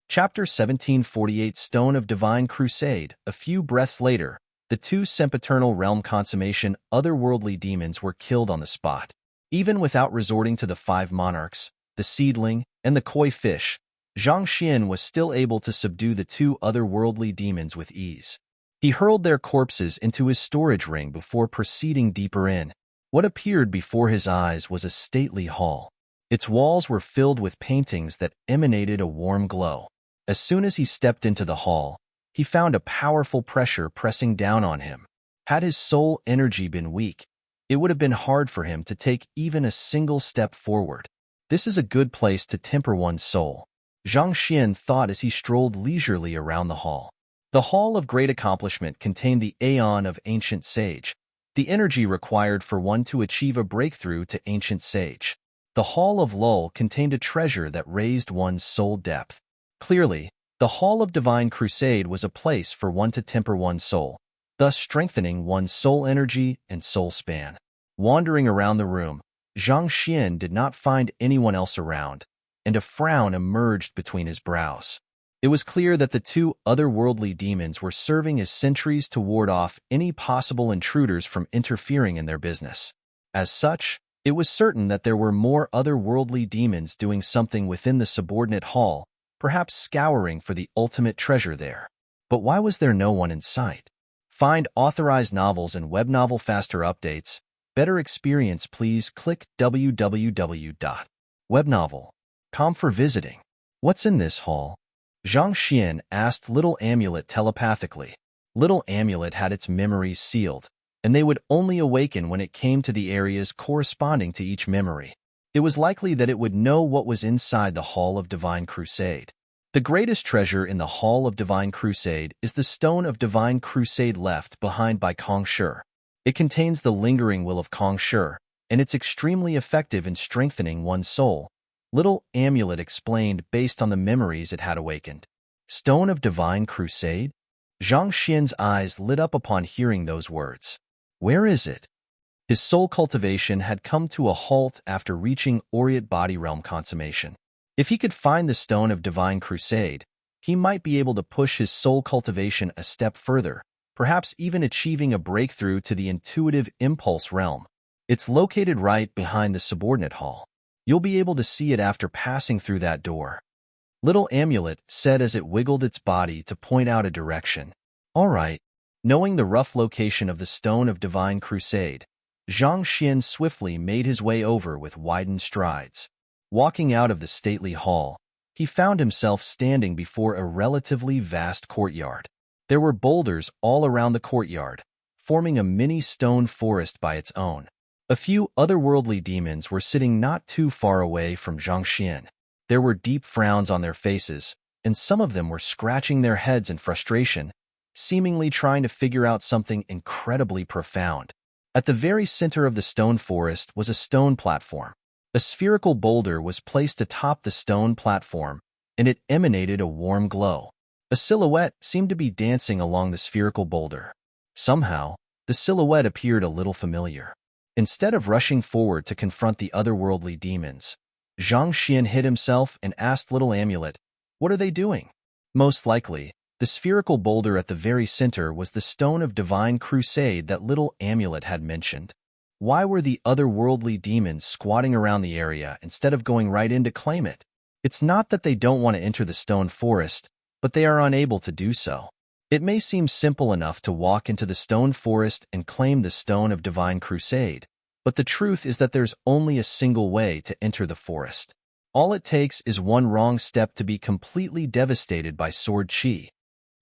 Chapter 1748 Stone of Divine Crusade. A few breaths later, the two sempiternal realm consummation otherworldly demons were killed on the spot. Even without resorting to the 5 monarchs, the seedling, and the koi fish, Zhang Xian was still able to subdue the two otherworldly demons with ease. He hurled their corpses into his storage ring before proceeding deeper in. What appeared before his eyes was a stately hall. Its walls were filled with paintings that emanated a warm glow. As soon as he stepped into the hall, he found a powerful pressure pressing down on him. Had his soul energy been weak, it would have been hard for him to take even a single step forward. This is a good place to temper one's soul, Zhang Xian thought as he strolled leisurely around the hall. The Hall of Great Accomplishment contained the Aeon of Ancient Sage, the energy required for one to achieve a breakthrough to Ancient Sage. The Hall of Lull contained a treasure that raised one's soul depth. Clearly, the Hall of Divine Crusade was a place for one to temper one's soul, thus strengthening one's soul energy and soul span. Wandering around the room, Zhang Xian did not find anyone else around, and a frown emerged between his brows. It was clear that the two otherworldly demons were serving as sentries to ward off any possible intruders from interfering in their business. As such, It was certain that there were more otherworldly demons doing something within the subordinate hall, perhaps scouring for the ultimate treasure there. But why was there no one in sight? Find authorized novels and web novel faster updates. Better experience, please click www.webnovel.com for visiting. What's in this hall? Zhang Xian asked Little Amulet telepathically. Little Amulet had its memories sealed, and they would only awaken when it came to the areas corresponding to each memory. It was likely that it would know what was inside the Hall of Divine Crusade. The greatest treasure in the Hall of Divine Crusade is the Stone of Divine Crusade left behind by Kong Shi. It contains the lingering will of Kong Shi, and it's extremely effective in strengthening one's soul. Little Amulet explained based on the memories it had awakened. Stone of Divine Crusade? Zhang Xian's eyes lit up upon hearing those words. Where is it? His soul cultivation had come to a halt after reaching Aureate Body Realm consummation. If he could find the Stone of Divine Crusade, he might be able to push his soul cultivation a step further, perhaps even achieving a breakthrough to the intuitive impulse realm. It's located right behind the subordinate hall. You'll be able to see it after passing through that door. Little Amulet said as it wiggled its body to point out a direction. All right. Knowing the rough location of the Stone of Divine Crusade, Zhang Xian swiftly made his way over with widened strides. Walking out of the stately hall, he found himself standing before a relatively vast courtyard. There were boulders all around the courtyard, forming a mini stone forest by its own. A few otherworldly demons were sitting not too far away from Zhang Xian. There were deep frowns on their faces, and some of them were scratching their heads in frustration, seemingly trying to figure out something incredibly profound. At the very center of the stone forest was a stone platform. A spherical boulder was placed atop the stone platform, and it emanated a warm glow. A silhouette seemed to be dancing along the spherical boulder. Somehow, the silhouette appeared a little familiar. Instead of rushing forward to confront the otherworldly demons, Zhang Xian hid himself and asked Little Amulet, "What are they doing?" Most likely, the spherical boulder at the very center was the Stone of Divine Crusade that Little Amulet had mentioned. Why were the otherworldly demons squatting around the area instead of going right in to claim it? It's not that they don't want to enter the stone forest, but they are unable to do so. It may seem simple enough to walk into the stone forest and claim the Stone of Divine Crusade, but the truth is that there's only a single way to enter the forest. All it takes is one wrong step to be completely devastated by sword chi.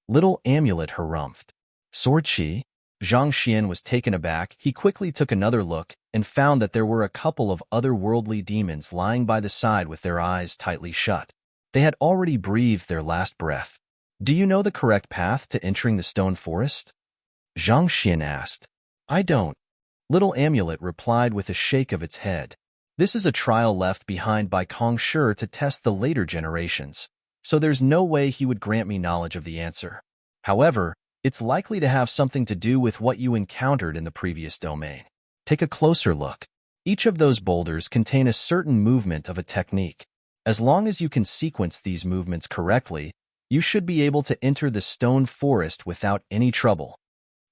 Little Amulet harumphed. Sword chi? Zhang Xian was taken aback. He quickly took another look and found that there were a couple of otherworldly demons lying by the side with their eyes tightly shut. They had already breathed their last breath. Do you know the correct path to entering the stone forest? Zhang Xian asked. I don't. Little Amulet replied with a shake of its head. This is a trial left behind by Kong Shi to test the later generations, so there's no way he would grant me knowledge of the answer. However, it's likely to have something to do with what you encountered in the previous domain. Take a closer look. Each of those boulders contain a certain movement of a technique. As long as you can sequence these movements correctly, you should be able to enter the stone forest without any trouble.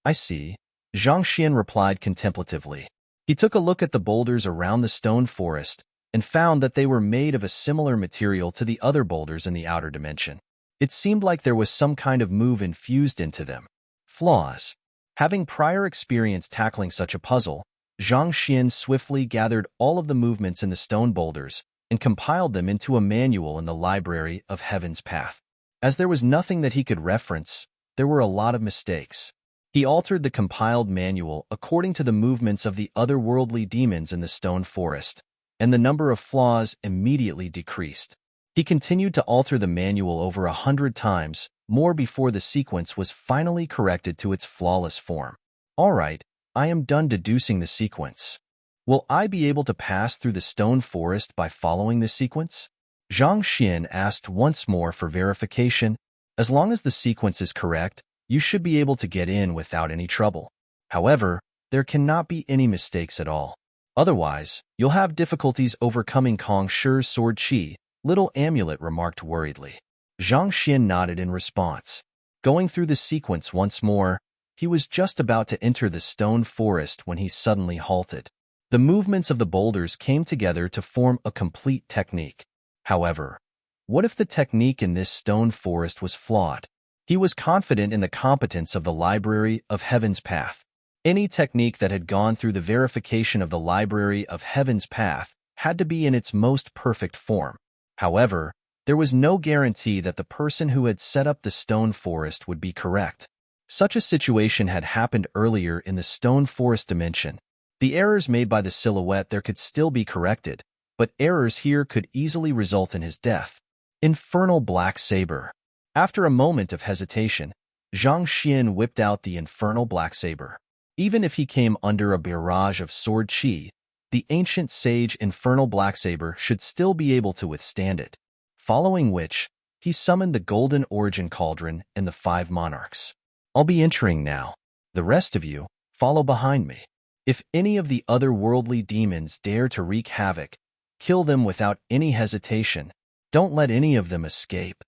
I see, Zhang Xian replied contemplatively. He took a look at the boulders around the stone forest and found that they were made of a similar material to the other boulders in the outer dimension. It seemed like there was some kind of move infused into them. Flaws. Having prior experience tackling such a puzzle, Zhang Xian swiftly gathered all of the movements in the stone boulders and compiled them into a manual in the Library of Heaven's Path. As there was nothing that he could reference, there were a lot of mistakes. He altered the compiled manual according to the movements of the otherworldly demons in the stone forest, and the number of flaws immediately decreased. He continued to alter the manual over 100 times, more before the sequence was finally corrected to its flawless form. All right, I am done deducing the sequence. Will I be able to pass through the stone forest by following this sequence? Zhang Xian asked once more for verification. As long as the sequence is correct, you should be able to get in without any trouble. However, there cannot be any mistakes at all. Otherwise, you'll have difficulties overcoming Kong Shi's sword chi, Little Amulet remarked worriedly. Zhang Xian nodded in response. Going through the sequence once more, he was just about to enter the stone forest when he suddenly halted. The movements of the boulders came together to form a complete technique. However, what if the technique in this stone forest was flawed? He was confident in the competence of the Library of Heaven's Path. Any technique that had gone through the verification of the Library of Heaven's Path had to be in its most perfect form. However, there was no guarantee that the person who had set up the stone forest would be correct. Such a situation had happened earlier in the stone forest dimension. The errors made by the silhouette there could still be corrected, but errors here could easily result in his death. Infernal Black Saber. After a moment of hesitation, Zhang Xian whipped out the Infernal Black Saber. Even if he came under a barrage of sword chi, the ancient sage Infernal Black Saber should still be able to withstand it. Following which, he summoned the Golden Origin Cauldron and the 5 monarchs. I'll be entering now. The rest of you, follow behind me. If any of the otherworldly demons dare to wreak havoc, kill them without any hesitation. Don't let any of them escape.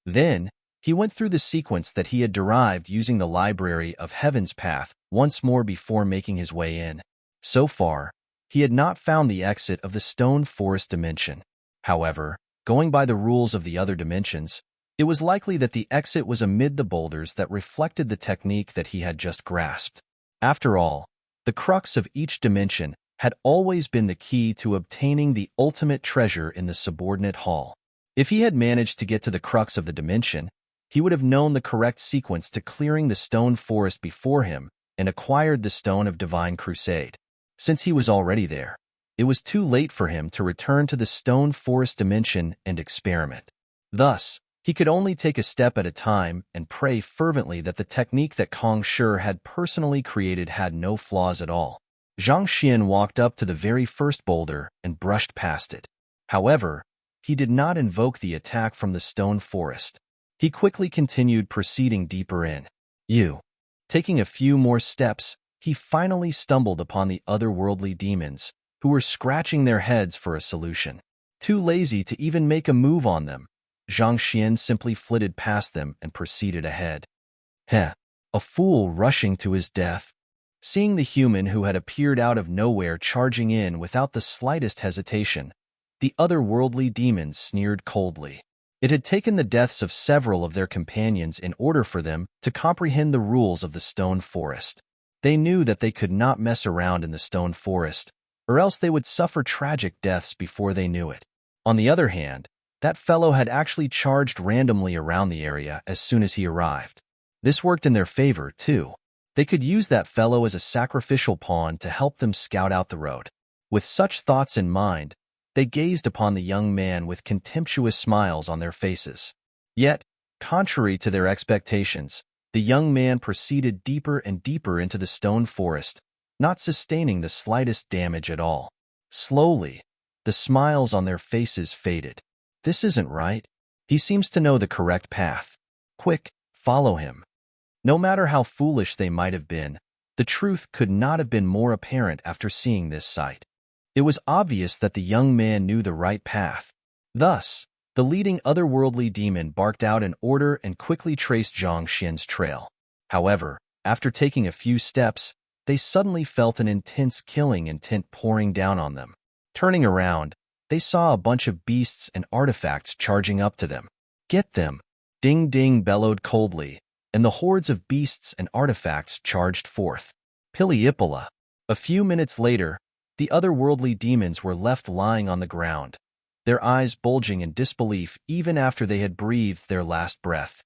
Then, he went through the sequence that he had derived using the Library of Heaven's Path once more before making his way in. So far, he had not found the exit of the stone forest dimension. However, going by the rules of the other dimensions, it was likely that the exit was amid the boulders that reflected the technique that he had just grasped. After all, the crux of each dimension had always been the key to obtaining the ultimate treasure in the subordinate hall. If he had managed to get to the crux of the dimension, he would have known the correct sequence to clearing the stone forest before him and acquired the Stone of Divine Crusade. Since he was already there, it was too late for him to return to the stone forest dimension and experiment. Thus, he could only take a step at a time and pray fervently that the technique that Kong Shi had personally created had no flaws at all. Zhang Xian walked up to the very first boulder and brushed past it. However, he did not invoke the attack from the stone forest. He quickly continued proceeding deeper in. Taking a few more steps, he finally stumbled upon the otherworldly demons, who were scratching their heads for a solution. Too lazy to even make a move on them, Zhang Xian simply flitted past them and proceeded ahead. A fool rushing to his death. Seeing the human who had appeared out of nowhere charging in without the slightest hesitation, the otherworldly demons sneered coldly. It had taken the deaths of several of their companions in order for them to comprehend the rules of the stone forest. They knew that they could not mess around in the stone forest, or else they would suffer tragic deaths before they knew it. On the other hand, that fellow had actually charged randomly around the area as soon as he arrived. This worked in their favor, too. They could use that fellow as a sacrificial pawn to help them scout out the road. With such thoughts in mind, they gazed upon the young man with contemptuous smiles on their faces. Yet, contrary to their expectations, the young man proceeded deeper and deeper into the stone forest, not sustaining the slightest damage at all. Slowly, the smiles on their faces faded. This isn't right. He seems to know the correct path. Quick, follow him. No matter how foolish they might have been, the truth could not have been more apparent after seeing this sight. It was obvious that the young man knew the right path. Thus, the leading otherworldly demon barked out an order and quickly traced Zhang Xian's trail. However, after taking a few steps, they suddenly felt an intense killing intent pouring down on them. Turning around, they saw a bunch of beasts and artifacts charging up to them. Get them! Ding Ding bellowed coldly, and the hordes of beasts and artifacts charged forth. Pili-Ipala. A few minutes later, the otherworldly demons were left lying on the ground, their eyes bulging in disbelief even after they had breathed their last breath.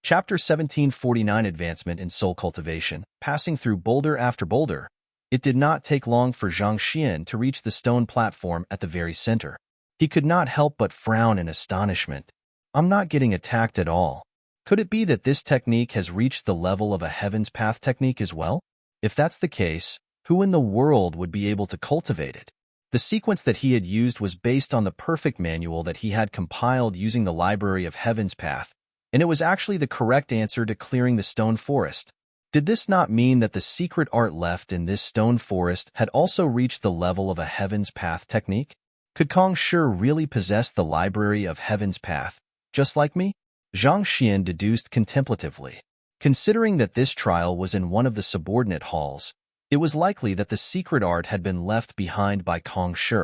Chapter 1749 Advancement in Soul Cultivation. Passing through boulder after boulder, it did not take long for Zhang Xian to reach the stone platform at the very center. He could not help but frown in astonishment. I'm not getting attacked at all. Could it be that this technique has reached the level of a Heaven's Path technique as well? If that's the case, who in the world would be able to cultivate it? The sequence that he had used was based on the perfect manual that he had compiled using the Library of Heaven's Path, and it was actually the correct answer to clearing the stone forest. Did this not mean that the secret art left in this stone forest had also reached the level of a Heaven's Path technique? Could Kong Shi really possess the Library of Heaven's Path, just like me? Zhang Xian deduced contemplatively. Considering that this trial was in one of the subordinate halls, it was likely that the secret art had been left behind by Kong Shi.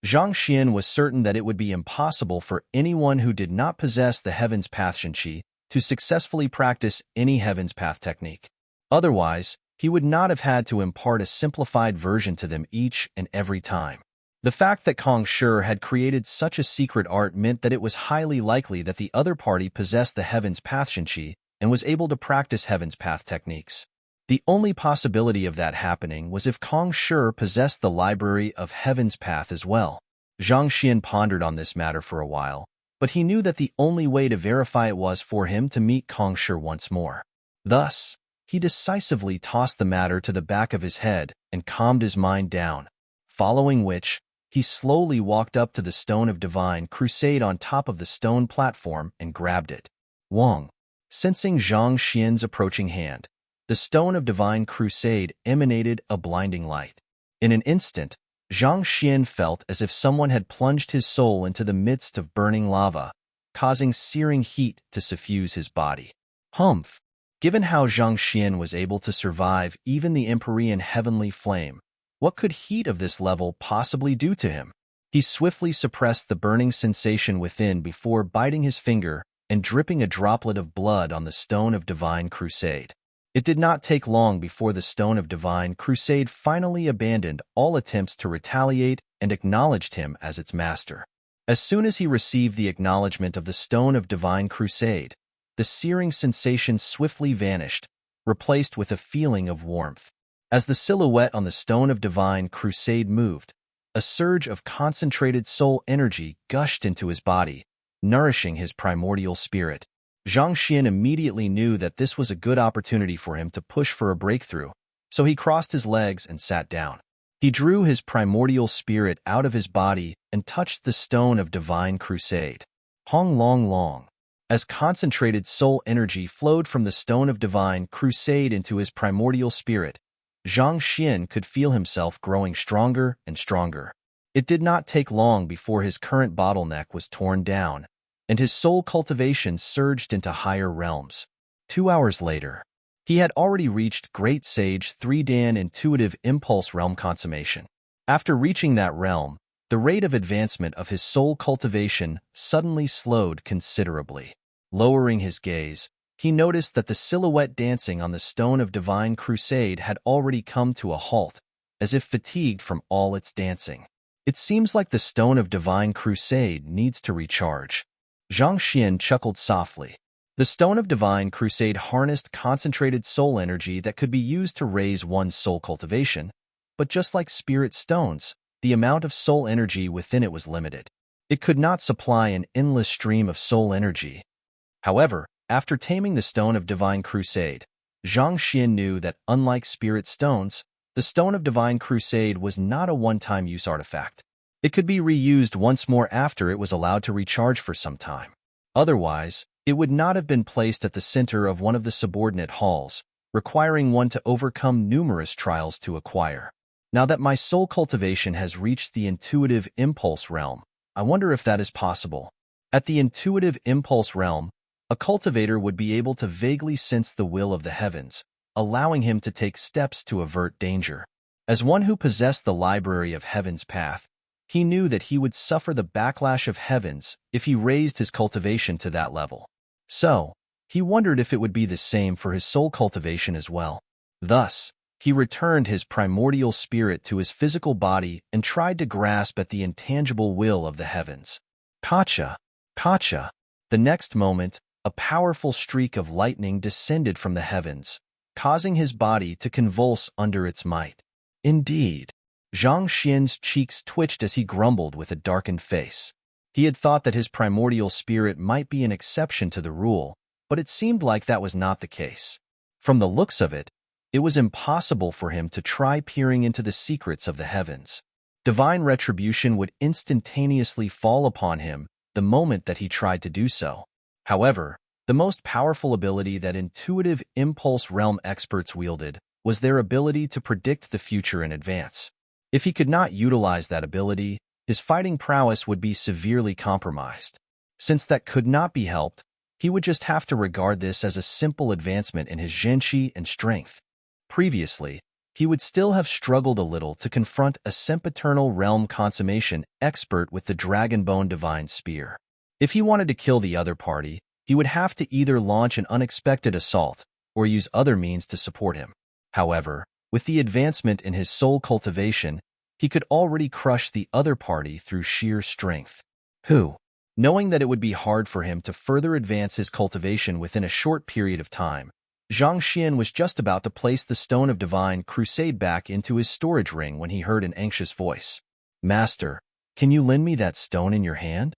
Zhang Xian was certain that it would be impossible for anyone who did not possess the Heaven's Path Shenqi to successfully practice any Heaven's Path technique. Otherwise, he would not have had to impart a simplified version to them each and every time. The fact that Kong Shi had created such a secret art meant that it was highly likely that the other party possessed the Heaven's Path Shenqi and was able to practice Heaven's Path techniques. The only possibility of that happening was if Kong Shi possessed the library of Heaven's Path as well. Zhang Xian pondered on this matter for a while, but he knew that the only way to verify it was for him to meet Kong Shi once more. Thus, he decisively tossed the matter to the back of his head and calmed his mind down, following which, he slowly walked up to the Stone of Divine Crusade on top of the stone platform and grabbed it. Wang, sensing Zhang Xian's approaching hand, the Stone of Divine Crusade emanated a blinding light. In an instant, Zhang Xian felt as if someone had plunged his soul into the midst of burning lava, causing searing heat to suffuse his body. Humph! Given how Zhang Xian was able to survive even the Empyrean heavenly flame, what could heat of this level possibly do to him? He swiftly suppressed the burning sensation within before biting his finger and dripping a droplet of blood on the Stone of Divine Crusade. It did not take long before the Stone of Divine Crusade finally abandoned all attempts to retaliate and acknowledged him as its master. As soon as he received the acknowledgement of the Stone of Divine Crusade, the searing sensation swiftly vanished, replaced with a feeling of warmth. As the silhouette on the Stone of Divine Crusade moved, a surge of concentrated soul energy gushed into his body, nourishing his primordial spirit. Zhang Xian immediately knew that this was a good opportunity for him to push for a breakthrough, so he crossed his legs and sat down. He drew his primordial spirit out of his body and touched the Stone of Divine Crusade. Hong long long. As concentrated soul energy flowed from the Stone of Divine Crusade into his primordial spirit, Zhang Xian could feel himself growing stronger and stronger. It did not take long before his current bottleneck was torn down, and his soul cultivation surged into higher realms. 2 hours later, he had already reached Great Sage 3 Dan Intuitive Impulse Realm Consummation. After reaching that realm, the rate of advancement of his soul cultivation suddenly slowed considerably. Lowering his gaze, he noticed that the silhouette dancing on the Stone of Divine Crusade had already come to a halt, as if fatigued from all its dancing. It seems like the Stone of Divine Crusade needs to recharge. Zhang Xian chuckled softly. The Stone of Divine Crusade harnessed concentrated soul energy that could be used to raise one's soul cultivation, but just like spirit stones, the amount of soul energy within it was limited. It could not supply an endless stream of soul energy. However, after taming the Stone of Divine Crusade, Zhang Xian knew that, unlike spirit stones, the Stone of Divine Crusade was not a one-time use artifact. It could be reused once more after it was allowed to recharge for some time. Otherwise, it would not have been placed at the center of one of the subordinate halls, requiring one to overcome numerous trials to acquire. Now that my soul cultivation has reached the intuitive impulse realm, I wonder if that is possible. At the intuitive impulse realm, a cultivator would be able to vaguely sense the will of the heavens, allowing him to take steps to avert danger. As one who possessed the library of Heaven's Path, he knew that he would suffer the backlash of heavens if he raised his cultivation to that level. So, he wondered if it would be the same for his soul cultivation as well. Thus, he returned his primordial spirit to his physical body and tried to grasp at the intangible will of the heavens. Kacha! Kacha! The next moment, a powerful streak of lightning descended from the heavens, causing his body to convulse under its might. Indeed, Zhang Xian's cheeks twitched as he grumbled with a darkened face. He had thought that his primordial spirit might be an exception to the rule, but it seemed like that was not the case. From the looks of it, it was impossible for him to try peering into the secrets of the heavens. Divine retribution would instantaneously fall upon him the moment that he tried to do so. However, the most powerful ability that intuitive impulse realm experts wielded was their ability to predict the future in advance. If he could not utilize that ability, his fighting prowess would be severely compromised. Since that could not be helped, He would just have to regard this as a simple advancement in his zhenqi and strength. Previously, he would still have struggled a little to confront a sempiternal realm consummation expert with the Dragonbone Divine Spear. If he wanted to kill the other party, he would have to either launch an unexpected assault or use other means to support him. However, with the advancement in his soul cultivation, he could already crush the other party through sheer strength. Knowing that it would be hard for him to further advance his cultivation within a short period of time, Zhang Xian was just about to place the Stone of Divine Crusade back into his storage ring when he heard an anxious voice. "Master, can you lend me that stone in your hand?"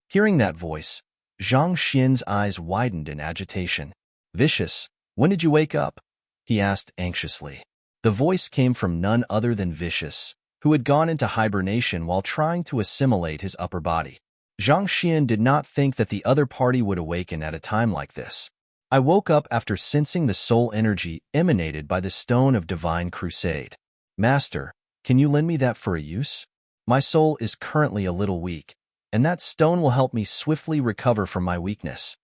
Hearing that voice, Zhang Xian's eyes widened in agitation. "Vicious, when did you wake up?" he asked anxiously. The voice came from none other than Vicious, who had gone into hibernation while trying to assimilate his upper body. Zhang Xian did not think that the other party would awaken at a time like this. "I woke up after sensing the soul energy emanated by the Stone of Divine Crusade. Master, can you lend me that for a use? My soul is currently a little weak, and that stone will help me swiftly recover from my weakness,"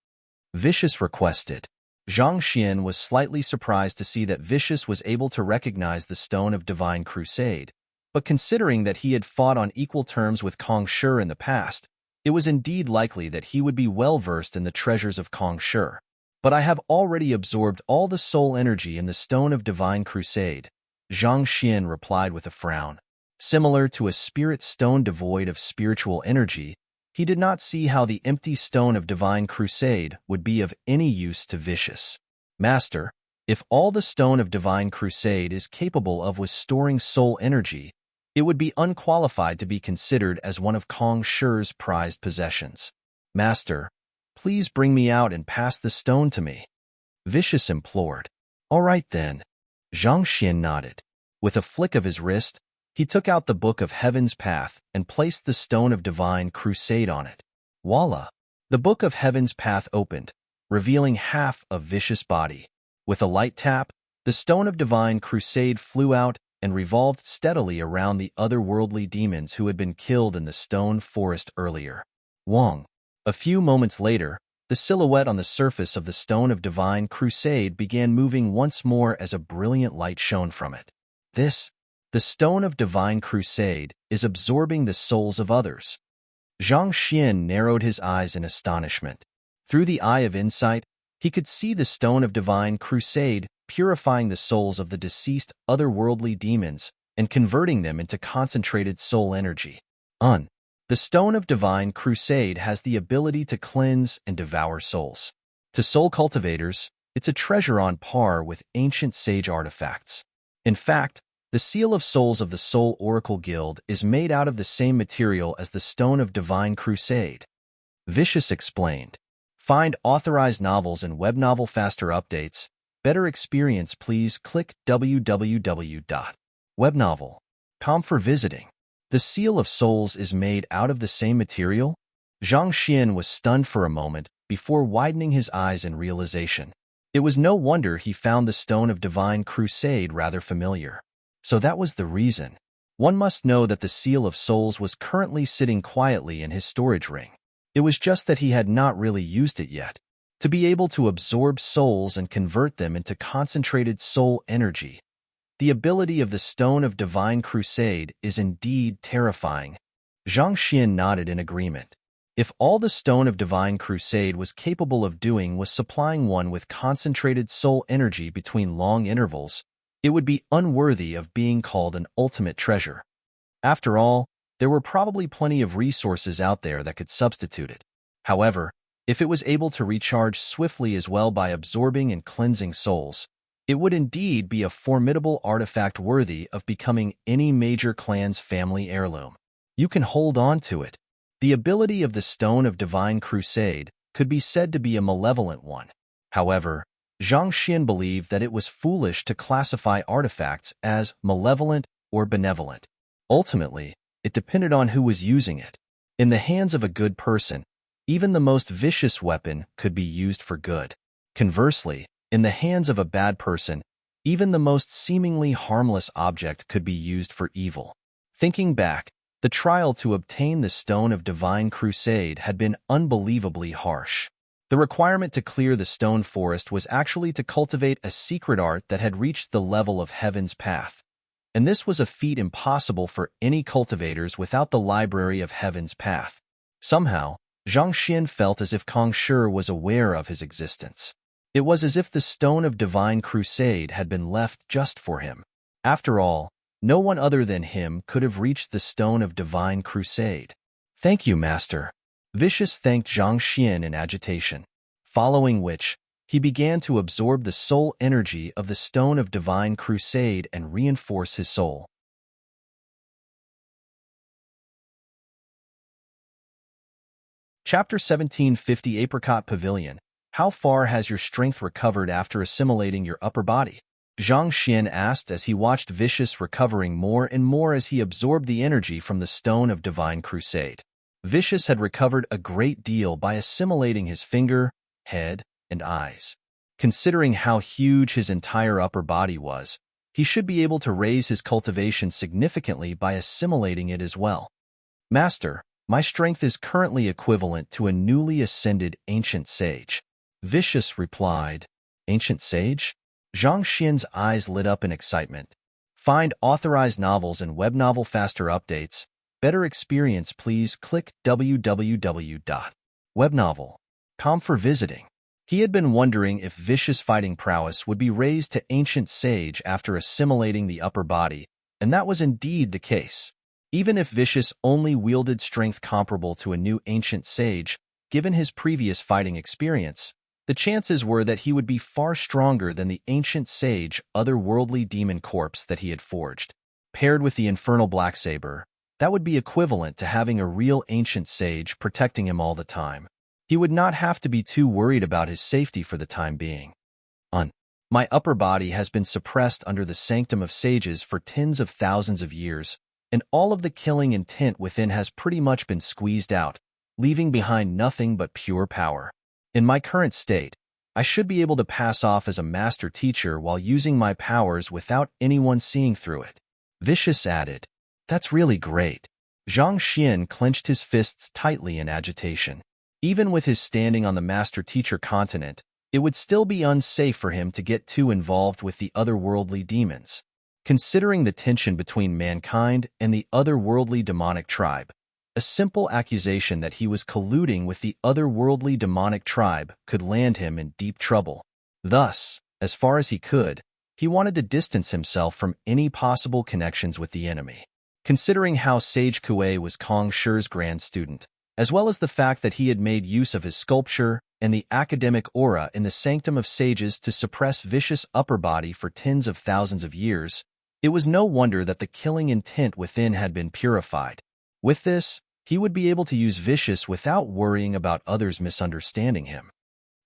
Vicious requested. Zhang Xian was slightly surprised to see that Vicious was able to recognize the Stone of Divine Crusade, but considering that he had fought on equal terms with Kong Shi in the past, it was indeed likely that he would be well-versed in the treasures of Kong Shi. "But I have already absorbed all the soul energy in the Stone of Divine Crusade," Zhang Xian replied with a frown. Similar to a spirit stone devoid of spiritual energy, he did not see how the empty Stone of Divine Crusade would be of any use to Vicious. "Master, if all the Stone of Divine Crusade is capable of was storing soul energy, it would be unqualified to be considered as one of Kong Shi's prized possessions. Master, please bring me out and pass the stone to me," Vicious implored. "All right then," Zhang Xian nodded. With a flick of his wrist, he took out the Book of Heaven's Path and placed the Stone of Divine Crusade on it. Voila! The Book of Heaven's Path opened, revealing half of Vicious' body. With a light tap, the Stone of Divine Crusade flew out and revolved steadily around the otherworldly demons who had been killed in the stone forest earlier. Wong. A few moments later, the silhouette on the surface of the Stone of Divine Crusade began moving once more as a brilliant light shone from it. The Stone of Divine Crusade is absorbing the souls of others. Zhang Xian narrowed his eyes in astonishment. Through the eye of insight, he could see the Stone of Divine Crusade purifying the souls of the deceased otherworldly demons and converting them into concentrated soul energy. The Stone of Divine Crusade has the ability to cleanse and devour souls. To soul cultivators, it's a treasure on par with ancient sage artifacts. In fact, the Seal of Souls of the Soul Oracle Guild is made out of the same material as the Stone of Divine Crusade. Vicious explained. Find authorized novels and web novel faster updates. Better experience, please click www.webnovel.com for visiting. The Seal of Souls is made out of the same material? Zhang Xian was stunned for a moment before widening his eyes in realization. It was no wonder he found the Stone of Divine Crusade rather familiar. So that was the reason. One must know that the Seal of Souls was currently sitting quietly in his storage ring. It was just that he had not really used it yet. To be able to absorb souls and convert them into concentrated soul energy. The ability of the Stone of Divine Crusade is indeed terrifying. Zhang Xian nodded in agreement. If all the Stone of Divine Crusade was capable of doing was supplying one with concentrated soul energy between long intervals, it would be unworthy of being called an ultimate treasure. After all, there were probably plenty of resources out there that could substitute it. However, if it was able to recharge swiftly as well by absorbing and cleansing souls, it would indeed be a formidable artifact worthy of becoming any major clan's family heirloom. You can hold on to it. The ability of the Stone of Divine Crusade could be said to be a malevolent one. However, Zhang Xian believed that it was foolish to classify artifacts as malevolent or benevolent. Ultimately, it depended on who was using it. In the hands of a good person, even the most vicious weapon could be used for good. Conversely, in the hands of a bad person, even the most seemingly harmless object could be used for evil. Thinking back, the trial to obtain the Stone of Divine Crusade had been unbelievably harsh. The requirement to clear the stone forest was actually to cultivate a secret art that had reached the level of Heaven's Path, and this was a feat impossible for any cultivators without the library of Heaven's Path. Somehow, Zhang Xian felt as if Kong Shi was aware of his existence. It was as if the Stone of Divine Crusade had been left just for him. After all, no one other than him could have reached the Stone of Divine Crusade. "Thank you, Master." Vicious thanked Zhang Xian in agitation, following which, he began to absorb the soul energy of the Stone of Divine Crusade and reinforce his soul. Chapter 1750 Apricot Pavilion. How far has your strength recovered after assimilating your upper body? Zhang Xian asked as he watched Vicious recovering more and more as he absorbed the energy from the Stone of Divine Crusade. Vicious had recovered a great deal by assimilating his finger, head, and eyes. Considering how huge his entire upper body was, he should be able to raise his cultivation significantly by assimilating it as well. "Master, my strength is currently equivalent to a newly ascended ancient sage." Vicious replied. "Ancient sage?" Zhang Xian's eyes lit up in excitement. Find authorized novels and web novel faster updates. Better experience, please click www.webnovel.com for visiting. He had been wondering if Vicious fighting prowess would be raised to Ancient Sage after assimilating the upper body, and that was indeed the case. Even if Vicious only wielded strength comparable to a new Ancient Sage, given his previous fighting experience, the chances were that he would be far stronger than the Ancient Sage otherworldly demon corpse that he had forged. Paired with the Infernal Black Saber, that would be equivalent to having a real Ancient Sage protecting him all the time. He would not have to be too worried about his safety for the time being. My upper body has been suppressed under the Sanctum of Sages for tens of thousands of years, and all of the killing intent within has pretty much been squeezed out, leaving behind nothing but pure power. In my current state, I should be able to pass off as a master teacher while using my powers without anyone seeing through it." Vicious added. "That's really great." Zhang Xian clenched his fists tightly in agitation. Even with his standing on the master-teacher continent, it would still be unsafe for him to get too involved with the otherworldly demons. Considering the tension between mankind and the otherworldly demonic tribe, a simple accusation that he was colluding with the otherworldly demonic tribe could land him in deep trouble. Thus, as far as he could, he wanted to distance himself from any possible connections with the enemy. Considering how Sage Kuei was Kong Shi's grand student, as well as the fact that he had made use of his sculpture and the academic aura in the Sanctum of Sages to suppress Vicious' upper body for tens of thousands of years, it was no wonder that the killing intent within had been purified. With this, he would be able to use Vicious without worrying about others misunderstanding him.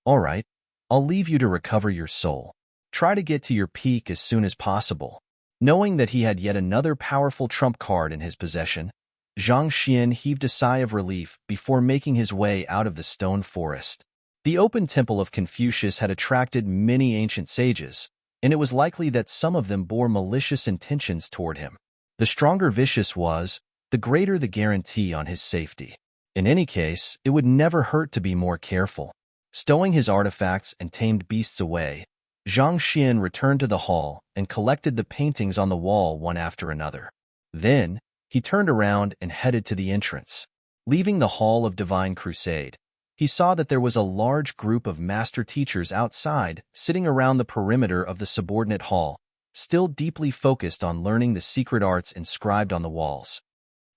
"All right, I'll leave you to recover your soul. Try to get to your peak as soon as possible." Knowing that he had yet another powerful trump card in his possession, Zhang Xian heaved a sigh of relief before making his way out of the stone forest. The open temple of Confucius had attracted many ancient sages, and it was likely that some of them bore malicious intentions toward him. The stronger Vicious was, the greater the guarantee on his safety. In any case, it would never hurt to be more careful. Stowing his artifacts and tamed beasts away, Zhang Xian returned to the hall and collected the paintings on the wall one after another. Then, he turned around and headed to the entrance. Leaving the Hall of Divine Crusade, he saw that there was a large group of master teachers outside sitting around the perimeter of the subordinate hall, still deeply focused on learning the secret arts inscribed on the walls.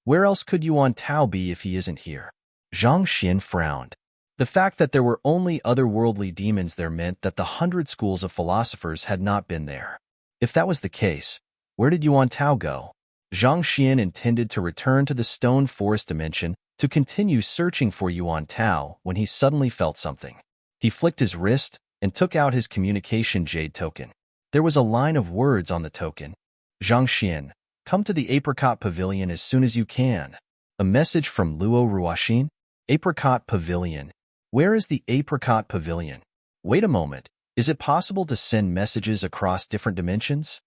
Where else could Yuan Tao be if he isn't here? Zhang Xian frowned. The fact that there were only otherworldly demons there meant that the 100 schools of philosophers had not been there. If that was the case, where did Yuan Tao go? Zhang Xian intended to return to the stone forest dimension to continue searching for Yuan Tao when he suddenly felt something. He flicked his wrist and took out his communication jade token. There was a line of words on the token. "Zhang Xian, come to the Apricot Pavilion as soon as you can." A message from Luo Ruoxin? Apricot Pavilion. Where is the Apricot Pavilion? Wait a moment, is it possible to send messages across different dimensions?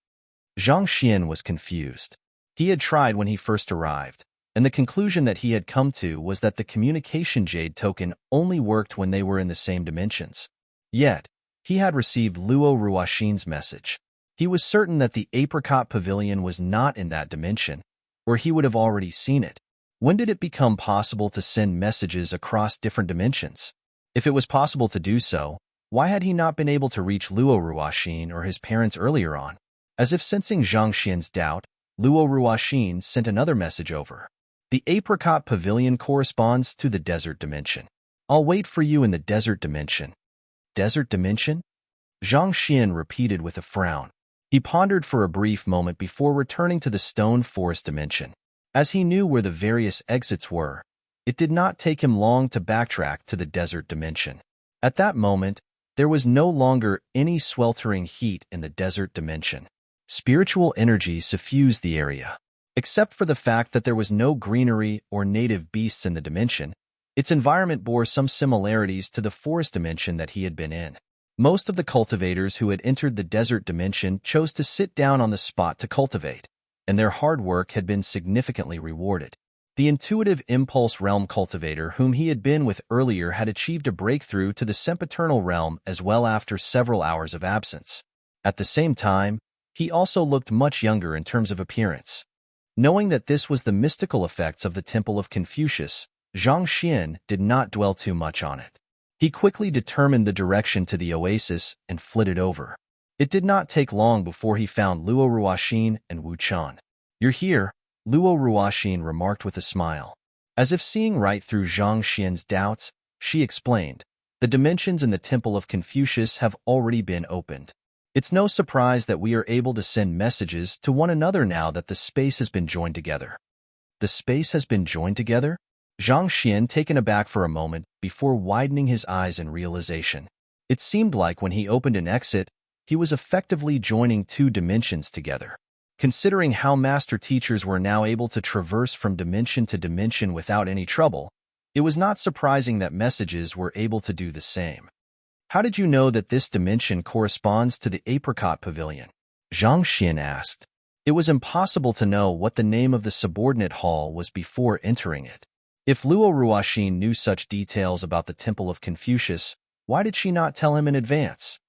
Zhang Xian was confused. He had tried when he first arrived, and the conclusion that he had come to was that the communication jade token only worked when they were in the same dimensions. Yet, he had received Luo Ruoxin's message. He was certain that the apricot pavilion was not in that dimension, or he would have already seen it. When did it become possible to send messages across different dimensions? If it was possible to do so, why had he not been able to reach Luo Ruoxin or his parents earlier on? As if sensing Zhang Xian's doubt, Luo Ruoxin sent another message over. The apricot pavilion corresponds to the desert dimension. I'll wait for you in the desert dimension. Desert dimension? Zhang Xian repeated with a frown. He pondered for a brief moment before returning to the stone forest dimension. As he knew where the various exits were, it did not take him long to backtrack to the desert dimension. At that moment, there was no longer any sweltering heat in the desert dimension. Spiritual energy suffused the area. Except for the fact that there was no greenery or native beasts in the dimension, its environment bore some similarities to the forest dimension that he had been in. Most of the cultivators who had entered the desert dimension chose to sit down on the spot to cultivate, and their hard work had been significantly rewarded. The intuitive impulse realm cultivator whom he had been with earlier had achieved a breakthrough to the sempiternal realm as well after several hours of absence. At the same time, he also looked much younger in terms of appearance. Knowing that this was the mystical effects of the Temple of Confucius, Zhang Xian did not dwell too much on it. He quickly determined the direction to the oasis and flitted over. It did not take long before he found Luo Ruoxin and Wu Chan. "You're here," Luo Ruoxin remarked with a smile. As if seeing right through Zhang Xian's doubts, she explained, "The dimensions in the Temple of Confucius have already been opened. It's no surprise that we are able to send messages to one another now that the space has been joined together." The space has been joined together? Zhang Xian taken aback for a moment before widening his eyes in realization. It seemed like when he opened an exit, he was effectively joining two dimensions together. Considering how master teachers were now able to traverse from dimension to dimension without any trouble, it was not surprising that messages were able to do the same. "How did you know that this dimension corresponds to the apricot pavilion?" Zhang Xian asked. It was impossible to know what the name of the subordinate hall was before entering it. If Luo Ruoxin knew such details about the Temple of Confucius, why did she not tell him in advance?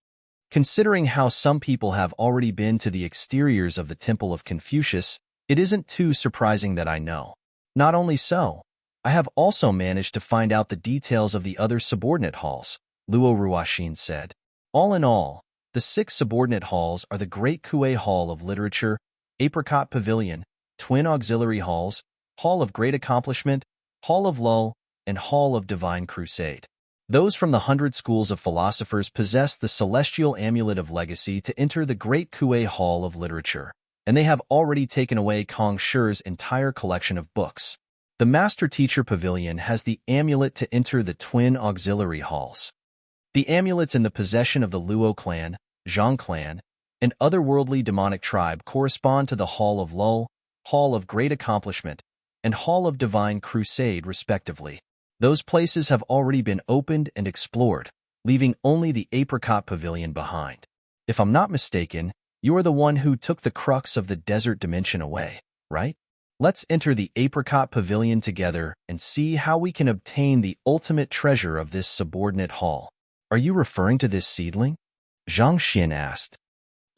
Considering how some people have already been to the exteriors of the Temple of Confucius, it isn't too surprising that I know. Not only so, I have also managed to find out the details of the other subordinate halls, Luo Ruoxin said. All in all, the 6 subordinate halls are the Great Kue Hall of Literature, Apricot Pavilion, Twin Auxiliary Halls, Hall of Great Accomplishment, Hall of Lo, and Hall of Divine Crusade. Those from the 100 schools of philosophers possess the celestial amulet of legacy to enter the Great Kue Hall of Literature, and they have already taken away Kong Shi's entire collection of books. The Master Teacher Pavilion has the amulet to enter the Twin Auxiliary Halls. The amulets in the possession of the Luo clan, Zhang clan, and otherworldly demonic tribe correspond to the Hall of Lo, Hall of Great Accomplishment, and Hall of Divine Crusade, respectively. Those places have already been opened and explored, leaving only the Apricot Pavilion behind. If I'm not mistaken, you are the one who took the crux of the desert dimension away, right? Let's enter the Apricot Pavilion together and see how we can obtain the ultimate treasure of this subordinate hall. Are you referring to this seedling? Zhang Xian asked.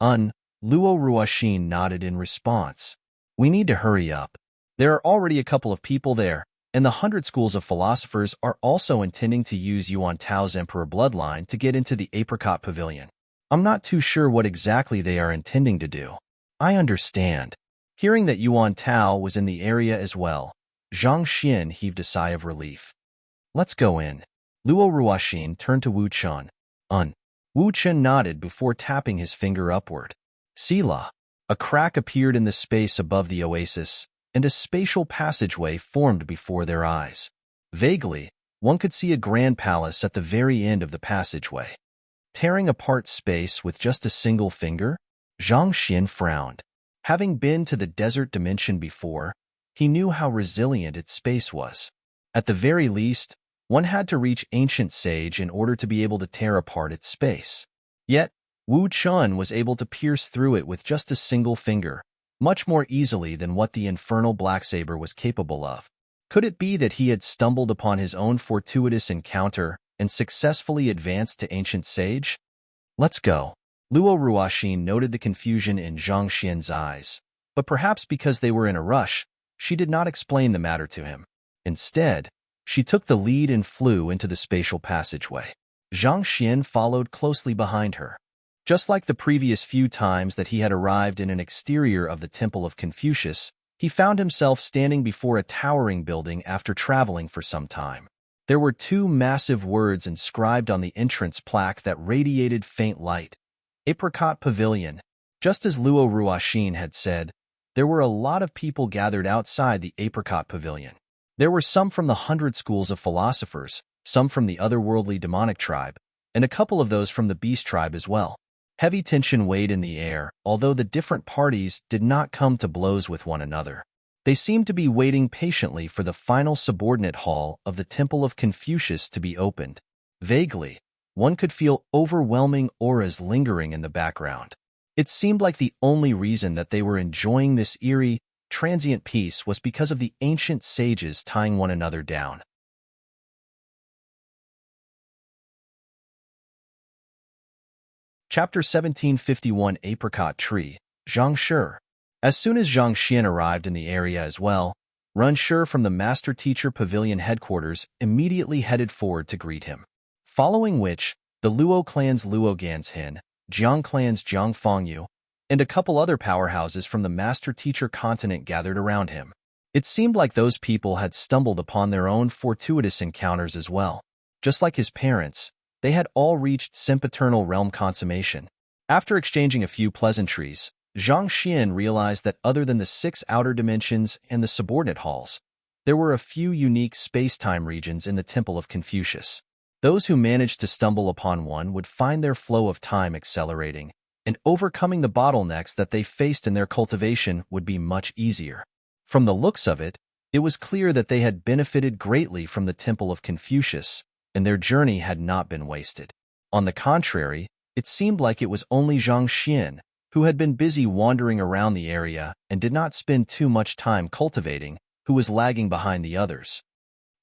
Luo Ruoxin nodded in response. We need to hurry up. There are already a couple of people there, and the 100 schools of philosophers are also intending to use Yuan Tao's emperor bloodline to get into the Apricot Pavilion. I'm not too sure what exactly they are intending to do. I understand. Hearing that Yuan Tao was in the area as well, Zhang Xian heaved a sigh of relief. Let's go in. Luo Ruoxin turned to Wu Chan. Wu Chan nodded before tapping his finger upward. Sila. A crack appeared in the space above the oasis, and a spatial passageway formed before their eyes. Vaguely, one could see a grand palace at the very end of the passageway. Tearing apart space with just a single finger, Zhang Xian frowned. Having been to the desert dimension before, he knew how resilient its space was. At the very least, one had to reach ancient sage in order to be able to tear apart its space. Yet, Wu Chun was able to pierce through it with just a single finger, much more easily than what the infernal black saber was capable of. Could it be that he had stumbled upon his own fortuitous encounter and successfully advanced to ancient sage? Let's go. Luo Ruoxin noted the confusion in Zhang Xian's eyes, but perhaps because they were in a rush, she did not explain the matter to him. Instead, she took the lead and flew into the spatial passageway. Zhang Xian followed closely behind her. Just like the previous few times that he had arrived in an exterior of the Temple of Confucius, he found himself standing before a towering building after traveling for some time. There were two massive words inscribed on the entrance plaque that radiated faint light. Apricot Pavilion. Just as Luo Ruoxin had said, there were a lot of people gathered outside the Apricot Pavilion. There were some from the 100 schools of philosophers, some from the otherworldly demonic tribe, and a couple of those from the beast tribe as well. Heavy tension weighed in the air, although the different parties did not come to blows with one another. They seemed to be waiting patiently for the final subordinate hall of the Temple of Confucius to be opened. Vaguely, one could feel overwhelming auras lingering in the background. It seemed like the only reason that they were enjoying this eerie, transient peace was because of the ancient sages tying one another down. Chapter 1751 Apricot Tree, Zhang Shi. As soon as Zhang Xian arrived in the area as well, Ren Shi from the Master Teacher Pavilion headquarters immediately headed forward to greet him. Following which, the Luo clan's Luo Ganzhin, Jiang clan's Jiang Fengyu, and a couple other powerhouses from the Master Teacher continent gathered around him. It seemed like those people had stumbled upon their own fortuitous encounters as well. Just like his parents, they had all reached sempiternal realm consummation. After exchanging a few pleasantries, Zhang Xian realized that other than the 6 outer dimensions and the subordinate halls, there were a few unique space-time regions in the Temple of Confucius. Those who managed to stumble upon one would find their flow of time accelerating, and overcoming the bottlenecks that they faced in their cultivation would be much easier. From the looks of it, it was clear that they had benefited greatly from the Temple of Confucius, and their journey had not been wasted. On the contrary, it seemed like it was only Zhang Xian, who had been busy wandering around the area and did not spend too much time cultivating, who was lagging behind the others.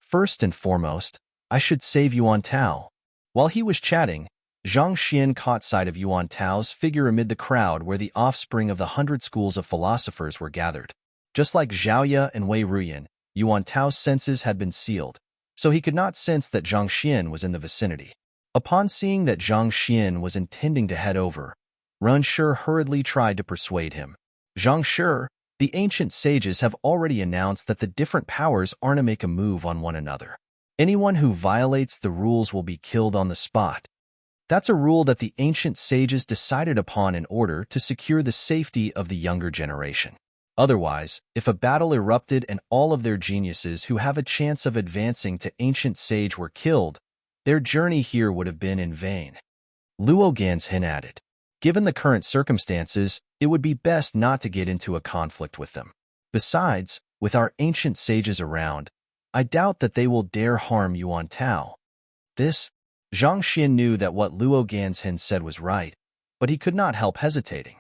First and foremost, I should save Yuan Tao. While he was chatting, Zhang Xian caught sight of Yuan Tao's figure amid the crowd where the offspring of the 100 schools of philosophers were gathered. Just like Zhaoye and Wei Ruyan, Yuan Tao's senses had been sealed, so he could not sense that Zhang Xian was in the vicinity. Upon seeing that Zhang Xian was intending to head over, Ren Shi hurriedly tried to persuade him. Zhang Shi, the ancient sages have already announced that the different powers aren't to make a move on one another. Anyone who violates the rules will be killed on the spot. That's a rule that the ancient sages decided upon in order to secure the safety of the younger generation. Otherwise, if a battle erupted and all of their geniuses who have a chance of advancing to ancient sage were killed, their journey here would have been in vain. Luo Ganzhin added, given the current circumstances, it would be best not to get into a conflict with them. Besides, with our ancient sages around, I doubt that they will dare harm Yuan Tao. Zhang Xian knew that what Luo Ganzhin said was right, but he could not help hesitating.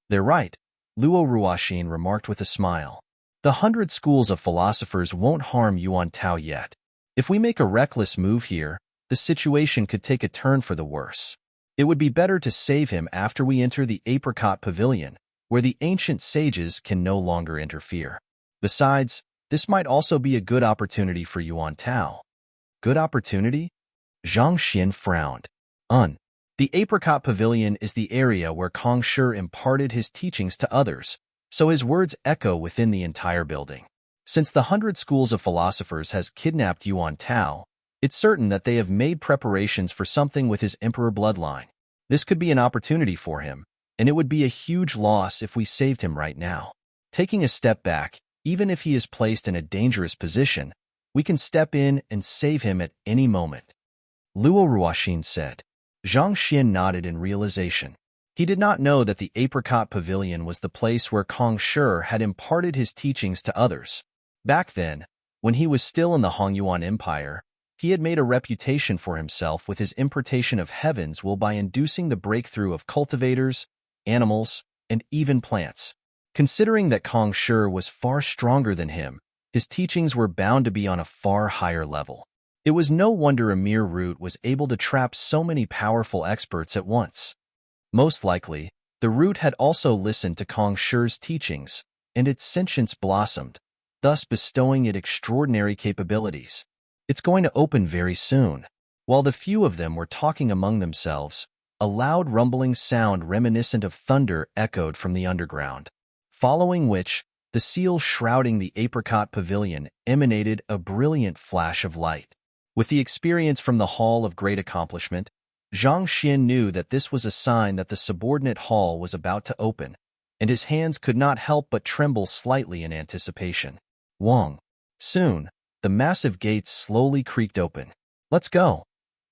They're right, Luo Ruoxin remarked with a smile. The 100 schools of philosophers won't harm Yuan Tao yet. If we make a reckless move here, the situation could take a turn for the worse. It would be better to save him after we enter the Apricot Pavilion, where the ancient sages can no longer interfere. Besides, this might also be a good opportunity for Yuan Tao. Good opportunity? Zhang Xian frowned. The Apricot Pavilion is the area where Kong Shi imparted his teachings to others, so his words echo within the entire building. Since the 100 schools of philosophers has kidnapped Yuan Tao, it's certain that they have made preparations for something with his emperor bloodline. This could be an opportunity for him, and it would be a huge loss if we saved him right now. Taking a step back, even if he is placed in a dangerous position, we can step in and save him at any moment. Luo Ruoxin said. Zhang Xian nodded in realization. He did not know that the Apricot Pavilion was the place where Kong Shi had imparted his teachings to others. Back then, when he was still in the Hongyuan Empire, he had made a reputation for himself with his impartation of heaven's will by inducing the breakthrough of cultivators, animals, and even plants. Considering that Kong Shi was far stronger than him, his teachings were bound to be on a far higher level. It was no wonder a mere root was able to trap so many powerful experts at once. Most likely, the root had also listened to Kong Shi's teachings, and its sentience blossomed, thus bestowing it extraordinary capabilities. It's going to open very soon. While the few of them were talking among themselves, a loud rumbling sound reminiscent of thunder echoed from the underground, following which, the seal shrouding the apricot pavilion emanated a brilliant flash of light. With the experience from the Hall of Great Accomplishment, Zhang Xian knew that this was a sign that the subordinate hall was about to open, and his hands could not help but tremble slightly in anticipation. Wong. Soon, the massive gates slowly creaked open. "Let's go,"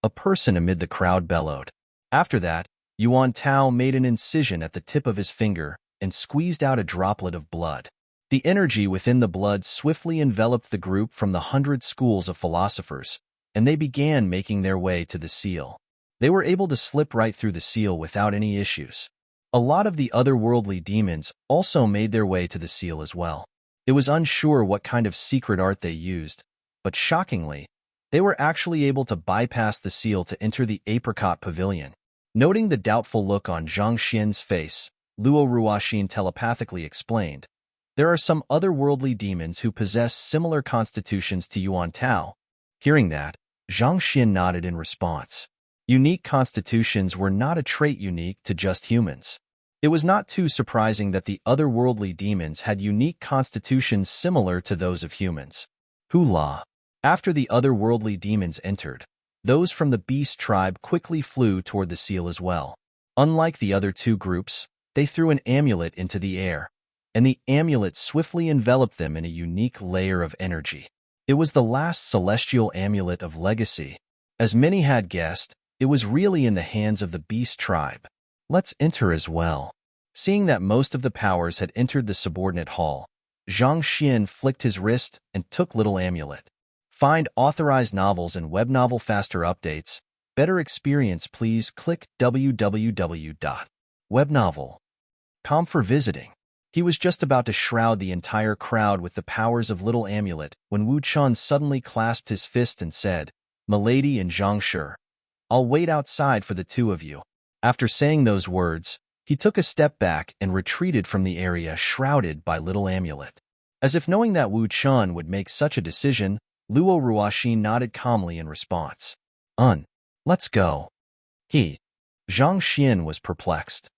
a person amid the crowd bellowed. After that, Yuan Tao made an incision at the tip of his finger and squeezed out a droplet of blood. The energy within the blood swiftly enveloped the group from the 100 schools of philosophers, and they began making their way to the seal. They were able to slip right through the seal without any issues. A lot of the otherworldly demons also made their way to the seal as well. It was unsure what kind of secret art they used, but shockingly, they were actually able to bypass the seal to enter the apricot pavilion. Noting the doubtful look on Zhang Xian's face, Luo Ruoxin telepathically explained, "There are some otherworldly demons who possess similar constitutions to Yuan Tao." Hearing that, Zhang Xian nodded in response. Unique constitutions were not a trait unique to just humans. It was not too surprising that the otherworldly demons had unique constitutions similar to those of humans. Hula. After the otherworldly demons entered, those from the beast tribe quickly flew toward the seal as well. Unlike the other two groups, they threw an amulet into the air, and the amulet swiftly enveloped them in a unique layer of energy. It was the last celestial amulet of legacy. As many had guessed, it was really in the hands of the beast tribe. "Let's enter as well." Seeing that most of the powers had entered the subordinate hall, Zhang Xian flicked his wrist and took little amulet. Find authorized novels and web novel faster updates. Better experience, please click www.webnovel.com for visiting. He was just about to shroud the entire crowd with the powers of little amulet when Wu Chun suddenly clasped his fist and said, "Milady and Zhang Shi, I'll wait outside for the two of you." After saying those words, he took a step back and retreated from the area shrouded by little amulet. As if knowing that Wu Chun would make such a decision, Luo Ruoxin nodded calmly in response. Let's go." Zhang Xian was perplexed.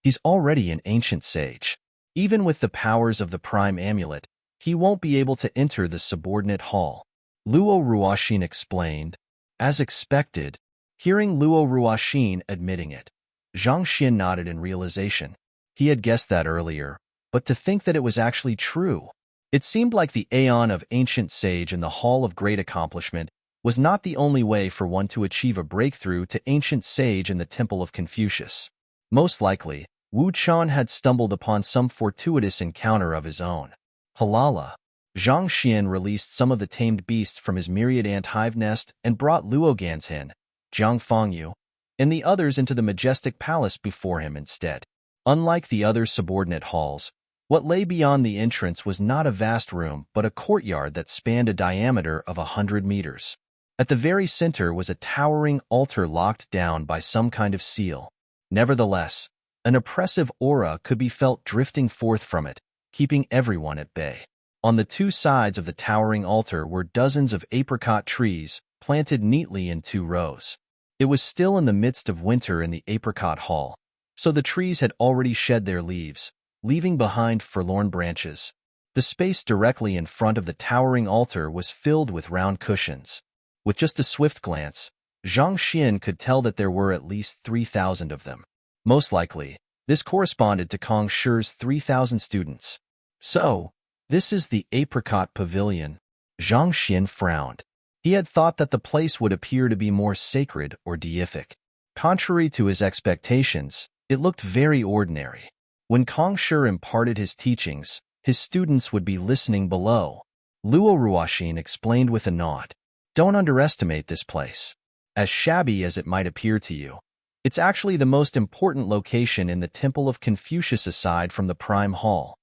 He's already an ancient sage. Even with the powers of the prime amulet, he won't be able to enter the subordinate hall. Luo Ruoxin explained. As expected, hearing Luo Ruoxin admitting it, Zhang Xian nodded in realization. He had guessed that earlier, but to think that it was actually true. It seemed like the aeon of ancient sage in the Hall of Great Accomplishment was not the only way for one to achieve a breakthrough to ancient sage in the Temple of Confucius. Most likely, Wu Chun had stumbled upon some fortuitous encounter of his own. Halala. Zhang Xian released some of the tamed beasts from his myriad ant hive nest and brought Luo Ganzhen, Jiang Fangyu, and the others into the majestic palace before him instead. Unlike the other subordinate halls, what lay beyond the entrance was not a vast room but a courtyard that spanned a diameter of 100 meters. At the very center was a towering altar locked down by some kind of seal. Nevertheless, an oppressive aura could be felt drifting forth from it, keeping everyone at bay. On the two sides of the towering altar were dozens of apricot trees, planted neatly in 2 rows. It was still in the midst of winter in the apricot hall, so the trees had already shed their leaves, leaving behind forlorn branches. The space directly in front of the towering altar was filled with round cushions. With just a swift glance, Zhang Xian could tell that there were at least 3,000 of them. Most likely, this corresponded to Kong Shi's 3,000 students. So, this is the apricot pavilion. Zhang Xian frowned. He had thought that the place would appear to be more sacred or deific. Contrary to his expectations, it looked very ordinary. When Kong Shi imparted his teachings, his students would be listening below. Luo Ruoxin explained with a nod. Don't underestimate this place. As shabby as it might appear to you, it's actually the most important location in the Temple of Confucius aside from the Prime Hall.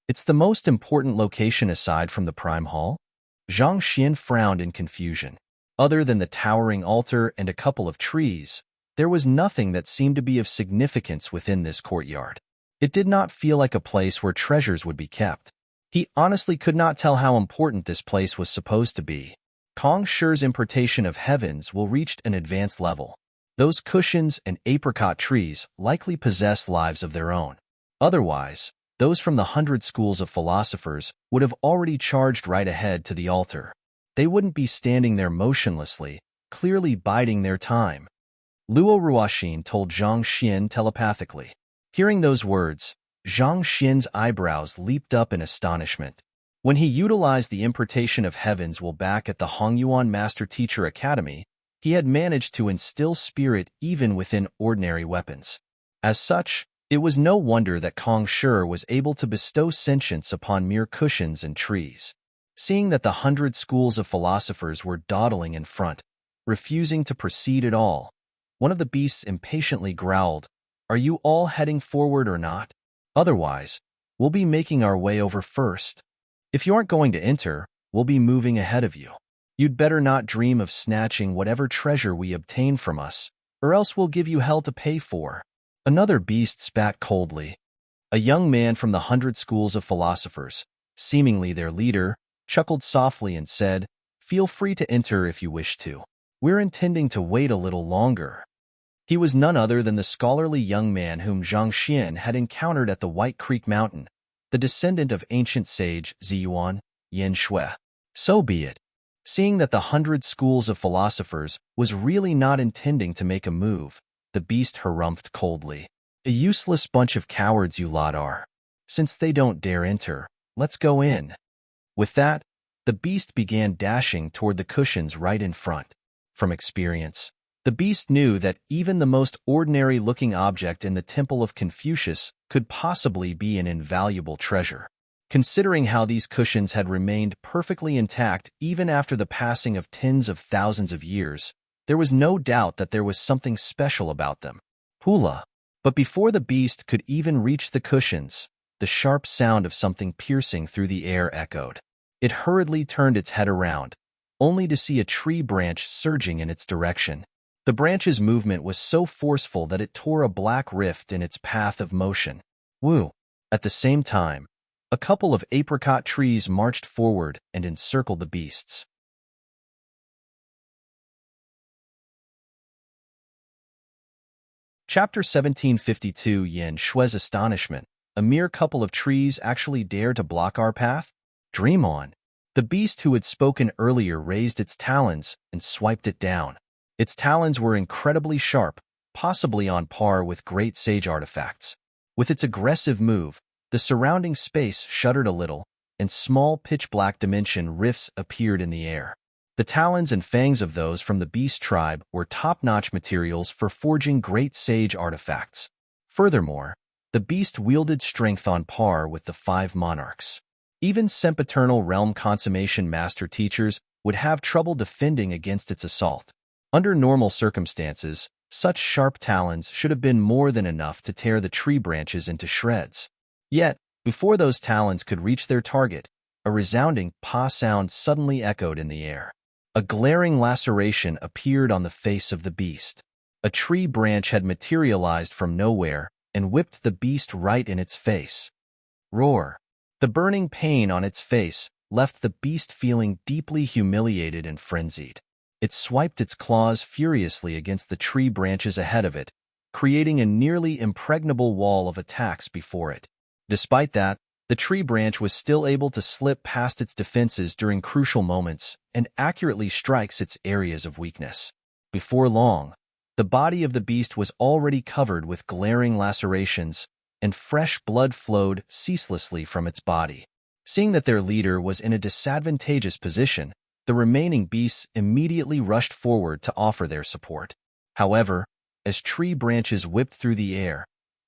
It's the most important location aside from the Prime Hall? Zhang Xian frowned in confusion. Other than the towering altar and a couple of trees, there was nothing that seemed to be of significance within this courtyard. It did not feel like a place where treasures would be kept. He honestly could not tell how important this place was supposed to be. Kong Shi's importation of heavens will reach an advanced level. Those cushions and apricot trees likely possess lives of their own. Otherwise, those from the 100 schools of philosophers would have already charged right ahead to the altar. They wouldn't be standing there motionlessly, clearly biding their time. Luo Ruoxin told Zhang Xian telepathically. Hearing those words, Zhang Xian's eyebrows leaped up in astonishment. When he utilized the importation of heavens while back at the Hongyuan Master Teacher Academy, he had managed to instill spirit even within ordinary weapons. As such, it was no wonder that Kong Shi was able to bestow sentience upon mere cushions and trees. Seeing that the 100 schools of philosophers were dawdling in front, refusing to proceed at all, one of the beasts impatiently growled, "Are you all heading forward or not? Otherwise, we'll be making our way over first. If you aren't going to enter, we'll be moving ahead of you. You'd better not dream of snatching whatever treasure we obtain from us, or else we'll give you hell to pay for." Another beast spat coldly. A young man from the 100 schools of philosophers, seemingly their leader, chuckled softly and said, "Feel free to enter if you wish to. We're intending to wait a little longer." He was none other than the scholarly young man whom Zhang Xian had encountered at the White Creek Mountain, the descendant of ancient sage Ziyuan, Yan Shui. So be it. Seeing that the 100 schools of philosophers was really not intending to make a move, the beast harumphed coldly. "A useless bunch of cowards you lot are. Since they don't dare enter, let's go in." With that, the beast began dashing toward the cushions right in front. From experience, the beast knew that even the most ordinary-looking object in the Temple of Confucius could possibly be an invaluable treasure. Considering how these cushions had remained perfectly intact even after the passing of tens of thousands of years, there was no doubt that there was something special about them. Hula! But before the beast could even reach the cushions, the sharp sound of something piercing through the air echoed. It hurriedly turned its head around, only to see a tree branch surging in its direction. The branch's movement was so forceful that it tore a black rift in its path of motion. Woo! At the same time, a couple of apricot trees marched forward and encircled the beasts. Chapter 1752. Yan Shui's astonishment. A mere couple of trees actually dare to block our path? Dream on. The beast who had spoken earlier raised its talons and swiped it down. Its talons were incredibly sharp, possibly on par with great sage artifacts. With its aggressive move, the surrounding space shuddered a little, and small pitch-black dimension rifts appeared in the air. The talons and fangs of those from the beast tribe were top-notch materials for forging great sage artifacts. Furthermore, the beast wielded strength on par with the 5 monarchs. Even sempiternal realm consummation master teachers would have trouble defending against its assault. Under normal circumstances, such sharp talons should have been more than enough to tear the tree branches into shreds. Yet, before those talons could reach their target, a resounding "pa" sound suddenly echoed in the air. A glaring laceration appeared on the face of the beast. A tree branch had materialized from nowhere and whipped the beast right in its face. Roar! The burning pain on its face left the beast feeling deeply humiliated and frenzied. It swiped its claws furiously against the tree branches ahead of it, creating a nearly impregnable wall of attacks before it. Despite that, the tree branch was still able to slip past its defenses during crucial moments and accurately strikes its areas of weakness. Before long, the body of the beast was already covered with glaring lacerations, and fresh blood flowed ceaselessly from its body. Seeing that their leader was in a disadvantageous position, the remaining beasts immediately rushed forward to offer their support. However, as tree branches whipped through the air,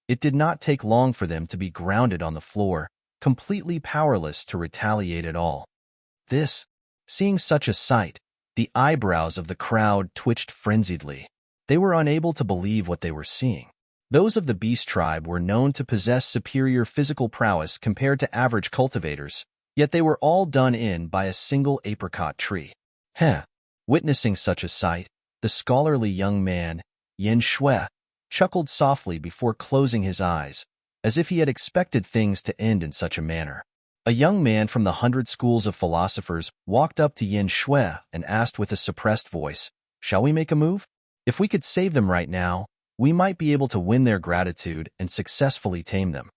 it did not take long for them to be grounded on the floor, completely powerless to retaliate at all. Seeing such a sight, the eyebrows of the crowd twitched frenziedly. They were unable to believe what they were seeing. Those of the beast tribe were known to possess superior physical prowess compared to average cultivators, yet they were all done in by a single apricot tree. Heh! Witnessing such a sight, the scholarly young man, Yin Shui, chuckled softly before closing his eyes, as if he had expected things to end in such a manner. A young man from the 100 schools of philosophers walked up to Yin Shui and asked with a suppressed voice, "Shall we make a move? If we could save them right now, we might be able to win their gratitude and successfully tame them."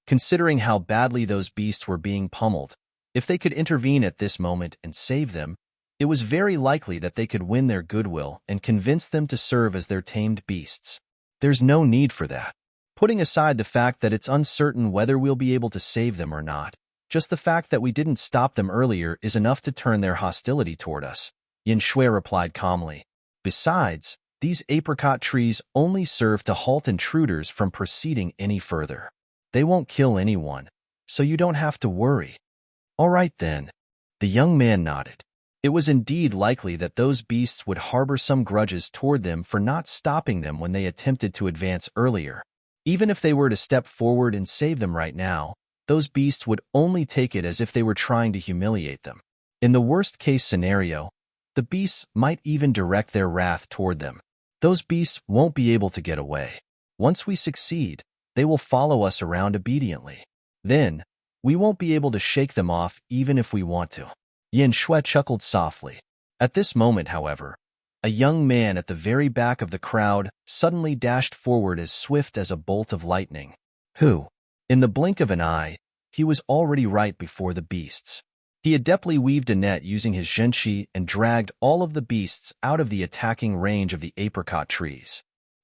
Considering how badly those beasts were being pummeled, if they could intervene at this moment and save them, it was very likely that they could win their goodwill and convince them to serve as their tamed beasts. There's no need for that. Putting aside the fact that it's uncertain whether we'll be able to save them or not, just the fact that we didn't stop them earlier is enough to turn their hostility toward us, Yin Shui replied calmly. Besides, these apricot trees only serve to halt intruders from proceeding any further. They won't kill anyone, so you don't have to worry. All right then. The young man nodded. It was indeed likely that those beasts would harbor some grudges toward them for not stopping them when they attempted to advance earlier. Even if they were to step forward and save them right now, those beasts would only take it as if they were trying to humiliate them. In the worst-case scenario, the beasts might even direct their wrath toward them. Those beasts won't be able to get away. Once we succeed, they will follow us around obediently. Then, we won't be able to shake them off even if we want to. Yin Shui chuckled softly. At this moment, however, a young man at the very back of the crowd suddenly dashed forward as swift as a bolt of lightning. Who? In the blink of an eye, he was already right before the beasts. He adeptly weaved a net using his zhenqi and dragged all of the beasts out of the attacking range of the apricot trees.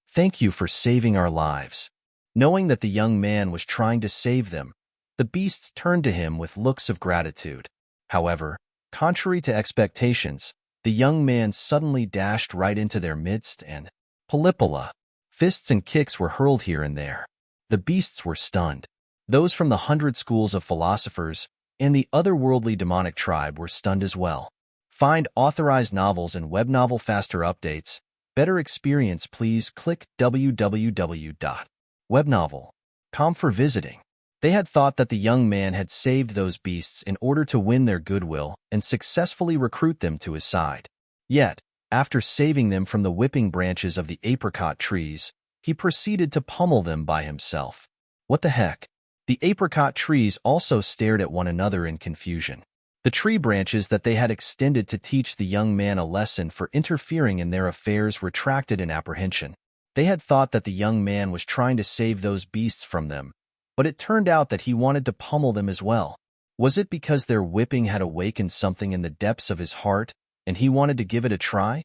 Thank you for saving our lives. Knowing that the young man was trying to save them, the beasts turned to him with looks of gratitude. However, contrary to expectations, the young man suddenly dashed right into their midst and, palipala, fists and kicks were hurled here and there. The beasts were stunned. Those from the 100 schools of philosophers and the otherworldly demonic tribe were stunned as well. Find authorized novels and web novel faster updates. Better experience, please click www.webnovel.com for visiting. They had thought that the young man had saved those beasts in order to win their goodwill and successfully recruit them to his side. Yet, after saving them from the whipping branches of the apricot trees, he proceeded to pummel them by himself. What the heck? The apricot trees also stared at one another in confusion. The tree branches that they had extended to teach the young man a lesson for interfering in their affairs retracted in apprehension. They had thought that the young man was trying to save those beasts from them, but it turned out that he wanted to pummel them as well. Was it because their whipping had awakened something in the depths of his heart, and he wanted to give it a try?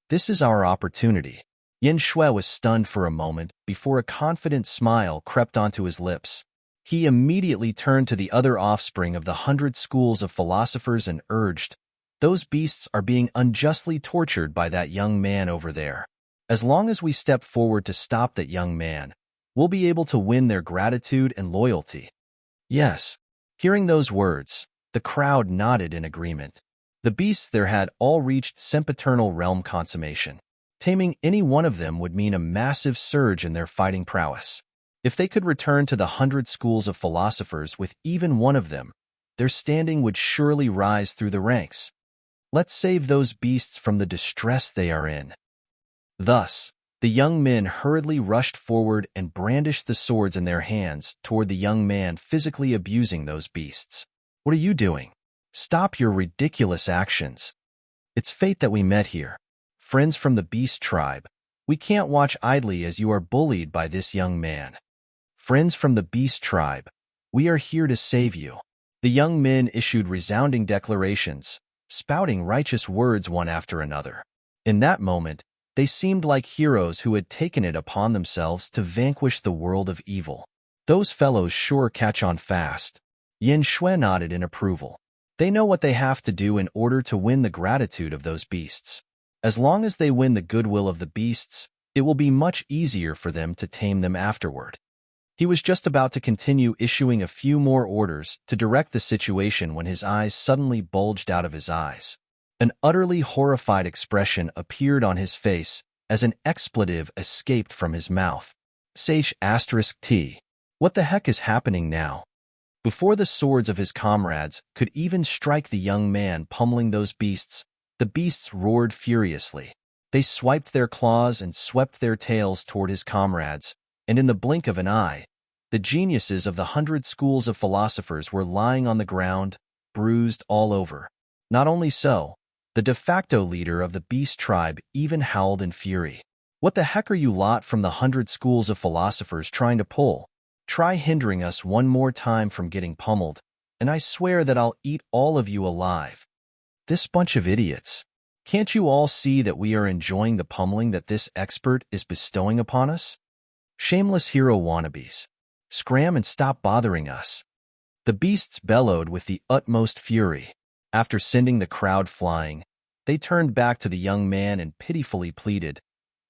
This is our opportunity. Yin Shui was stunned for a moment before a confident smile crept onto his lips. He immediately turned to the other offspring of the 100 schools of philosophers and urged, "Those beasts are being unjustly tortured by that young man over there. As long as we step forward to stop that young man, we'll be able to win their gratitude and loyalty." Yes. Hearing those words, the crowd nodded in agreement. The beasts there had all reached sempiternal realm consummation. Taming any one of them would mean a massive surge in their fighting prowess. If they could return to the 100 schools of philosophers with even one of them, their standing would surely rise through the ranks. Let's save those beasts from the distress they are in. Thus, the young men hurriedly rushed forward and brandished the swords in their hands toward the young man physically abusing those beasts. What are you doing? Stop your ridiculous actions. It's fate that we met here. Friends from the beast tribe, we can't watch idly as you are bullied by this young man. Friends from the beast tribe, we are here to save you. The young men issued resounding declarations, spouting righteous words one after another. In that moment, they seemed like heroes who had taken it upon themselves to vanquish the world of evil. Those fellows sure catch on fast. Yin Shui nodded in approval. They know what they have to do in order to win the gratitude of those beasts. As long as they win the goodwill of the beasts, it will be much easier for them to tame them afterward. He was just about to continue issuing a few more orders to direct the situation when his eyes suddenly bulged out of his eyes. An utterly horrified expression appeared on his face as an expletive escaped from his mouth. Sage asterisk T. What the heck is happening now? Before the swords of his comrades could even strike the young man pummeling those beasts, the beasts roared furiously. They swiped their claws and swept their tails toward his comrades, and in the blink of an eye, the geniuses of the 100 schools of philosophers were lying on the ground, bruised all over. Not only so, the de facto leader of the beast tribe even howled in fury. What the heck are you lot from the 100 schools of philosophers trying to pull? Try hindering us one more time from getting pummeled, and I swear that I'll eat all of you alive. This bunch of idiots. Can't you all see that we are enjoying the pummeling that this expert is bestowing upon us? Shameless hero wannabes. Scram and stop bothering us. The beasts bellowed with the utmost fury. After sending the crowd flying, they turned back to the young man and pitifully pleaded,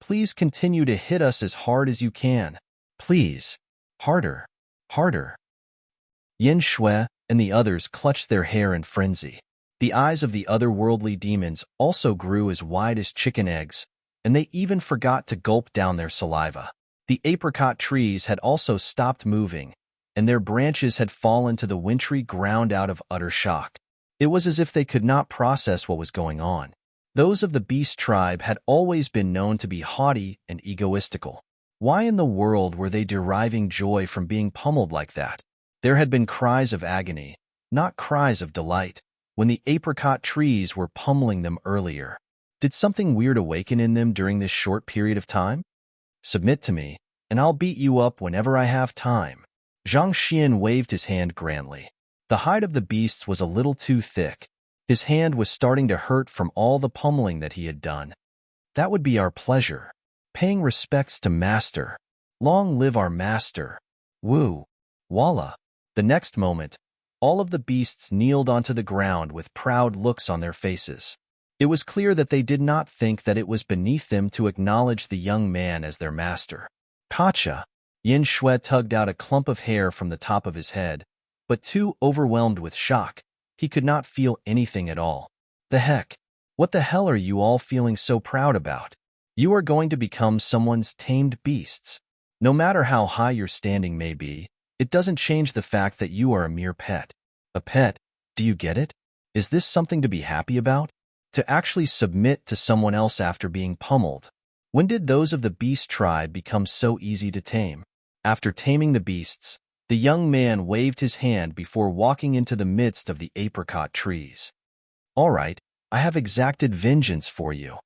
"Please continue to hit us as hard as you can. Please. Harder. Harder." Yin Shui and the others clutched their hair in frenzy. The eyes of the otherworldly demons also grew as wide as chicken eggs, and they even forgot to gulp down their saliva. The apricot trees had also stopped moving, and their branches had fallen to the wintry ground out of utter shock. It was as if they could not process what was going on. Those of the beast tribe had always been known to be haughty and egoistical. Why in the world were they deriving joy from being pummeled like that? There had been cries of agony, not cries of delight, when the apricot trees were pummeling them earlier. Did something weird awaken in them during this short period of time? Submit to me, and I'll beat you up whenever I have time. Zhang Xian waved his hand grandly. The hide of the beasts was a little too thick. His hand was starting to hurt from all the pummeling that he had done. That would be our pleasure. Paying respects to Master. Long live our Master. Woo. Walla. The next moment, all of the beasts kneeled onto the ground with proud looks on their faces. It was clear that they did not think that it was beneath them to acknowledge the young man as their master. Kacha. Yin Shui tugged out a clump of hair from the top of his head, but too overwhelmed with shock, he could not feel anything at all. The heck? What the hell are you all feeling so proud about? You are going to become someone's tamed beasts. No matter how high your standing may be, it doesn't change the fact that you are a mere pet. A pet, do you get it? Is this something to be happy about? To actually submit to someone else after being pummeled. When did those of the beast tribe become so easy to tame? After taming the beasts, the young man waved his hand before walking into the midst of the apricot trees. All right, I have exacted vengeance for you.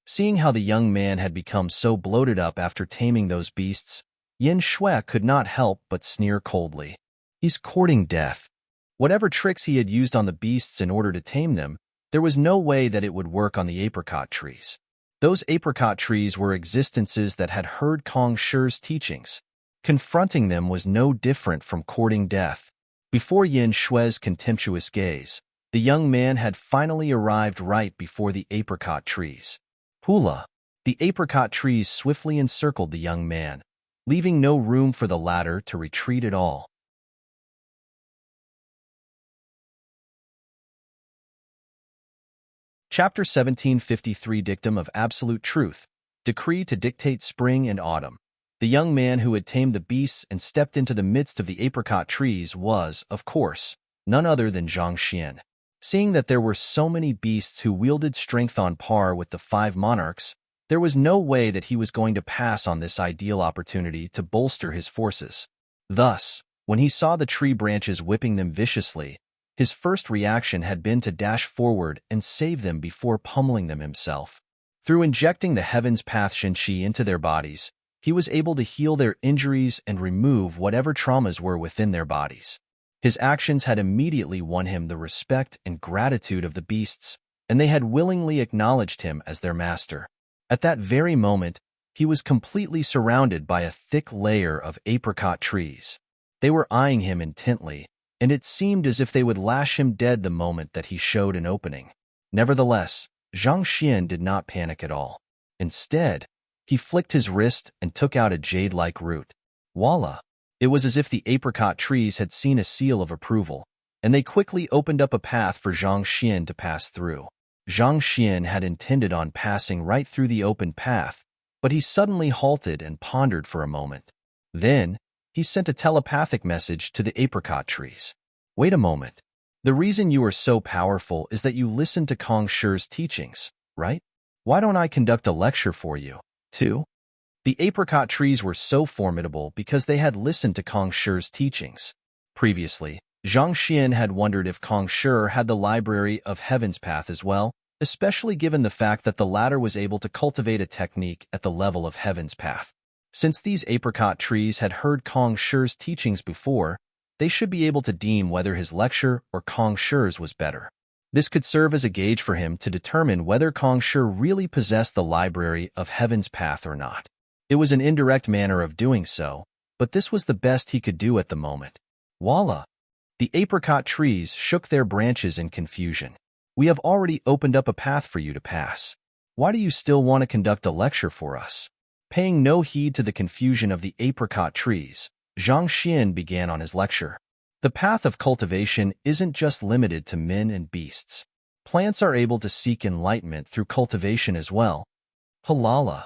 Seeing how the young man had become so bloated up after taming those beasts, Yin Shui could not help but sneer coldly. He's courting death. Whatever tricks he had used on the beasts in order to tame them, there was no way that it would work on the apricot trees. Those apricot trees were existences that had heard Kong Shi's teachings. Confronting them was no different from courting death. Before Yin Shui's contemptuous gaze, the young man had finally arrived right before the apricot trees. Hula! The apricot trees swiftly encircled the young man, leaving no room for the latter to retreat at all. Chapter 1753 Dictum of Absolute Truth. Decree to dictate spring and autumn. The young man who had tamed the beasts and stepped into the midst of the apricot trees was, of course, none other than Zhang Xian. Seeing that there were so many beasts who wielded strength on par with the 5 monarchs, there was no way that he was going to pass on this ideal opportunity to bolster his forces. Thus, when he saw the tree branches whipping them viciously, his first reaction had been to dash forward and save them before pummeling them himself. Through injecting the Heaven's Path Shenqi into their bodies, he was able to heal their injuries and remove whatever traumas were within their bodies. His actions had immediately won him the respect and gratitude of the beasts, and they had willingly acknowledged him as their master. At that very moment, he was completely surrounded by a thick layer of apricot trees. They were eyeing him intently, and it seemed as if they would lash him dead the moment that he showed an opening. Nevertheless, Zhang Xian did not panic at all. Instead, he flicked his wrist and took out a jade-like root. Voila! It was as if the apricot trees had seen a seal of approval, and they quickly opened up a path for Zhang Xian to pass through. Zhang Xian had intended on passing right through the open path, but he suddenly halted and pondered for a moment. Then, he sent a telepathic message to the apricot trees. Wait a moment. The reason you are so powerful is that you listened to Kong Shi's teachings, right? Why don't I conduct a lecture for you, too? The apricot trees were so formidable because they had listened to Kong Shi's teachings. Previously, Zhang Xian had wondered if Kong Shi had the library of Heaven's Path as well, especially given the fact that the latter was able to cultivate a technique at the level of Heaven's Path. Since these apricot trees had heard Kong Shi's teachings before, they should be able to deem whether his lecture or Kong Shi's was better. This could serve as a gauge for him to determine whether Kong Shi really possessed the library of Heaven's Path or not. It was an indirect manner of doing so, but this was the best he could do at the moment. Voila! The apricot trees shook their branches in confusion. We have already opened up a path for you to pass. Why do you still want to conduct a lecture for us? Paying no heed to the confusion of the apricot trees, Zhang Xian began on his lecture. The path of cultivation isn't just limited to men and beasts. Plants are able to seek enlightenment through cultivation as well. Halala!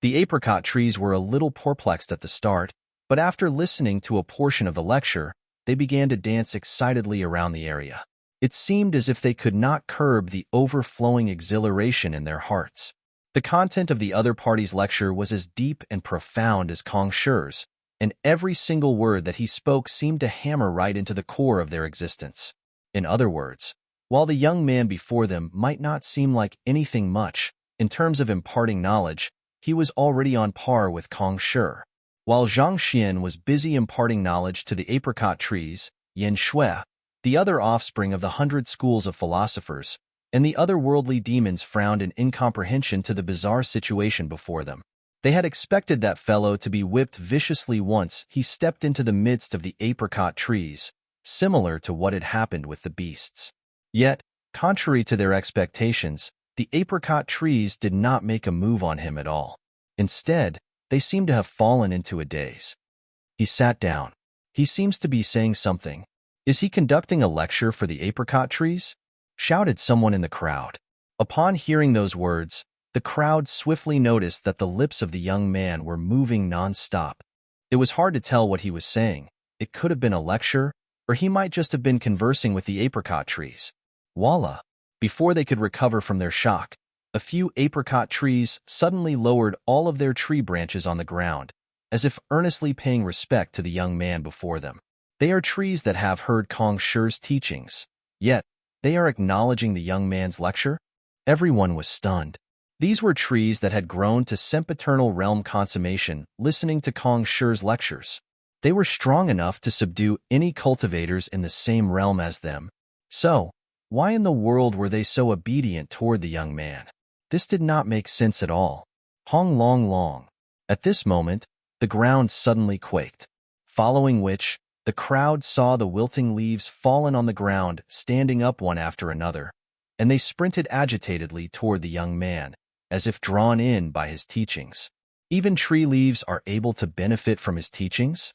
The apricot trees were a little perplexed at the start, but after listening to a portion of the lecture, they began to dance excitedly around the area. It seemed as if they could not curb the overflowing exhilaration in their hearts. The content of the other party's lecture was as deep and profound as Kong Shi's, and every single word that he spoke seemed to hammer right into the core of their existence. In other words, while the young man before them might not seem like anything much, in terms of imparting knowledge, he was already on par with Kong Shi. While Zhang Xian was busy imparting knowledge to the apricot trees, Yan Shui, the other offspring of the 100 schools of philosophers, and the otherworldly demons frowned in incomprehension to the bizarre situation before them. They had expected that fellow to be whipped viciously once he stepped into the midst of the apricot trees, similar to what had happened with the beasts. Yet, contrary to their expectations, the apricot trees did not make a move on him at all. Instead, they seemed to have fallen into a daze. He sat down. He seems to be saying something. Is he conducting a lecture for the apricot trees? Shouted someone in the crowd. Upon hearing those words, the crowd swiftly noticed that the lips of the young man were moving non-stop. It was hard to tell what he was saying. It could have been a lecture, or he might just have been conversing with the apricot trees. Voila! Before they could recover from their shock, a few apricot trees suddenly lowered all of their tree branches on the ground, as if earnestly paying respect to the young man before them. They are trees that have heard Kong Shi's teachings, yet they are acknowledging the young man's lecture? Everyone was stunned. These were trees that had grown to sempiternal realm consummation listening to Kong Shi's lectures. They were strong enough to subdue any cultivators in the same realm as them. So, why in the world were they so obedient toward the young man? This did not make sense at all. Hong long long. At this moment, the ground suddenly quaked, following which, the crowd saw the wilting leaves fallen on the ground, standing up one after another, and they sprinted agitatedly toward the young man, as if drawn in by his teachings. Even tree leaves are able to benefit from his teachings?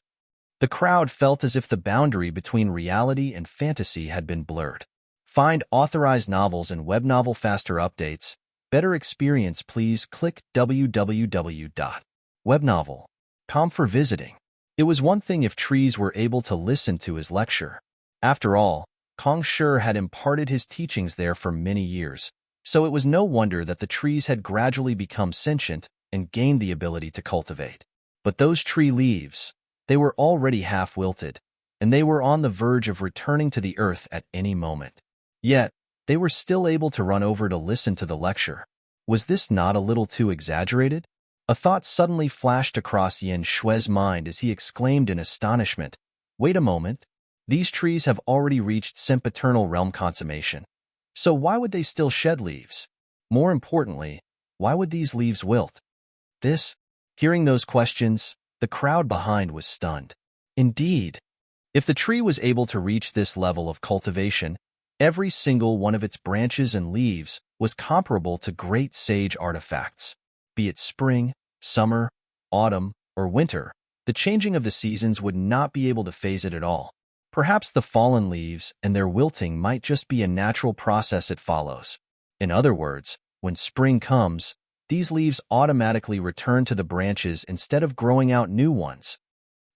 The crowd felt as if the boundary between reality and fantasy had been blurred. Find authorized novels and web novel faster updates. Better experience, please click www.webnovel.com for visiting. It was one thing if trees were able to listen to his lecture. After all, Kong Shi had imparted his teachings there for many years, so it was no wonder that the trees had gradually become sentient and gained the ability to cultivate. But those tree leaves, they were already half-wilted, and they were on the verge of returning to the earth at any moment. Yet, they were still able to run over to listen to the lecture. Was this not a little too exaggerated? A thought suddenly flashed across Yan Shui's mind as he exclaimed in astonishment, "Wait a moment. These trees have already reached sempiternal realm consummation. So why would they still shed leaves? More importantly, why would these leaves wilt?" Hearing those questions, the crowd behind was stunned. Indeed, if the tree was able to reach this level of cultivation, every single one of its branches and leaves was comparable to great sage artifacts. Be it spring, summer, autumn, or winter, the changing of the seasons would not be able to phase it at all. Perhaps the fallen leaves and their wilting might just be a natural process it follows. In other words, when spring comes, these leaves automatically return to the branches instead of growing out new ones.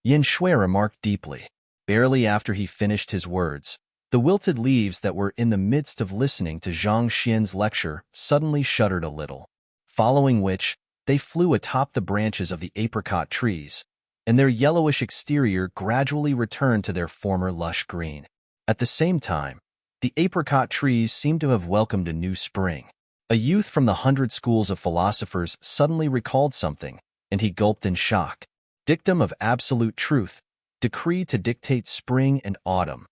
Yin Shui remarked deeply. Barely after he finished his words, the wilted leaves that were in the midst of listening to Zhang Xian's lecture suddenly shuddered a little, following which they flew atop the branches of the apricot trees, and their yellowish exterior gradually returned to their former lush green. At the same time, the apricot trees seemed to have welcomed a new spring. A youth from the 100 schools of philosophers suddenly recalled something, and he gulped in shock. Dictum of absolute truth, decree to dictate spring and autumn.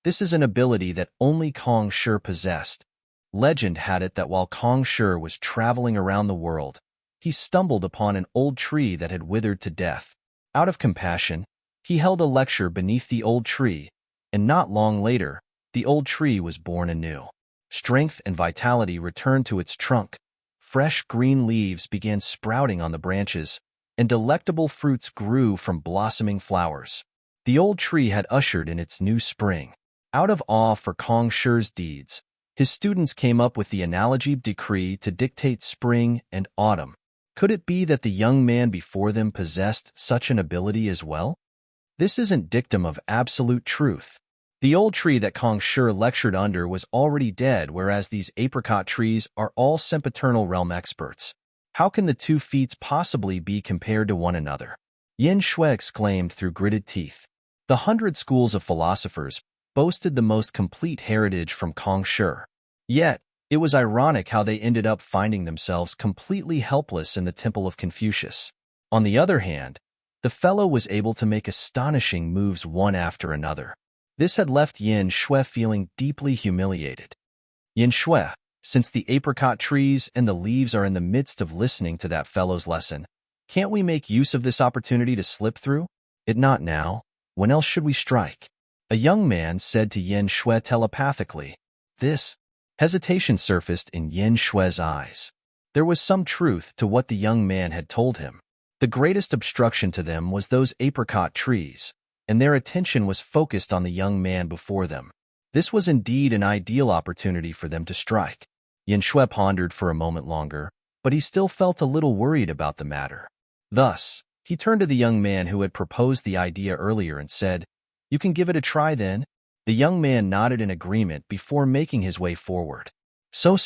This is an ability that only Kong Shi possessed. Legend had it that while Kong Shi was traveling around the world, he stumbled upon an old tree that had withered to death. Out of compassion, he held a lecture beneath the old tree, and not long later, the old tree was born anew. Strength and vitality returned to its trunk. Fresh green leaves began sprouting on the branches, and delectable fruits grew from blossoming flowers. The old tree had ushered in its new spring. Out of awe for Kong Shi's deeds, his students came up with the analogy decree to dictate spring and autumn. Could it be that the young man before them possessed such an ability as well? This isn't dictum of absolute truth. The old tree that Kong Shi lectured under was already dead, whereas these apricot trees are all sempiternal realm experts. How can the two feats possibly be compared to one another? Yin Shui exclaimed through gritted teeth. The 100 schools of philosophers boasted the most complete heritage from Kong Shi. Yet, it was ironic how they ended up finding themselves completely helpless in the Temple of Confucius. On the other hand, the fellow was able to make astonishing moves one after another. This had left Yin Shui feeling deeply humiliated. Yin Shui, since the apricot trees and the leaves are in the midst of listening to that fellow's lesson, can't we make use of this opportunity to slip through? It not now. When else should we strike? A young man said to Yin Shui telepathically. This hesitation surfaced in Yin Shui's eyes. There was some truth to what the young man had told him. The greatest obstruction to them was those apricot trees, and their attention was focused on the young man before them. This was indeed an ideal opportunity for them to strike. Yin Shui pondered for a moment longer, but he still felt a little worried about the matter. Thus, he turned to the young man who had proposed the idea earlier and said, "You can give it a try then." The young man nodded in agreement before making his way forward. So.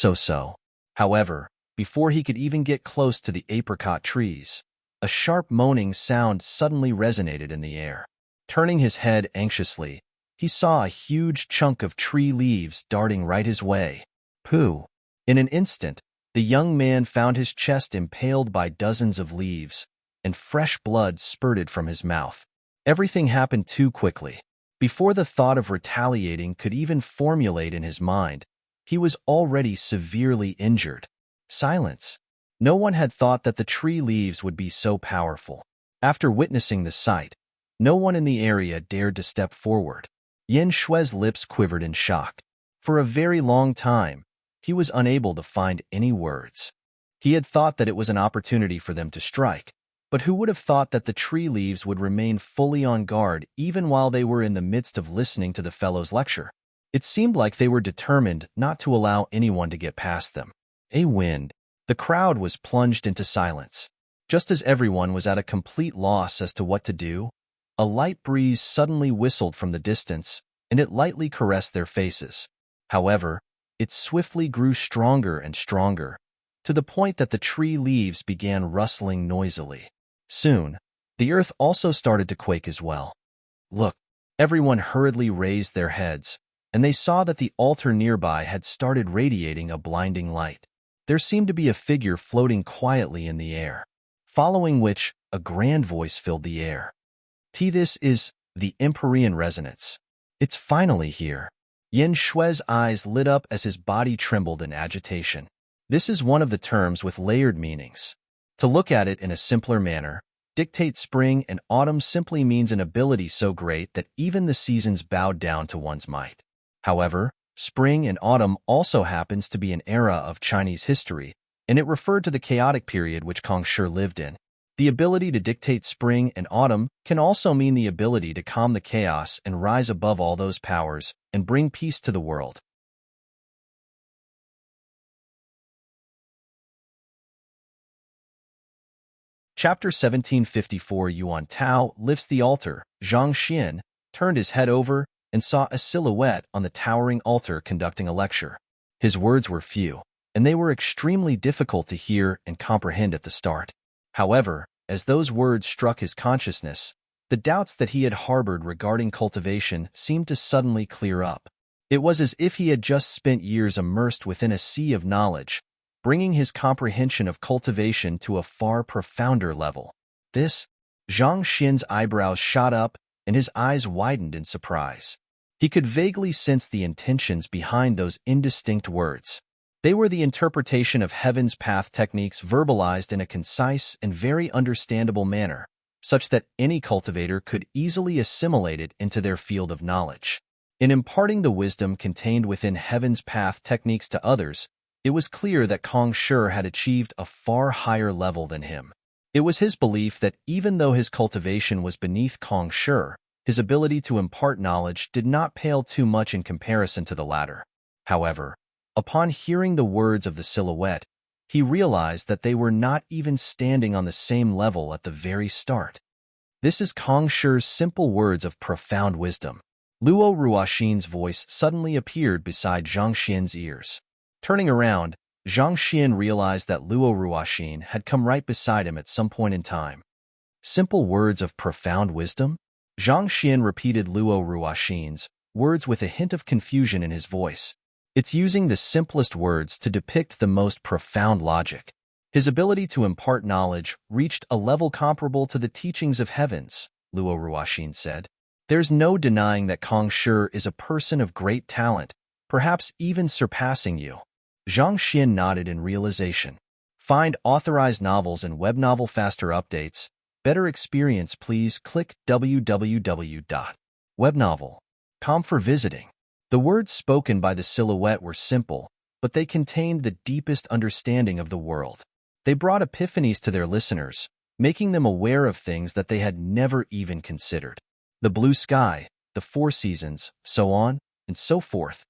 However, before he could even get close to the apricot trees, a sharp moaning sound suddenly resonated in the air. Turning his head anxiously, he saw a huge chunk of tree leaves darting right his way. Pooh! In an instant, the young man found his chest impaled by dozens of leaves, and fresh blood spurted from his mouth. Everything happened too quickly. Before the thought of retaliating could even formulate in his mind, he was already severely injured. Silence. No one had thought that the tree leaves would be so powerful. After witnessing the sight, no one in the area dared to step forward. Yin Shui's lips quivered in shock. For a very long time, he was unable to find any words. He had thought that it was an opportunity for them to strike, but who would have thought that the tree leaves would remain fully on guard even while they were in the midst of listening to the fellow's lecture? It seemed like they were determined not to allow anyone to get past them. A wind. The crowd was plunged into silence. Just as everyone was at a complete loss as to what to do, a light breeze suddenly whistled from the distance, and it lightly caressed their faces. However, it swiftly grew stronger and stronger, to the point that the tree leaves began rustling noisily. Soon, the earth also started to quake as well. Look! Everyone hurriedly raised their heads, and they saw that the altar nearby had started radiating a blinding light. There seemed to be a figure floating quietly in the air, following which a grand voice filled the air. This is the Empyrean resonance. It's finally here. Yin Shui's eyes lit up as his body trembled in agitation. This is one of the terms with layered meanings. To look at it in a simpler manner, dictate spring and autumn simply means an ability so great that even the seasons bowed down to one's might. However, spring and autumn also happens to be an era of Chinese history, and it referred to the chaotic period which Kong Shi lived in. The ability to dictate spring and autumn can also mean the ability to calm the chaos and rise above all those powers and bring peace to the world. Chapter 1754 Yuan Tao lifts the altar. Zhang Xian turned his head over and saw a silhouette on the towering altar conducting a lecture. His words were few, and they were extremely difficult to hear and comprehend at the start. However, as those words struck his consciousness, the doubts that he had harbored regarding cultivation seemed to suddenly clear up. It was as if he had just spent years immersed within a sea of knowledge, bringing his comprehension of cultivation to a far profounder level. Zhang Xian's eyebrows shot up and his eyes widened in surprise. He could vaguely sense the intentions behind those indistinct words. They were the interpretation of heaven's path techniques verbalized in a concise and very understandable manner, such that any cultivator could easily assimilate it into their field of knowledge. In imparting the wisdom contained within heaven's path techniques to others, it was clear that Kong Shi had achieved a far higher level than him. It was his belief that even though his cultivation was beneath Kong Shi, his ability to impart knowledge did not pale too much in comparison to the latter. However, upon hearing the words of the silhouette, he realized that they were not even standing on the same level at the very start. This is Kong Shi's simple words of profound wisdom. Luo Ruoxin's voice suddenly appeared beside Zhang Xian's ears. Turning around, Zhang Xian realized that Luo Ruoxin had come right beside him at some point in time. Simple words of profound wisdom? Zhang Xian repeated Luo Ruoxin's words with a hint of confusion in his voice. It's using the simplest words to depict the most profound logic. His ability to impart knowledge reached a level comparable to the teachings of heavens, Luo Ruoxin said. There's no denying that Kong Shi is a person of great talent, perhaps even surpassing you. Zhang Xian nodded in realization. Find authorized novels and web novel faster updates. Better experience, please click www.webnovel.com for visiting. The words spoken by the silhouette were simple, but they contained the deepest understanding of the world. They brought epiphanies to their listeners, making them aware of things that they had never even considered. The blue sky, the four seasons, so on and so forth.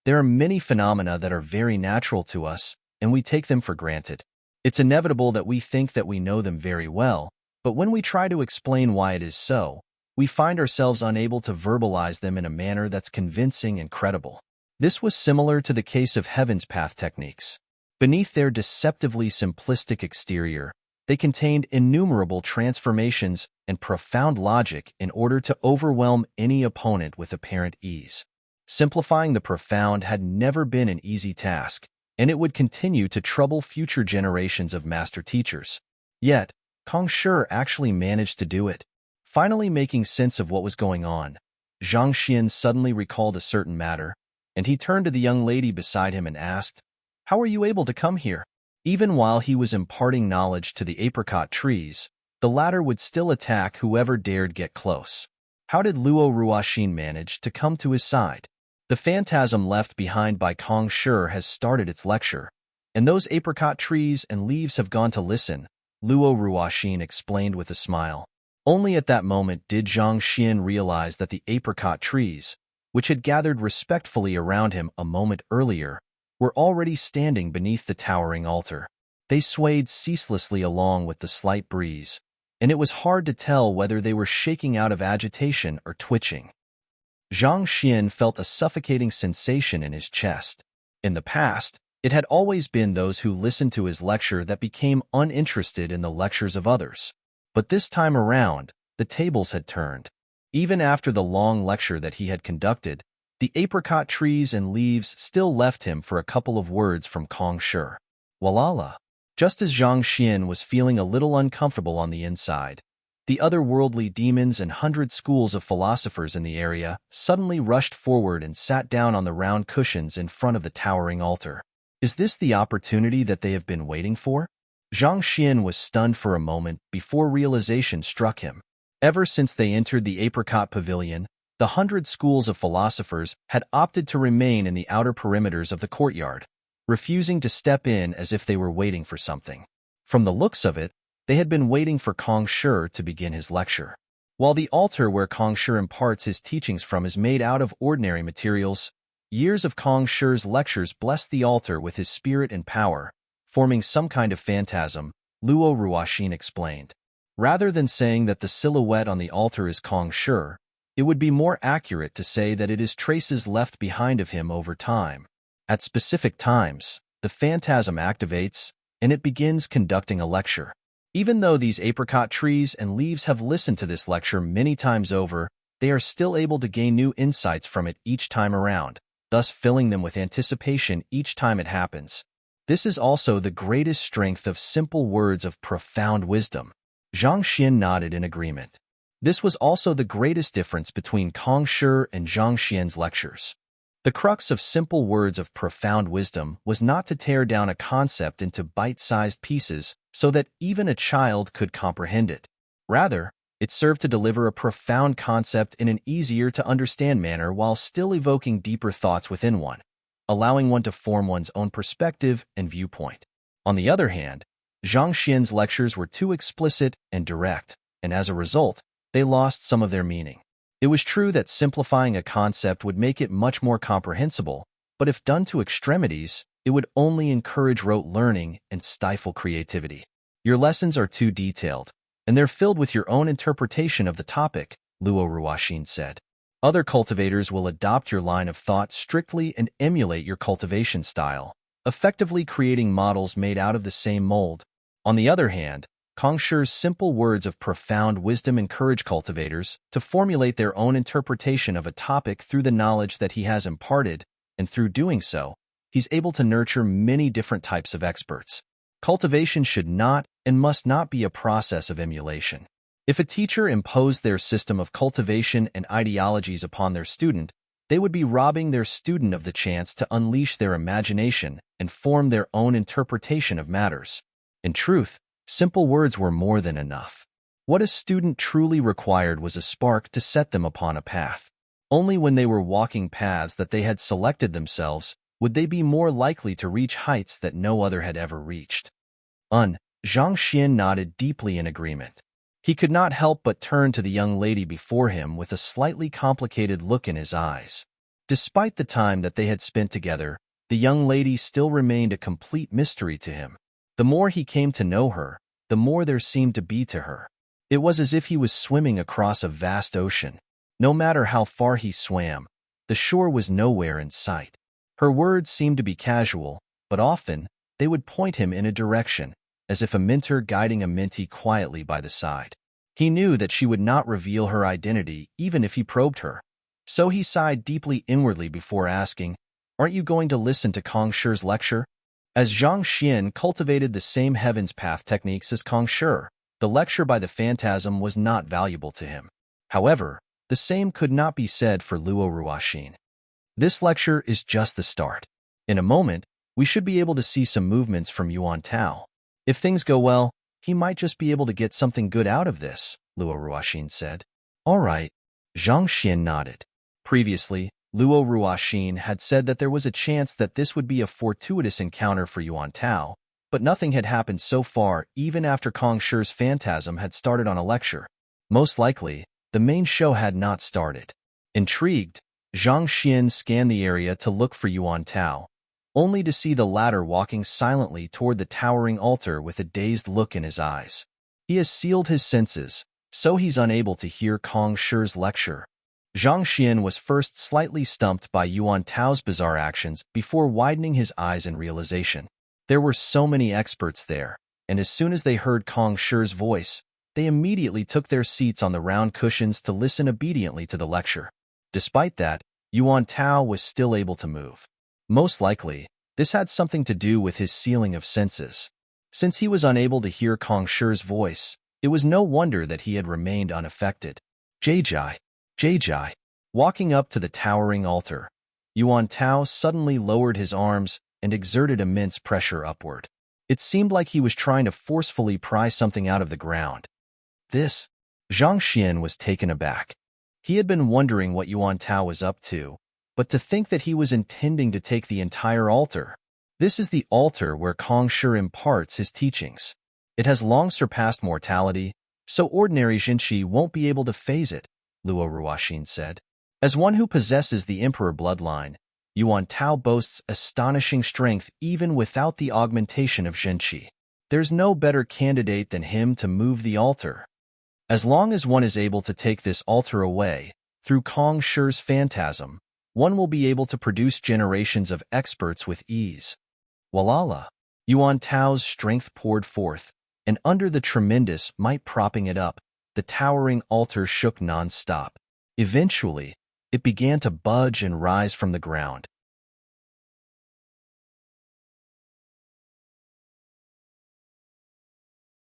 There are many phenomena that are very natural to us, and we take them for granted. It's inevitable that we think that we know them very well, but when we try to explain why it is so, we find ourselves unable to verbalize them in a manner that's convincing and credible. This was similar to the case of heaven's path techniques. Beneath their deceptively simplistic exterior, they contained innumerable transformations and profound logic in order to overwhelm any opponent with apparent ease. Simplifying the profound had never been an easy task, and it would continue to trouble future generations of master teachers. Yet, Kong Shi actually managed to do it. Finally making sense of what was going on, Zhang Xian suddenly recalled a certain matter, and he turned to the young lady beside him and asked, "How are you able to come here?" Even while he was imparting knowledge to the apricot trees, the latter would still attack whoever dared get close. How did Luo Ruoxin manage to come to his side? The phantasm left behind by Kong Shi has started its lecture, and those apricot trees and leaves have gone to listen, Luo Ruoxin explained with a smile. Only at that moment did Zhang Xian realize that the apricot trees, which had gathered respectfully around him a moment earlier, were already standing beneath the towering altar. They swayed ceaselessly along with the slight breeze, and it was hard to tell whether they were shaking out of agitation or twitching. Zhang Xian felt a suffocating sensation in his chest. In the past, it had always been those who listened to his lecture that became uninterested in the lectures of others. But this time around, the tables had turned. Even after the long lecture that he had conducted, the apricot trees and leaves still left him for a couple of words from Kong Shi. Walala. Just as Zhang Xian was feeling a little uncomfortable on the inside, the otherworldly demons and 100 schools of philosophers in the area suddenly rushed forward and sat down on the round cushions in front of the towering altar. Is this the opportunity that they have been waiting for? Zhang Xian was stunned for a moment before realization struck him. Ever since they entered the apricot pavilion, the 100 schools of philosophers had opted to remain in the outer perimeters of the courtyard, refusing to step in as if they were waiting for something. From the looks of it, they had been waiting for Kong Shi to begin his lecture. While the altar where Kong Shi imparts his teachings from is made out of ordinary materials, years of Kong Shi's lectures blessed the altar with his spirit and power, forming some kind of phantasm Luo Ruoxin explained. Rather than saying that the silhouette on the altar is Kong Shi, it would be more accurate to say that it is traces left behind of him over time. At specific times, the phantasm activates, and it begins conducting a lecture. Even though these apricot trees and leaves have listened to this lecture many times over, they are still able to gain new insights from it each time around, thus filling them with anticipation each time it happens. This is also the greatest strength of simple words of profound wisdom. Zhang Xian nodded in agreement. This was also the greatest difference between Kong Shi and Zhang Xian's lectures. The crux of simple words of profound wisdom was not to tear down a concept into bite-sized pieces so that even a child could comprehend it. Rather, it served to deliver a profound concept in an easier-to-understand manner while still evoking deeper thoughts within one, allowing one to form one's own perspective and viewpoint. On the other hand, Zhang Xian's lectures were too explicit and direct, and as a result, they lost some of their meaning. It was true that simplifying a concept would make it much more comprehensible, but if done to extremities, it would only encourage rote learning and stifle creativity. Your lessons are too detailed, and they're filled with your own interpretation of the topic, Luo Ruoxin said. Other cultivators will adopt your line of thought strictly and emulate your cultivation style, effectively creating models made out of the same mold. On the other hand, Kong Shi's simple words of profound wisdom encourage cultivators to formulate their own interpretation of a topic through the knowledge that he has imparted, and through doing so, he's able to nurture many different types of experts. Cultivation should not and must not be a process of emulation. If a teacher imposed their system of cultivation and ideologies upon their student, they would be robbing their student of the chance to unleash their imagination and form their own interpretation of matters. In truth, simple words were more than enough. What a student truly required was a spark to set them upon a path. Only when they were walking paths that they had selected themselves would they be more likely to reach heights that no other had ever reached. Zhang Xian nodded deeply in agreement. He could not help but turn to the young lady before him with a slightly complicated look in his eyes. Despite the time that they had spent together, the young lady still remained a complete mystery to him. The more he came to know her, the more there seemed to be to her. It was as if he was swimming across a vast ocean. No matter how far he swam, the shore was nowhere in sight. Her words seemed to be casual, but often they would point him in a direction, as if a mentor guiding a mentee quietly by the side. He knew that she would not reveal her identity even if he probed her. So he sighed deeply inwardly before asking, "Aren't you going to listen to Kong Shi's lecture?" As Zhang Xian cultivated the same Heaven's Path techniques as Kong Shi, the lecture by the phantasm was not valuable to him. However, the same could not be said for Luo Ruoxin. This lecture is just the start. In a moment, we should be able to see some movements from Yuan Tao. If things go well, he might just be able to get something good out of this, Luo Ruoxin said. All right, Zhang Xian nodded. Previously, Luo Ruoxin had said that there was a chance that this would be a fortuitous encounter for Yuan Tao, but nothing had happened so far even after Kong Shi's phantasm had started on a lecture. Most likely, the main show had not started. Intrigued, Zhang Xian scanned the area to look for Yuan Tao, only to see the latter walking silently toward the towering altar with a dazed look in his eyes. He has sealed his senses, so he's unable to hear Kong Shi's lecture. Zhang Xian was first slightly stumped by Yuan Tao's bizarre actions before widening his eyes in realization. There were so many experts there, and as soon as they heard Kong Shi's voice, they immediately took their seats on the round cushions to listen obediently to the lecture. Despite that, Yuan Tao was still able to move. Most likely, this had something to do with his sealing of senses. Since he was unable to hear Kong Shi's voice, it was no wonder that he had remained unaffected. Jai. Walking up to the towering altar, Yuan Tao suddenly lowered his arms and exerted immense pressure upward. It seemed like he was trying to forcefully pry something out of the ground. Zhang Xian was taken aback. He had been wondering what Yuan Tao was up to, but to think that he was intending to take the entire altar. This is the altar where Kong Shi imparts his teachings. It has long surpassed mortality, so ordinary Jinqi won't be able to phase it, Luo Ruoxin said. As one who possesses the Emperor bloodline, Yuan Tao boasts astonishing strength even without the augmentation of Jinqi. There's no better candidate than him to move the altar. As long as one is able to take this altar away, through Kong Shi's phantasm, one will be able to produce generations of experts with ease. Walala! Yuan Tao's strength poured forth, and under the tremendous might propping it up, the towering altar shook non-stop. Eventually, it began to budge and rise from the ground.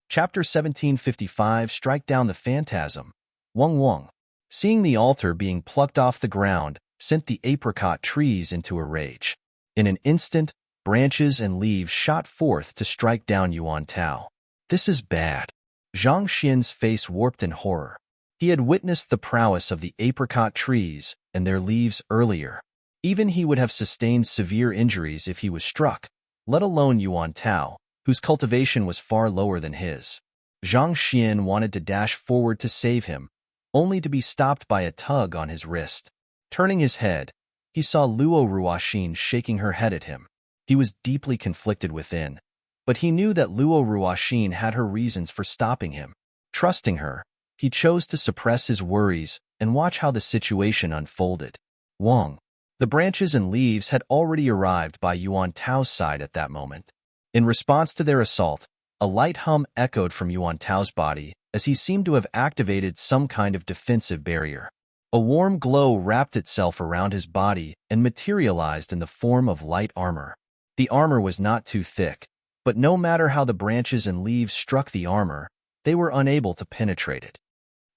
Chapter 1755 Strike Down the Phantasm. Wang. Seeing the altar being plucked off the ground, sent the apricot trees into a rage. In an instant, branches and leaves shot forth to strike down Yuan Tao. This is bad. Zhang Xian's face warped in horror. He had witnessed the prowess of the apricot trees and their leaves earlier. Even he would have sustained severe injuries if he was struck, let alone Yuan Tao, whose cultivation was far lower than his. Zhang Xian wanted to dash forward to save him, only to be stopped by a tug on his wrist. Turning his head, he saw Luo Ruoxin shaking her head at him. He was deeply conflicted within, but he knew that Luo Ruoxin had her reasons for stopping him. Trusting her, he chose to suppress his worries and watch how the situation unfolded. Wang. The branches and leaves had already arrived by Yuan Tao's side at that moment. In response to their assault, a light hum echoed from Yuan Tao's body as he seemed to have activated some kind of defensive barrier. A warm glow wrapped itself around his body and materialized in the form of light armor. The armor was not too thick, but no matter how the branches and leaves struck the armor, they were unable to penetrate it.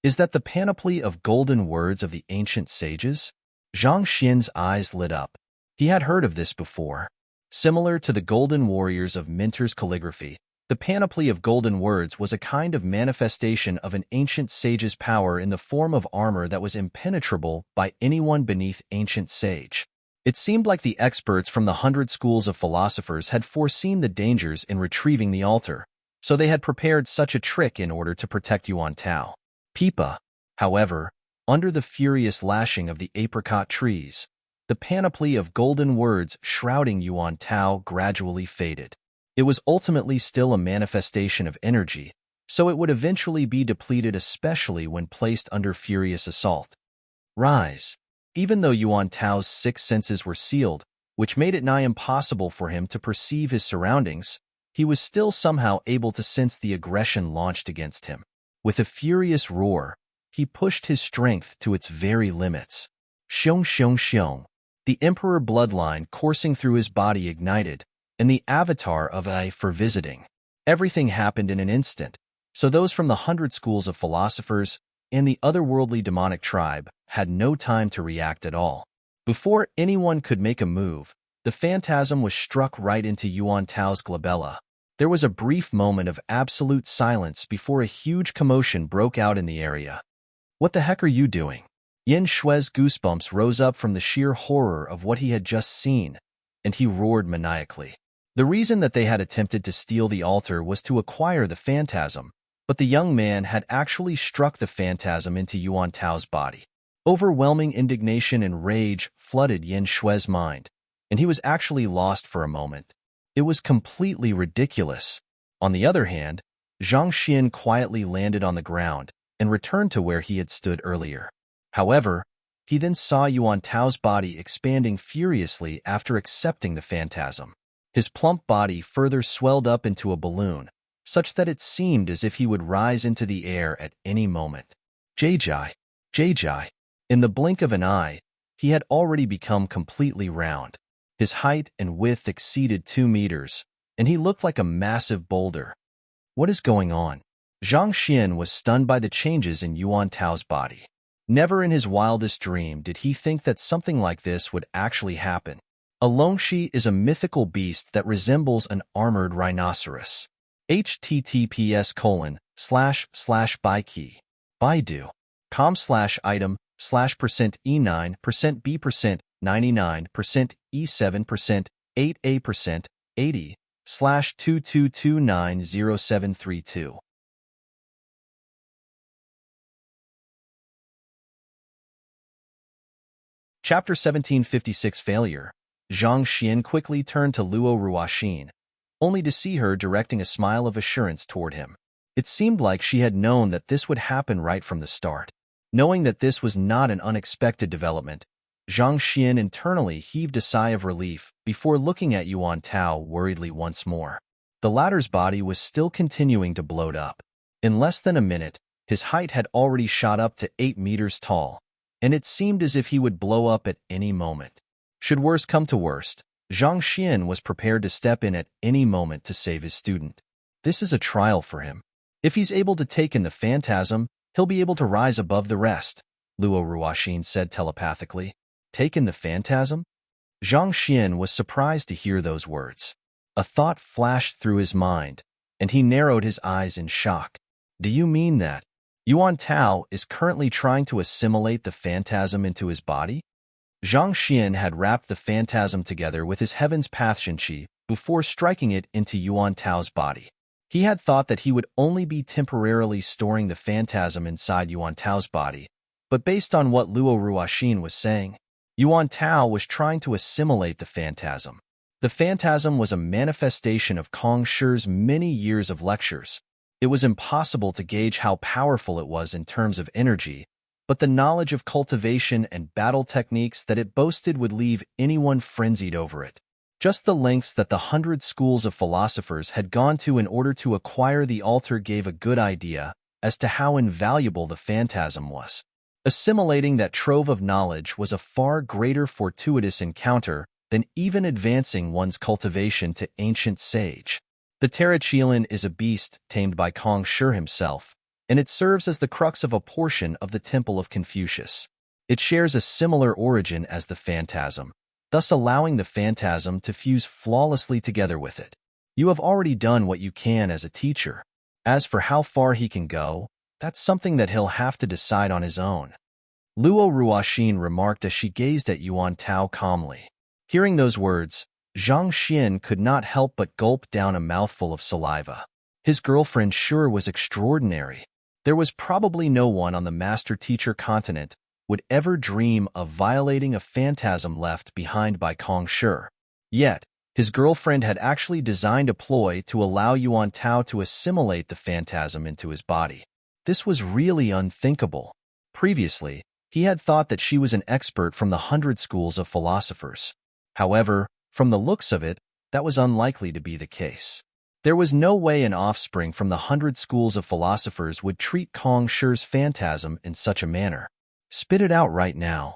Is that the panoply of golden words of the ancient sages? Zhang Xian's eyes lit up. He had heard of this before. Similar to the golden warriors of Minter's calligraphy, the panoply of golden words was a kind of manifestation of an ancient sage's power in the form of armor that was impenetrable by anyone beneath ancient sage. It seemed like the experts from the 100 schools of philosophers had foreseen the dangers in retrieving the altar, so they had prepared such a trick in order to protect Yuan Tao. Pipa, however, under the furious lashing of the apricot trees, the panoply of golden words shrouding Yuan Tao gradually faded. It was ultimately still a manifestation of energy, so it would eventually be depleted, especially when placed under furious assault. Rise. Even though Yuan Tao's 6 senses were sealed, which made it nigh impossible for him to perceive his surroundings, he was still somehow able to sense the aggression launched against him. With a furious roar, he pushed his strength to its very limits. Xiong. The Emperor bloodline coursing through his body ignited, and the avatar of I for visiting. Everything happened in an instant, so those from the 100 schools of philosophers and the otherworldly demonic tribe had no time to react at all. Before anyone could make a move, the phantasm was struck right into Yuan Tao's glabella. There was a brief moment of absolute silence before a huge commotion broke out in the area. What the heck are you doing? Yin Shui's goosebumps rose up from the sheer horror of what he had just seen, and he roared maniacally. The reason that they had attempted to steal the altar was to acquire the phantasm, but the young man had actually struck the phantasm into Yuan Tao's body. Overwhelming indignation and rage flooded Yin Shui's mind, and he was actually lost for a moment. It was completely ridiculous. On the other hand, Zhang Xian quietly landed on the ground and returned to where he had stood earlier. However, he then saw Yuan Tao's body expanding furiously after accepting the phantasm. His plump body further swelled up into a balloon, such that it seemed as if he would rise into the air at any moment. Jai. In the blink of an eye, he had already become completely round. His height and width exceeded 2 meters, and he looked like a massive boulder. What is going on? Zhang Xian was stunned by the changes in Yuan Tao's body. Never in his wildest dream did he think that something like this would actually happen. A Longxi is a mythical beast that resembles an armored rhinoceros. https://baidu.com/item/percent e9%b%99%e7%80/22290732. Chapter 1756 Failure. Zhang Xian quickly turned to Luo Ruoxin. only to see her directing a smile of assurance toward him. It seemed like she had known that this would happen right from the start. Knowing that this was not an unexpected development, Zhang Xian internally heaved a sigh of relief before looking at Yuan Tao worriedly once more. The latter's body was still continuing to bloat up. In less than a minute, his height had already shot up to 8 meters tall, and it seemed as if he would blow up at any moment. Should worst come to worst, Zhang Xian was prepared to step in at any moment to save his student. This is a trial for him. If he's able to take in the phantasm, he'll be able to rise above the rest, Luo Ruoxin said telepathically. Take in the phantasm? Zhang Xian was surprised to hear those words. A thought flashed through his mind, and he narrowed his eyes in shock. Do you mean that Yuan Tao is currently trying to assimilate the phantasm into his body? Zhang Xian had wrapped the phantasm together with his Heaven's Path Shenqi before striking it into Yuan Tao's body. He had thought that he would only be temporarily storing the phantasm inside Yuan Tao's body, but based on what Luo Ruoxin was saying, Yuan Tao was trying to assimilate the phantasm. The phantasm was a manifestation of Kong Shi's many years of lectures. It was impossible to gauge how powerful it was in terms of energy, but the knowledge of cultivation and battle techniques that it boasted would leave anyone frenzied over it. Just the lengths that the 100 schools of philosophers had gone to in order to acquire the altar gave a good idea as to how invaluable the phantasm was. Assimilating that trove of knowledge was a far greater fortuitous encounter than even advancing one's cultivation to ancient sage. The Terrachilin is a beast tamed by Kong Shi himself, and it serves as the crux of a portion of the Temple of Confucius. It shares a similar origin as the phantasm, thus allowing the phantasm to fuse flawlessly together with it. You have already done what you can as a teacher. As for how far he can go, that's something that he'll have to decide on his own. Luo Ruoxin remarked as she gazed at Yuan Tao calmly. Hearing those words, Zhang Xian could not help but gulp down a mouthful of saliva. His girlfriend sure was extraordinary. There was probably no one on the master-teacher continent would ever dream of violating a phantasm left behind by Kong Shi. Yet, his girlfriend had actually designed a ploy to allow Yuan Tao to assimilate the phantasm into his body. This was really unthinkable. Previously, he had thought that she was an expert from the 100 schools of philosophers. However, from the looks of it, that was unlikely to be the case. There was no way an offspring from the 100 schools of philosophers would treat Kong Shi's phantasm in such a manner. Spit it out right now.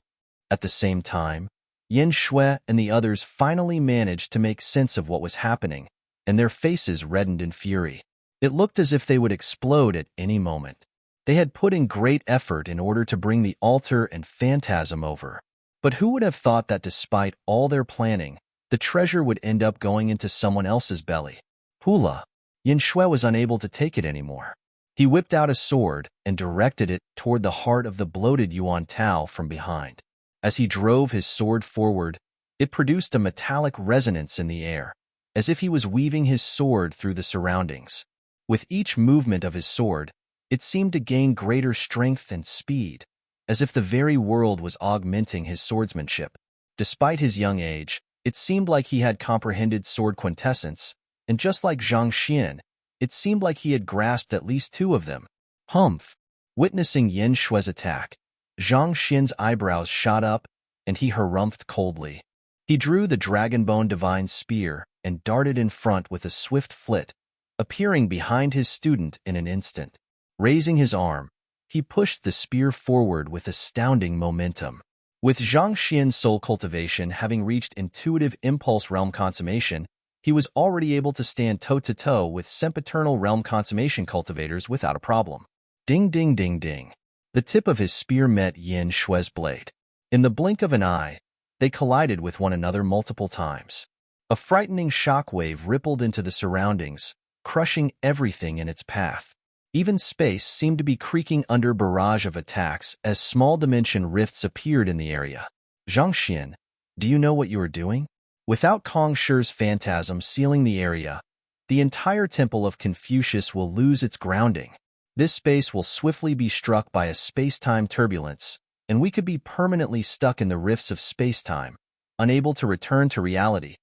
At the same time, Yin Shui and the others finally managed to make sense of what was happening, and their faces reddened in fury. It looked as if they would explode at any moment. They had put in great effort in order to bring the altar and phantasm over. But who would have thought that despite all their planning, the treasure would end up going into someone else's belly? Hula! Yin Shui was unable to take it anymore. He whipped out a sword and directed it toward the heart of the bloated Yuan Tao from behind. As he drove his sword forward, it produced a metallic resonance in the air, as if he was weaving his sword through the surroundings. With each movement of his sword, it seemed to gain greater strength and speed, as if the very world was augmenting his swordsmanship. Despite his young age, it seemed like he had comprehended sword quintessence, and just like Zhang Xian, it seemed like he had grasped at least 2 of them. Humph! Witnessing Yin Shui's attack, Zhang Xian's eyebrows shot up, and he harumphed coldly. He drew the Dragonbone Divine Spear and darted in front with a swift flit, appearing behind his student in an instant. Raising his arm, he pushed the spear forward with astounding momentum. With Zhang Xian's soul cultivation having reached intuitive impulse realm consummation, he was already able to stand toe-to-toe with sempiternal realm consummation cultivators without a problem. Ding ding ding ding. The tip of his spear met Yin Shui's blade. In the blink of an eye, they collided with one another multiple times. A frightening shockwave rippled into the surroundings, crushing everything in its path. Even space seemed to be creaking under barrage of attacks as small-dimension rifts appeared in the area. Zhang Xian, do you know what you are doing? Without Kong Shi's phantasm sealing the area, the entire Temple of Confucius will lose its grounding. This space will swiftly be struck by a space-time turbulence, and we could be permanently stuck in the rifts of space-time, unable to return to reality.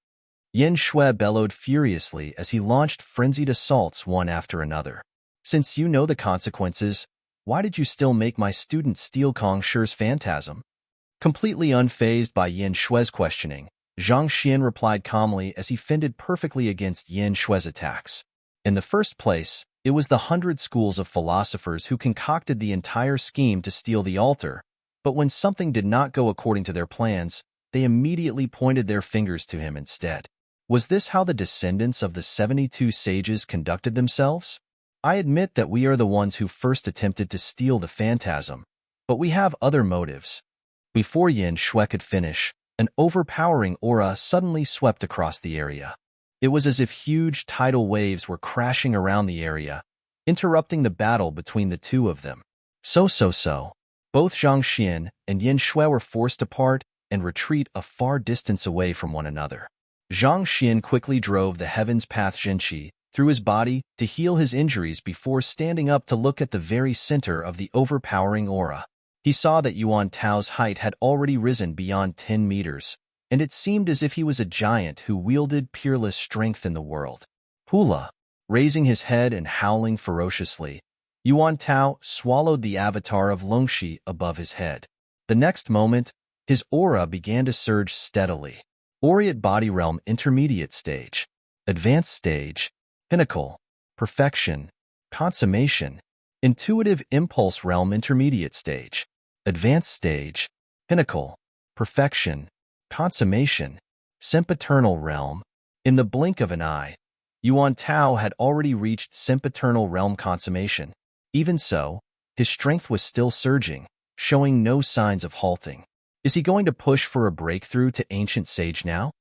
Yin Shui bellowed furiously as he launched frenzied assaults one after another. Since you know the consequences, why did you still make my student steal Kong Shi's phantasm? Completely unfazed by Yin Shui's questioning, Zhang Xian replied calmly as he fended perfectly against Yin Shui's attacks. In the first place, it was the 100 schools of philosophers who concocted the entire scheme to steal the altar, but when something did not go according to their plans, they immediately pointed their fingers to him instead. Was this how the descendants of the 72 sages conducted themselves? I admit that we are the ones who first attempted to steal the phantasm, but we have other motives. Before Yin Shui could finish, an overpowering aura suddenly swept across the area. It was as if huge tidal waves were crashing around the area, interrupting the battle between the two of them. So. Both Zhang Xian and Yin Shui were forced apart and retreat a far distance away from one another. Zhang Xian quickly drove the heaven's path Zhenqi through his body to heal his injuries before standing up to look at the very center of the overpowering aura. He saw that Yuan Tao's height had already risen beyond 10 meters, and it seemed as if he was a giant who wielded peerless strength in the world. Hula! Raising his head and howling ferociously, Yuan Tao swallowed the avatar of Longxi above his head. The next moment, his aura began to surge steadily. Aureate Body Realm Intermediate Stage, Advanced Stage, Pinnacle, Perfection, Consummation, Intuitive Impulse Realm Intermediate Stage, Advanced Stage, Pinnacle, Perfection, Consummation, Sempiternal Realm. In the blink of an eye, Yuan Tao had already reached Sempiternal Realm Consummation. Even so, his strength was still surging, showing no signs of halting. Is he going to push for a breakthrough to Ancient Sage now?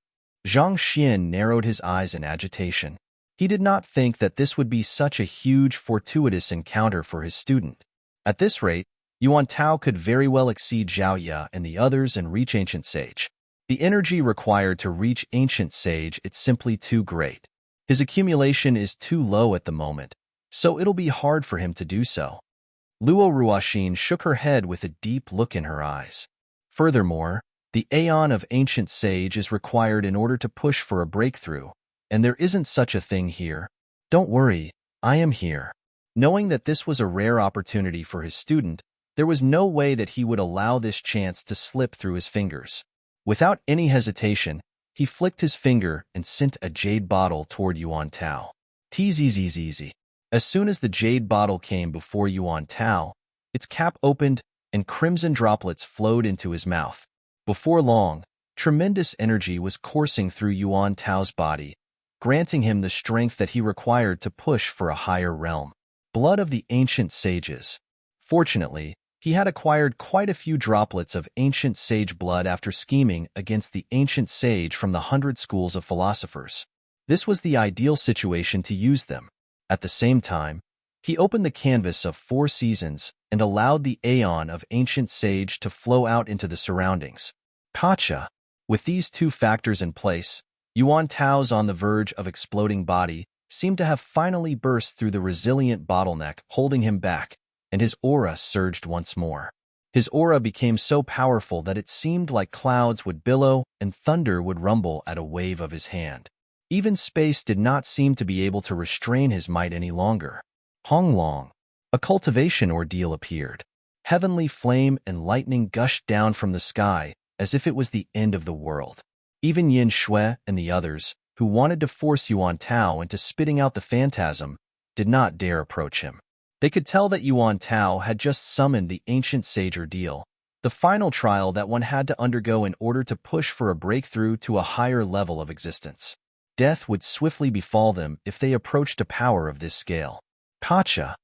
Zhang Xian narrowed his eyes in agitation. He did not think that this would be such a huge, fortuitous encounter for his student. At this rate, Yuan Tao could very well exceed Zhao Ye and the others and reach Ancient Sage. The energy required to reach Ancient Sage is simply too great. His accumulation is too low at the moment, so it'll be hard for him to do so. Luo Ruoxin shook her head with a deep look in her eyes. Furthermore, the Aeon of Ancient Sage is required in order to push for a breakthrough, and there isn't such a thing here. Don't worry, I am here. Knowing that this was a rare opportunity for his student, there was no way that he would allow this chance to slip through his fingers. Without any hesitation, he flicked his finger and sent a jade bottle toward Yuan Tao. Tzz. As soon as the jade bottle came before Yuan Tao, its cap opened and crimson droplets flowed into his mouth. Before long, tremendous energy was coursing through Yuan Tao's body, granting him the strength that he required to push for a higher realm. Blood of the Ancient Sages. Fortunately, he had acquired quite a few droplets of Ancient Sage blood after scheming against the Ancient Sage from the 100 schools of philosophers. This was the ideal situation to use them. At the same time, he opened the canvas of 4 seasons and allowed the Aeon of Ancient Sage to flow out into the surroundings. Gotcha! With these two factors in place, Yuan Tao's on the verge of exploding body seemed to have finally burst through the resilient bottleneck holding him back, and his aura surged once more. His aura became so powerful that it seemed like clouds would billow and thunder would rumble at a wave of his hand. Even space did not seem to be able to restrain his might any longer. Honglong. A cultivation ordeal appeared. Heavenly flame and lightning gushed down from the sky as if it was the end of the world. Even Yin Shui and the others, who wanted to force Yuan Tao into spitting out the phantasm, did not dare approach him. They could tell that Yuan Tao had just summoned the Ancient Sage ordeal, the final trial that one had to undergo in order to push for a breakthrough to a higher level of existence. Death would swiftly befall them if they approached a power of this scale. Gotcha!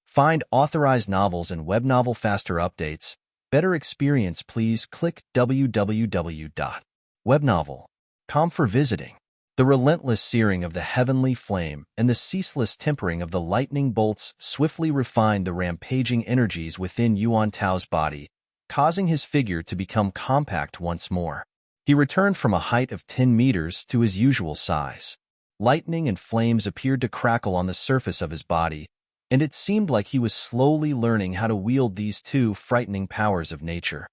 Find authorized novels and web novel faster updates. Better experience, please click www.webnovel.com for visiting. The relentless searing of the heavenly flame and the ceaseless tempering of the lightning bolts swiftly refined the rampaging energies within Yuan Tao's body, causing his figure to become compact once more. He returned from a height of 10 meters to his usual size. Lightning and flames appeared to crackle on the surface of his body, and it seemed like he was slowly learning how to wield these two frightening powers of nature.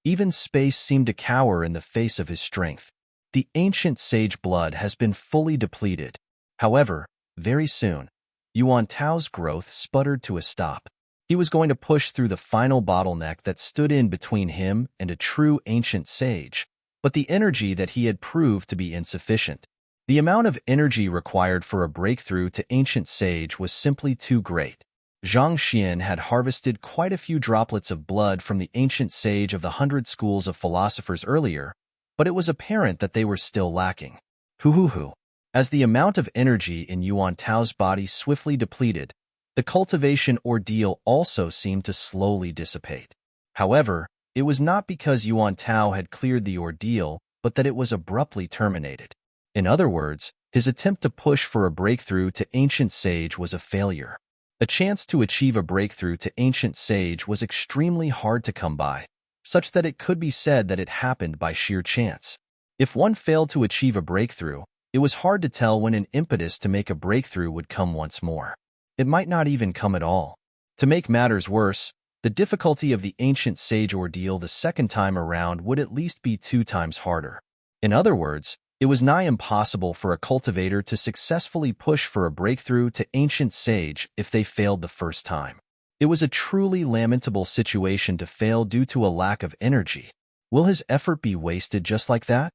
Even space seemed to cower in the face of his strength. The ancient sage blood has been fully depleted. However, very soon, Yuan Tao's growth sputtered to a stop. He was going to push through the final bottleneck that stood in between him and a true ancient sage, but the energy that he had proved to be insufficient. The amount of energy required for a breakthrough to ancient sage was simply too great. Zhang Xian had harvested quite a few droplets of blood from the ancient sage of the 100 schools of philosophers earlier, but it was apparent that they were still lacking. Hoo. As the amount of energy in Yuan Tao's body swiftly depleted, the cultivation ordeal also seemed to slowly dissipate. However, it was not because Yuan Tao had cleared the ordeal, but that it was abruptly terminated. In other words, his attempt to push for a breakthrough to ancient sage was a failure. A chance to achieve a breakthrough to ancient sage was extremely hard to come by, such that it could be said that it happened by sheer chance. If one failed to achieve a breakthrough, it was hard to tell when an impetus to make a breakthrough would come once more. It might not even come at all. To make matters worse, the difficulty of the ancient sage ordeal the second time around would at least be 2 times harder. In other words, it was nigh impossible for a cultivator to successfully push for a breakthrough to ancient sage if they failed the first time. It was a truly lamentable situation to fail due to a lack of energy. Will his effort be wasted just like that?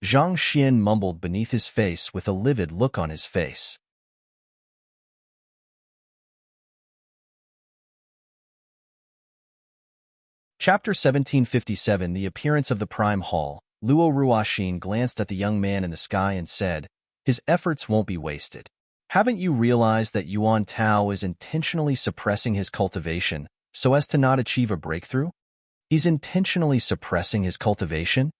Zhang Xian mumbled beneath his face with a livid look on his face. Chapter 1757 The Appearance of the Prime Hall. Luo Ruoxin glanced at the young man in the sky and said, "His efforts won't be wasted. Haven't you realized that Yuan Tao is intentionally suppressing his cultivation so as to not achieve a breakthrough?" "He's intentionally suppressing his cultivation?"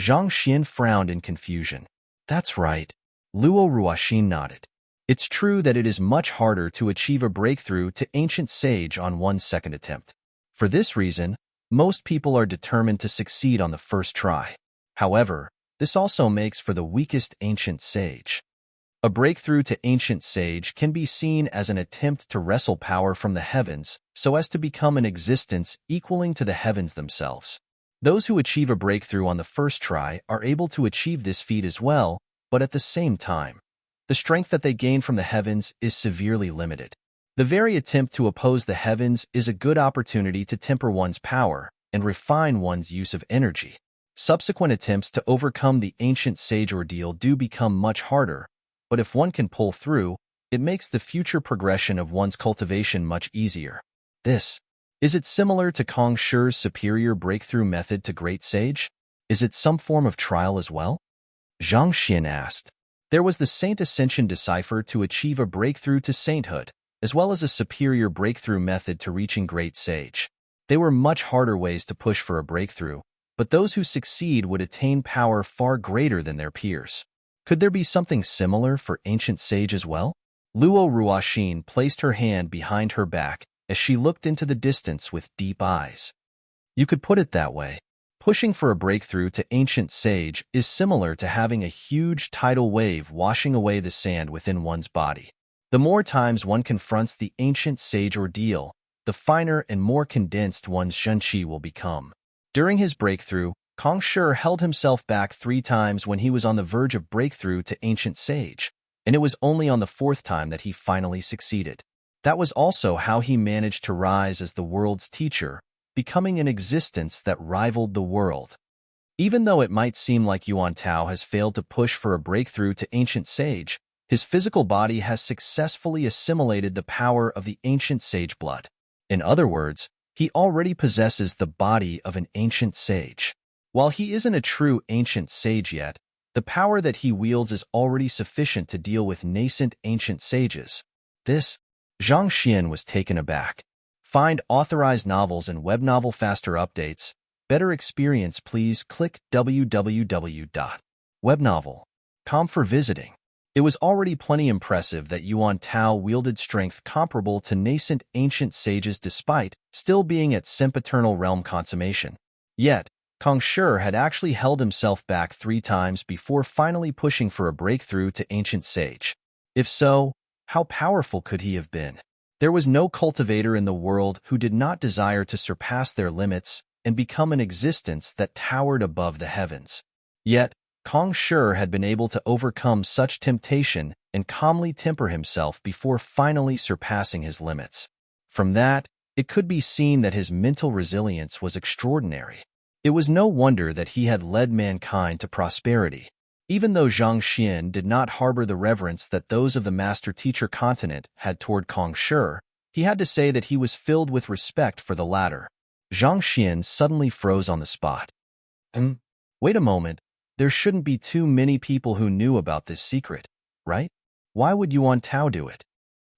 Zhang Xian frowned in confusion. "That's right." Luo Ruoxin nodded. "It's true that it is much harder to achieve a breakthrough to ancient sage on one's second attempt. For this reason, most people are determined to succeed on the first try. However, this also makes for the weakest ancient sage. A breakthrough to ancient sage can be seen as an attempt to wrestle power from the heavens so as to become an existence equaling to the heavens themselves. Those who achieve a breakthrough on the first try are able to achieve this feat as well, but at the same time, the strength that they gain from the heavens is severely limited. The very attempt to oppose the heavens is a good opportunity to temper one's power and refine one's use of energy. Subsequent attempts to overcome the ancient sage ordeal do become much harder, but if one can pull through, it makes the future progression of one's cultivation much easier. Is it similar to Kong Shi's superior breakthrough method to Great Sage? Is it some form of trial as well? Zhang Xian asked. There was the Saint Ascension decipher to achieve a breakthrough to sainthood, as well as a superior breakthrough method to reaching Great Sage. They were much harder ways to push for a breakthrough, but those who succeed would attain power far greater than their peers. Could there be something similar for ancient sage as well? Luo Ruoxin placed her hand behind her back as she looked into the distance with deep eyes. You could put it that way. Pushing for a breakthrough to ancient sage is similar to having a huge tidal wave washing away the sand within one's body. The more times one confronts the ancient sage ordeal, the finer and more condensed one's shenqi will become. During his breakthrough, Kong Shi held himself back 3 times when he was on the verge of breakthrough to ancient sage, and it was only on the 4th time that he finally succeeded. That was also how he managed to rise as the world's teacher, becoming an existence that rivaled the world. Even though it might seem like Yuan Tao has failed to push for a breakthrough to ancient sage, his physical body has successfully assimilated the power of the ancient sage blood. In other words, he already possesses the body of an ancient sage. While he isn't a true ancient sage yet, the power that he wields is already sufficient to deal with nascent ancient sages. Zhang Xian was taken aback. Find authorized novels and web novel faster updates. Better experience, please click www.webnovel.com for visiting. It was already plenty impressive that Yuan Tao wielded strength comparable to nascent ancient sages despite still being at sempiternal realm consummation. Yet, Kong Shi had actually held himself back 3 times before finally pushing for a breakthrough to ancient sage. If so, how powerful could he have been? There was no cultivator in the world who did not desire to surpass their limits and become an existence that towered above the heavens. Yet, Kong Shi had been able to overcome such temptation and calmly temper himself before finally surpassing his limits. From that, it could be seen that his mental resilience was extraordinary. It was no wonder that he had led mankind to prosperity. Even though Zhang Xian did not harbor the reverence that those of the master-teacher continent had toward Kong Shi, he had to say that he was filled with respect for the latter. Zhang Xian suddenly froze on the spot. Wait a moment, there shouldn't be too many people who knew about this secret, right? Why would Yuan Tao do it?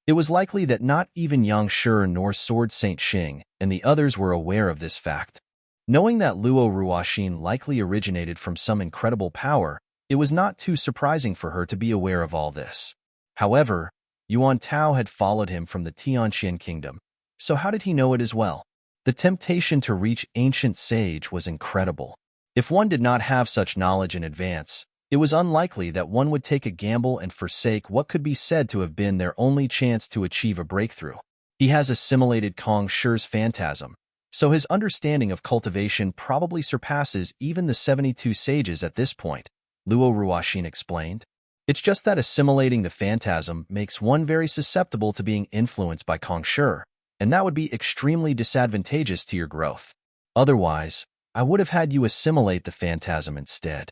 It was likely that not even Yang Shi nor Sword Saint Xing and the others were aware of this fact. Knowing that Luo Ruoxin likely originated from some incredible power, it was not too surprising for her to be aware of all this. However, Yuan Tao had followed him from the Tianqian kingdom, so how did he know it as well? The temptation to reach ancient sage was incredible. If one did not have such knowledge in advance, it was unlikely that one would take a gamble and forsake what could be said to have been their only chance to achieve a breakthrough. He has assimilated Kong Shi's phantasm, so his understanding of cultivation probably surpasses even the 72 sages at this point, Luo Ruoxin explained. It's just that assimilating the phantasm makes one very susceptible to being influenced by Kong Shi, and that would be extremely disadvantageous to your growth. Otherwise, I would have had you assimilate the phantasm instead.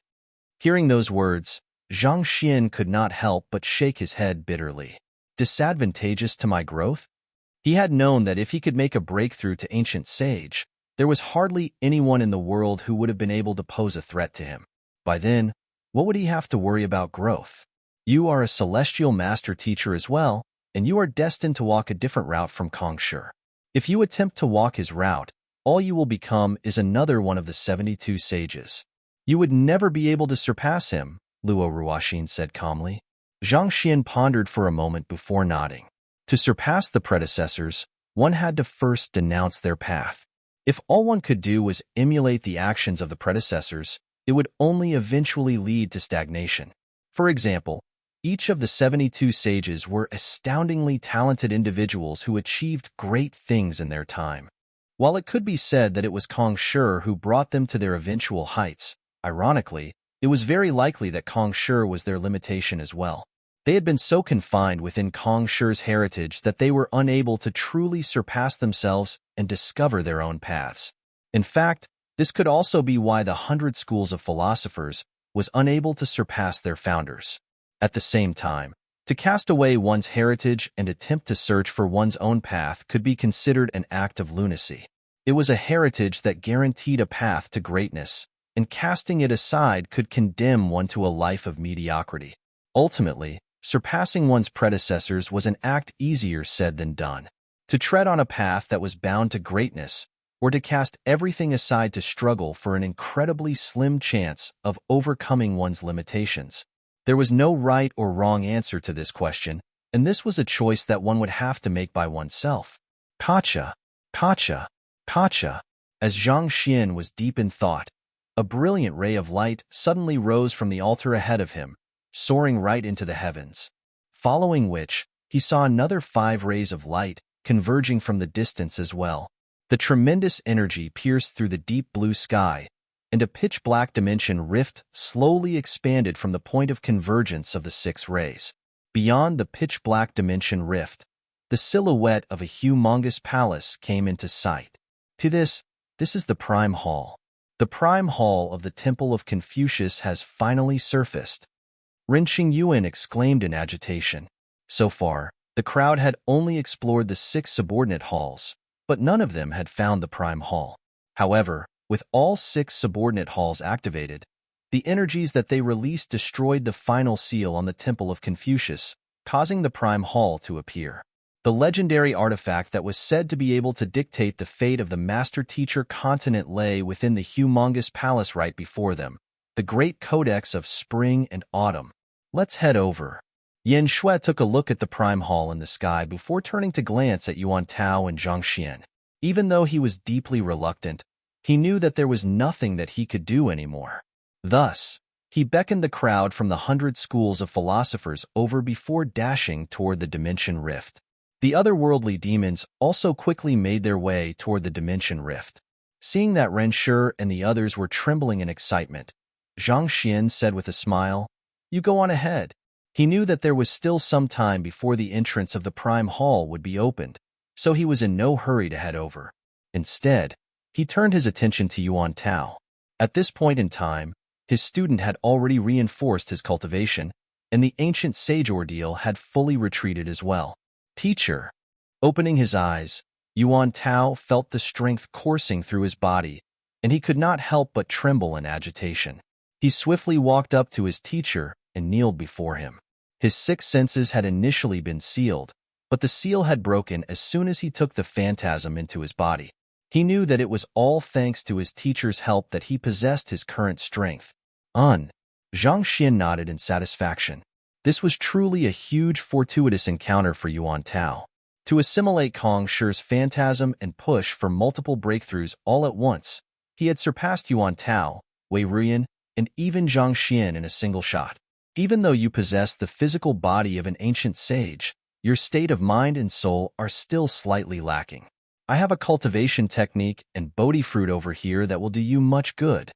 Hearing those words, Zhang Xian could not help but shake his head bitterly. Disadvantageous to my growth? He had known that if he could make a breakthrough to ancient sage, there was hardly anyone in the world who would have been able to pose a threat to him. By then, what would he have to worry about growth? You are a celestial master teacher as well, and you are destined to walk a different route from Kong Shi. If you attempt to walk his route, all you will become is another one of the 72 sages. You would never be able to surpass him, Luo Ruoxin said calmly. Zhang Xian pondered for a moment before nodding. To surpass the predecessors, one had to first denounce their path. If all one could do was emulate the actions of the predecessors, it would only eventually lead to stagnation. For example, each of the 72 sages were astoundingly talented individuals who achieved great things in their time. While it could be said that it was Kong Shi who brought them to their eventual heights, ironically, it was very likely that Kong Shi was their limitation as well. They had been so confined within Kong Shi's heritage that they were unable to truly surpass themselves and discover their own paths. In fact, this could also be why the 100 schools of philosophers was unable to surpass their founders. At the same time, to cast away one's heritage and attempt to search for one's own path could be considered an act of lunacy. It was a heritage that guaranteed a path to greatness, and casting it aside could condemn one to a life of mediocrity. Ultimately, surpassing one's predecessors was an act easier said than done. To tread on a path that was bound to greatness, or to cast everything aside to struggle for an incredibly slim chance of overcoming one's limitations. There was no right or wrong answer to this question, and this was a choice that one would have to make by oneself. Kacha, Kacha, Kacha. As Zhang Xian was deep in thought, a brilliant ray of light suddenly rose from the altar ahead of him, soaring right into the heavens. Following which, he saw another 5 rays of light converging from the distance as well. The tremendous energy pierced through the deep blue sky, and a pitch-black dimension rift slowly expanded from the point of convergence of the 6 rays. Beyond the pitch-black dimension rift, the silhouette of a humongous palace came into sight. This is the Prime Hall. The Prime Hall of the Temple of Confucius has finally surfaced. Ren Qingyuan exclaimed in agitation. So far, the crowd had only explored the 6 subordinate halls, but none of them had found the Prime Hall. However, with all 6 subordinate halls activated, the energies that they released destroyed the final seal on the Temple of Confucius, causing the Prime Hall to appear. The legendary artifact that was said to be able to dictate the fate of the master-teacher continent lay within the humongous palace right before them, the Great Codex of Spring and Autumn. Let's head over. Yan Shui took a look at the Prime Hall in the sky before turning to glance at Yuan Tao and Zhang Xian. Even though he was deeply reluctant, he knew that there was nothing that he could do anymore. Thus, he beckoned the crowd from the 100 schools of philosophers over before dashing toward the Dimension Rift. The otherworldly demons also quickly made their way toward the Dimension Rift. Seeing that Ren Shi and the others were trembling in excitement, Zhang Xian said with a smile. You go on ahead. He knew that there was still some time before the entrance of the Prime Hall would be opened, so he was in no hurry to head over. Instead, he turned his attention to Yuan Tao. At this point in time, his student had already reinforced his cultivation, and the ancient sage ordeal had fully retreated as well. Teacher. Opening his eyes, Yuan Tao felt the strength coursing through his body, and he could not help but tremble in agitation. He swiftly walked up to his teacher and kneeled before him. His six senses had initially been sealed, but the seal had broken as soon as he took the phantasm into his body. He knew that it was all thanks to his teacher's help that he possessed his current strength. Zhang Xian nodded in satisfaction. This was truly a huge fortuitous encounter for Yuan Tao. To assimilate Kong Shi's phantasm and push for multiple breakthroughs all at once, he had surpassed Yuan Tao, Wei Ruyan, and even Zhang Xian in a single shot. Even though you possess the physical body of an ancient sage, your state of mind and soul are still slightly lacking. I have a cultivation technique and Bodhi fruit over here that will do you much good,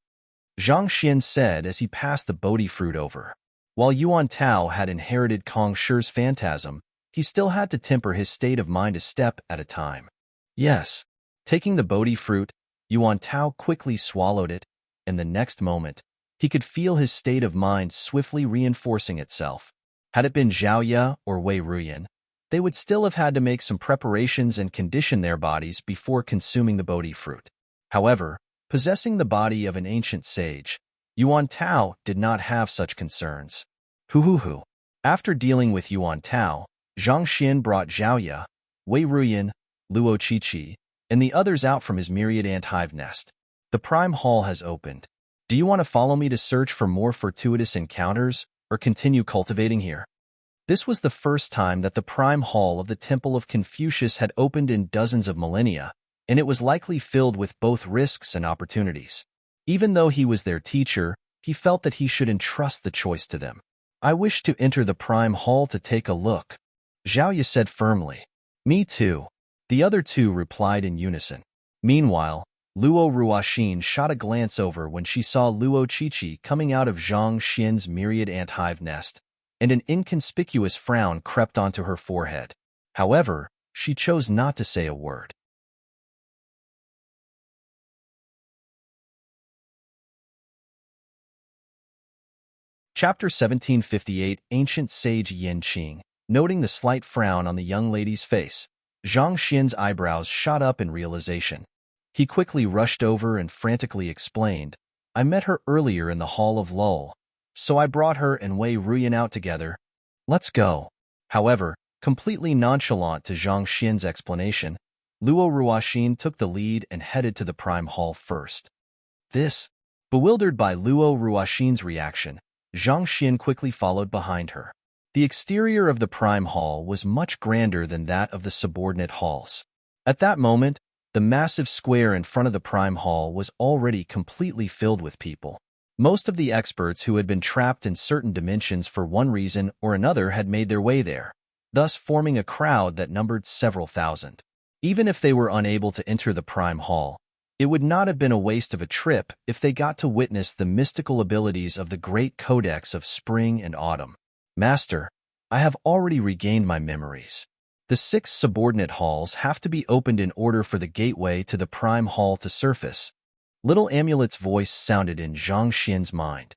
Zhang Xian said as he passed the Bodhi fruit over. While Yuan Tao had inherited Kong Shi's phantasm, he still had to temper his state of mind a step at a time. Yes. Taking the Bodhi fruit, Yuan Tao quickly swallowed it, and the next moment, he could feel his state of mind swiftly reinforcing itself. Had it been Zhaoye or Wei Ruyan, they would still have had to make some preparations and condition their bodies before consuming the Bodhi fruit. However, possessing the body of an ancient sage, Yuan Tao did not have such concerns. Hoo. After dealing with Yuan Tao, Zhang Xian brought Zhaoye, Wei Ruyan, Luo Qiqi, and the others out from his myriad ant hive nest. The Prime Hall has opened. Do you want to follow me to search for more fortuitous encounters, or continue cultivating here? This was the first time that the Prime Hall of the Temple of Confucius had opened in dozens of millennia, and it was likely filled with both risks and opportunities. Even though he was their teacher, he felt that he should entrust the choice to them. I wish to enter the Prime Hall to take a look, Zhaoye said firmly. Me too. The other two replied in unison. Meanwhile, Luo Ruoxin shot a glance over when she saw Luo Qiqi coming out of Zhang Xian's myriad ant hive nest, and an inconspicuous frown crept onto her forehead. However, she chose not to say a word. Chapter 1758 Ancient Sage Yanqing. Noting the slight frown on the young lady's face, Zhang Xian's eyebrows shot up in realization. He quickly rushed over and frantically explained, I met her earlier in the Hall of Lul, so I brought her and Wei Ruyan out together. Let's go. However, completely nonchalant to Zhang Xian's explanation, Luo Ruoxin took the lead and headed to the Prime Hall first. Bewildered by Luo Ruoxin's reaction, Zhang Xian quickly followed behind her. The exterior of the Prime Hall was much grander than that of the subordinate halls. At that moment, the massive square in front of the Prime Hall was already completely filled with people. Most of the experts who had been trapped in certain dimensions for one reason or another had made their way there, thus forming a crowd that numbered several thousand. Even if they were unable to enter the Prime Hall, it would not have been a waste of a trip if they got to witness the mystical abilities of the great codex of spring and autumn. Master, I have already regained my memories. The 6 subordinate halls have to be opened in order for the gateway to the Prime Hall to surface. Little Amulet's voice sounded in Zhang Xian's mind.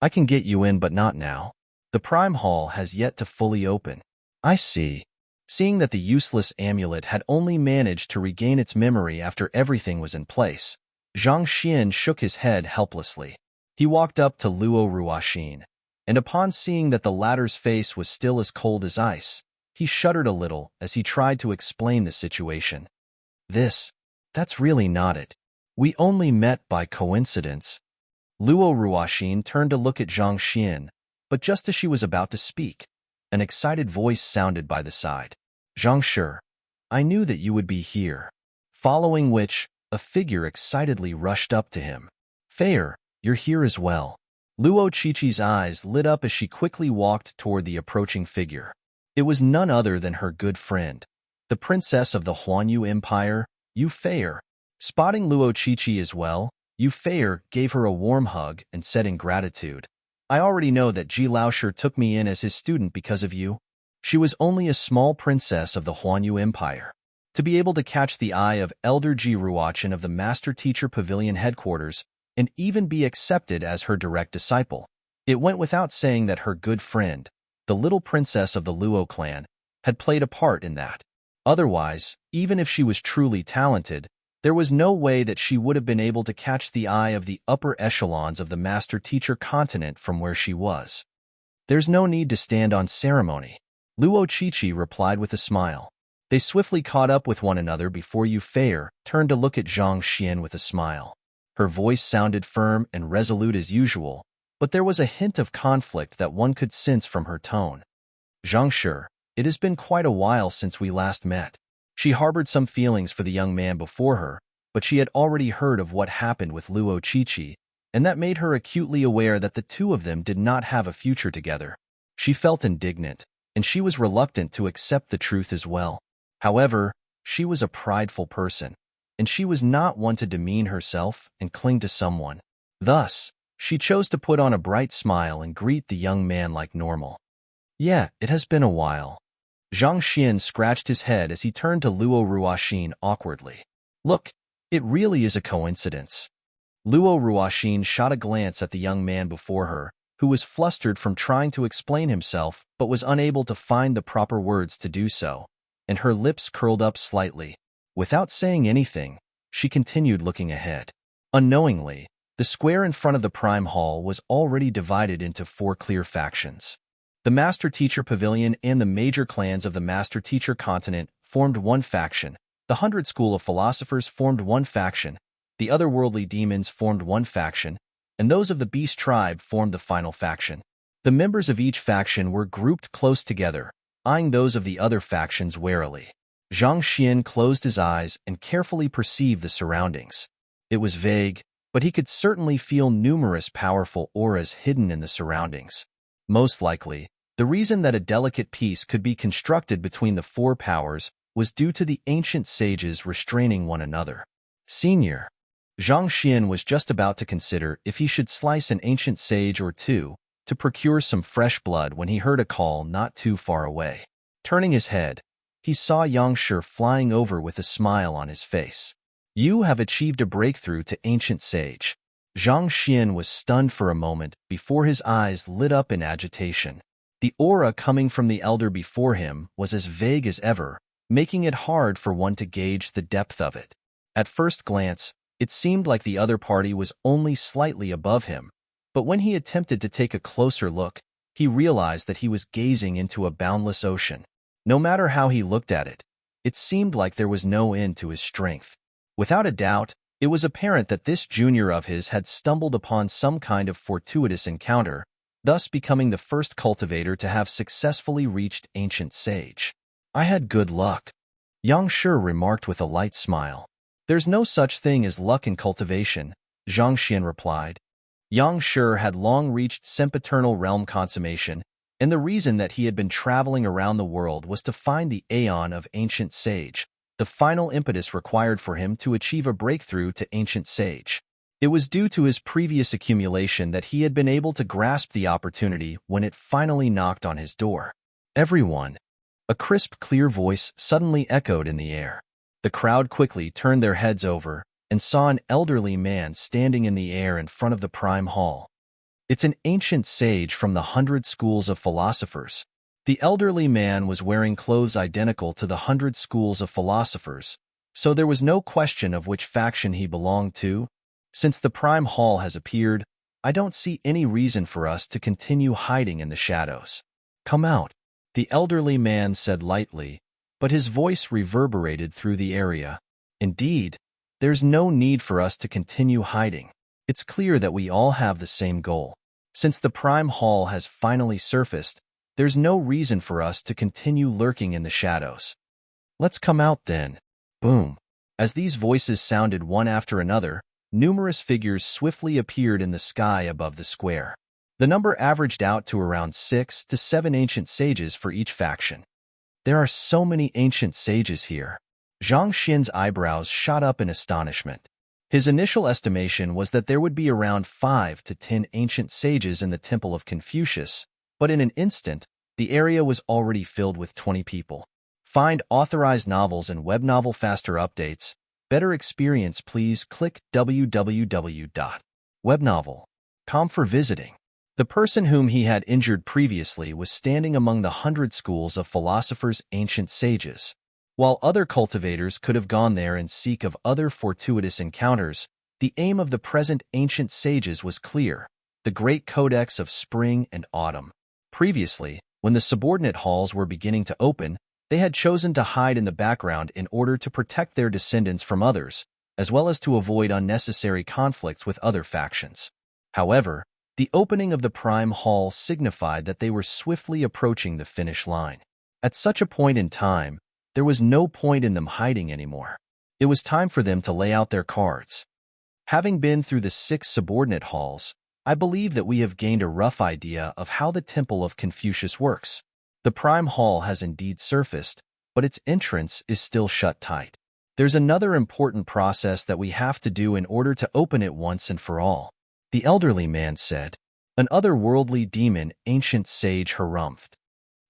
I can get you in, but not now. The Prime Hall has yet to fully open. I see. Seeing that the useless amulet had only managed to regain its memory after everything was in place, Zhang Xian shook his head helplessly. He walked up to Luo Ruoxin, and upon seeing that the latter's face was still as cold as ice, he shuddered a little as he tried to explain the situation. That's really not it. We only met by coincidence. Luo Ruoxin turned to look at Zhang Xian, but just as she was about to speak, an excited voice sounded by the side. Zhang Shi, I knew that you would be here. Following which, a figure excitedly rushed up to him. Fair, you're here as well. Luo Qiqi's eyes lit up as she quickly walked toward the approaching figure. It was none other than her good friend, the princess of the Huanyu Empire, Yu Fei. Spotting Luo Qiqi as well, Yu Feier gave her a warm hug and said in gratitude, I already know that Ji Laosher took me in as his student because of you. She was only a small princess of the Huanyu Empire. To be able to catch the eye of Elder Ji Ruochen of the Master Teacher Pavilion headquarters and even be accepted as her direct disciple, it went without saying that her good friend, the little princess of the Luo clan, had played a part in that. Otherwise, even if she was truly talented, there was no way that she would have been able to catch the eye of the upper echelons of the master-teacher continent from where she was. There's no need to stand on ceremony, Luo Qiqi replied with a smile. They swiftly caught up with one another before Yu Feier turned to look at Zhang Xian with a smile. Her voice sounded firm and resolute as usual, but there was a hint of conflict that one could sense from her tone. Zhang Shi, it has been quite a while since we last met. She harbored some feelings for the young man before her, but she had already heard of what happened with Luo Qiqi, and that made her acutely aware that the two of them did not have a future together. She felt indignant, and she was reluctant to accept the truth as well. However, she was a prideful person, and she was not one to demean herself and cling to someone. Thus, she chose to put on a bright smile and greet the young man like normal. Yeah, it has been a while. Zhang Xian scratched his head as he turned to Luo Ruoxin awkwardly. Look, it really is a coincidence. Luo Ruoxin shot a glance at the young man before her, who was flustered from trying to explain himself but was unable to find the proper words to do so, and her lips curled up slightly. Without saying anything, she continued looking ahead. Unknowingly, the square in front of the Prime Hall was already divided into 4 clear factions. The Master Teacher Pavilion and the major clans of the Master Teacher Continent formed one faction, the 100 School of Philosophers formed one faction, the otherworldly demons formed one faction, and those of the Beast Tribe formed the final faction. The members of each faction were grouped close together, eyeing those of the other factions warily. Zhang Xian closed his eyes and carefully perceived the surroundings. It was vague, but he could certainly feel numerous powerful auras hidden in the surroundings. Most likely, the reason that a delicate peace could be constructed between the 4 powers was due to the ancient sages restraining one another. Senior. Zhang Xian was just about to consider if he should slice an ancient sage or two to procure some fresh blood when he heard a call not too far away. Turning his head, he saw Yang Shi flying over with a smile on his face. You have achieved a breakthrough to ancient sage. Zhang Xian was stunned for a moment before his eyes lit up in agitation. The aura coming from the elder before him was as vague as ever, making it hard for one to gauge the depth of it. At first glance, it seemed like the other party was only slightly above him, but when he attempted to take a closer look, he realized that he was gazing into a boundless ocean. No matter how he looked at it, it seemed like there was no end to his strength. Without a doubt, it was apparent that this junior of his had stumbled upon some kind of fortuitous encounter, thus becoming the first cultivator to have successfully reached ancient sage. I had good luck, Yang Shi remarked with a light smile. There's no such thing as luck in cultivation, Zhang Xian replied. Yang Shi had long reached sempiternal realm consummation, and the reason that he had been traveling around the world was to find the aeon of ancient sage, the final impetus required for him to achieve a breakthrough to ancient sage. It was due to his previous accumulation that he had been able to grasp the opportunity when it finally knocked on his door. Everyone! A crisp, clear voice suddenly echoed in the air. The crowd quickly turned their heads over and saw an elderly man standing in the air in front of the Prime Hall. It's an ancient sage from the 100 Schools of Philosophers. The elderly man was wearing clothes identical to the 100 Schools of Philosophers, so there was no question of which faction he belonged to. Since the Prime Hall has appeared, I don't see any reason for us to continue hiding in the shadows. Come out, the elderly man said lightly, but his voice reverberated through the area. Indeed, there's no need for us to continue hiding. It's clear that we all have the same goal. Since the Prime Hall has finally surfaced, there's no reason for us to continue lurking in the shadows. Let's come out then. Boom. As these voices sounded one after another, numerous figures swiftly appeared in the sky above the square. The number averaged out to around 6 to 7 ancient sages for each faction. There are so many ancient sages here. Zhang Xian's eyebrows shot up in astonishment. His initial estimation was that there would be around 5 to 10 ancient sages in the Temple of Confucius, but in an instant, the area was already filled with 20 people. Find authorized novels and web novel faster updates. Better experience, please click www.webnovel.com for visiting. The person whom he had injured previously was standing among the 100 schools of philosophers, ancient sages. While other cultivators could have gone there and seek of other fortuitous encounters, the aim of the present ancient sages was clear, the great codex of spring and autumn. Previously, when the subordinate halls were beginning to open, they had chosen to hide in the background in order to protect their descendants from others, as well as to avoid unnecessary conflicts with other factions. However, the opening of the prime hall signified that they were swiftly approaching the finish line. At such a point in time, there was no point in them hiding anymore. It was time for them to lay out their cards. Having been through the 6 subordinate halls, I believe that we have gained a rough idea of how the Temple of Confucius works. The prime hall has indeed surfaced, but its entrance is still shut tight. There's another important process that we have to do in order to open it once and for all. The elderly man said. An otherworldly demon, ancient sage harumphed.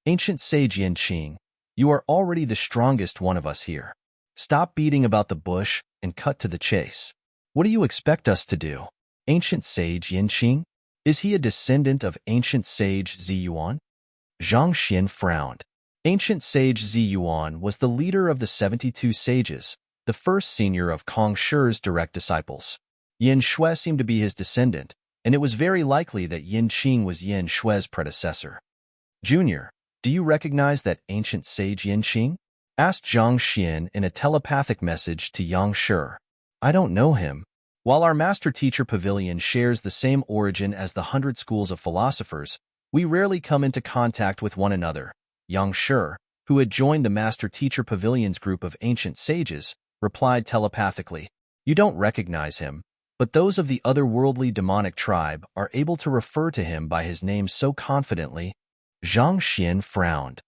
Ancient sage Yanqing, you are already the strongest one of us here. Stop beating about the bush and cut to the chase. What do you expect us to do? Ancient sage Yanqing? Is he a descendant of ancient sage Ziyuan? Zhang Xian frowned. Ancient sage Ziyuan was the leader of the 72 sages, the first senior of Kong Shi's direct disciples. Yin Shui seemed to be his descendant, and it was very likely that Yin Qing was Yin Shui's predecessor. Junior, do you recognize that ancient sage Yin Qing? Asked Zhang Xian in a telepathic message to Yang Shi. I don't know him. While our master-teacher pavilion shares the same origin as the 100 schools of philosophers, we rarely come into contact with one another. Yang Shi, who had joined the master-teacher pavilion's group of ancient sages, replied telepathically, You don't recognize him, but those of the otherworldly demonic tribe are able to refer to him by his name so confidently. Zhang Xian frowned.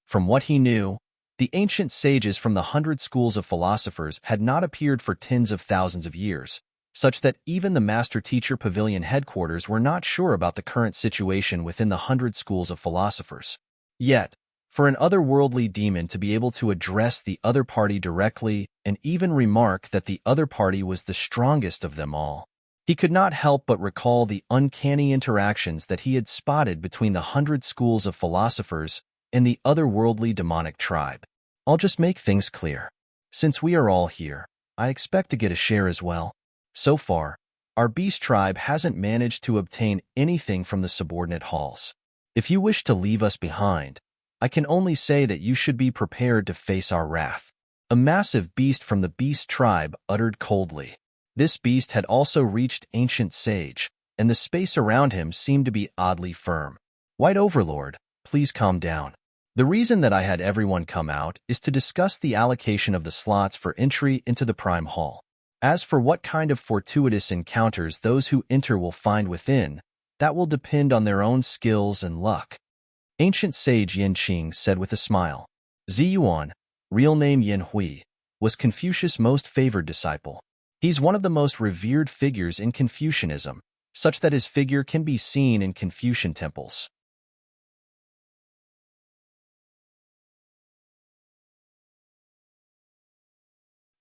From what he knew, the ancient sages from the 100 schools of philosophers had not appeared for tens of thousands of years, such that even the master-teacher pavilion headquarters were not sure about the current situation within the 100 schools of philosophers. Yet, for an otherworldly demon to be able to address the other party directly and even remark that the other party was the strongest of them all, he could not help but recall the uncanny interactions that he had spotted between the 100 schools of philosophers and the otherworldly demonic tribe. I'll just make things clear. Since we are all here, I expect to get a share as well. So far, our beast tribe hasn't managed to obtain anything from the subordinate halls. If you wish to leave us behind, I can only say that you should be prepared to face our wrath. A massive beast from the beast tribe uttered coldly. This beast had also reached ancient sage, and the space around him seemed to be oddly firm. White Overlord, please calm down. The reason that I had everyone come out is to discuss the allocation of the slots for entry into the Prime Hall. As for what kind of fortuitous encounters those who enter will find within, that will depend on their own skills and luck. Ancient sage Yin Qing said with a smile. Ziyuan, real name Yin Hui, was Confucius' most favored disciple. He's one of the most revered figures in Confucianism, such that his figure can be seen in Confucian temples.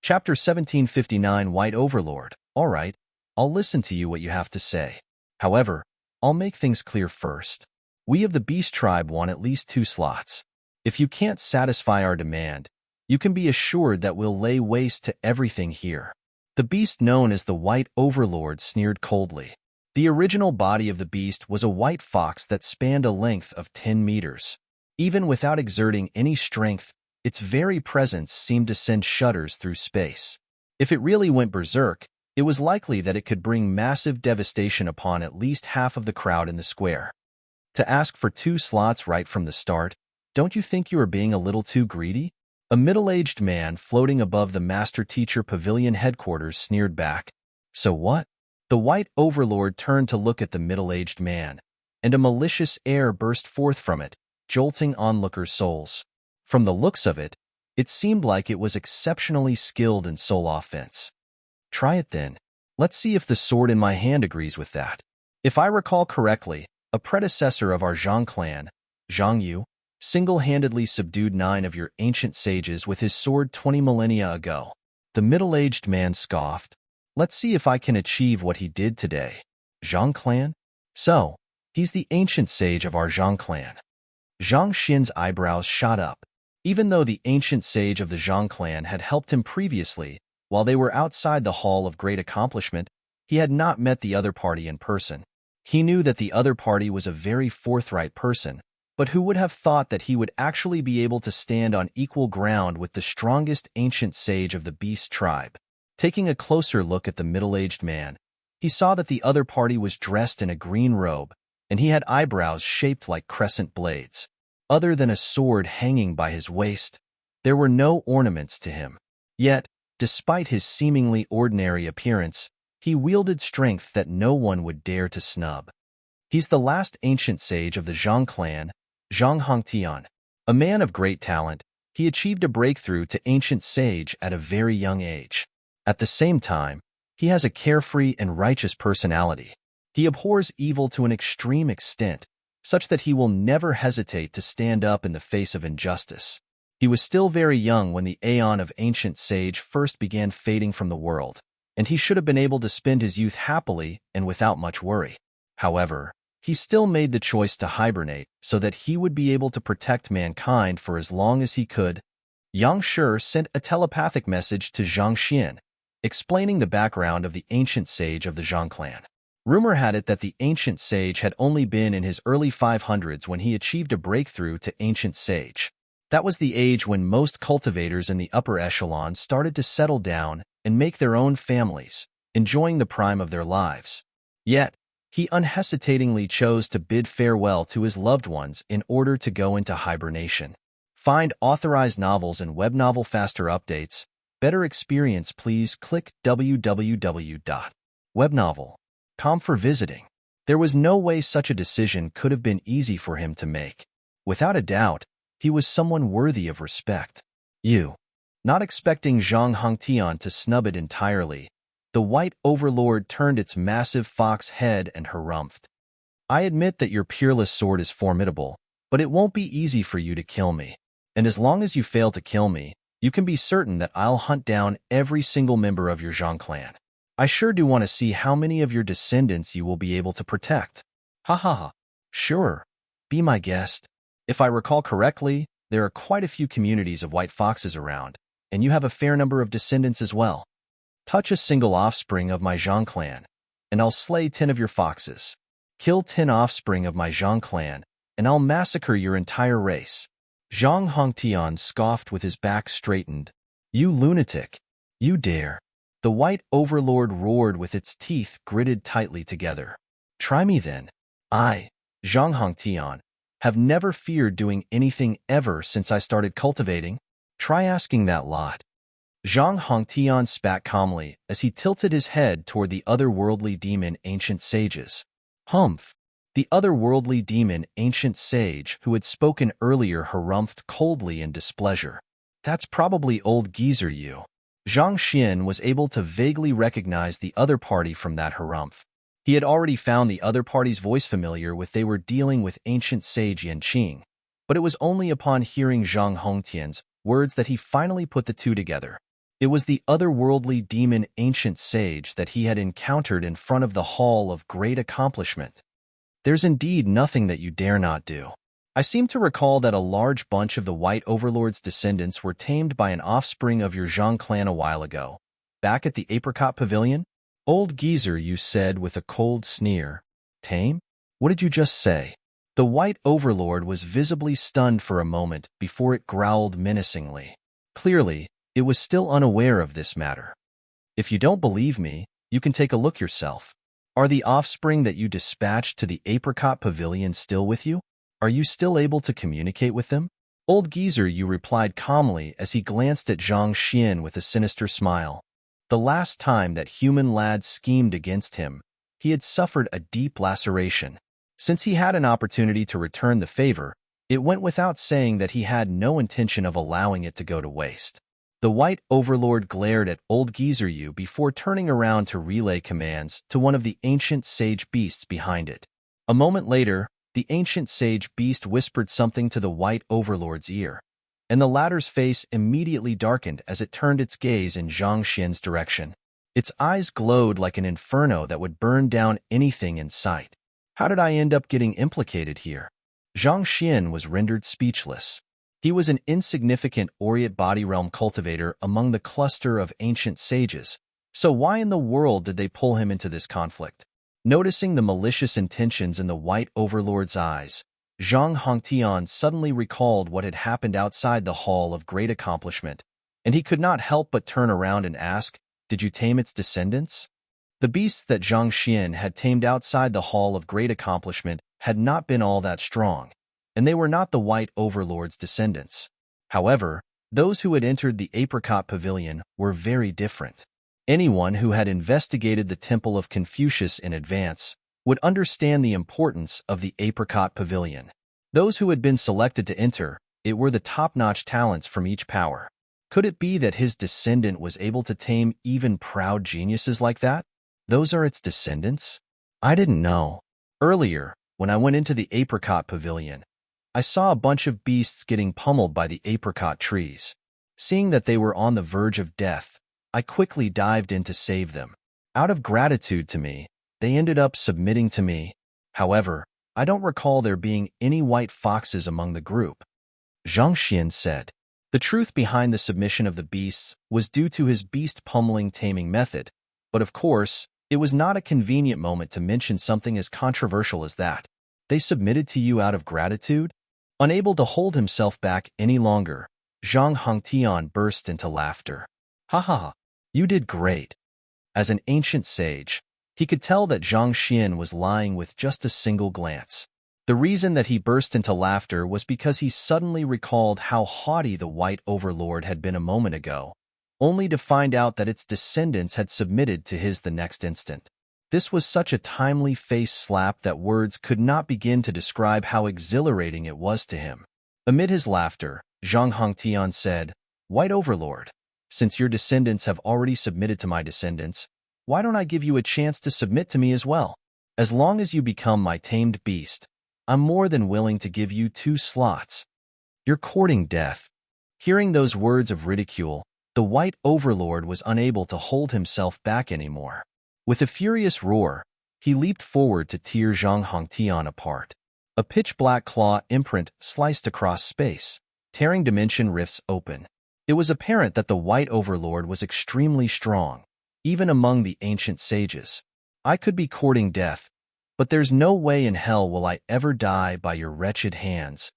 Chapter 1759 White Overlord. All right, I'll listen to you what you have to say. However, I'll make things clear first. We of the Beast Tribe want at least 2 slots. If you can't satisfy our demand, you can be assured that we'll lay waste to everything here. The beast known as the White Overlord sneered coldly. The original body of the beast was a white fox that spanned a length of 10 meters. Even without exerting any strength, its very presence seemed to send shudders through space. If it really went berserk, it was likely that it could bring massive devastation upon at least half of the crowd in the square. To ask for 2 slots right from the start, don't you think you are being a little too greedy? A middle-aged man floating above the master-teacher pavilion headquarters sneered back. So what? The White Overlord turned to look at the middle-aged man, and a malicious air burst forth from it, jolting onlookers' souls. From the looks of it, it seemed like it was exceptionally skilled in soul offense. Try it then. Let's see if the sword in my hand agrees with that. If I recall correctly, a predecessor of our Zhang clan, Zhang Yu, single-handedly subdued 9 of your ancient sages with his sword 20 millennia ago. The middle-aged man scoffed. Let's see if I can achieve what he did today. Zhang clan? So, he's the ancient sage of our Zhang clan. Zhang Xin's eyebrows shot up. Even though the ancient sage of the Zhang clan had helped him previously, while they were outside the Hall of Great Accomplishment, he had not met the other party in person. He knew that the other party was a very forthright person, but who would have thought that he would actually be able to stand on equal ground with the strongest ancient sage of the beast tribe? Taking a closer look at the middle-aged man, he saw that the other party was dressed in a green robe, and he had eyebrows shaped like crescent blades. Other than a sword hanging by his waist, there were no ornaments to him. Yet, despite his seemingly ordinary appearance, he wielded strength that no one would dare to snub. He's the last ancient sage of the Zhang clan, Zhang Hongtian. A man of great talent, he achieved a breakthrough to ancient sage at a very young age. At the same time, he has a carefree and righteous personality. He abhors evil to an extreme extent, such that he will never hesitate to stand up in the face of injustice. He was still very young when the aeon of ancient sage first began fading from the world, and he should have been able to spend his youth happily and without much worry. However, he still made the choice to hibernate so that he would be able to protect mankind for as long as he could. Yang Shi sent a telepathic message to Zhang Xian, explaining the background of the ancient sage of the Zhang clan. Rumor had it that the ancient sage had only been in his early 500s when he achieved a breakthrough to ancient sage. That was the age when most cultivators in the upper echelon started to settle down and make their own families, enjoying the prime of their lives. Yet, he unhesitatingly chose to bid farewell to his loved ones in order to go into hibernation. Find authorized novels and web novel faster updates. Better experience, please click www.webnovel.com for visiting. There was no way such a decision could have been easy for him to make. Without a doubt, he was someone worthy of respect. Not expecting Zhang Hongtian to snub it entirely, the White Overlord turned its massive fox head and harumphed. I admit that your peerless sword is formidable, but it won't be easy for you to kill me. And as long as you fail to kill me, you can be certain that I'll hunt down every single member of your Zhang clan. I sure do want to see how many of your descendants you will be able to protect. Ha ha ha. Sure. Be my guest. If I recall correctly, there are quite a few communities of white foxes around, and you have a fair number of descendants as well. Touch a single offspring of my Zhang clan, and I'll slay 10 of your foxes. Kill 10 offspring of my Zhang clan, and I'll massacre your entire race. Zhang Hongtian scoffed with his back straightened. You lunatic! You dare! The White Overlord roared with its teeth gritted tightly together. Try me then. I, Zhang Hongtian, have never feared doing anything ever since I started cultivating. Try asking that lot. Zhang Hongtian spat calmly as he tilted his head toward the otherworldly demon ancient sages. Humph! The otherworldly demon ancient sage who had spoken earlier harumphed coldly in displeasure. That's probably old geezer you. Zhang Xian was able to vaguely recognize the other party from that harumph. He had already found the other party's voice familiar with they were dealing with ancient sage Yanqing, but it was only upon hearing Zhang Hongtian's words that he finally put the two together. It was the otherworldly demon ancient sage that he had encountered in front of the Hall of Great Accomplishment. There's indeed nothing that you dare not do. I seem to recall that a large bunch of the White Overlord's descendants were tamed by an offspring of your Zhang clan a while ago, back at the Apricot Pavilion. Old geezer, you said with a cold sneer. Tame? What did you just say? The White Overlord was visibly stunned for a moment before it growled menacingly. Clearly, it was still unaware of this matter. If you don't believe me, you can take a look yourself. Are the offspring that you dispatched to the Apricot Pavilion still with you? Are you still able to communicate with them? Old geezer, you replied calmly as he glanced at Zhang Xian with a sinister smile. The last time that human lad schemed against him, he had suffered a deep laceration. Since he had an opportunity to return the favor, it went without saying that he had no intention of allowing it to go to waste. The White Overlord glared at old Geezer Yu before turning around to relay commands to one of the ancient sage beasts behind it. A moment later, the ancient sage beast whispered something to the White Overlord's ear, and the latter's face immediately darkened as it turned its gaze in Zhang Xian's direction. Its eyes glowed like an inferno that would burn down anything in sight. How did I end up getting implicated here? Zhang Xian was rendered speechless. He was an insignificant Orient body realm cultivator among the cluster of ancient sages, so why in the world did they pull him into this conflict? Noticing the malicious intentions in the White Overlord's eyes, Zhang Hongtian suddenly recalled what had happened outside the Hall of Great Accomplishment, and he could not help but turn around and ask, "Did you tame its descendants?" The beasts that Zhang Xian had tamed outside the Hall of Great Accomplishment had not been all that strong, and they were not the White Overlord's descendants. However, those who had entered the Apricot Pavilion were very different. Anyone who had investigated the Temple of Confucius in advance would understand the importance of the Apricot Pavilion. Those who had been selected to enter it were the top-notch talents from each power. Could it be that his descendant was able to tame even proud geniuses like that? Those are its descendants? I didn't know. Earlier, when I went into the Apricot Pavilion, I saw a bunch of beasts getting pummeled by the apricot trees. Seeing that they were on the verge of death, I quickly dived in to save them. Out of gratitude to me, they ended up submitting to me. However, I don't recall there being any white foxes among the group. Zhang Xian said. The truth behind the submission of the beasts was due to his beast pummeling taming method, but of course, it was not a convenient moment to mention something as controversial as that. They submitted to you out of gratitude? Unable to hold himself back any longer, Zhang Hongtian burst into laughter. Ha ha ha, you did great. As an ancient sage, he could tell that Zhang Xian was lying with just a single glance. The reason that he burst into laughter was because he suddenly recalled how haughty the White Overlord had been a moment ago, only to find out that its descendants had submitted to his the next instant. This was such a timely face slap that words could not begin to describe how exhilarating it was to him. Amid his laughter, Zhang Hongtian said, "White Overlord, since your descendants have already submitted to my descendants, why don't I give you a chance to submit to me as well? As long as you become my tamed beast, I'm more than willing to give you 2 slots. You're courting death." Hearing those words of ridicule, the White Overlord was unable to hold himself back anymore. With a furious roar, he leaped forward to tear Zhang Hongtian apart. A pitch-black claw imprint sliced across space, tearing dimension rifts open. It was apparent that the White Overlord was extremely strong, even among the ancient sages. I could be courting death, but there's no way in hell will I ever die by your wretched hands.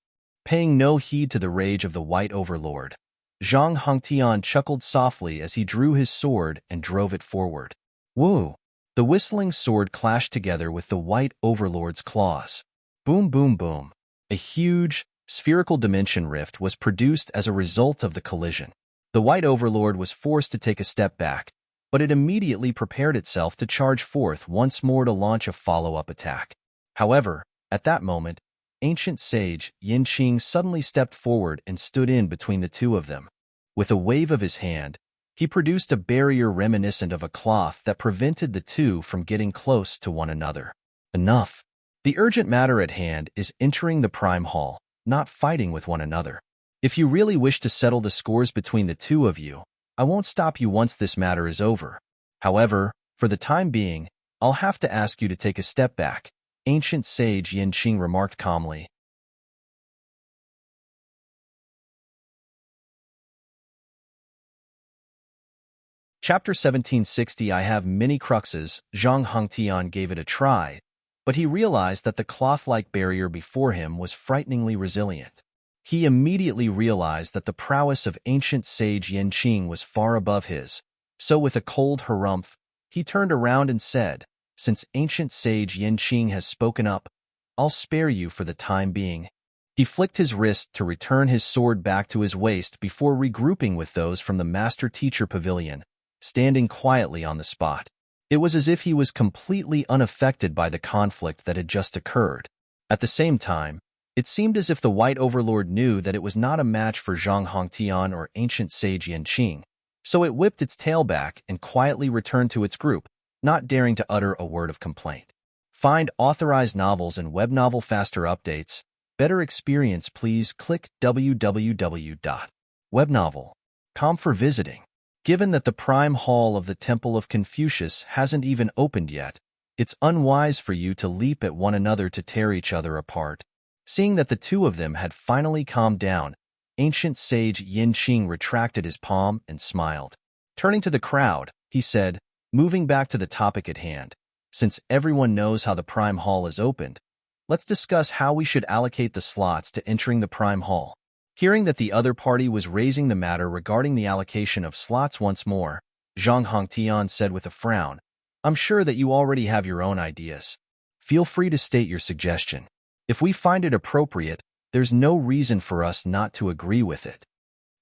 Paying no heed to the rage of the White Overlord, Zhang Hongtian chuckled softly as he drew his sword and drove it forward. Woo! The whistling sword clashed together with the White Overlord's claws. Boom, boom, boom. A huge, spherical dimension rift was produced as a result of the collision. The White Overlord was forced to take a step back, but it immediately prepared itself to charge forth once more to launch a follow-up attack. However, at that moment, ancient sage Yin Qing suddenly stepped forward and stood in between the two of them. With a wave of his hand, he produced a barrier reminiscent of a cloth that prevented the two from getting close to one another. Enough. The urgent matter at hand is entering the Prime Hall, not fighting with one another. If you really wish to settle the scores between the two of you, I won't stop you once this matter is over. However, for the time being, I'll have to ask you to take a step back, ancient sage Yin Qing remarked calmly. Chapter 1760 I have many cruxes. Zhang Hongtian gave it a try, but he realized that the cloth-like barrier before him was frighteningly resilient. He immediately realized that the prowess of ancient sage Yin Qing was far above his, so with a cold harumph, he turned around and said, "Since ancient sage Yin Qing has spoken up, I'll spare you for the time being." He flicked his wrist to return his sword back to his waist before regrouping with those from the Master-Teacher Pavilion, standing quietly on the spot. It was as if he was completely unaffected by the conflict that had just occurred. At the same time, It seemed as if the White Overlord knew that it was not a match for Zhang Hongtian or ancient sage Yanqing, so it whipped its tail back and quietly returned to its group, not daring to utter a word of complaint. Find authorized novels and web novel faster updates. Better experience, please click www.webnovel.com for visiting. Given that the prime hall of the Temple of Confucius hasn't even opened yet, it's unwise for you to leap at one another to tear each other apart. Seeing that the two of them had finally calmed down, ancient sage Yin Qing retracted his palm and smiled. Turning to the crowd, he said, moving back to the topic at hand, since everyone knows how the prime hall is opened, let's discuss how we should allocate the slots to entering the prime hall. Hearing that the other party was raising the matter regarding the allocation of slots once more, Zhang Hongtian said with a frown, I'm sure that you already have your own ideas. Feel free to state your suggestion. If we find it appropriate, there's no reason for us not to agree with it.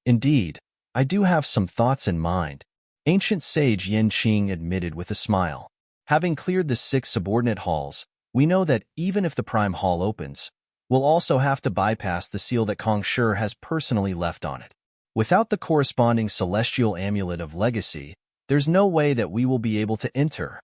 Indeed, I do have some thoughts in mind, ancient sage Yin Qing admitted with a smile. Having cleared the 6 subordinate halls, we know that even if the prime hall opens, we'll also have to bypass the seal that Kong Shi has personally left on it. Without the corresponding celestial amulet of legacy, there's no way that we will be able to enter.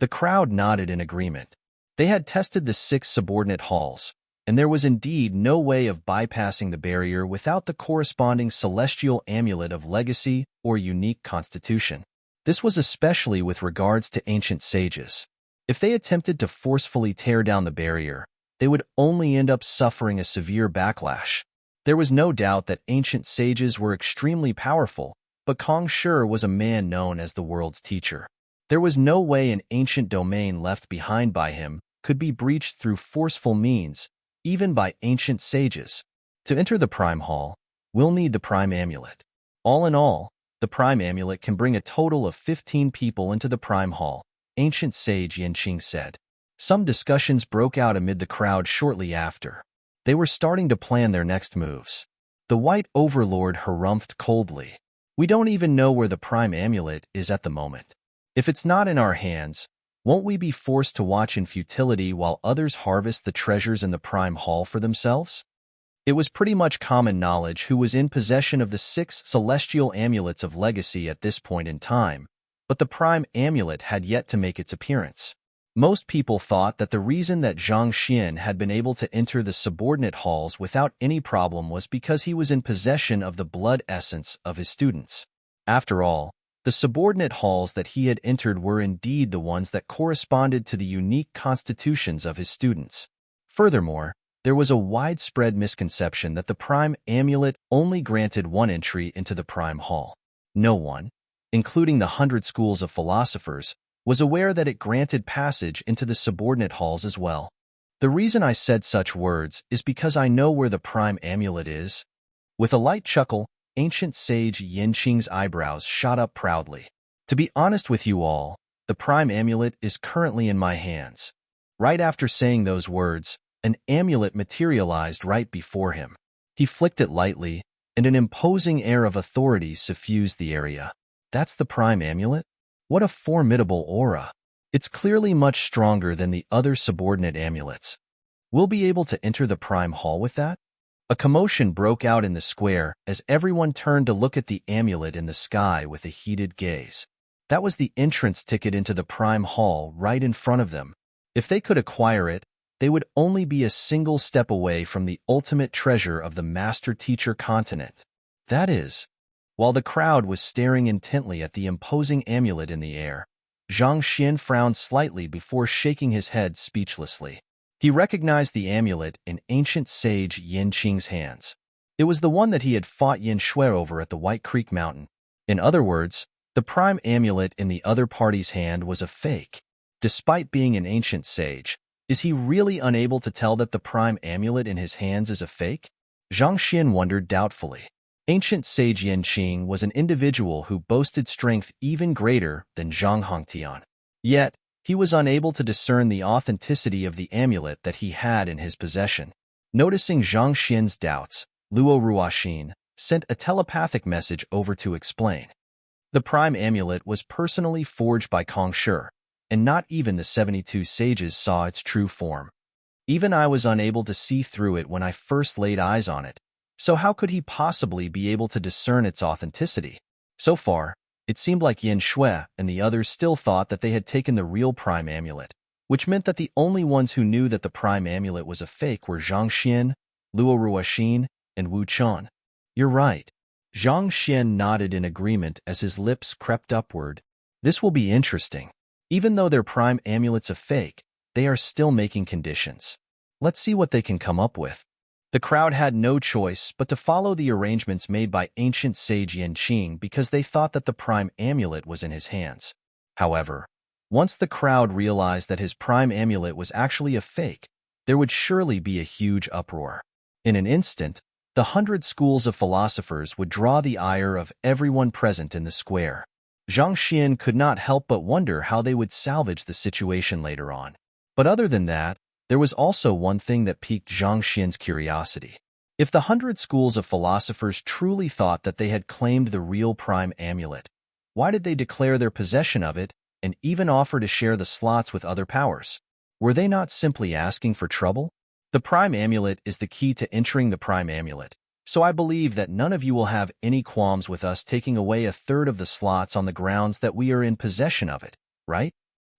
The crowd nodded in agreement. They had tested the 6 subordinate halls, and there was indeed no way of bypassing the barrier without the corresponding celestial amulet of legacy or unique constitution. This was especially with regards to ancient sages. If they attempted to forcefully tear down the barrier, they would only end up suffering a severe backlash. There was no doubt that ancient sages were extremely powerful, but Kong Shi was a man known as the world's teacher. There was no way an ancient domain left behind by him could be breached through forceful means, even by ancient sages. To enter the Prime Hall, we'll need the Prime Amulet. All in all, the Prime Amulet can bring a total of 15 people into the Prime Hall, ancient sage Yanqing said. Some discussions broke out amid the crowd shortly after. They were starting to plan their next moves. The White Overlord harumphed coldly. We don't even know where the Prime Amulet is at the moment. If it's not in our hands, won't we be forced to watch in futility while others harvest the treasures in the Prime Hall for themselves? It was pretty much common knowledge who was in possession of the 6 celestial amulets of legacy at this point in time, but the Prime Amulet had yet to make its appearance. Most people thought that the reason that Zhang Xian had been able to enter the subordinate halls without any problem was because he was in possession of the blood essence of his students. After all, the subordinate halls that he had entered were indeed the ones that corresponded to the unique constitutions of his students. Furthermore, there was a widespread misconception that the Prime Amulet only granted one entry into the Prime Hall. No one, including the 100 schools of philosophers, was aware that it granted passage into the subordinate halls as well. The reason I said such words is because I know where the Prime Amulet is. With a light chuckle, ancient sage Yin Qing's eyebrows shot up proudly. To be honest with you all, the Prime Amulet is currently in my hands. Right after saying those words, an amulet materialized right before him. He flicked it lightly, and an imposing air of authority suffused the area. That's the Prime Amulet? What a formidable aura. It's clearly much stronger than the other subordinate amulets. We'll be able to enter the Prime Hall with that? A commotion broke out in the square as everyone turned to look at the amulet in the sky with a heated gaze. That was the entrance ticket into the Prime Hall right in front of them. If they could acquire it, they would only be a single step away from the ultimate treasure of the Master-Teacher continent. That is, while the crowd was staring intently at the imposing amulet in the air, Zhang Xian frowned slightly before shaking his head speechlessly. He recognized the amulet in ancient sage Yin Qing's hands. It was the one that he had fought Yin Shui over at the White Creek Mountain. In other words, the Prime Amulet in the other party's hand was a fake. Despite being an ancient sage, is he really unable to tell that the Prime Amulet in his hands is a fake? Zhang Xian wondered doubtfully. Ancient sage Yin Qing was an individual who boasted strength even greater than Zhang Hongtian. Yet, he was unable to discern the authenticity of the amulet that he had in his possession. Noticing Zhang Xian's doubts, Luo Ruoxin sent a telepathic message over to explain. The Prime Amulet was personally forged by Kong Shi, and not even the 72 sages saw its true form. Even I was unable to see through it when I first laid eyes on it. So how could he possibly be able to discern its authenticity? So far, it seemed like Yin Shui and the others still thought that they had taken the real prime amulet, which meant that the only ones who knew that the prime amulet was a fake were Zhang Xian, Luo Ruoxin, and Wu Chun. You're right. Zhang Xian nodded in agreement as his lips crept upward. This will be interesting. Even though their prime amulet's a fake, they are still making conditions. Let's see what they can come up with. The crowd had no choice but to follow the arrangements made by ancient sage Yin Qing because they thought that the prime amulet was in his hands. However, once the crowd realized that his prime amulet was actually a fake, there would surely be a huge uproar. In an instant, the 100 schools of philosophers would draw the ire of everyone present in the square. Zhang Xian could not help but wonder how they would salvage the situation later on. But other than that, there was also one thing that piqued Zhang Xian's curiosity. If the 100 schools of philosophers truly thought that they had claimed the real prime amulet, why did they declare their possession of it and even offer to share the slots with other powers? Were they not simply asking for trouble? The prime amulet is the key to entering the prime amulet, so I believe that none of you will have any qualms with us taking away a third of the slots on the grounds that we are in possession of it, right?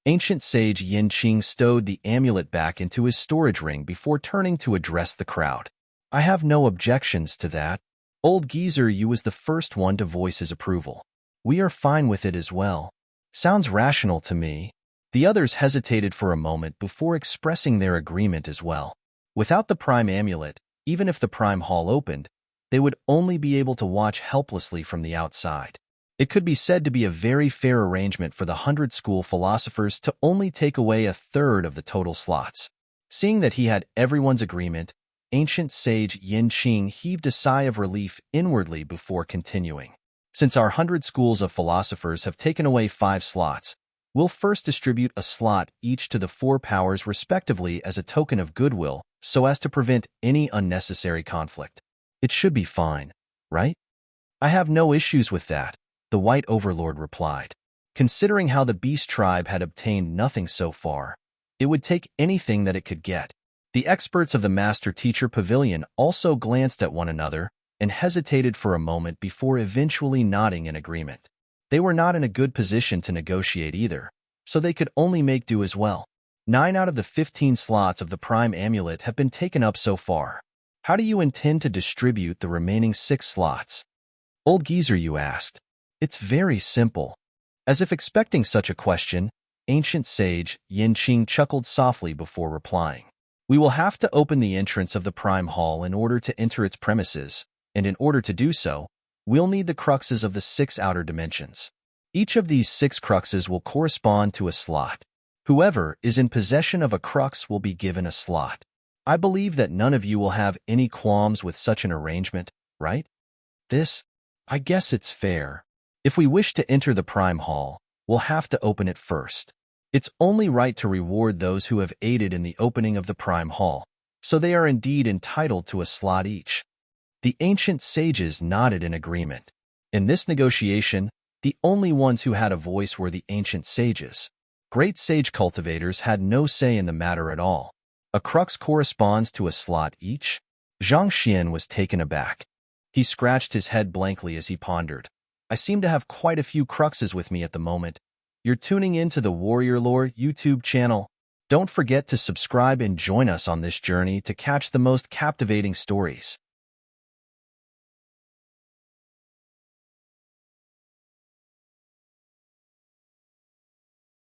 Ancient sage Yin Qing stowed the amulet back into his storage ring before turning to address the crowd. I have no objections to that. Old Geezer Yu was the first one to voice his approval. We are fine with it as well. Sounds rational to me. The others hesitated for a moment before expressing their agreement as well. Without the prime amulet, even if the prime hall opened, they would only be able to watch helplessly from the outside. It could be said to be a very fair arrangement for the 100 school philosophers to only take away a third of the total slots. Seeing that he had everyone's agreement, ancient sage Yin Qing heaved a sigh of relief inwardly before continuing. Since our 100 schools of philosophers have taken away 5 slots, we'll first distribute a slot each to the 4 powers respectively as a token of goodwill so as to prevent any unnecessary conflict. It should be fine, right? I have no issues with that, the White Overlord replied. Considering how the Beast Tribe had obtained nothing so far, it would take anything that it could get. The experts of the Master Teacher Pavilion also glanced at one another and hesitated for a moment before eventually nodding in agreement. They were not in a good position to negotiate either, so they could only make do as well. 9 out of the 15 slots of the Prime Amulet have been taken up so far. How do you intend to distribute the remaining 6 slots? Old Geezer Yu asked. It's very simple. As if expecting such a question, ancient sage Yin Qing chuckled softly before replying. We will have to open the entrance of the Prime Hall in order to enter its premises, and in order to do so, we'll need the cruxes of the 6 outer dimensions. Each of these 6 cruxes will correspond to a slot. Whoever is in possession of a crux will be given a slot. I believe that none of you will have any qualms with such an arrangement, right? I guess it's fair. If we wish to enter the Prime Hall, we'll have to open it first. It's only right to reward those who have aided in the opening of the Prime Hall, so they are indeed entitled to a slot each. The ancient sages nodded in agreement. In this negotiation, the only ones who had a voice were the ancient sages. Great sage cultivators had no say in the matter at all. A crux corresponds to a slot each? Zhang Xian was taken aback. He scratched his head blankly as he pondered. I seem to have quite a few cruxes with me at the moment. You're tuning in to the Warrior Lore YouTube channel. Don't forget to subscribe and join us on this journey to catch the most captivating stories.